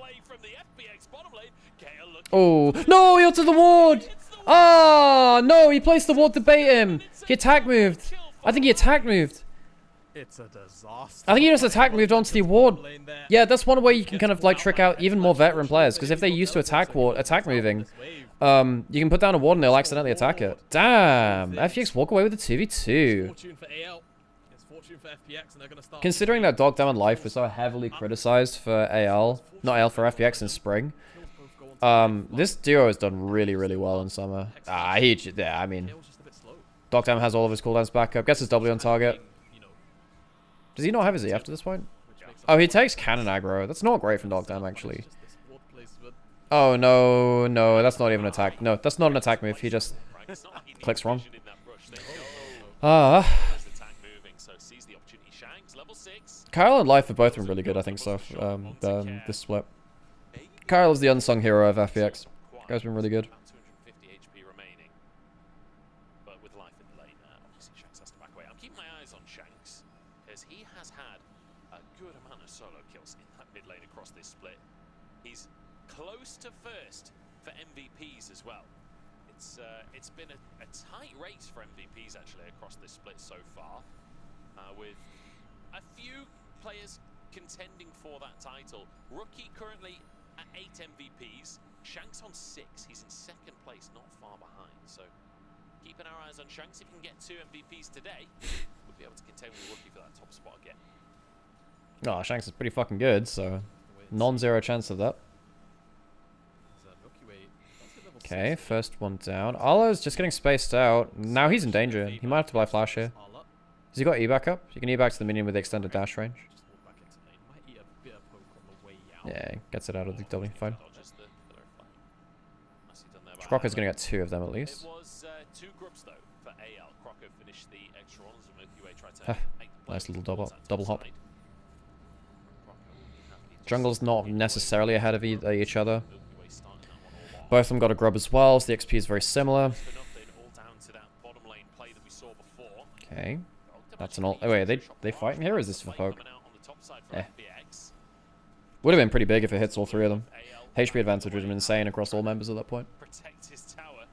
Oh, no, he ulted the ward! Ah, no, he placed the ward to bait him. He attack moved. I think he attack moved. It's a disaster. I think he just attack moved onto the ward. Yeah, that's one way you can kind of like trick out even more veteran players, because if they're used to attack moving, you can put down a ward and they'll accidentally attack it. Damn, FPX walk away with a 2v2. Considering that Dog Damn and Life was so heavily criticized for AL, not AL for FPX in spring, This duo has done really, really well in summer. Yeah, I mean, KO's just a bit slow. Dogdam has all of his cooldowns back up. Gets his W on target. You know, Does he not have his E after this point? which makes Oh, he takes cannon aggro. That's not great from Dogdam, actually. just this ward placement. Oh, no, no, that's not even an attack. No, that's not an attack move. He just It's not like he needs clicks wrong. vision in that brush. There you go. Ah. There's the attack moving, so sees the opportunity. Shanks, level 6. Kyle and Life have both been really good, I think, so this split. Kyle is the unsung hero of FPX. Guy's been really good. About 250 HP remaining. But with Life in the lane, obviously Shanks has to back away. I'm keeping my eyes on Shanks, because he has had a good amount of solo kills in that mid lane across this split. He's close to first for MVPs as well. It's been a tight race for MVPs actually across this split so far, with a few players contending for that title. Rookie currently at 8 MVPs, Shanks on 6. He's in second place, not far behind. So keeping our eyes on Shanks. If he can get 2 MVPs today, we'll be able to contend with Rookie for that top spot again. Oh, Shanks is pretty fucking good, so non-zero chance of that. Okay, first one down. Arlo's just getting spaced out. Now he's in danger. He might have to buy flash here. Has he got E back up? You can E back to the minion with the extended dash range. Yeah, gets it out of the W. Fine. Crocco's gonna get 2 of them at least. It was 2 grubs though for AL. Crocco finished the extra runs and Milky Way tried to make the play Nice little towards that double hop. side. Crocco will be happy to Jungle's not necessarily ahead of each other. Milky Way starting that one all off. Both of them got a grub as well, so the XP is very similar. Enough then, all down to that bottom lane play that we saw before. Okay. That's an all. Oh, wait, are they fighting here or is this for poke? Coming out on the top side for Eh. FPX. Would have been pretty big if it hits all 3 of them. HP advantage would have been insane across all members at that point. Protect his tower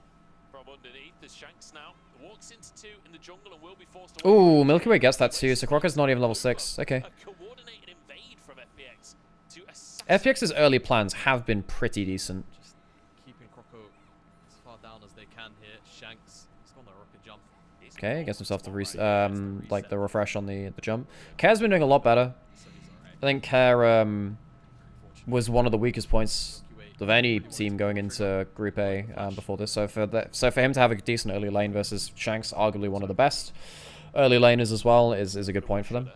from underneath. There's Shanks now. Walks into 2 in the jungle and will be forced to Ooh, Milky Way gets that too, so Crocco's not even level 6. Okay. a coordinated invade from FPX to FPX's early plans have been pretty decent. Just keeping Crocco as far down as they can here. Shanks, he's gone a rocket jump. Okay, gets himself the like the refresh on the jump. Care's been doing a lot better. So he's alright. I think Care was one of the weakest points of any team going into Group A before this. So for him to have a decent early lane versus Shanks, arguably one of the best early laners as well, is a good point for them.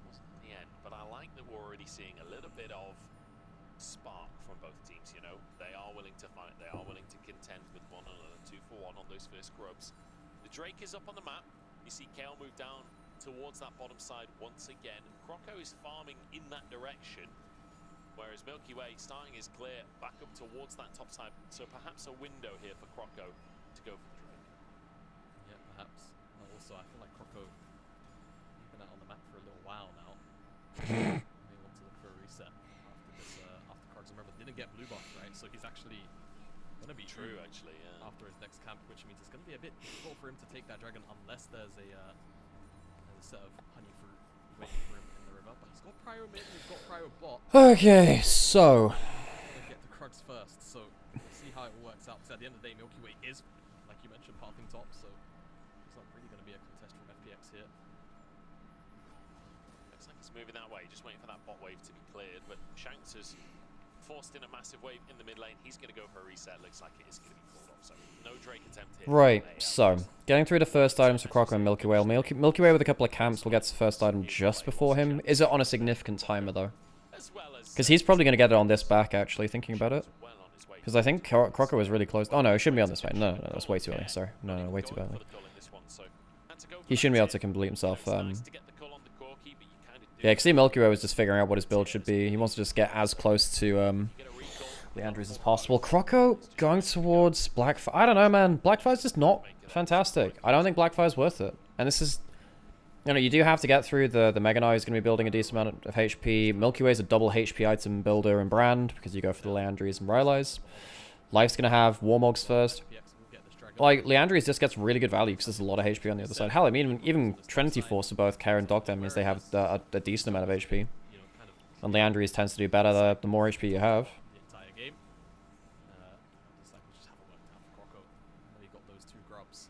Wasn't in the end, but I like that we're already seeing a little bit of spark from both teams. You know, they are willing to fight, they are willing to contend with one another. 2 for 1 on those first grubs. The Drake is up on the map. You see Kale move down towards that bottom side once again. Crocco is farming in that direction, whereas Milky Way starting his clear back up towards that top side. So perhaps a window here for Crocco to go for the Drake. Yeah, perhaps. And also, I feel like Crocco has been out on the map for a little while now. May want to look for a reset after this. After Krogs, remember, didn't get blue buff, right? So he's actually gonna be True, actually, yeah. after his next camp, which means it's gonna be a bit difficult for him to take that dragon unless there's a set of honey fruit waiting for him in the river. But he's got Prio mid and he's got Prio bot. Okay, so Gonna get the Krugs first, so we'll see how it works out. Because at the end of the day, Milky Way is, like you mentioned, pathing top, so it's not really going to be a contest from FPX here. Looks like he's moving that way, just waiting for that bot wave to be cleared. But Shanks has forced in a massive wave in the mid lane. He's going to go for a reset. Looks like it is going to be pulled off. So no Drake attempt here. right, so getting through the first items for Crocco and Milky Way. Milky Way with a couple of camps will get the first item just before him. Is it on a significant timer though? Because he's probably going to get it on this back, actually, thinking about it. Because I think Crocco was really close. Oh no, it shouldn't be on this way. No, that's way too early. Sorry. No, way too early. He shouldn't be able to complete himself. Yeah, because Milky Way was just figuring out what his build should be. He wants to just get as close to Leandry's as possible. Crocco going towards Blackfire. I don't know, man. Blackfire's just not fantastic. I don't think Blackfire's worth it. And this is... You know, you do have to get through the Mega Knight who's going to be building a decent amount of HP. Milky Way's a double HP item builder and brand because you go for the Leandrys and Rylai's. Life's going to have Warmogs first. Like, Leandry's just gets really good value because there's a lot of HP on the other side. Hell, I mean, even Trinity Force for both Care and Dogdam means they have a decent amount of HP. And Leandry's tends to do better the more HP you have. The entire game. Disciples just haven't worked out for Crocco. He got those 2 grubs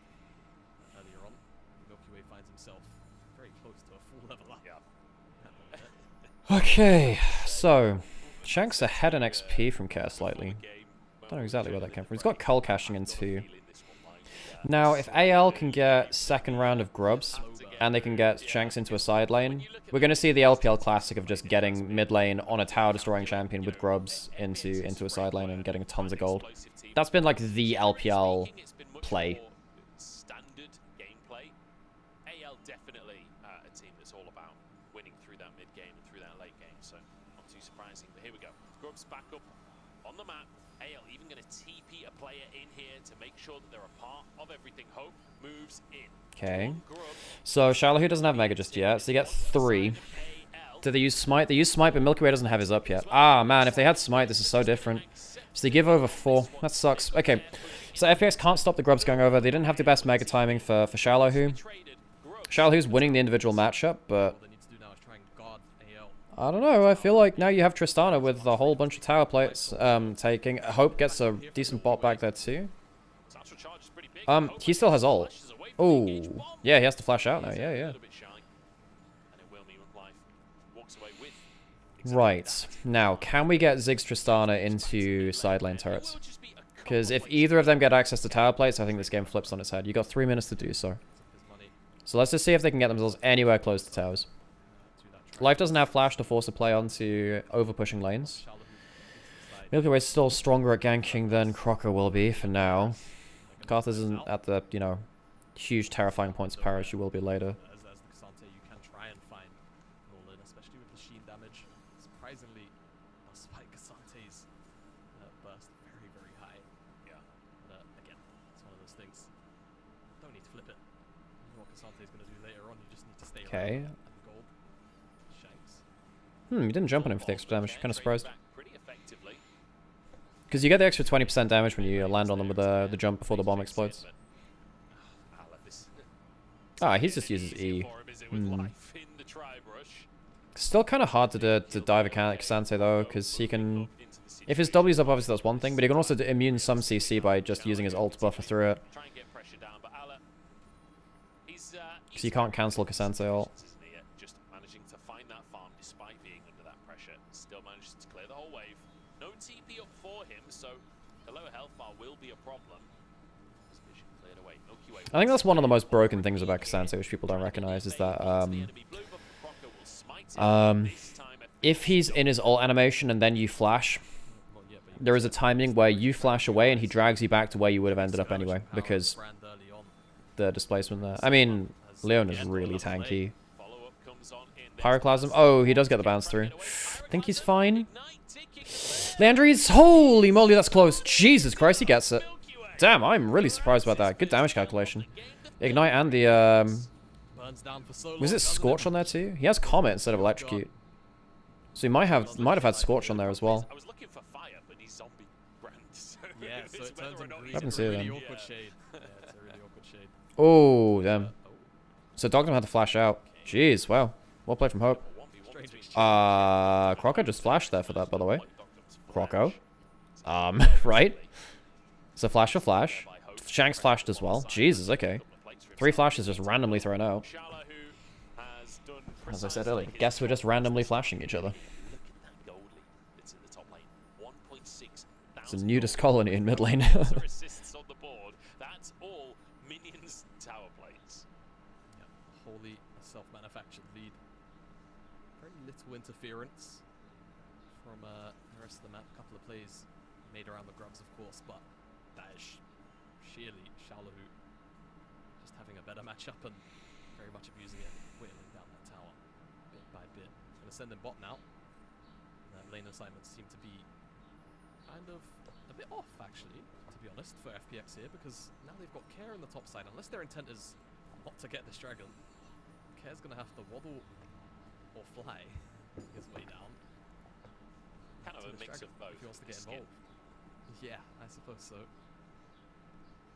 earlier on. Milky Way finds himself very close to a full level up. Okay, so Shanks ahead in XP from Care slightly. don't know exactly where that came from. He's got Cull cashing in too. Now, if AL can get second round of grubs, and they can get Shanks into a side lane, we're going to see the LPL classic of just getting mid lane on a tower destroying champion with grubs into a side lane and getting tons of gold. That's been like the LPL play. Standard gameplay. AL definitely a team that's all about winning through that mid game and through that late game, so not too surprising. But here we go. Grubs back up on the map. AL even going to TP a player in here to make sure that they're a part of everything. Hope moves in. Okay. So Shallow doesn't have Mega just yet, so they get 3. Do they use Smite? They use Smite, but Milky Way doesn't have his up yet. Ah, man, if they had Smite, this is so different. So they give over 4. That sucks. Okay. So FPX can't stop the grubs going over. They didn't have the best Mega timing for Shallow. Shallow's winning the individual matchup, but I don't know. I feel like now you have Tristana with a whole bunch of tower plates taking. Hope gets a decent bot back there too. He still has ult. Oh, yeah, he has to flash out now. Yeah. Right. Now, can we get Ziggs Tristana into side lane turrets? Because if either of them get access to tower plates, I think this game flips on its head. You got 3 minutes to do so. So let's just see if they can get themselves anywhere close to towers. Life doesn't have flash to force a play onto over-pushing lanes. Milky Way's still stronger at ganking than Crocker will be for now. Carthus isn't at the, you know, huge terrifying points of power she will be later. You can try and find Nolan, especially with machine damage. Surprisingly, despite Casante's burst very, very high. Yeah. But again, it's one of those things. Don't need to flip it. You know what Casante's going to do later on. You just need to stay around and gold. Shanks. He didn't jump on him for the extra damage. Kind of surprised. Because you get the extra 20% damage when you land on them with the jump before the bomb explodes. Ah, he just uses E. Still kind of hard to dive a Casante though, because he can... If his W's up, obviously that's one thing, but he can also immune some CC by just using his ult buffer through it. Because you can't cancel Casante ult. Just managing to find that farm despite being under that pressure. Still manages to clear the whole wave. No TP up for him, so the lower health bar will be a problem. Vision cleared away. Milky Way. I think that's one of the most broken things about Casante, which people don't recognize, is that if he's in his ult animation and then you flash, there is a timing where you flash away and he drags you back to where you would have ended up anyway, because the displacement there. I mean, Leon is really tanky. Pyroclasm. Oh, he does get the bounce through. I think he's fine. Landry's... Holy moly, that's close. Jesus Christ, he gets it. Damn, I'm really surprised about that. Good damage calculation. Ignite and the... Was it Scorch on there too? He has Comet instead of Electrocute. So he might have had Scorch on there as well. I was looking for fire, but he's zombie brand. Yeah, so it turns into I haven't seen really them. awkward shade. Yeah, it's a really awkward shade. Oh, damn. So Dogdom had to flash out. Jeez, wow. Well played from Hope. Croco just flashed there for that, by the way. Croco. Right. So flash for flash. Shanks flashed as well. Jesus, okay. 3 flashes just randomly thrown out. As I said earlier, guess we're just randomly flashing each other. It's a nudist colony in mid lane. Assists on the board. That's all minions tower plates. Yeah, wholly self-manufactured lead. Very little interference from the rest of the map. A couple of plays made around the grubs, of course, but that is sheerly Shallow just having a better matchup and very much abusing it, whittling down that tower bit by bit. Going to send them bot now. Lane assignments seem to be kind of a bit off, actually, to be honest, for FPX here, because now they've got Care on the top side. Unless their intent is not to get this dragon, Care's going to have to waddle or fly his way down. Kind of a mix of both. If he wants to get involved. Yeah, I suppose so.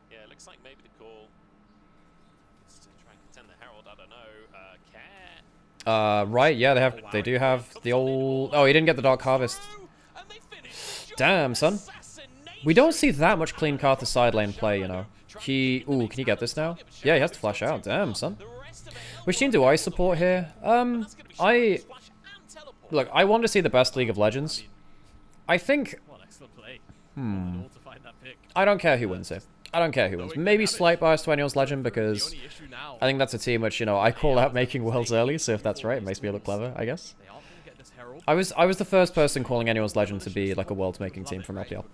Yeah, it looks like maybe the call is to try and contend the Herald. I don't know. Care. Right, yeah, they do have the old... Oh, he didn't get the Dark Harvest. Damn, son. We don't see that much clean Carthus side lane play, you know. Ooh, can you get this now? Yeah, he has to flash out. Damn, son. Which team do I support here? Look, I want to see the best League of Legends. I think... I don't care who wins here. I don't care who wins. Maybe slight bias to Annual's Legend because I think that's a team which, you know, I call out making worlds early, so if that's right, it makes me look clever, I guess. I was the first person calling Annual's Legend to be like a worlds making team from LPL.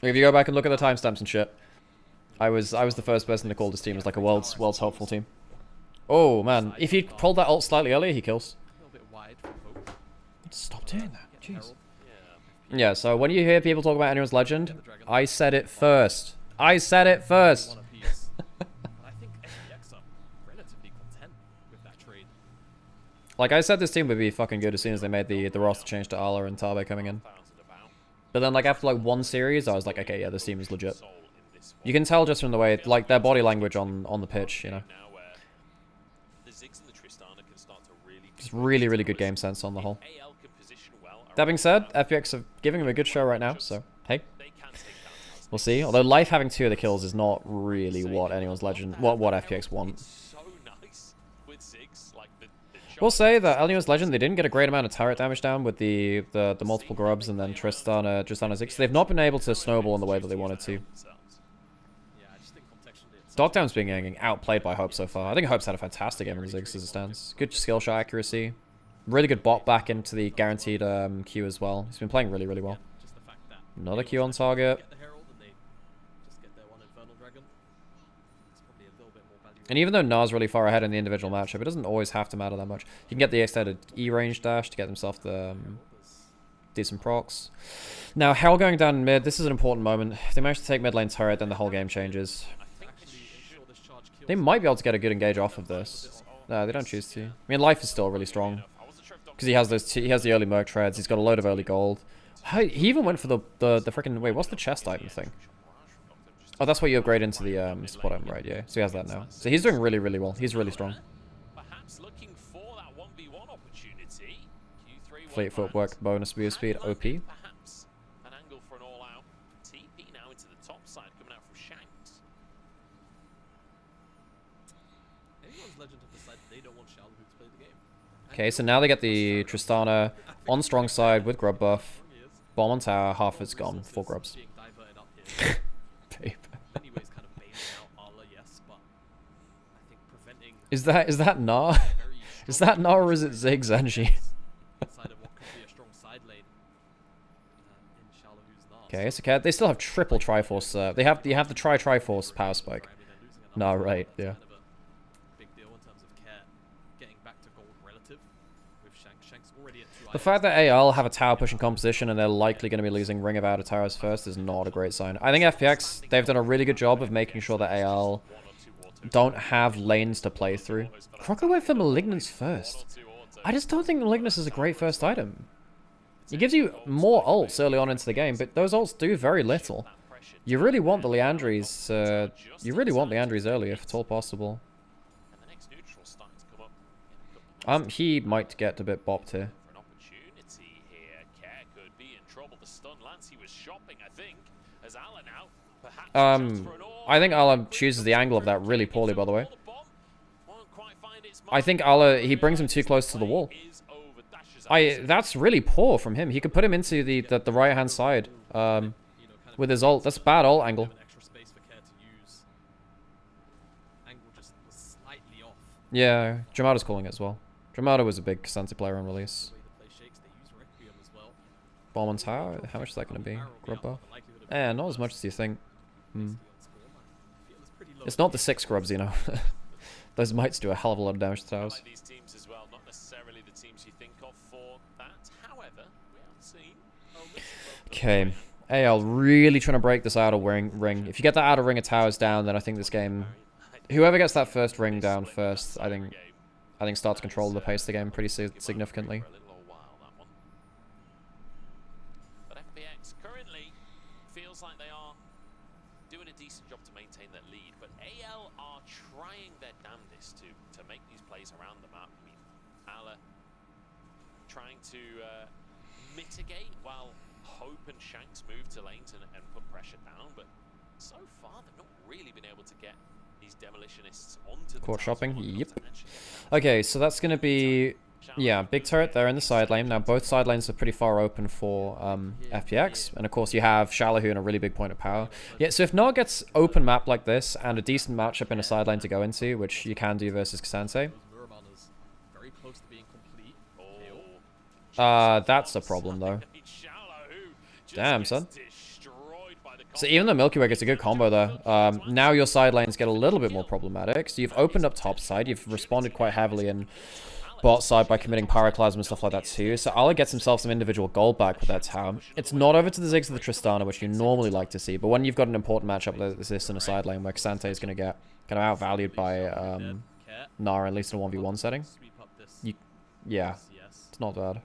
If you go back and look at the timestamps and shit, I was the first person to call this team as like a world's hopeful team. Oh man, if he pulled that ult slightly earlier, he kills. Stop doing that, jeez. Yeah, so when you hear people talk about Annual's Legend, I said it first. I said it first. Like I said, this team would be fucking good as soon as they made the roster change to Ala and Tabe coming in. But then like after like one series, I was like, okay, yeah, this team is legit. You can tell just from the way, like their body language on the pitch, you know. Just really, really good game sense on the whole. That being said, FPX are giving him a good show right now, so hey. We'll see. Although Life having 2 of the kills is not really what Annual's Legend, what FPX want. We'll say that Annual's Legend, they didn't get a great amount of turret damage down with the multiple grubs and then Tristana, Ziggs. They've not been able to snowball in the way that they wanted to. Dogtown's being getting outplayed by Hope so far. I think Hope's had a fantastic game with Ziggs as it stands. Good skill shot accuracy. Really good bot back into the guaranteed Q as well. He's been playing really, really well. Another Q on target. And even though Na's really far ahead in the individual matchup, it doesn't always have to matter that much. He can get the extended E-range dash to get himself the decent procs. Now, Hell going down in mid, this is an important moment. If they manage to take mid lane turret, then the whole game changes. They might be able to get a good engage off of this. No, they don't choose to. I mean, Life is still really strong. Because he has those he has the early Merc treads, he's got a load of early gold. He even went for the freaking... Wait, what's the chest item thing? Oh, that's what you upgrade into the spot item, right? Yeah, so he has that now. So he's doing really, really well. He's really strong. Fleet footwork, bonus speed, OP. Okay, so now they get the Tristana on strong side with grub buff. Bomb on tower, half is gone. 4 grubs. Babe. Is that Na? Is that Na or is it Ziggs Angie? Okay, so they still have triple Triforce. They have the Triforce power spike. Nah, right, yeah. The fact that AL have a tower pushing composition and they're likely going to be losing Ring of Outer Towers first is not a great sign. I think FPX, they've done a really good job of making sure that AL don't have lanes to play through. Croco went for Malignance first. I just don't think Malignance is a great first item. It gives you more ults early on into the game, but those ults do very little. You really want the Leandries, early if at all possible. He might get a bit bopped here. I think Ala chooses the angle of that really poorly, by the way. I think Ala, he brings him too close to the wall. That's really poor from him. He could put him into the right-hand side with his ult. That's a bad ult angle. Yeah, Dramata's calling it as well. Dramata was a big Cassandra player on release. Bomb on tower? How much is that going to be? Grub buff? Eh, not as much as you think. It's not the 6 grubs, you know. Those mites do a hell of a lot of damage to towers. Okay. AL really trying to break this outer ring. If you get that outer ring of towers down, then I think this game... Whoever gets that first ring down first, I think starts to control the pace of the game pretty significantly. But FPX currently feels like they are doing a decent job to maintain their lead, but AL are trying their damnedest to make these plays around the map. I mean, Ala trying to mitigate while Hope and Shanks move to lanes and put pressure down, but so far they've not really been able to get these demolitionists onto the Court shopping? Yep. Okay, so that's going to be Yeah, big turret there in the side lane. Now both side lanes are pretty far open for FPX. And of course you have Shallow in a really big point of power. Yeah, so if Noah gets open map like this and a decent matchup in a side lane to go into, which you can do versus Kasante, Very close to being complete. Kill. that's a problem though. Damn, son. So even though Milky Way gets a good combo there, now your side lanes get a little bit more problematic. So you've opened up top side, you've responded quite heavily in bot side by committing Pyroclasm and stuff like that too. So Ala gets himself some individual gold back with that tower. It's not over to the Ziggs of the Tristana, which you normally like to see, but when you've got an important matchup like this in a side lane where Kasante is going to get kind of outvalued by Nara, at least in a 1v1 setting, yeah, it's not bad.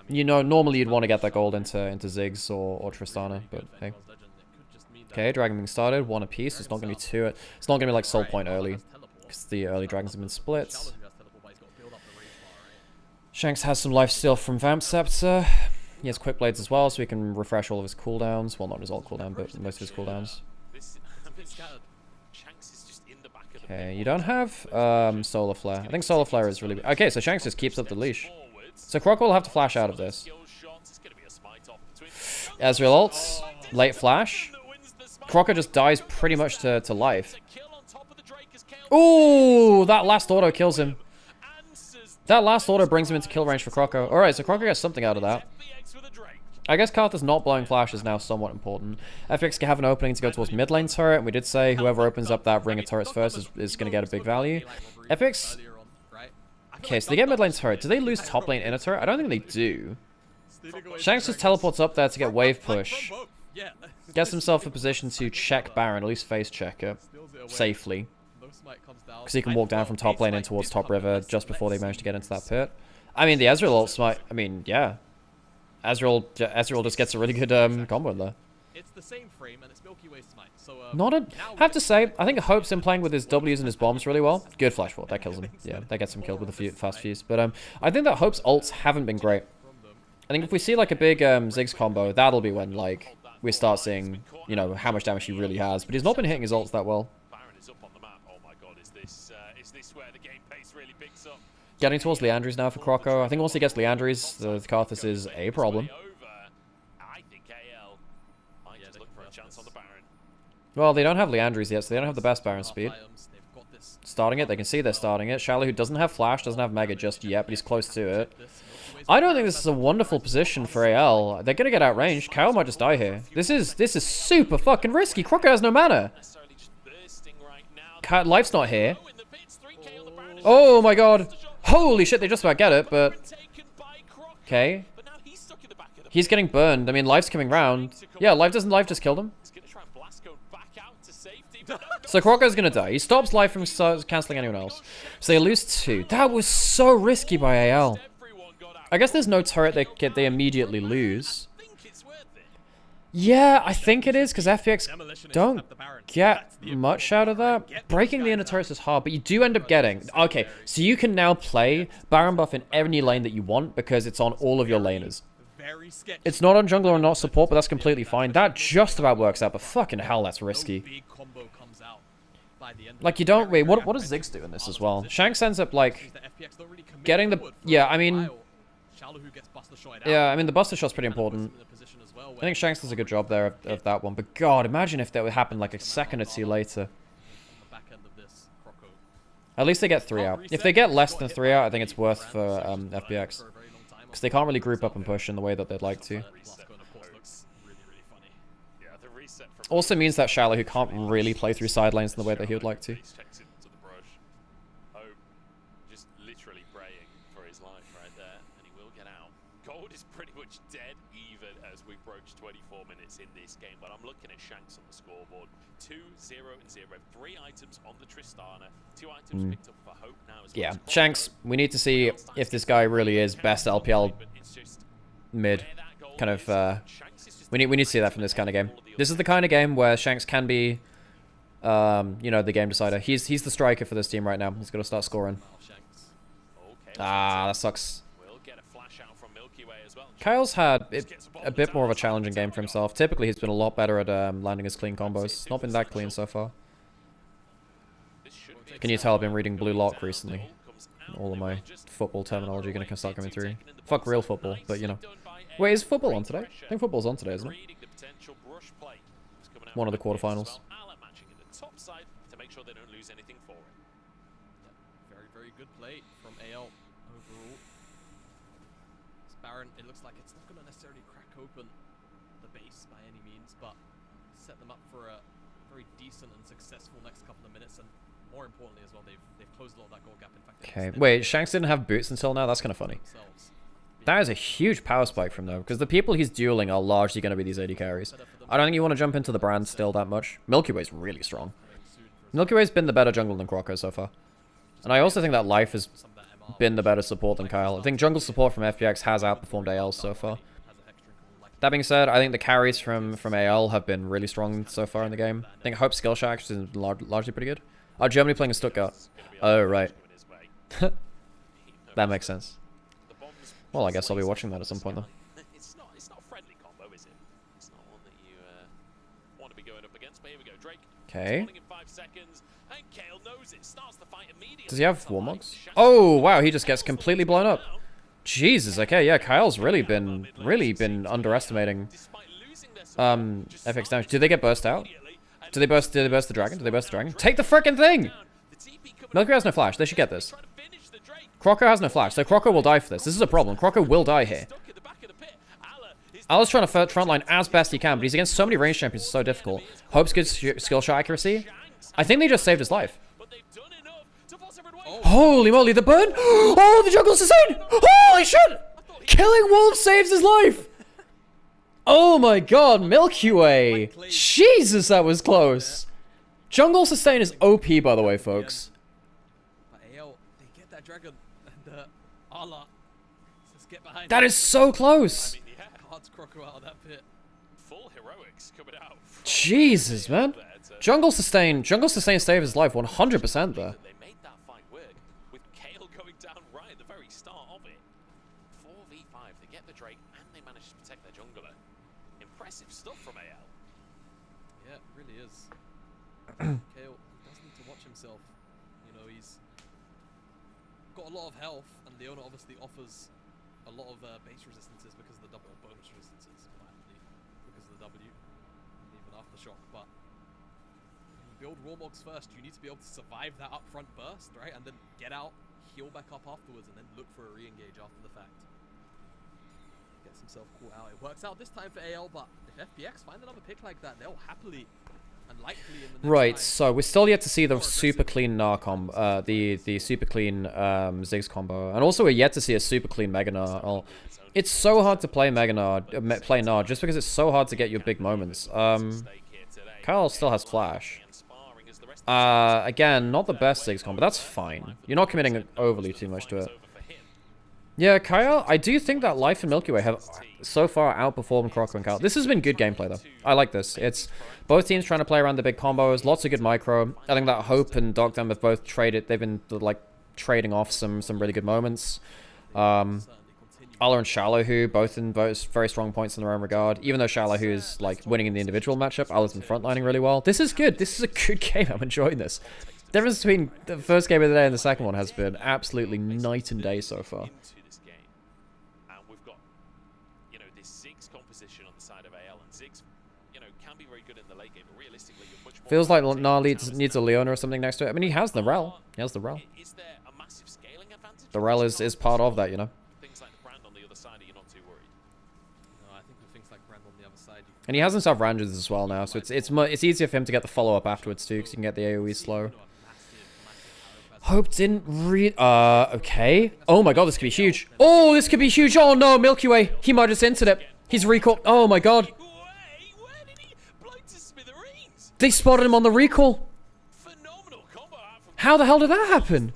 You know, normally you'd want to get that gold into Ziggs or Tristana, but hey. Okay, Dragon being started, one apiece. It's not going to be two. It's not going to be like Soul Point early, because the early dragons have been split. Shanks has some life steal from Vamp Scepter. He has Quick Blades as well, so he can refresh all of his cooldowns. Well, not his alt cooldown, but most of his cooldowns. Okay, you don't have Solar Flare. I think Solar Flare is really... Okay, so Shanks just keeps up the leash. So Croc will have to flash out of this. Ezreal ults, late flash. Crocker just dies pretty much to life. Ooh, that last auto kills him. That last auto brings him into kill range for Croco. Alright, so Croco gets something out of that. I guess Karthus not blowing flash is now somewhat important. FPX can have an opening to go towards mid lane turret, and we did say whoever opens up that ring of turrets first is going to get a big value. FPX... Okay, so they get mid lane turret. Do they lose top lane inner turret? I don't think they do. Shanks just teleports up there to get wave push. Gets himself a position to check Baron, at least face check it. Safely. Because he can walk down from top lane in towards top river just before they manage to get into that pit. I mean, the Ezreal ult smite... I mean, yeah. Ezreal just gets a really good combo in there. It's the same frame and it's Milky Way smite. So I have to say, I think Hope's been playing with his W's and his bombs really well. Good flash forward, that kills him. Yeah, that gets him killed with a fast fuse. But I think that Hope's ults haven't been great. I think if we see like a big Ziggs combo, that'll be when like we start seeing, you know, how much damage he really has. But he's not been hitting his ults that well. Getting towards Leandries now for Croco. I think once he gets Leandries, the Karthus is a problem. Well, they don't have Leandries yet, so they don't have the best Baron speed. Starting it, they can see they're starting it. Shallow, who doesn't have Flash, doesn't have Mega just yet, but he's close to it. I don't think this is a wonderful position for AL. They're gonna get outranged. Kyle might just die here. This is super fucking risky. Crocker has no mana. Life's not here. Oh my god. Holy shit, they just about get it, but... Okay. He's getting burned. I mean, Life's coming round. Yeah, Life just killed him. So Crocco's gonna die. He stops Life from cancelling anyone else. So they lose 2. That was so risky by AL. I guess there's no turret they immediately lose. Yeah, I think it is, because FPX don't get much out of that. Breaking the inner turrets is hard, but you do end up getting... Okay, so you can now play Baron buff in any lane that you want, because it's on all of your laners. It's not on jungler or not support, but that's completely fine. That just about works out, but fucking hell, that's risky. Like, you don't... Wait, what does Ziggs do in this as well? Shanks ends up, like, getting the... Yeah, I mean... Yeah, I mean, the Buster Shot's pretty important. I think Shanks does a good job there of that one. But God, imagine if that would happen like a second or two later. At least they get 3 out. If they get less than 3 out, I think it's worth for FPX. Because they can't really group up and push in the way that they'd like to. Also means that Shallow, who can't really play through side lanes in the way that he would like to. In this game, but I'm looking at Shanks on the scoreboard. 2-0 and 0. 3 items on the Tristana. 2 items picked up for Hope now as well. Yeah, Shanks, we need to see if this guy really is best LPL mid. Kind of, we need to see that from this kind of game. This is the kind of game where Shanks can be, you know, the game decider. He's the striker for this team right now. He's got to start scoring. Ah, that sucks. Kyle's had a bit more of a challenging game for himself. Typically, he's been a lot better at landing his clean combos. Not been that clean so far. Can you tell I've been reading Blue Lock recently? all of my football terminology gonna start coming through. Fuck real football, but you know. Wait, is football on today? I think football's on today, isn't it? One of the quarterfinals. Very, very good play from AL overall. Baron, it looks like it's not going to necessarily crack open the base by any means, but set them up for a very decent and successful next couple of minutes, and more importantly as well, they've closed a lot of that goal gap. In fact, Okay, wait, Shanks didn't have boots until now? That's kind of funny. That is a huge power spike from though, because the people he's dueling are largely going to be these AD carries. I don't think you want to jump into the brand still that much. Milky Way's really strong. Milky Way's been the better jungle than Croco so far. And I also think that Life has been the better support than Kyle. I think jungle support from FPX has outperformed AL so far. That being said, I think the carries from AL have been really strong so far in the game. I think Hope Skillshare actually is largely pretty good. Oh, Germany playing in Stuttgart. Oh, right. That makes sense. Well, I guess I'll be watching that at some point, though. It's not a friendly combo, is it? It's not one that you want to be going up against. But here we go, Drake. Okay. In 5 seconds, and Kale knows it. Starts the fight immediately. Does he have Warmogs? Oh, wow, he just gets completely blown up. Jesus, okay, yeah, Kyle's really been underestimating FX damage. Did they get burst out? Did they burst the dragon? Did they burst the dragon? Take the frickin' thing! Milky has no flash. They should get this. Croco has no flash, so Croco will die for this. This is a problem. Croco will die here. Ala's trying to frontline as best he can, but he's against so many range champions, it's so difficult. Hope's good skill shot accuracy. I think they just saved his life. Holy moly, the burn! Oh, the jungle's insane! Holy shit! Killing Wolf saves his life! Oh my god, Milky Way! Jesus, that was close! Jungle sustain is OP, by the way, folks. But AL, they get that dragon, and Ala says get behind. That is so close! Cards Croco out of that pit. Full heroics coming out. Jesus, man. Jungle sustain saved his life 100% there. They made that fight work with Kale going down right at the very start of it. 4v5, they get the Drake and they manage to protect their jungler. Impressive stuff from AL. Yeah, it really is. Kale does need to watch himself. You know, he's got a lot of health, and Leona obviously offers a lot of base resistances because of the double bonus resistances, finally, because of the W, and even aftershock. But when you build Warmogs first, you need to be able to survive that upfront burst, right? And then get out, heal back up afterwards, and then look for a re-engage after the fact. Gets himself caught out. It works out this time for AL, but if FPX find another pick like that, they'll happily and likely in the next Right, time, so we're still yet to see the super clean Gnar combo, the super clean Ziggs combo, and also we're yet to see a super clean Mega Gnar. It's so hard to play Gnar, just because it's so hard to get your big moments. Kyle still has flash. Again, not the best Ziggs combo, but that's fine. You're not committing overly too much to it. Yeah, Kyle, I do think that Life and Milky Way have so far outperformed Croco and Kyle. This has been good gameplay, though. I like this. It's both teams trying to play around the big combos, lots of good micro. I think that Hope and Dogdom have both traded. They've been, like, trading off some really good moments. Ala and Shallow, both in very strong points in their own regard. Even though Shallow is, like, winning in the individual matchup, Ala's been frontlining really well. This is good. This is a good game. I'm enjoying this. The difference between the first game of the day and the second one has been absolutely night and day so far. Feels like Gnar needs a Leona or something next to it. I mean, he has the Rel. He has the Rel. The Rel is part of that, you know. And he has himself Rangers as well now, so it's easier for him to get the follow-up afterwards too, because he can get the AoE slow. Hope didn't read... okay. Oh my god, this could be huge. Oh, this could be huge. Oh no, Milky Way. He might have just entered it. He's recall. Oh my god. They spotted him on the recall. How the hell did that happen?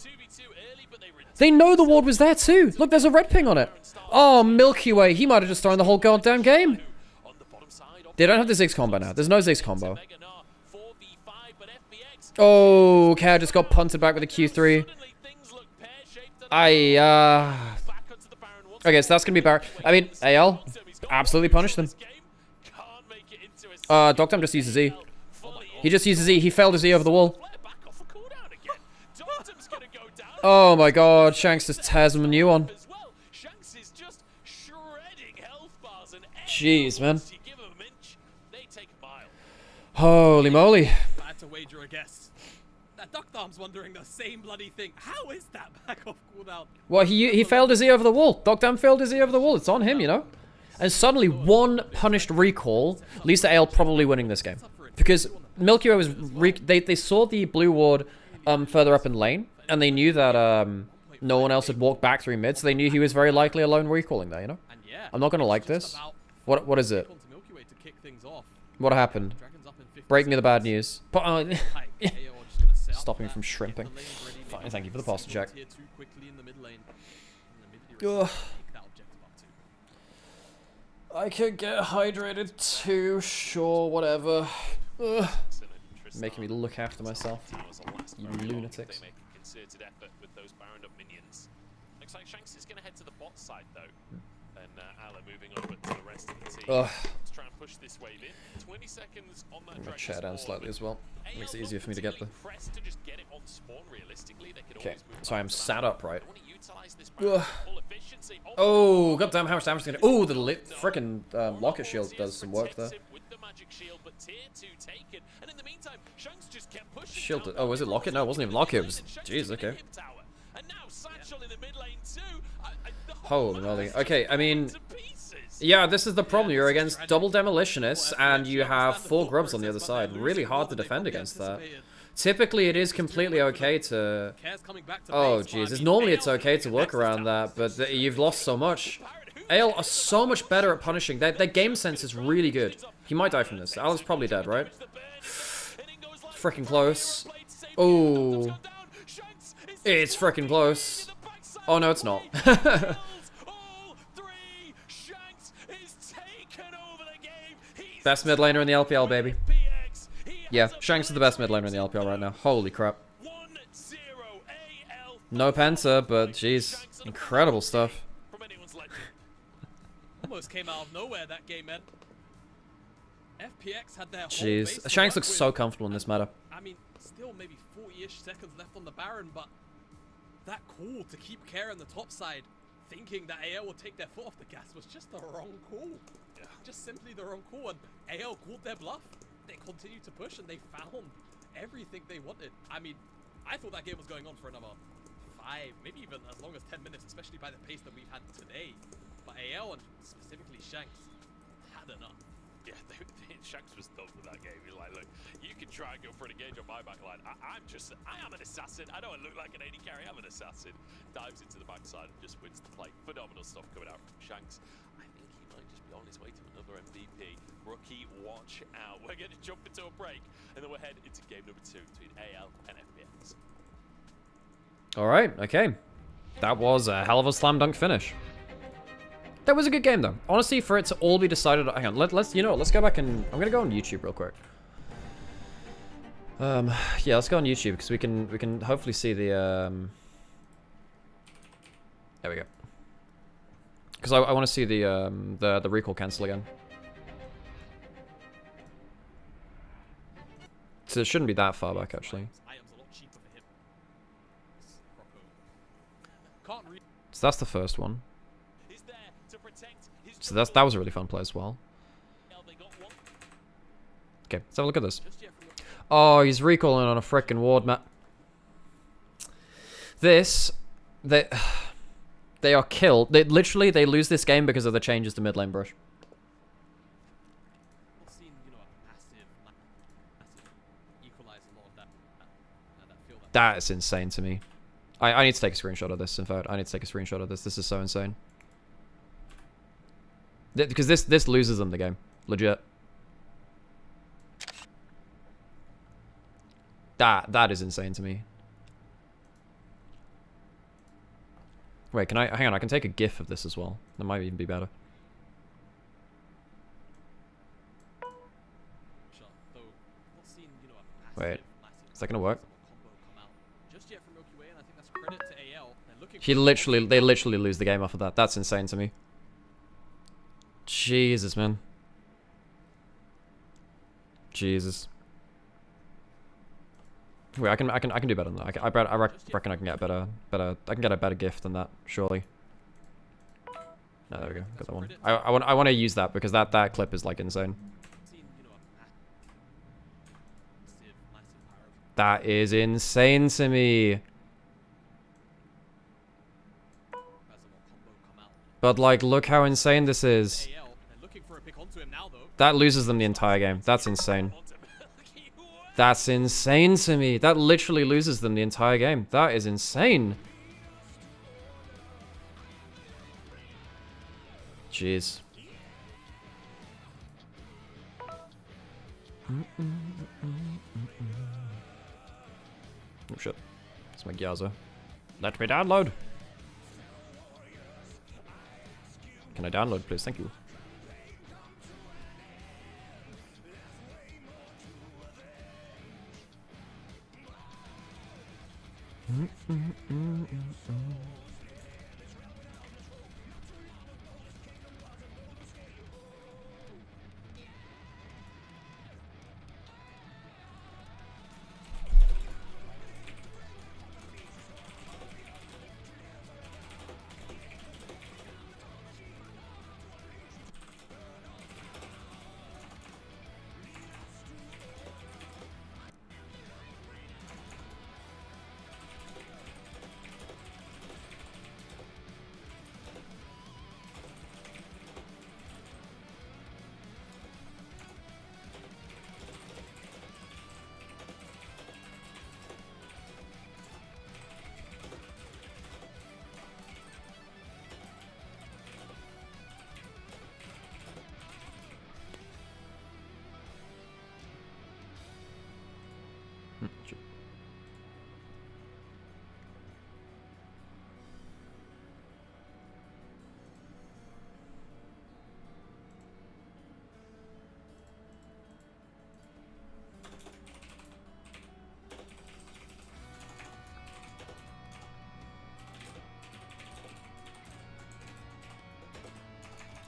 They know the ward was there too. Look, there's a red ping on it. Oh, Milky Way. He might have just thrown the whole goddamn game. They don't have the Ziggs combo now. There's no Ziggs combo. Oh, okay, I just got punted back with a Q3. Okay, so that's going to be Barrett. I mean, AL absolutely punished them. Dogtime just uses E. He just uses E. He failed his E over the wall. Oh my god, Shanks just tears him a new one. As well, Shanks is just shredding health bars and Jeez, man. you give them an inch, they take a mile. Holy moly. I had to wager a guess. That Duck Arm's wondering the same bloody thing. How is that back off cooldown? Well, he failed his E over the wall. Dogdam failed his E over the wall. It's on him, you know? And suddenly, one punished recall leads to AL probably winning this game. Because Milky Way was... They saw the blue ward further up in lane, and they knew that no one else had walked back through mid, so they knew he was very likely alone recalling there, you know? I'm not gonna like this. What is it? What happened? Break me the bad news. Stop me from shrimping. Fine, thank you for the posture check. Ugh. I could get hydrated too, sure, whatever. Ugh. Making me look after myself. You lunatics. They make a concerted effort with those Baron up minions. Looks like Shanks is going to head to the bot side though. And Ala moving over to the rest of the team. Ugh. Let's try and push this wave in. 20 seconds on that. I'm gonna chair down slightly as well. Makes it easier for me to get there. Okay, so I'm sat upright. Ugh. Oh, goddamn! How much damage is gonna? Oh, the frickin' locket shield does some work there. Shield. Oh, was it locket? No, it wasn't even locket. It was. Jeez. Okay. Holy moly. Okay, I mean, yeah, this is the problem. You're against double demolitionists, and you have 4 grubs on the other side. Really hard to defend against that. Typically, it is completely okay to... Oh, Jesus. Normally, it's okay to work around that, but you've lost so much. AL are so much better at punishing. Their game sense is really good. He might die from this. Al's probably dead, right? Freaking close. Oh. It's freaking close. Oh, no, it's not. Best mid laner in the LPL, baby. Yeah, Shanks is the best mid laner in the LPL right now. Holy crap. No Penta, but jeez, incredible stuff. Almost came out of nowhere that game, man. FPX had their whole Jeez, base to Shanks work looks with. so comfortable in this meta. I mean, still maybe 40-ish seconds left on the Baron, but that call to keep Care on the top side, thinking that AL would take their foot off the gas, was just the wrong call. Yeah. Just simply the wrong call, and AL called their bluff. They continued to push, and they found everything they wanted. I mean, I thought that game was going on for another 5, maybe even as long as 10 minutes, especially by the pace that we've had today. But AL, and specifically Shanks, had enough. Yeah, Shanks was done with that game. He's like, look, you can try and go for an engage on my backline. I am an assassin. I don't look like an AD carry. I'm an assassin. Dives into the backside and just wins the play. Phenomenal stuff coming out from Shanks. I think he might just be on his way to another MVP. Rookie, watch out. We're going to jump into a break, and then we'll head into game number 2 between AL and FPX. Alright, okay. That was a hell of a slam dunk finish. That was a good game, though. Honestly, for it to all be decided... Hang on, let's you know what, let's go back and... I'm gonna go on YouTube real quick. Yeah, let's go on YouTube, because we can hopefully see the... There we go. Because I want to see the recall cancel again. So it shouldn't be that far back, actually. So that's the first one. So that was a really fun play as well. Okay, let's have a look at this. Oh, he's recalling on a frickin' ward map. They are killed. They lose this game because of the changes to mid lane brush. That is insane to me. I need to take a screenshot of this, in fact. I need to take a screenshot of this. This is so insane. Because this loses them the game. Legit. That is insane to me. Wait, hang on, I can take a GIF of this as well. That might even be better. Wait, is that gonna work? They literally lose the game off of that. That's insane to me. Jesus, man. Jesus. Wait, I can do better than that. Reckon I can get a better. I can get a better gift than that, surely. No, there we go. Got that one. I want to use that because that clip is like insane. Seen, you know, massive power of That is insane to me. Reservoir combo come out. But like, look how insane this is. AL, they're looking for a pick onto him now though. That loses them the entire game. That's insane. That's insane to me. That literally loses them the entire game. That is insane. Jeez. Oh shit. It's my Gyaza. Let me download. Can I download, please? Thank you.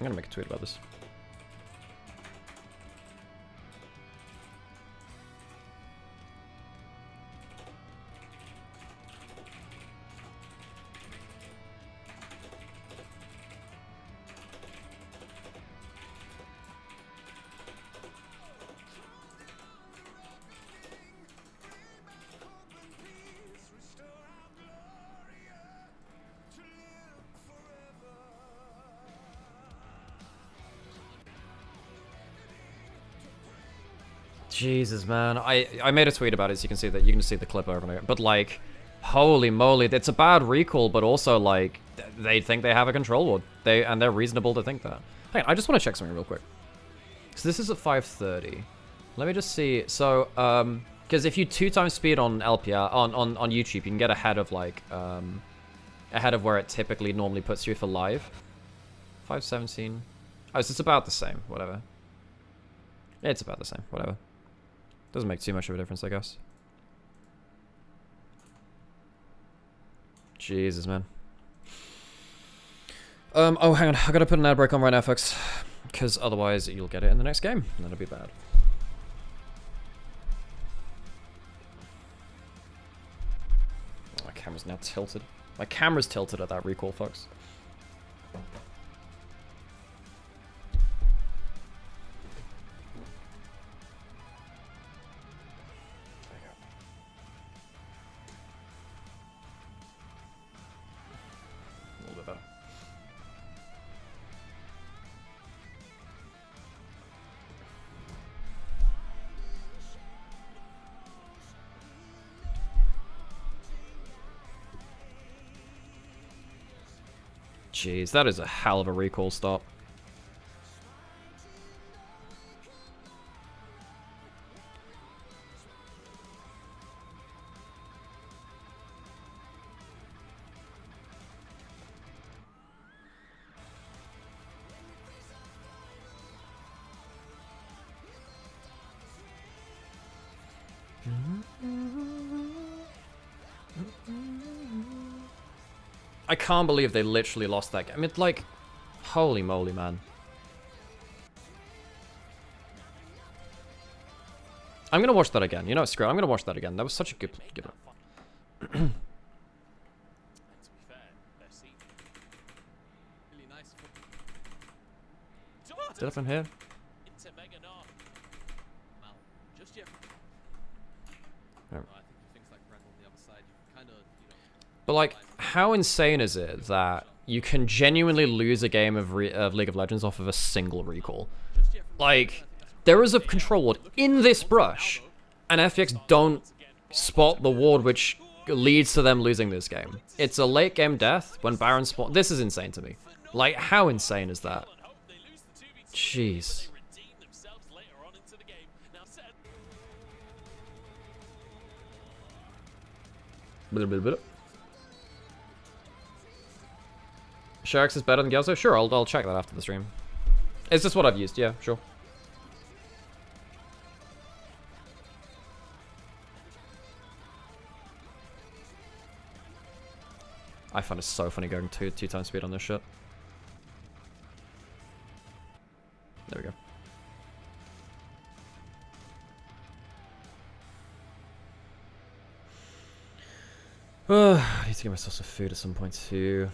I'm gonna make a tweet about this. Jesus, man. I made a tweet about it, so you can see that. You can see the clip over and over. But like, holy moly, it's a bad recall, but also like they think they have a control ward. And they're reasonable to think that. Hang on, I just want to check something real quick. So this is at 5:30. Let me just see. So because if you 2x speed on LPL on YouTube, you can get ahead of like ahead of where it typically normally puts you for live. 5:17. Oh, so it's about the same. Whatever. It's about the same. Whatever. Doesn't make too much of a difference, I guess. Jesus, man. Oh, hang on. I gotta put an ad break on right now, folks. Because otherwise you'll get it in the next game. And that'll be bad. Oh, my camera's now tilted. My camera's tilted at that recall, folks. Jeez, that is a hell of a recall stop. I can't believe they literally lost that game. I mean, like, holy moly, man. I'm gonna watch that again. You know, screw it. I'm gonna watch that again. That was such a good And to be fair, their seat Really nice. Did up in here? into Mega Narc. Mal, just yet. Yeah. No, I think with things like Ren on the other side, you kind of, you know. But like, how insane is it that you can genuinely lose a game of League of Legends off of a single recall? Just yet from Like, there is a control ward in this brush, and FPX don't spot the ward, which leads to them losing this game. It's a late game death when Baron spawn. This is insane to me. Like, how insane is that? Jeez. Redeem themselves later on into the game. Now set Sharks is better than Gelso? Sure, I'll check that after the stream. Is this what I've used? Yeah, sure. I find it so funny going two times speed on this shit. There we go. I need to get myself some food at some point too.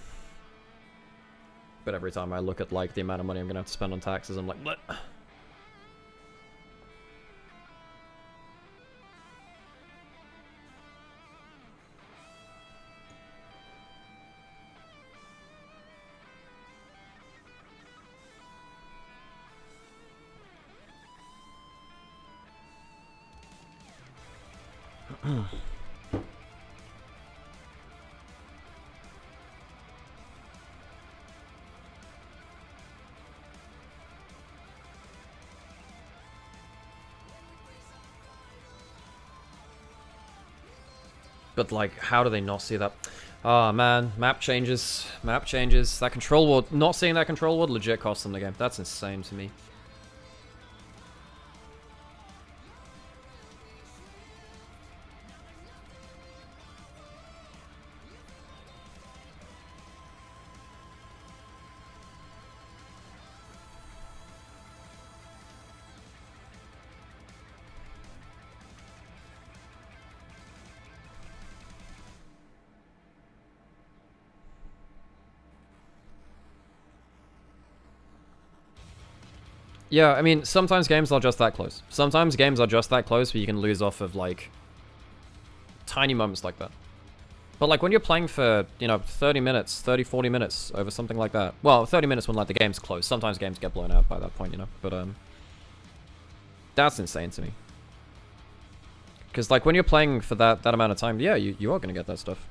But every time I look at like the amount of money I'm gonna have to spend on taxes, I'm like, bleh. But like, how do they not see that? Oh man, map changes. Map changes. That control ward, not seeing that control ward legit cost them the game. That's insane to me. Yeah, I mean, sometimes games are just that close. Sometimes games are just that close where you can lose off of, like, tiny moments like that. But, like, when you're playing for, you know, 30 minutes, 30, 40 minutes over something like that. Well, 30 minutes when, like, the game's close. Sometimes games get blown out by that point, you know? But, that's insane to me. Because, like, when you're playing for that amount of time, yeah, you are going to get that stuff.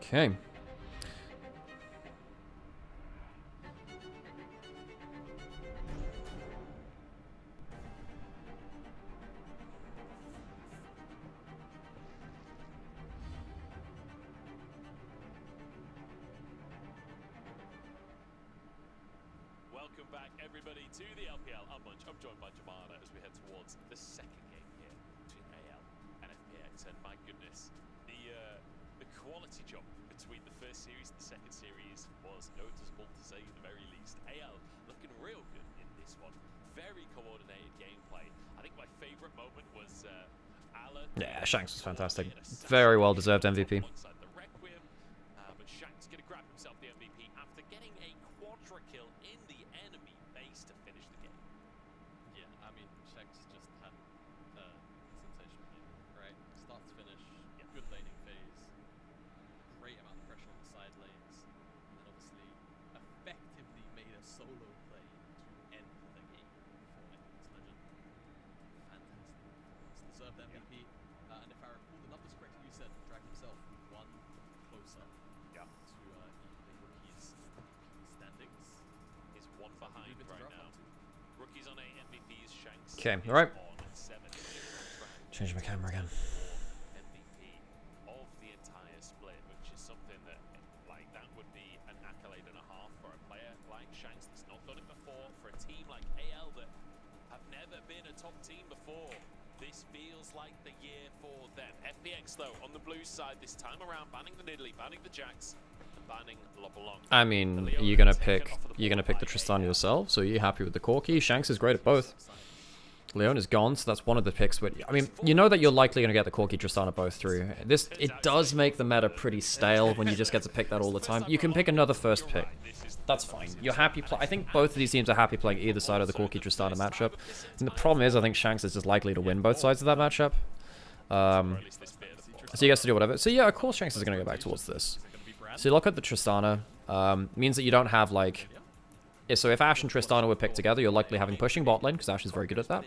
Okay. Welcome back, everybody, to the LPL Unmunch. I'm joined by Jamana as we head towards the second game here between AL and FPX. And my goodness, the quality jump between the first series and the second series was noticeable, to say the very least. AL looking real good in this one. Very coordinated gameplay. I think my favorite moment was Alan. Yeah, Shanks was fantastic. Very well deserved MVP. Alongside the Requiem, but Shanks going to grab himself the MVP after getting a quadra kill in the enemy base to finish the game. Yeah, I mean, Shanks just had a sensational game, right? Start to finish, good laning phase, great amount of pressure on the side lanes, and obviously effectively made a solo play to end the game for FPX Legend. Fantastic performance. Deserved MVP, and if I recall the numbers correctly, you said dragged himself one closer to equaling rookies Okay, alright. Change my camera again. MVP of the entire split, which is something that, like, that would be an accolade and a half for a player like Shanks that's not done it before, for a team like AL that have never been a top team before. This feels like the year for them. FPX though, on the blue side this time around, banning the Nidalee, banning the Jax, and banning LeBlanc. I mean, you're gonna pick the Tristana yourself, so you're happy with the Corki. Shanks is great at both. Leon is gone, so that's one of the picks. But I mean, you know that you're likely going to get the Corki Tristana both through. It does make the meta pretty stale when you just get to pick that all the time. You can pick another first pick. That's fine. You're happy. I think both of these teams are happy playing either side of the Corki Tristana matchup. And the problem is, I think Shanks is just likely to win both sides of that matchup. So he gets to do whatever. So yeah, of course Shanks is going to go back towards this. So you look at the Tristana. Means that you don't have like. Yeah, so if Ashe and Tristana were picked together, you're likely having pushing bot lane, because Ashe is very good at that.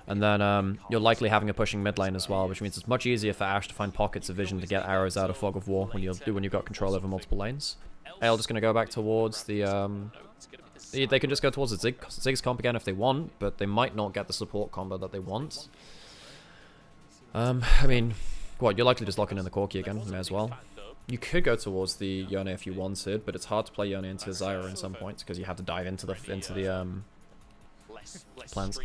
And then you're likely having a pushing mid lane as well, which means it's much easier for Ashe to find pockets of vision to get arrows out of Fog of War when you've got control over multiple lanes. AL just going to go back towards the... they can just go towards the Ziggs comp again if they want, but they might not get the support combo that they want. I mean, what, you're likely just locking in the Corki again, may as well. You could go towards the Yone if you wanted, but it's hard to play Yone into Zyra in some points because you have to dive into the plans.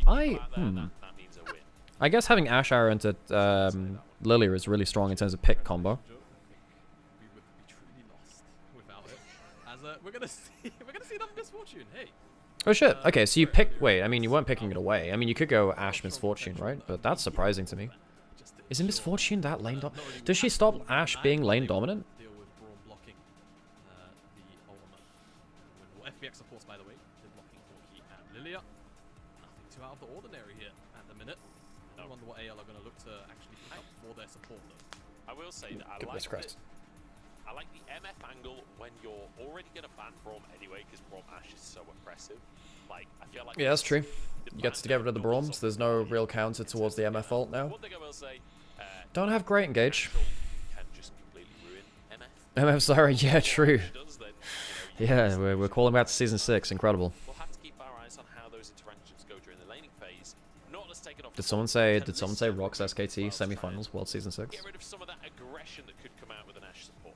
I guess having Ashe Arrow into Lilia is really strong in terms of pick combo. We would be truly lost without it. As we're gonna see another Misfortune. Hey. Oh shit. Okay, so you pick. Wait, I mean you weren't picking it away. I mean you could go Ashe Misfortune, right? But that's surprising to me. Is it Misfortune that lane dominant? Does she stop Ashe being lane dominant? Deal with Braum blocking the element. FPX, of course, by the way, they're blocking Corki and Lilia. Nothing too out of the ordinary here at the minute. I wonder what AL are going to look to actually pick up for their support, though. I will say that I like the MF angle when you're already going to ban Braum anyway, because Braum Ashe is so oppressive. Like, I feel like yeah, that's true. You get to get rid of the Braum, so there's no real counter towards the MF ult now. One thing I will say, don't have great engage. can just completely ruin MF. MF sorry, yeah, true. Does then, Yeah, we're calling back to Season 6, incredible. we'll have to keep our eyes on how those interactions go during the laning phase. Nautilus taken off. Did someone say Rox SKT semifinals World Season 6? Get rid of some of that aggression that could come out with an Ashe support.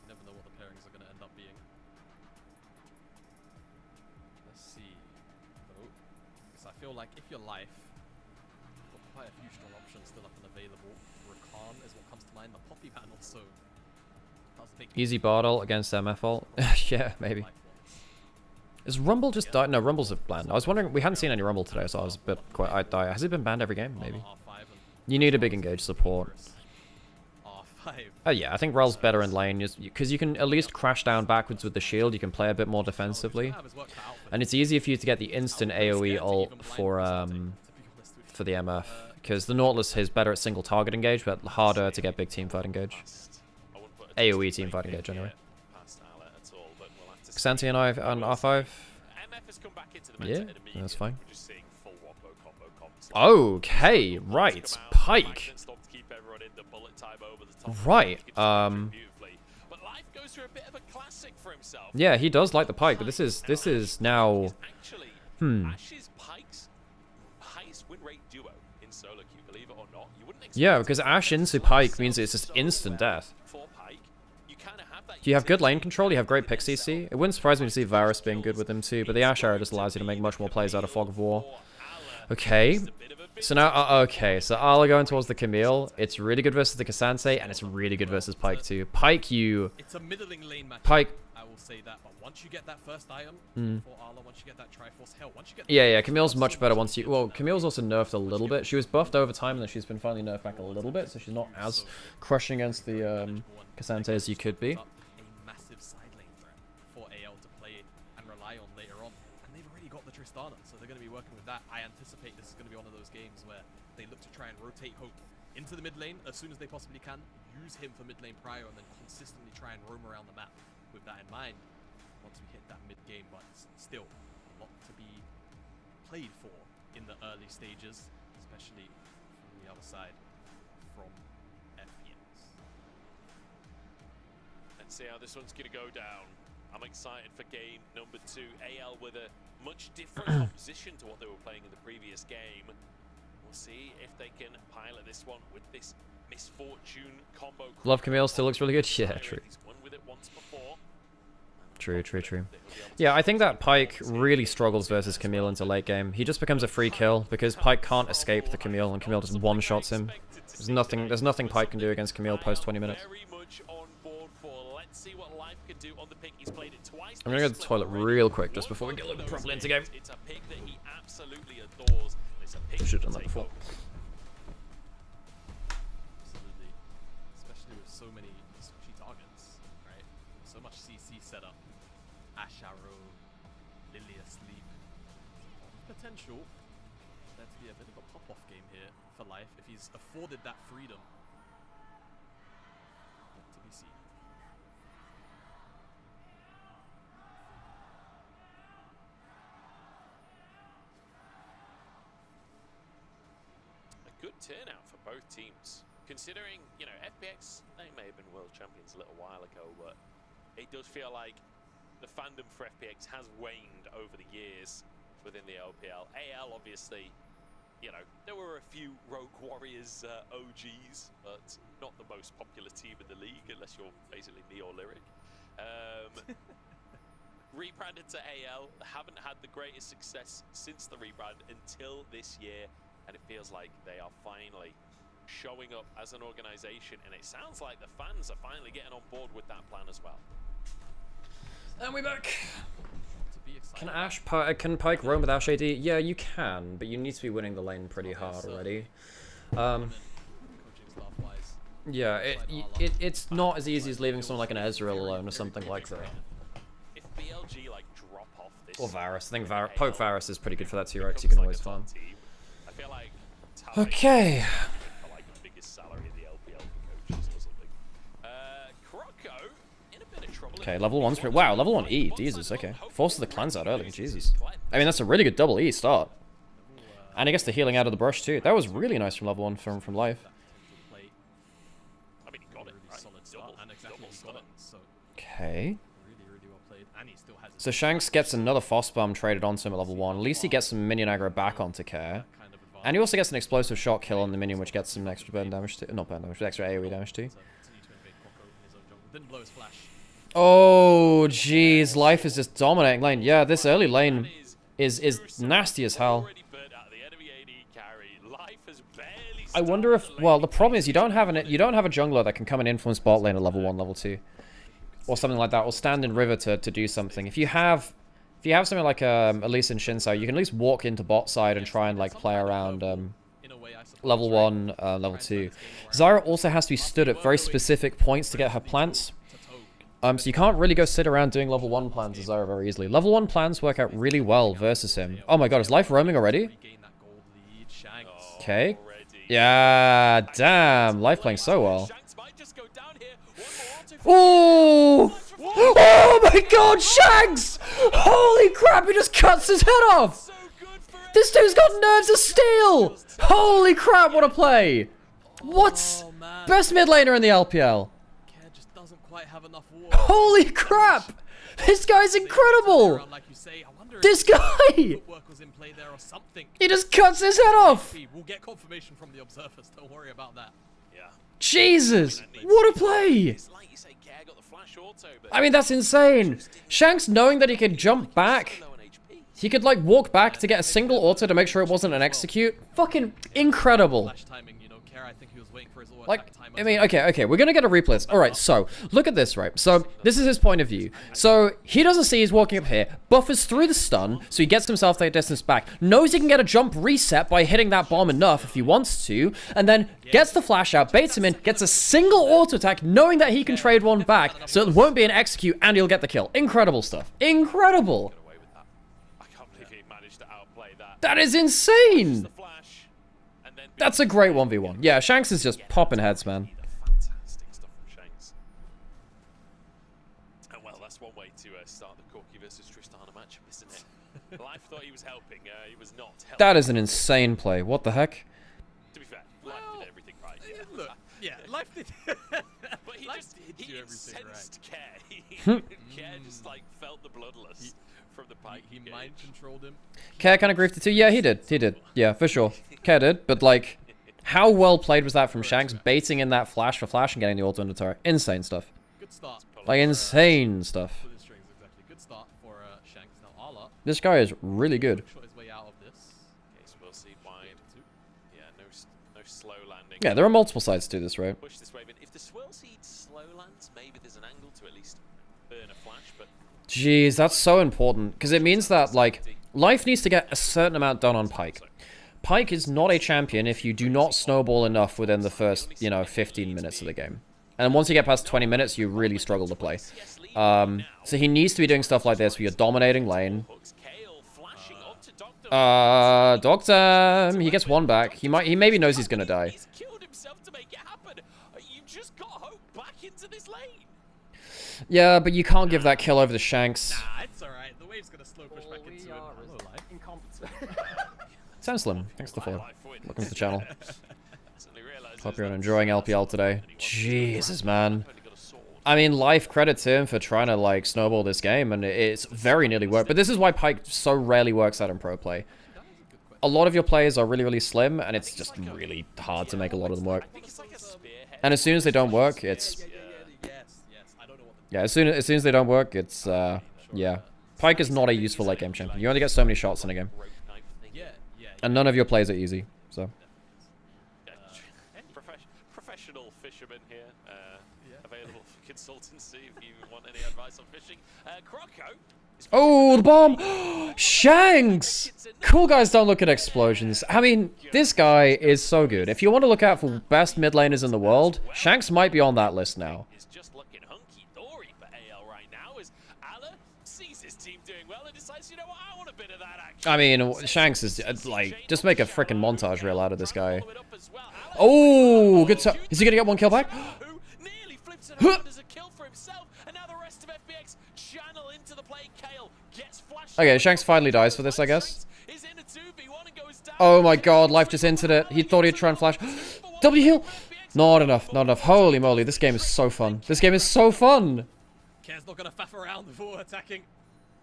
You never know what the pairings are going to end up being. Let's see. Though, because I feel like if you're life, you've got quite a few strong options still up and available. Rakan is what comes to mind. The Poppy ban also does make Easy bottle against MF ult. Yeah, maybe. Is Rumble just died? No, Rumble's a banned. I was wondering, we hadn't seen any Rumble today, so I was a bit quite... Has it been banned every game? Maybe. You need a big engage support. Oh yeah, I think Rel's better in lane, because you can at least crash down backwards with the shield, you can play a bit more defensively. And it's easier for you to get the instant AoE ult for the MF. Because the Nautilus is better at single target engage, but harder to get big team fight engage. AoE team fight engage, anyway. Xanthi and I on R5? Yeah, that's fine. Okay, right. Pike. Right, yeah, he does like the Pike, but this is now... Yeah, because Ashe into Pike means it's just instant death. You have good lane control, you have great pick CC. It wouldn't surprise me to see Varus being good with him too, but the Ashe Arrow just allows you to make much more plays out of Fog of War. Okay. So now, okay, so Arla going towards the Camille. It's really good versus the Cassante, and it's really good versus Pike too. Pike, It's a middling lane match. Pike... I will say that, but once you get that first item, for Arla, once you get that Triforce, hell, once you get... Yeah, Camille's much better once you... Well, Camille's also nerfed a little bit. She was buffed over time, and then she's been finally nerfed back a little bit, so she's not as crushing against the Cassante as you could be. Tristana, so they're going to be working with that. I anticipate this is going to be one of those games where they look to try and rotate Hope into the mid lane as soon as they possibly can, use him for mid lane prio, and then consistently try and roam around the map with that in mind once we hit that mid game. But still, a lot to be played for in the early stages, especially from the other side from FPX. Let's see how this one's going to go down. I'm excited for game number 2. AL with a much different composition to what they were playing in the previous game. We'll see if they can pilot this one with this misfortune combo. Love Camille still looks really good. Yeah, true. He's won with it once before. True. Yeah, I think that Pyke really struggles versus Camille into late game. He just becomes a free kill because Pyke can't escape the Camille, and Camille just one-shots him. There's nothing Pyke can do against Camille post 20 minutes. Very much on board for. Let's see what Life can do on the pick. He's played it twice. I'm gonna go to the toilet real quick just before we get properly into game. It's a pick that he absolutely adores. It's a pick Should have done to that take before. over. Absolutely. Especially with so many squishy targets, right? So much CC setup. Ash Arrow, Lily asleep. Potential there to be a bit of a pop-off game here for Life if he's afforded that freedom. Yet to be seen. A good turnout for both teams. Considering, you know, FPX, they may have been world champions a little while ago, but it does feel like the fandom for FPX has waned over the years within the LPL. AL, obviously, you know, there were a few Rogue Warriors OGs, but not the most popular team in the league, unless you're basically me or Lyric. Rebranded to AL, haven't had the greatest success since the rebrand until this year, and it feels like they are finally showing up as an organization, and it sounds like the fans are finally getting on board with that plan as well. And we're back. To be excited. Can Pyke roam with Ash AD? Yeah, you can, but you need to be winning the lane pretty hard already. Coaching staff-wise. Yeah, it's not as easy as leaving someone like an Ezreal alone or something like that. If BLG like drop off this, Or Varus. I think Poke Varus is pretty good for that too, right? Because you can always farm. I feel like Okay. for like the biggest salary in the LPL for coaches or something. Croco in a bit of trouble. Okay, level 1's pretty... Wow, level 1 E. Jesus, okay. Forces the clans out early. Jesus. I mean, that's a really good double E start. And he gets the healing out of the brush too. That was really nice from level 1 from Life. I mean, he got it, right? Solid start, and exactly double he got got it. So Okay. really well played, and he still has. So Shanks gets another Foss Bomb traded onto him at level 1. At least he gets some minion aggro back onto Care. Kind of advantage. And he also gets an explosive shot kill on the minion, which gets some extra burn damage to... Not burn damage, but extra AoE damage too. To continue to invade Croco in his own jungle. Didn't blow his flash. Oh, jeez. Life is just dominating lane. Yeah, this early lane is nasty as hell. Already burnt out the enemy AD carry. Life has barely I wonder if... Well, the problem is you don't have a jungler that can come and influence bot lane at level 1, level 2. Or something like that. Or stand in river to do something. If you have something like Elise and Shinsei, you can at least walk into bot side and try and like play around In a way, I suppose, level right? 1, level 2. Zyra also has to be stood at very specific points to get her plants. So you can't really go sit around doing level 1 plans as Zyra very easily. Level 1 plans work out really well versus him. Oh my god, is Life roaming already? Regain that gold lead. Shanks. Okay. Yeah, damn. Life playing so well. Shanks might just go down here. One more auto- Oh! Oh my god, Shanks! Holy crap, he just cuts his head off! So good for This dude's got nerves of steel! Holy crap, what a play! What? Oh man, Best mid laner in the LPL. Care just doesn't quite have enough water. Holy crap! This guy's incredible! Like you say, I wonder This if guy! footwork was in play there or something. He just cuts his head off! We'll get confirmation from the observers. Don't worry about that. Yeah. Jesus! What a play! It's like you say, Care got the flash auto, but I mean, that's insane. Shanks knowing that he could jump back. low on HP. He could like walk back to get a single auto to make sure it wasn't an execute. Fucking incredible. Flash timing, you know, Care, I think he was waiting for his auto Like, attack time. I mean, okay, we're gonna get a replay. Alright, so, look at this, right? So, this is his point of view. So, he doesn't see he's walking up here, buffers through the stun, so he gets himself that distance back, knows he can get a jump reset by hitting that bomb enough if he wants to, and then gets the flash out, baits him in, gets a single auto attack, knowing that he can trade one back, so it won't be an execute, and he'll get the kill. Incredible stuff. Incredible! Away with that. I can't believe he managed to outplay that. That is insane! The flash, and then That's a great 1v1. Yeah, Shanks is just popping heads, man. fantastic stuff from Shanks. And well, that's one way to start the Corki versus Tristana matchup, isn't it? Life thought he was helping. He was not helping. That is an insane play. What the heck? To be fair, Life did everything right. Yeah. Look, yeah, Life did. But he Life just did he do everything right. incensed Care. Care just like the bloodless from the Pike. He mind controlled him. Care kind of griefed it too. Yeah, he did. He did. Yeah, for sure. Care did. But like, how well played was that from Shanks, baiting in that flash for flash and getting the auto into turret? Insane stuff. Good start. Like insane stuff. For the strings, exactly. Good start for Shanks. Now Arla This guy is really good. shot his way out of this. Okay, so we'll see wide. Yeah, no slow landing. Yeah, there are multiple sides to this, right? Push this wave in. If the swirl seed slow lands, maybe there's an angle to at least burn a flash, but Jeez, that's so important because it means that like life needs to get a certain amount done on Pike. Pike is not a champion if you do not snowball enough within the first, 15 minutes of the game. And once you get past 20 minutes, you really struggle to play. So he needs to be doing stuff like this where you're dominating lane. Doctor, he gets one back. He maybe knows he's gonna die. he's killed himself to make it happen. You just got hope back into this lane. Yeah, but you can't give that kill over the Shanks. Nah, it's alright. The wave's gonna slow push back into it. Hello, life. Sounds slim. Thanks for the follow. Welcome to the channel. Suddenly realised Hope there's you're no enjoying chance LPL today. anyone to Jesus, man. only got a sword. I mean, life credit to him for trying to, like, snowball this game, and it's very nearly worked. But this is why Pike so rarely works out in pro play. A lot of your players are really, really slim, and it's just really hard to make a lot of them work. I think it's like a spearhead. And as soon as they don't work, it's... Yes. I don't know what Yeah, as soon as they don't work, it's, yeah. Pike is not a useful late game champion. You only get so many shots in a game. Rope knife thing. Yeah. And none of your plays are easy, so... Yeah, professional fisherman here, available for consultancy if you want any advice on fishing. Croco. Oh, the bomb! Shanks! Cool guys don't look at explosions. I mean, this guy is so good. If you want to look out for best mid laners in the world, Shanks might be on that list now. Is just looking hunky-dory for AL right now as Ala sees his team doing well and decides, you know what, I want a bit of that action. I mean, Shanks is, like, just make a frickin' montage reel out of this guy. Oh, good stuff. Is he gonna get one kill back? Who nearly flips it around as a kill for himself, and now the rest of FPX channel into the play. Kale gets flashed. Okay, Shanks finally dies for this, I guess. Is in a 2v1 and goes down. Oh my god, life just entered it. He thought he'd try and flash. W heal! Not enough, not enough. Holy moly, this game is so fun. This game is so fun! Care's not gonna faff around before attacking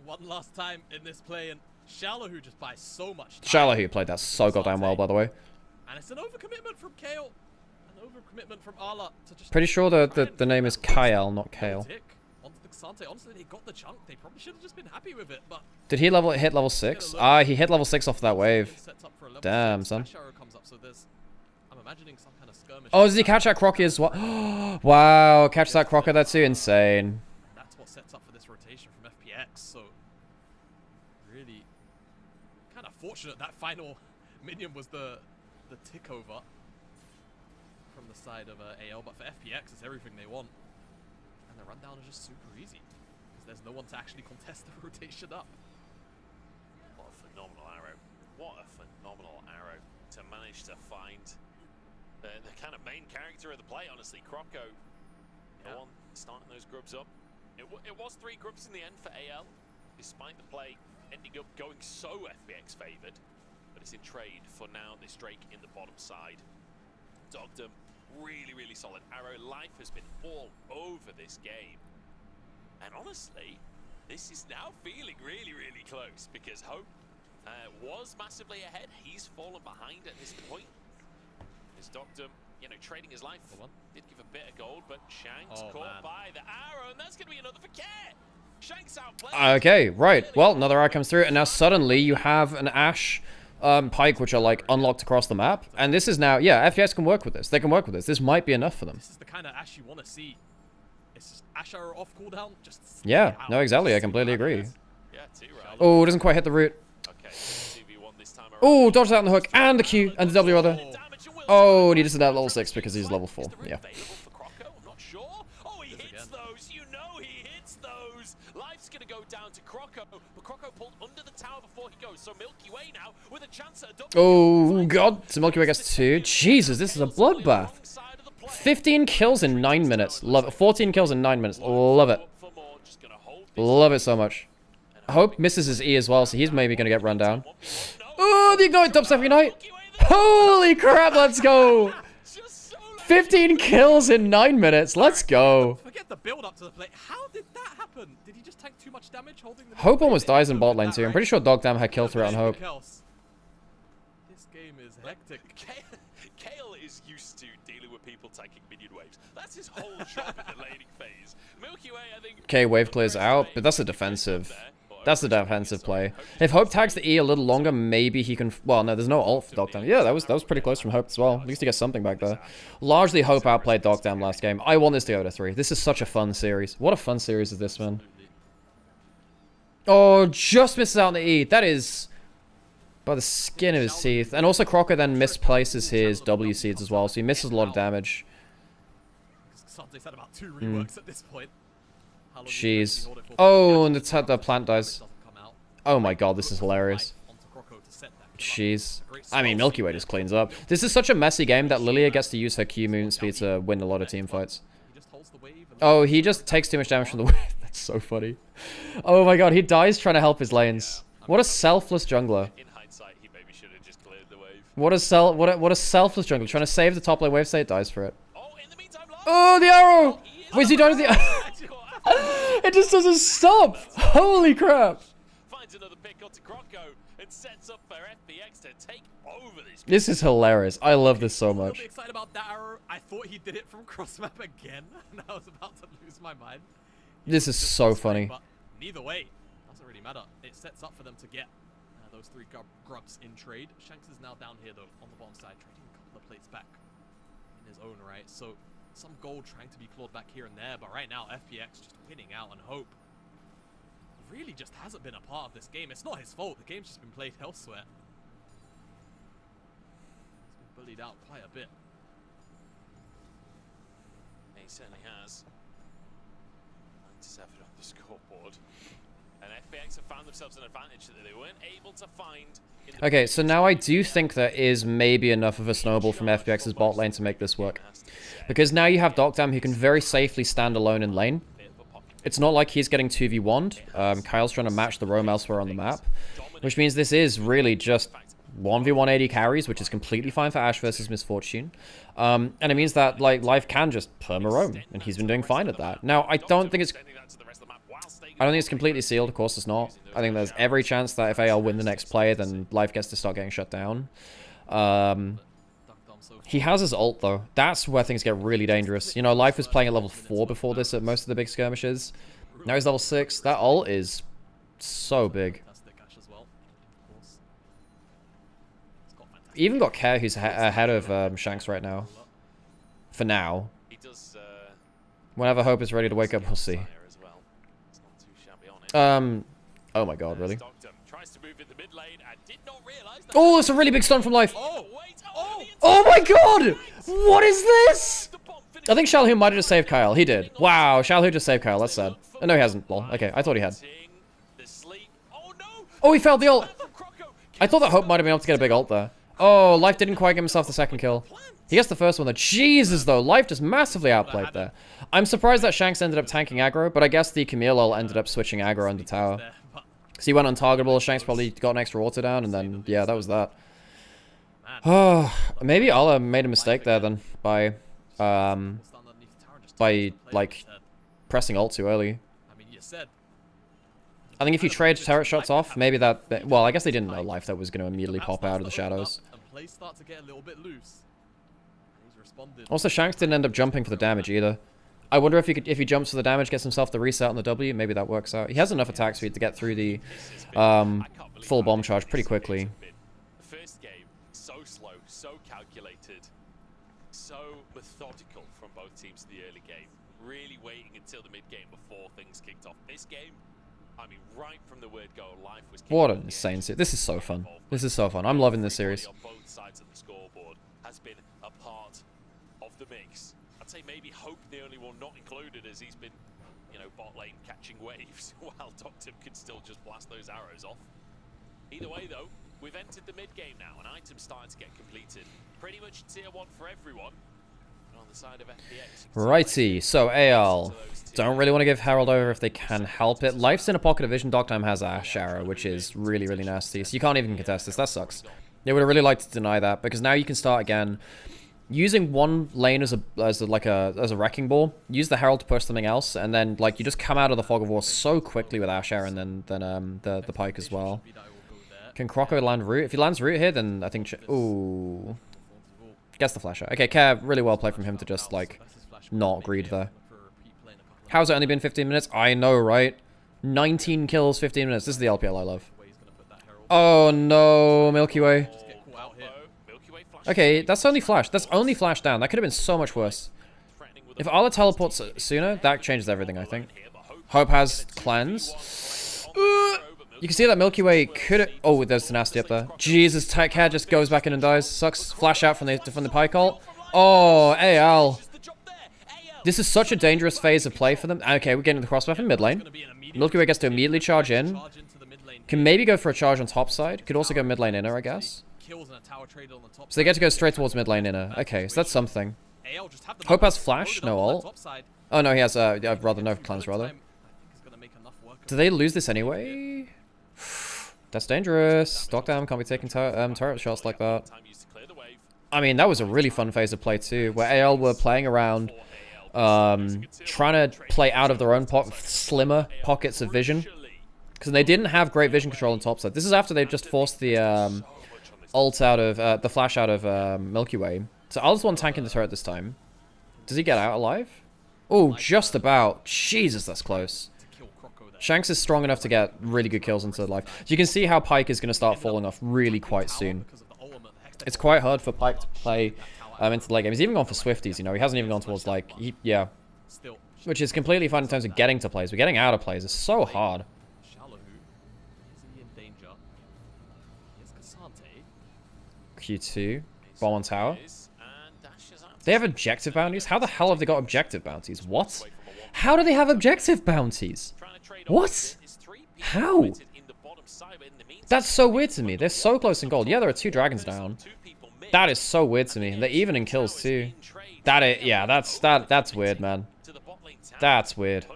one last time in this play, and Shallow who just buys so much time. Shallow who played that so goddamn well, by the way. And it's an overcommitment from Kale. An overcommitment from Arla to just... Pretty sure the name is Kyle, not Kale. Tick onto the Xante. Honestly, they got the chunk. They probably should have just been happy with it, but... Did he hit level 6? Ah, he hit level 6 off that wave. Sets up for a level Damn, 6. son. Flash arrow comes up, so there's... I'm imagining some kind of skirmish. Oh, does he catch that Crocky as well? Wow, catch that Crocker, that's too insane. That's what sets up for this rotation from FPX, so... Really... Kind of fortunate that final minion was the tick over from the side of AL, but for FPX, it's everything they want. And the rundown is just super easy, because there's no one to actually contest the rotation up. What a phenomenal arrow. What a phenomenal arrow to manage to find the kind of main character of the play, honestly. Croco, the one starting those grubs up. It was 3 grubs in the end for AL, despite the play ending up going so FPX favoured. But it's in trade for now, this Drake in the bottom side. Dogdom, really, really solid arrow. Life has been all over this game. And honestly, this is now feeling really, really close because Hope was massively ahead. He's fallen behind at this point. As Dogdom, trading his life, did give a bit of gold, but Shanks caught by the arrow, and that's going to be another for Care. Shanks outplayed. Okay, right. Well, another arrow comes through, and now suddenly you have an Ashe Pike, which are like unlocked across the map. And this is now, yeah, FPX can work with this. They can work with this. This might be enough for them. This is the kind of Ashe you want to see. It's just Ashe arrow off cooldown. Just Yeah, no, exactly. I completely agree. Yeah, too right. Oh, doesn't quite hit the root. Okay, 2v1 this time around. Oh, dodged out on the hook, and the Q, and the W other. Oh, and he just did that level 6 because he's level 4. Yeah. Available for Croco? I'm not sure. Oh, he hits those. You know he hits those. Life's going to go down to Croco, but Croco pulled under the tower before he goes. So Milky Way now with a chance at a double. Oh, God. So Milky Way gets 2. Jesus, this is a bloodbath. 15 kills in 9 minutes. Love it. 14 kills in 9 minutes. Love it. Love it so much. Hope misses his E as well, so he's maybe going to get run down. Oh, the Ignite dubs every night. Holy crap, let's go. 15 kills in 9 minutes. Let's go. Forget the build up to the play. How did that happen? Did he just tank too much damage holding the Hope almost dies in bot lane too. I'm pretty sure Dogdam had kill threat on Hope. This game is hectic. Kale is used to dealing with people taking minion waves. That's his whole job in the laning phase. Milky Way, I think. Okay, wave clears out, but that's a defensive. That's the defensive play. If Hope tags the E a little longer, maybe he can... Well, no, there's no ult for Dogdam. Yeah, that was pretty close from Hope as well. At least he gets something back there. Largely, Hope outplayed Dogdam last game. I want this to go to 3. This is such a fun series. What a fun series is this, man. Oh, just misses out on the E. That is... by the skin of his teeth. And also, Crocker then misplaces his W seeds as well, so he misses a lot of damage. Sante's had about 2 reworks at this point. Jeez. Oh, and the plant dies. Oh my god, this is hilarious. Jeez. I mean, Milky Way just cleans up. This is such a messy game that Lilia gets to use her Q movement speed to win a lot of team fights. Oh, he just takes too much damage from the wave. That's so funny. Oh my god, he dies trying to help his lanes. What a selfless jungler. In hindsight, he maybe should have just cleared the wave. What a selfless jungler. Trying to save the top lane wave state, dies for it. Oh, in the meantime, Oh, the arrow! Wait, is he done with the... It just doesn't stop! Holy crap! finds another pick onto Croco and sets up for FPX to take over this. This is hilarious. I love this so I'm a little much. bit excited about that arrow. I thought he did it from cross map again, and I was about to lose my mind. This is so funny. But neither way, doesn't really matter. It sets up for them to get those 3 grubs in trade. Shanks is now down here though on the bottom side, trading a couple of plates back in his own right. So some gold trying to be clawed back here and there, but right now FPX just winning out on Hope. Really just hasn't been a part of this game. It's not his fault. The game's just been played elsewhere. He's been bullied out quite a bit. He certainly has. 97 on the scoreboard. And FPX have found themselves an advantage that they weren't able to find. Okay, so now I do think there is maybe enough of a snowball from FPX's bot lane to make this work. Because now you have Dogdam who can very safely stand alone in lane. It's not like he's getting 2v1'd. Kyle's trying to match the roam elsewhere on the map. Which means this is really just 1v1 AD carries, which is completely fine for Ashe versus Misfortune. And it means that like life can just perma-roam, and he's been doing fine at that. Now, I don't think it's completely sealed, of course it's not. I think there's every chance that if AL win the next play, then life gets to start getting shut down. He has his ult though. That's where things get really dangerous. You know, life was playing at level 4 before this at most of the big skirmishes. Now he's level 6. That ult is so big. Even got Care who's ahead of Shanks right now. For now. Whenever Hope is ready to wake up, we'll see. Oh my god, really? Oh, it's a really big stun from life. Oh my god! What is this? I think Shalhu might have just saved Kyle. He did. Wow, Shalhu just saved Kyle. That's sad. Oh, no, he hasn't. Lol. Okay, I thought he had. Oh, he failed the ult. I thought that Hope might have been able to get a big ult there. Oh, Life didn't quite give himself the second kill. He gets the first one though. Jesus, though. Life just massively outplayed there. I'm surprised that Shanks ended up tanking aggro, but I guess the Camille ult ended up switching aggro under tower. Because he went untargetable. Shanks probably got an extra water down, and then, yeah, that was that. Oh, maybe Allah made a mistake there then by like pressing ult too early. I think if you trade turret shots off, maybe that. Well, I guess they didn't know Life that was going to immediately pop out of the shadows. Also, Shanks didn't end up jumping for the damage either. I wonder if he jumps for the damage, gets himself the reset on the W, maybe that works out. He has enough attack speed to get through the full bomb charge pretty quickly. First game, so slow, so calculated, so methodical from both teams in the early game. Really waiting until the mid game before things kicked off. This game, I mean, right from the word go, Life was. What an insane series! This is so fun. This is so fun. I'm loving this series. On both sides of the scoreboard has been a part of the mix. I'd say maybe Hope the only one not included, as he's been, you know, bot lane catching waves, while Doctor can still just blast those arrows off. Either way, though, we've entered the mid game now, and items starting to get completed. Pretty much tier 1 for everyone. And on the side of FPX, Righty, so AL. Don't really want to give Herald over if they can help it. Life's in a pocket of vision. Dogtime has Ashe Arrow, which is really, really nasty. So you can't even contest this. That sucks. They would have really liked to deny that, because now you can start again. using one lane as a wrecking ball, use the Herald to push something else, and then like you just come out of the fog of war so quickly with Asher and then the Pike as well. Can Croco land root? If he lands root here, then I think ooh, gets the flasher. Okay, Care, really well played from him to just like not greed there. How's it only been 15 minutes? I know, right? 19 kills, 15 minutes. This is the LPL I love. Oh no, Milky Way. Okay, that's only flash. That's only flash down. That could have been so much worse. If Ala teleports sooner, that changes everything, I think. Hope has cleanse. You can see that Milky Way could have... Oh, there's Tenacity up there. Jesus, Care just goes back in and dies. Sucks. Flash out from the Pike ult. Oh, AL. This is such a dangerous phase of play for them. Okay, we're getting the crossbuff in mid lane. Milky Way gets to immediately charge in. Can maybe go for a charge on top side. Could also go mid lane inner, I guess. So they get to go straight towards mid lane inner. Okay, so that's something. Hope has flash, no ult. Oh no, he has rather no cleanse rather. Do they lose this anyway? That's dangerous. Dockdown can't be taking turret shots like that. I mean, that was a really fun phase of play too, where AL were playing around, trying to play out of their own slimmer pockets of vision. Because they didn't have great vision control on top side. This is after they've just forced the ult out of, the flash out of Milky Way. So I'll just one tanking the turret this time. Does he get out alive? Oh, just about. Jesus, that's close. Shanks is strong enough to get really good kills into life. So you can see how Pike is going to start falling off really quite soon. It's quite hard for Pike to play into the late game. He's even gone for Swifties, you know. He hasn't even gone towards, like, yeah. Which is completely fine in terms of getting to plays. But getting out of plays is so hard. Q2. Bomb on tower. They have objective bounties? How the hell have they got objective bounties? What? How do they have objective bounties? What? How? That's so weird to me. They're so close in gold. Yeah, there are 2 dragons down. That is so weird to me. They're even in kills too. Yeah, that's weird, man. That's weird.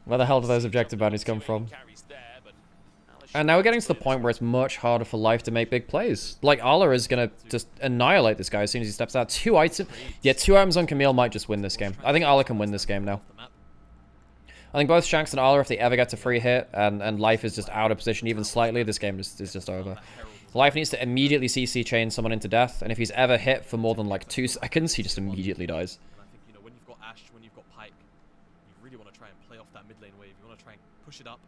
Where the hell do those objective bounties come from? And now we're getting to the point where it's much harder for Life to make big plays. Like, Ala is going to just annihilate this guy as soon as he steps out. 2 items. Yeah, 2 items on Camille might just win this game. I think Ala can win this game now. I think both Shanks and Ala, if they ever get to free hit, and Life is just out of position even slightly, this game is just over. Life needs to immediately CC chain someone into death, and if he's ever hit for more than like 2 seconds, he just immediately dies. I think, you know, when you've got Ashe, when you've got Pike, you really want to try and play off that mid lane wave. You want to try and push it up.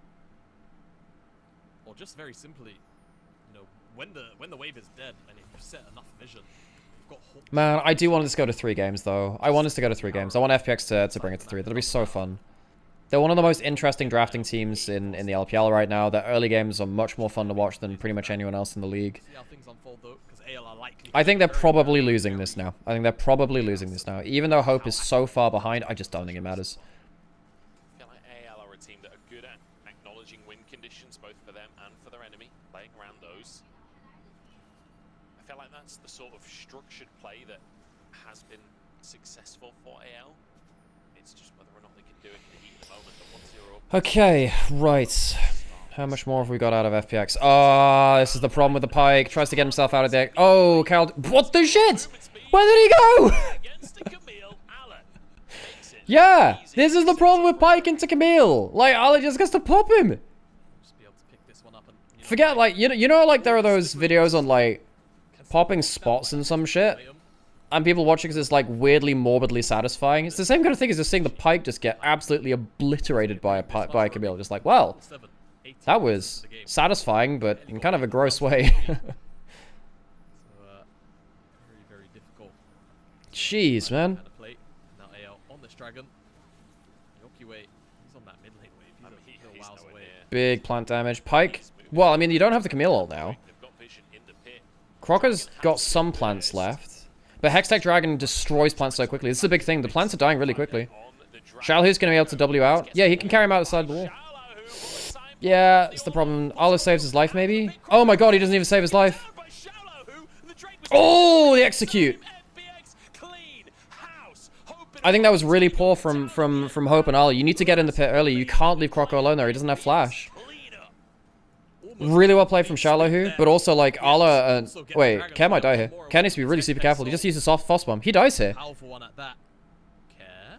Or just very simply, you know, when the wave is dead and if you've set enough vision, you've got hope. Man, I do want us to go to 3 games though. I want us to go to 3 games. I want FPX to bring it to 3. That'll be so fun. They're one of the most interesting drafting teams in the LPL right now. Their early games are much more fun to watch than pretty much anyone else in the league. I think they're probably losing this now. Even though Hope is so far behind, I just don't think it matters. I feel like AL are a team that are good at acknowledging win conditions, both for them and for their enemy, playing around those. I feel like that's the sort of structured play that has been successful for AL. It's just whether or not they can do it in the heat of the moment. But 1-0 up. Okay, right. How much more have we got out of FPX? Oh, this is the problem with the Pike. Tries to get himself out of there. Oh, Carol. What the shit? Where did he go? Yeah, this is the problem with Pike into Camille. Like, Ala just gets to pop him. Forget, like, you know, like, there are those videos on, like, popping spots and some shit. And people watching because it's, like, weirdly, morbidly satisfying. It's the same kind of thing as just seeing the Pike just get absolutely obliterated by a Camille. Just like, well, that was satisfying, but in kind of a gross way. Jeez, man. Big plant damage. Pike. Well, I mean, you don't have the Camille ult now. Crocker's got some plants left. But Hextech Dragon destroys plants so quickly. This is a big thing. The plants are dying really quickly. Shalhu's going to be able to W out. Yeah, he can carry him out the side of the wall. Yeah, it's the problem. Ala saves his life, maybe? Oh my god, he doesn't even save his life. Oh, the execute. I think that was really poor from Hope and Ala. You need to get in the pit early. You can't leave Croco alone there. He doesn't have flash. Really well played from Shallow, but also like Ala and wait, Care might die here. Care needs to be really super careful. He just used a soft frost bomb. He dies here. Powerful one at that. Care.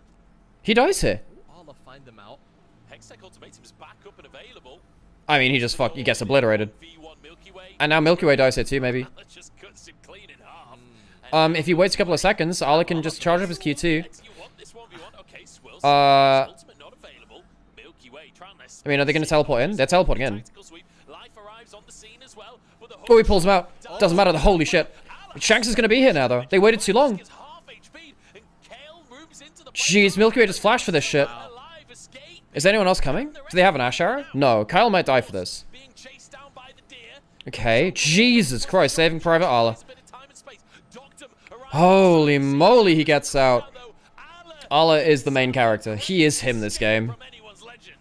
He dies here. Arla find them out. Hextech ultimatum is back up and available. I mean, he gets obliterated. V1 Milky Way. And now Milky Way dies here too, maybe. Just cuts him clean in half. If he waits a couple of seconds, Ala can just charge up his Q2. You want this 1v1? Okay, Swills. Ultimate not available. Milky Way trying their I mean, are they going to teleport in? They're teleporting in. tactical sweep. Life arrives on the scene as well, but the Oh, he pulls him out. Doesn't matter. Holy shit. Shanks is going to be here now, though. They waited too long. is half HP, and Kale moves into the Jeez, Milky Way just flashed for this shit. alive escape. Is anyone else coming? Do they have an Ash Arrow? No. Kyle might die for this. Being chased down by the deer. Okay. Jesus Christ. Saving Private Ala. There's a bit of time and space. Doctum arrives Holy moly, he gets out. though. Ala is the main character. He is him this game. From anyone's legend.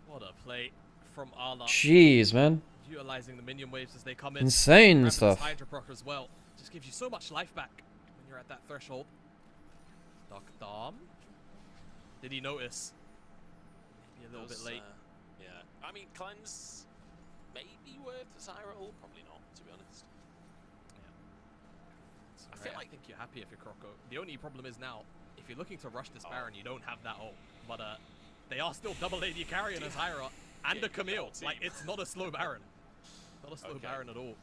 What a play from Arla. Jeez, man. Utilizing the minion waves as they come in. Insane Grabbing stuff. his Hydra proc as well. Just gives you so much life back when you're at that threshold. Dark Dom. Did he notice? Maybe a little bit late. Yeah. I mean, cleanse maybe worth Zyra ult, probably not, to be honest. I feel like I think you're happy if you're Croco. The only problem is now, if you're looking to rush this Baron, you don't have that ult. But they are still double AD carrying as Zyra and a Camille. Like, it's not a slow Baron. Not a slow Baron at all.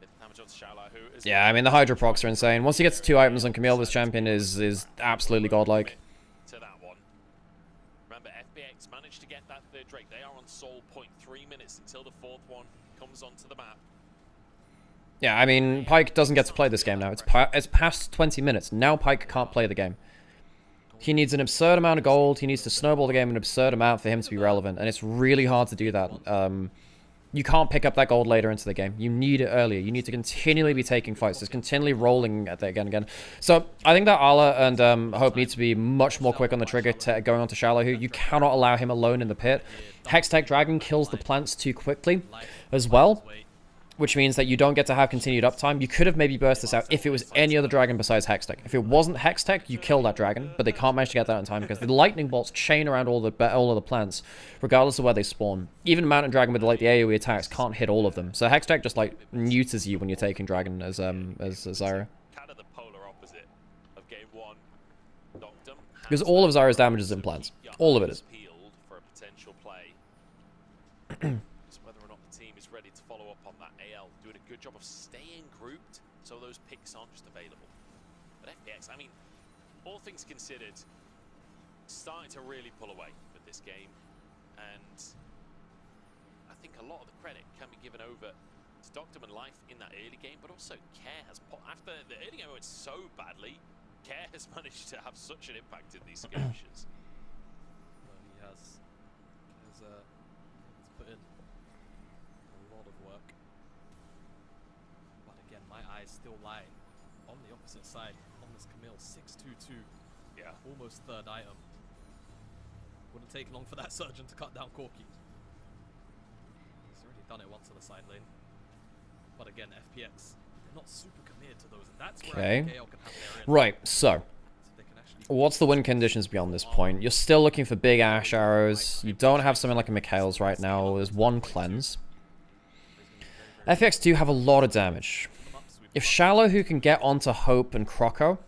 Bit of damage on Shala, who is Yeah, I mean, the Hydra procs are insane. Once he gets 2 items on Camille, this champion is absolutely godlike. to that one. Remember, FPX managed to get that third Drake. They are on Soul Point. 3 minutes until the 4th one comes onto the map. Yeah, I mean, Pyke doesn't get to play this game now. It's past 20 minutes. Now Pyke can't play the game. He needs an absurd amount of gold. He needs to snowball the game an absurd amount for him to be relevant. And it's really hard to do that. You can't pick up that gold later into the game. You need it earlier. You need to continually be taking fights. Just continually rolling at it again and again. So I think that Ala and Hope need to be much more quick on the trigger going on to Shallow. You cannot allow him alone in the pit. Hextech Dragon kills the plants too quickly as well, which means that you don't get to have continued uptime. You could have maybe burst this out if it was any other dragon besides Hextech. If it wasn't Hextech, you kill that dragon, but they can't manage to get that in time because the lightning bolts chain around all of the plants, regardless of where they spawn. Even Mountain Dragon with like the AoE attacks can't hit all of them. So Hextech just like neuters you when you're taking Dragon as Zyra. Kind of the polar opposite of game 1. Doctum Because all of Zyra's damage is in plants. All of it is. peeled for a potential play. It's whether or not the team is ready to follow up on that. AL doing a good job of staying grouped so those picks aren't just available. But FPX, I mean, all things considered, starting to really pull away with this game. And I think a lot of the credit can be given over to Doctum and Life in that early game, but also Care has, after the early game went so badly, Care has managed to have such an impact in these skirmishes. He has put in a lot of work. But again, my eyes still lie on the opposite side on this Camille 622. Yeah. Almost 3rd item. Wouldn't take long for that surgeon to cut down Corki. He's already done it once on the side lane. But again, FPX, they're not super committed to those, and that's where I think AL can have their in. Right, so They can actually what's the win conditions beyond this point? You're still looking for big Ash Arrows. You don't have something like a Mikhail's right now. There's 1 cleanse. FX do have a lot of damage. If Shallow who can get onto Hope and Croco,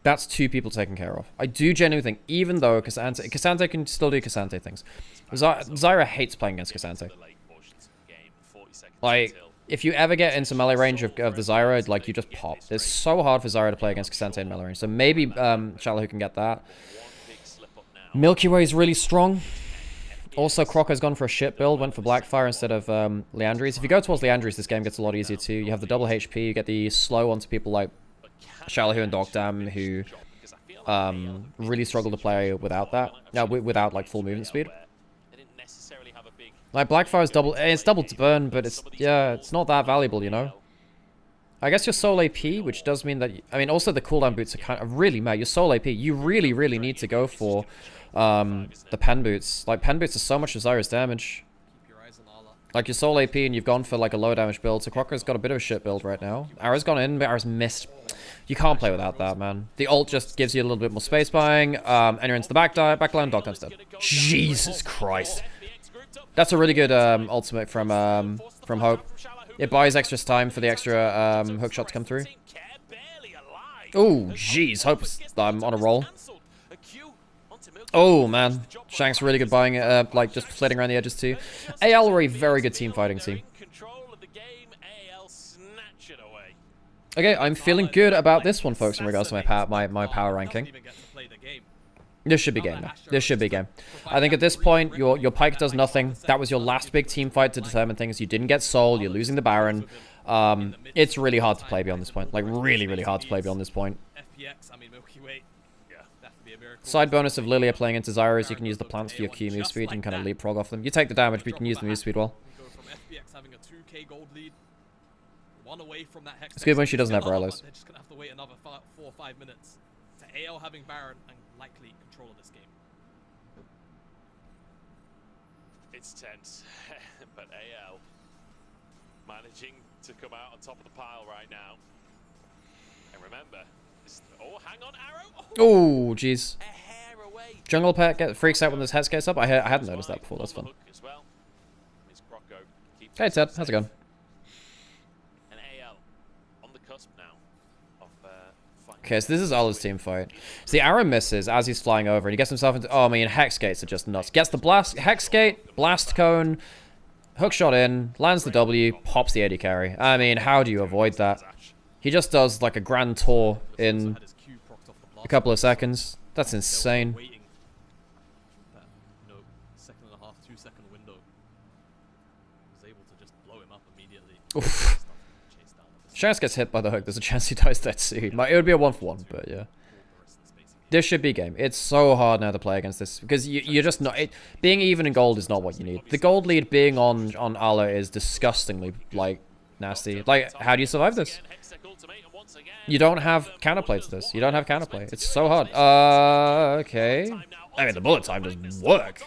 that's 2 people taken care of. I do genuinely think, even though Cassante can still do Cassante things. Zyra hates playing against Cassante. Like, if you ever get into melee range of the Zyra, like, you just pop. It's so hard for Zyra to play against Cassante in melee range. So maybe Shallow who can get that. Milky Way is really strong. Also, Croco's gone for a shit build, went for Blackfire instead of Leandries. If you go towards Leandries, this game gets a lot easier too. You have the double HP, you get the slow onto people like Shallow and Dogdam, who really struggle to play without that. Without like full movement speed. Like Blackfire's it's double to burn, but it's not that valuable, you know. I guess your soul AP, which does mean that I mean also the cooldown boots are kind of really mad. Your soul AP, you really need to go for the pen boots. Like pen boots are so much of Zyra's damage. keep your eyes on Arla. Like your soul AP and you've gone for like a low damage build. So Crocker's got a bit of a shit build right now. Arrow's gone in, but Arrow's missed. You can't play without that, man. The ult just gives you a little bit more space buying. Enter into the backline, Dogtime's dead. Jesus Christ. That's a really good ultimate from Hope. It buys extra time for the extra hook shot to come through. Oh, jeez. Hope's on a roll. Oh, man. Shank's really good buying it, like, just flitting around the edges, too. AL are a very good team fighting team. Okay, I'm feeling good about this one, folks, in regards to my power ranking. This should be game, though. This should be game. I think at this point, your Pyke does nothing. That was your last big team fight to determine things. You didn't get Soul. You're losing the Baron. It's really hard to play beyond this point. Like, really, really hard to play beyond this point. FPX, I mean, Milky Way. Yeah, that could be a miracle. Side bonus of Lilia playing into Zyra is you can use the plants for your Q move speed. You can kind of leapfrog off them. You take the damage, but you can use the move speed well. We go from FPX having a 2k gold lead, one away from that Hex. It's good when she doesn't have Relos. They're just going to have to wait another 4 or 5 minutes to AL having Baron and likely control of this game. It's tense, but AL managing to come out on top of the pile right now. And remember, oh, hang on, Arrow. Oh, jeez. A hair away. Jungle Pet freaks out when this head gets up. I hadn't noticed that before. That's fun. Hey, Ted. How's it going? And AL on the cusp now of okay, so this is Ola's team fight. So the arrow misses as he's flying over, and he gets himself into... Oh, I mean, Hex Gates are just nuts. Gets the blast... Hex Gate, Blast Cone, hook shot in, lands the W, pops the AD carry. I mean, how do you avoid that? He just does, like, a grand tour in a couple of seconds. That's insane. Oof. Shanks gets hit by the hook. There's a chance he dies there too. It would be a 1-for-1, but yeah. This should be game. It's so hard now to play against this because you're just not... being even in gold is not what you need. The gold lead being on Ala is disgustingly, like, nasty. Like, how do you survive this? You don't have counterplay to this. You don't have counterplay. It's so hard. Okay. I mean, the bullet time doesn't work.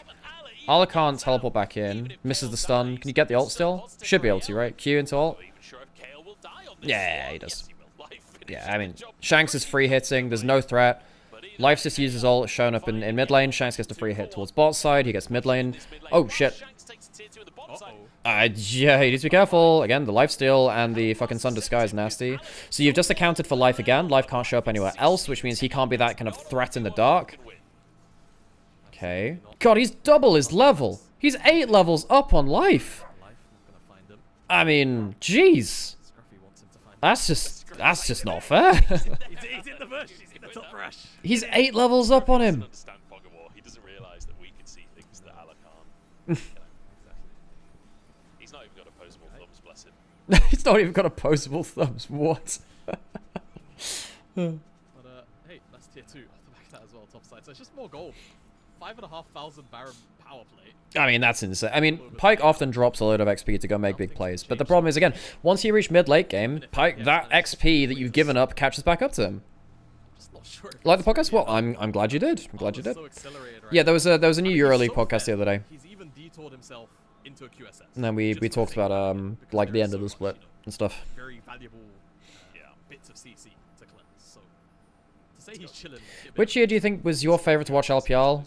Ala can't teleport back in. Misses the stun. Can you get the ult still? Should be able to, right? Q into ult. Yeah, he does. Yeah, I mean, Shanks is free hitting. There's no threat. Life's just uses ult, shown up in mid lane. Shanks gets the free hit towards bot side. He gets mid lane. Oh, shit. Yeah, you need to be careful. Again, the lifesteal and the fucking Sun Disguise is nasty. So you've just accounted for Life again. Life can't show up anywhere else, which means he can't be that kind of threat in the dark. Okay. God, he's double his level. He's 8 levels up on Life. I mean, jeez. That's just not fair. He's in the bush. He's in the top rush. He's 8 levels up on him. He doesn't realize that we can see things that Ala can't. He's not even got opposable thumbs, bless him. He's not even got opposable thumbs. What? But hey, that's tier 2 off the back of that as well, top side. So it's just more gold. 5,500 Baron power play. I mean, that's insane. I mean, Pyke often drops a load of XP to go make big plays. But the problem is, again, once you reach mid-late game, Pyke, that XP that you've given up catches back up to him. Like the podcast? Well, I'm glad you did. I'm glad you did. Yeah, there was a new EuroLeague podcast the other day. He's even detoured himself into a QSS. And then we talked about like the end of the split and stuff. Very valuable bits of CC to cleanse. So to say he's chilling. Which year do you think was your favorite to watch LPL?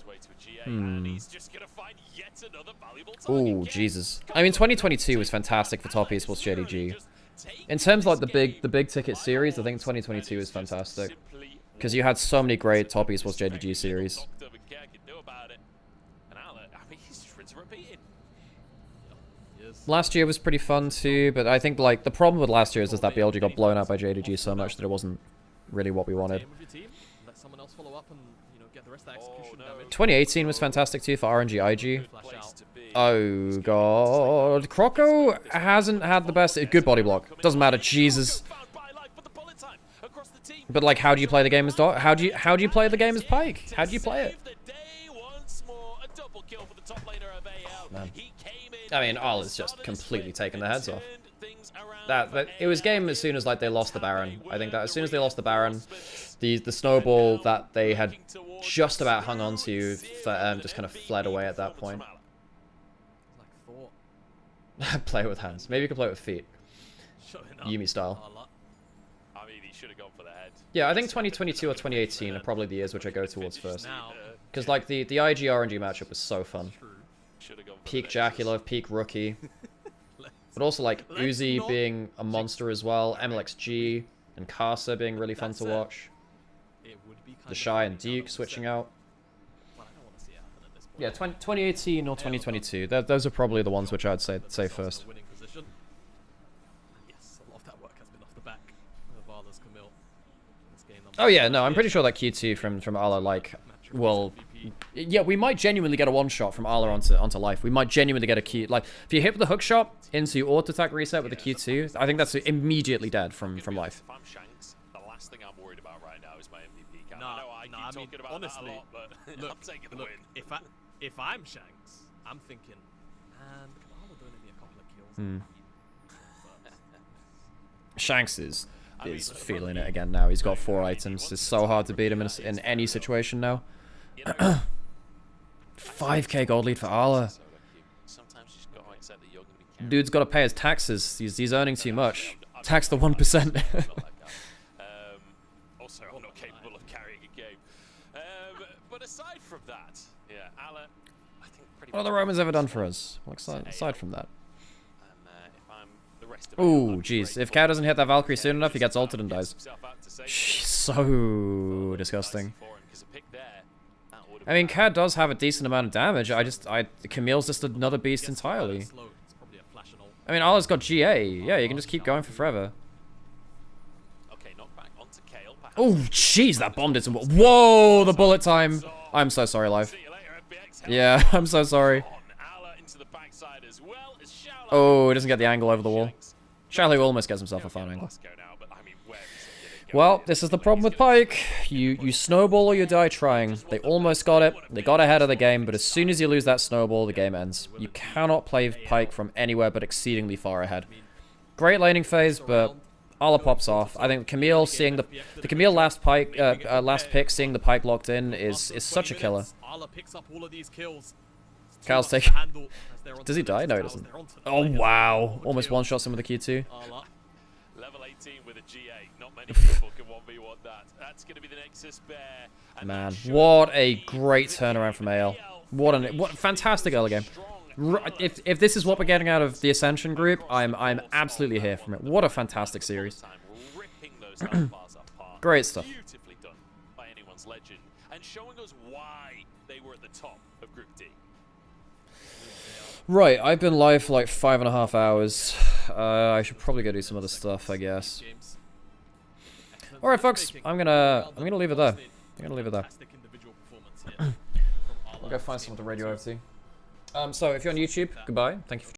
Oh, Jesus. I mean, 2022 was fantastic for top esports JDG. In terms of like the big ticket series, I think 2022 is fantastic. Because you had so many great top esports JDG series. Last year was pretty fun too, but I think like the problem with last year is that BLG got blown out by JDG so much that it wasn't really what we wanted. 2018 was fantastic too for RNG IG. Oh god, Croco hasn't had the best. Good body block. Doesn't matter. Jesus. But like, how do you play the game as Dot? How do you play the game as Pyke? How do you play it? Man. I mean, Ola's just completely taken their heads off. That it was game as soon as like they lost the Baron. I think that as soon as they lost the Baron, the snowball that they had just about hung on to just kind of fled away at that point. Play it with hands. Maybe you could play it with feet. Yumi style. I mean, he should have gone for the head. Yeah, I think 2022 or 2018 are probably the years which I go towards first. Because like the IG RNG matchup was so fun. Should have gone peak Jaculov, peak rookie. But also like Uzi being a monster as well, MLXG and Casa being really fun to watch. It would be kind The of Shy and funny, Duke switching out. Well, I don't want to see it happen at this point. Yeah, 2018 or 2022. Those are probably the ones which I'd say first. Winning position. Yes, a lot of that work has been off the back of Arla's Camille. This game Oh yeah, no, I'm pretty sure that Q2 from Arla, like, well, yeah, we might genuinely get a one shot from Arla onto life. We might genuinely get a Q, like, if you hit with the hook shot into auto attack reset with the Q2, I think that's immediately dead from life. If I'm Shanks, the last thing I'm worried about right now is my MVP count. No, I know I keep talking about honestly, that a lot, but look, I'm taking the look, win. if I'm Shanks, I'm thinking, man, Arla don't need a couple of kills. Shanks is feeling it again now. He's got 4 items. It's so hard to beat him in any situation now. 5k gold lead for Arla. Sometimes you just gotta accept that you're gonna be carried. Dude's got to pay his taxes. He's earning too much. Tax the 1%. Also, I'm not capable of carrying a game. But aside from that, yeah, Ala, I think pretty What have much the Romans ever done for us? Well, aside from that. And if I'm the rest of Ooh, jeez. If Cat doesn't hit that Valkyrie soon enough, he gets ulted and dies. She's so disgusting. I mean, Cat does have a decent amount of damage. Camille's just another beast entirely. I mean, Arla's got GA. Yeah, you can just keep going for forever. Oh, jeez, that bomb did some. Whoa, the bullet time. I'm so sorry, live. Yeah, I'm so sorry. Oh, he doesn't get the angle over the wall. Charlie almost gets himself a fine angle. Well, this is the problem with Pyke. You snowball or you die trying. They almost got it. They got ahead of the game, but as soon as you lose that snowball, the game ends. You cannot play Pyke from anywhere but exceedingly far ahead. Great laning phase, but Arla pops off. I think Camille seeing the Camille last pick, seeing the Pyke locked in is such a killer. Kyle's taking. Does he die? No, he doesn't. Oh wow! Almost one shots him with a Q2. Level 18 with a GA. Not many people can 1v1 that. That's going to be the Nexus Bear. Man, what a great turnaround from AL. What a fantastic early game. If this is what we're getting out of the Ascension group, I'm absolutely here from it. What a fantastic series. Great stuff. Beautifully done by anyone's legend and showing us why they were at the top of Group D. Right, I've been live for like 5.5 hours. I should probably go do some other stuff, I guess. All right, folks, I'm gonna leave it there. I'll go find someone to radio over to. So if you're on YouTube, goodbye. Thank you for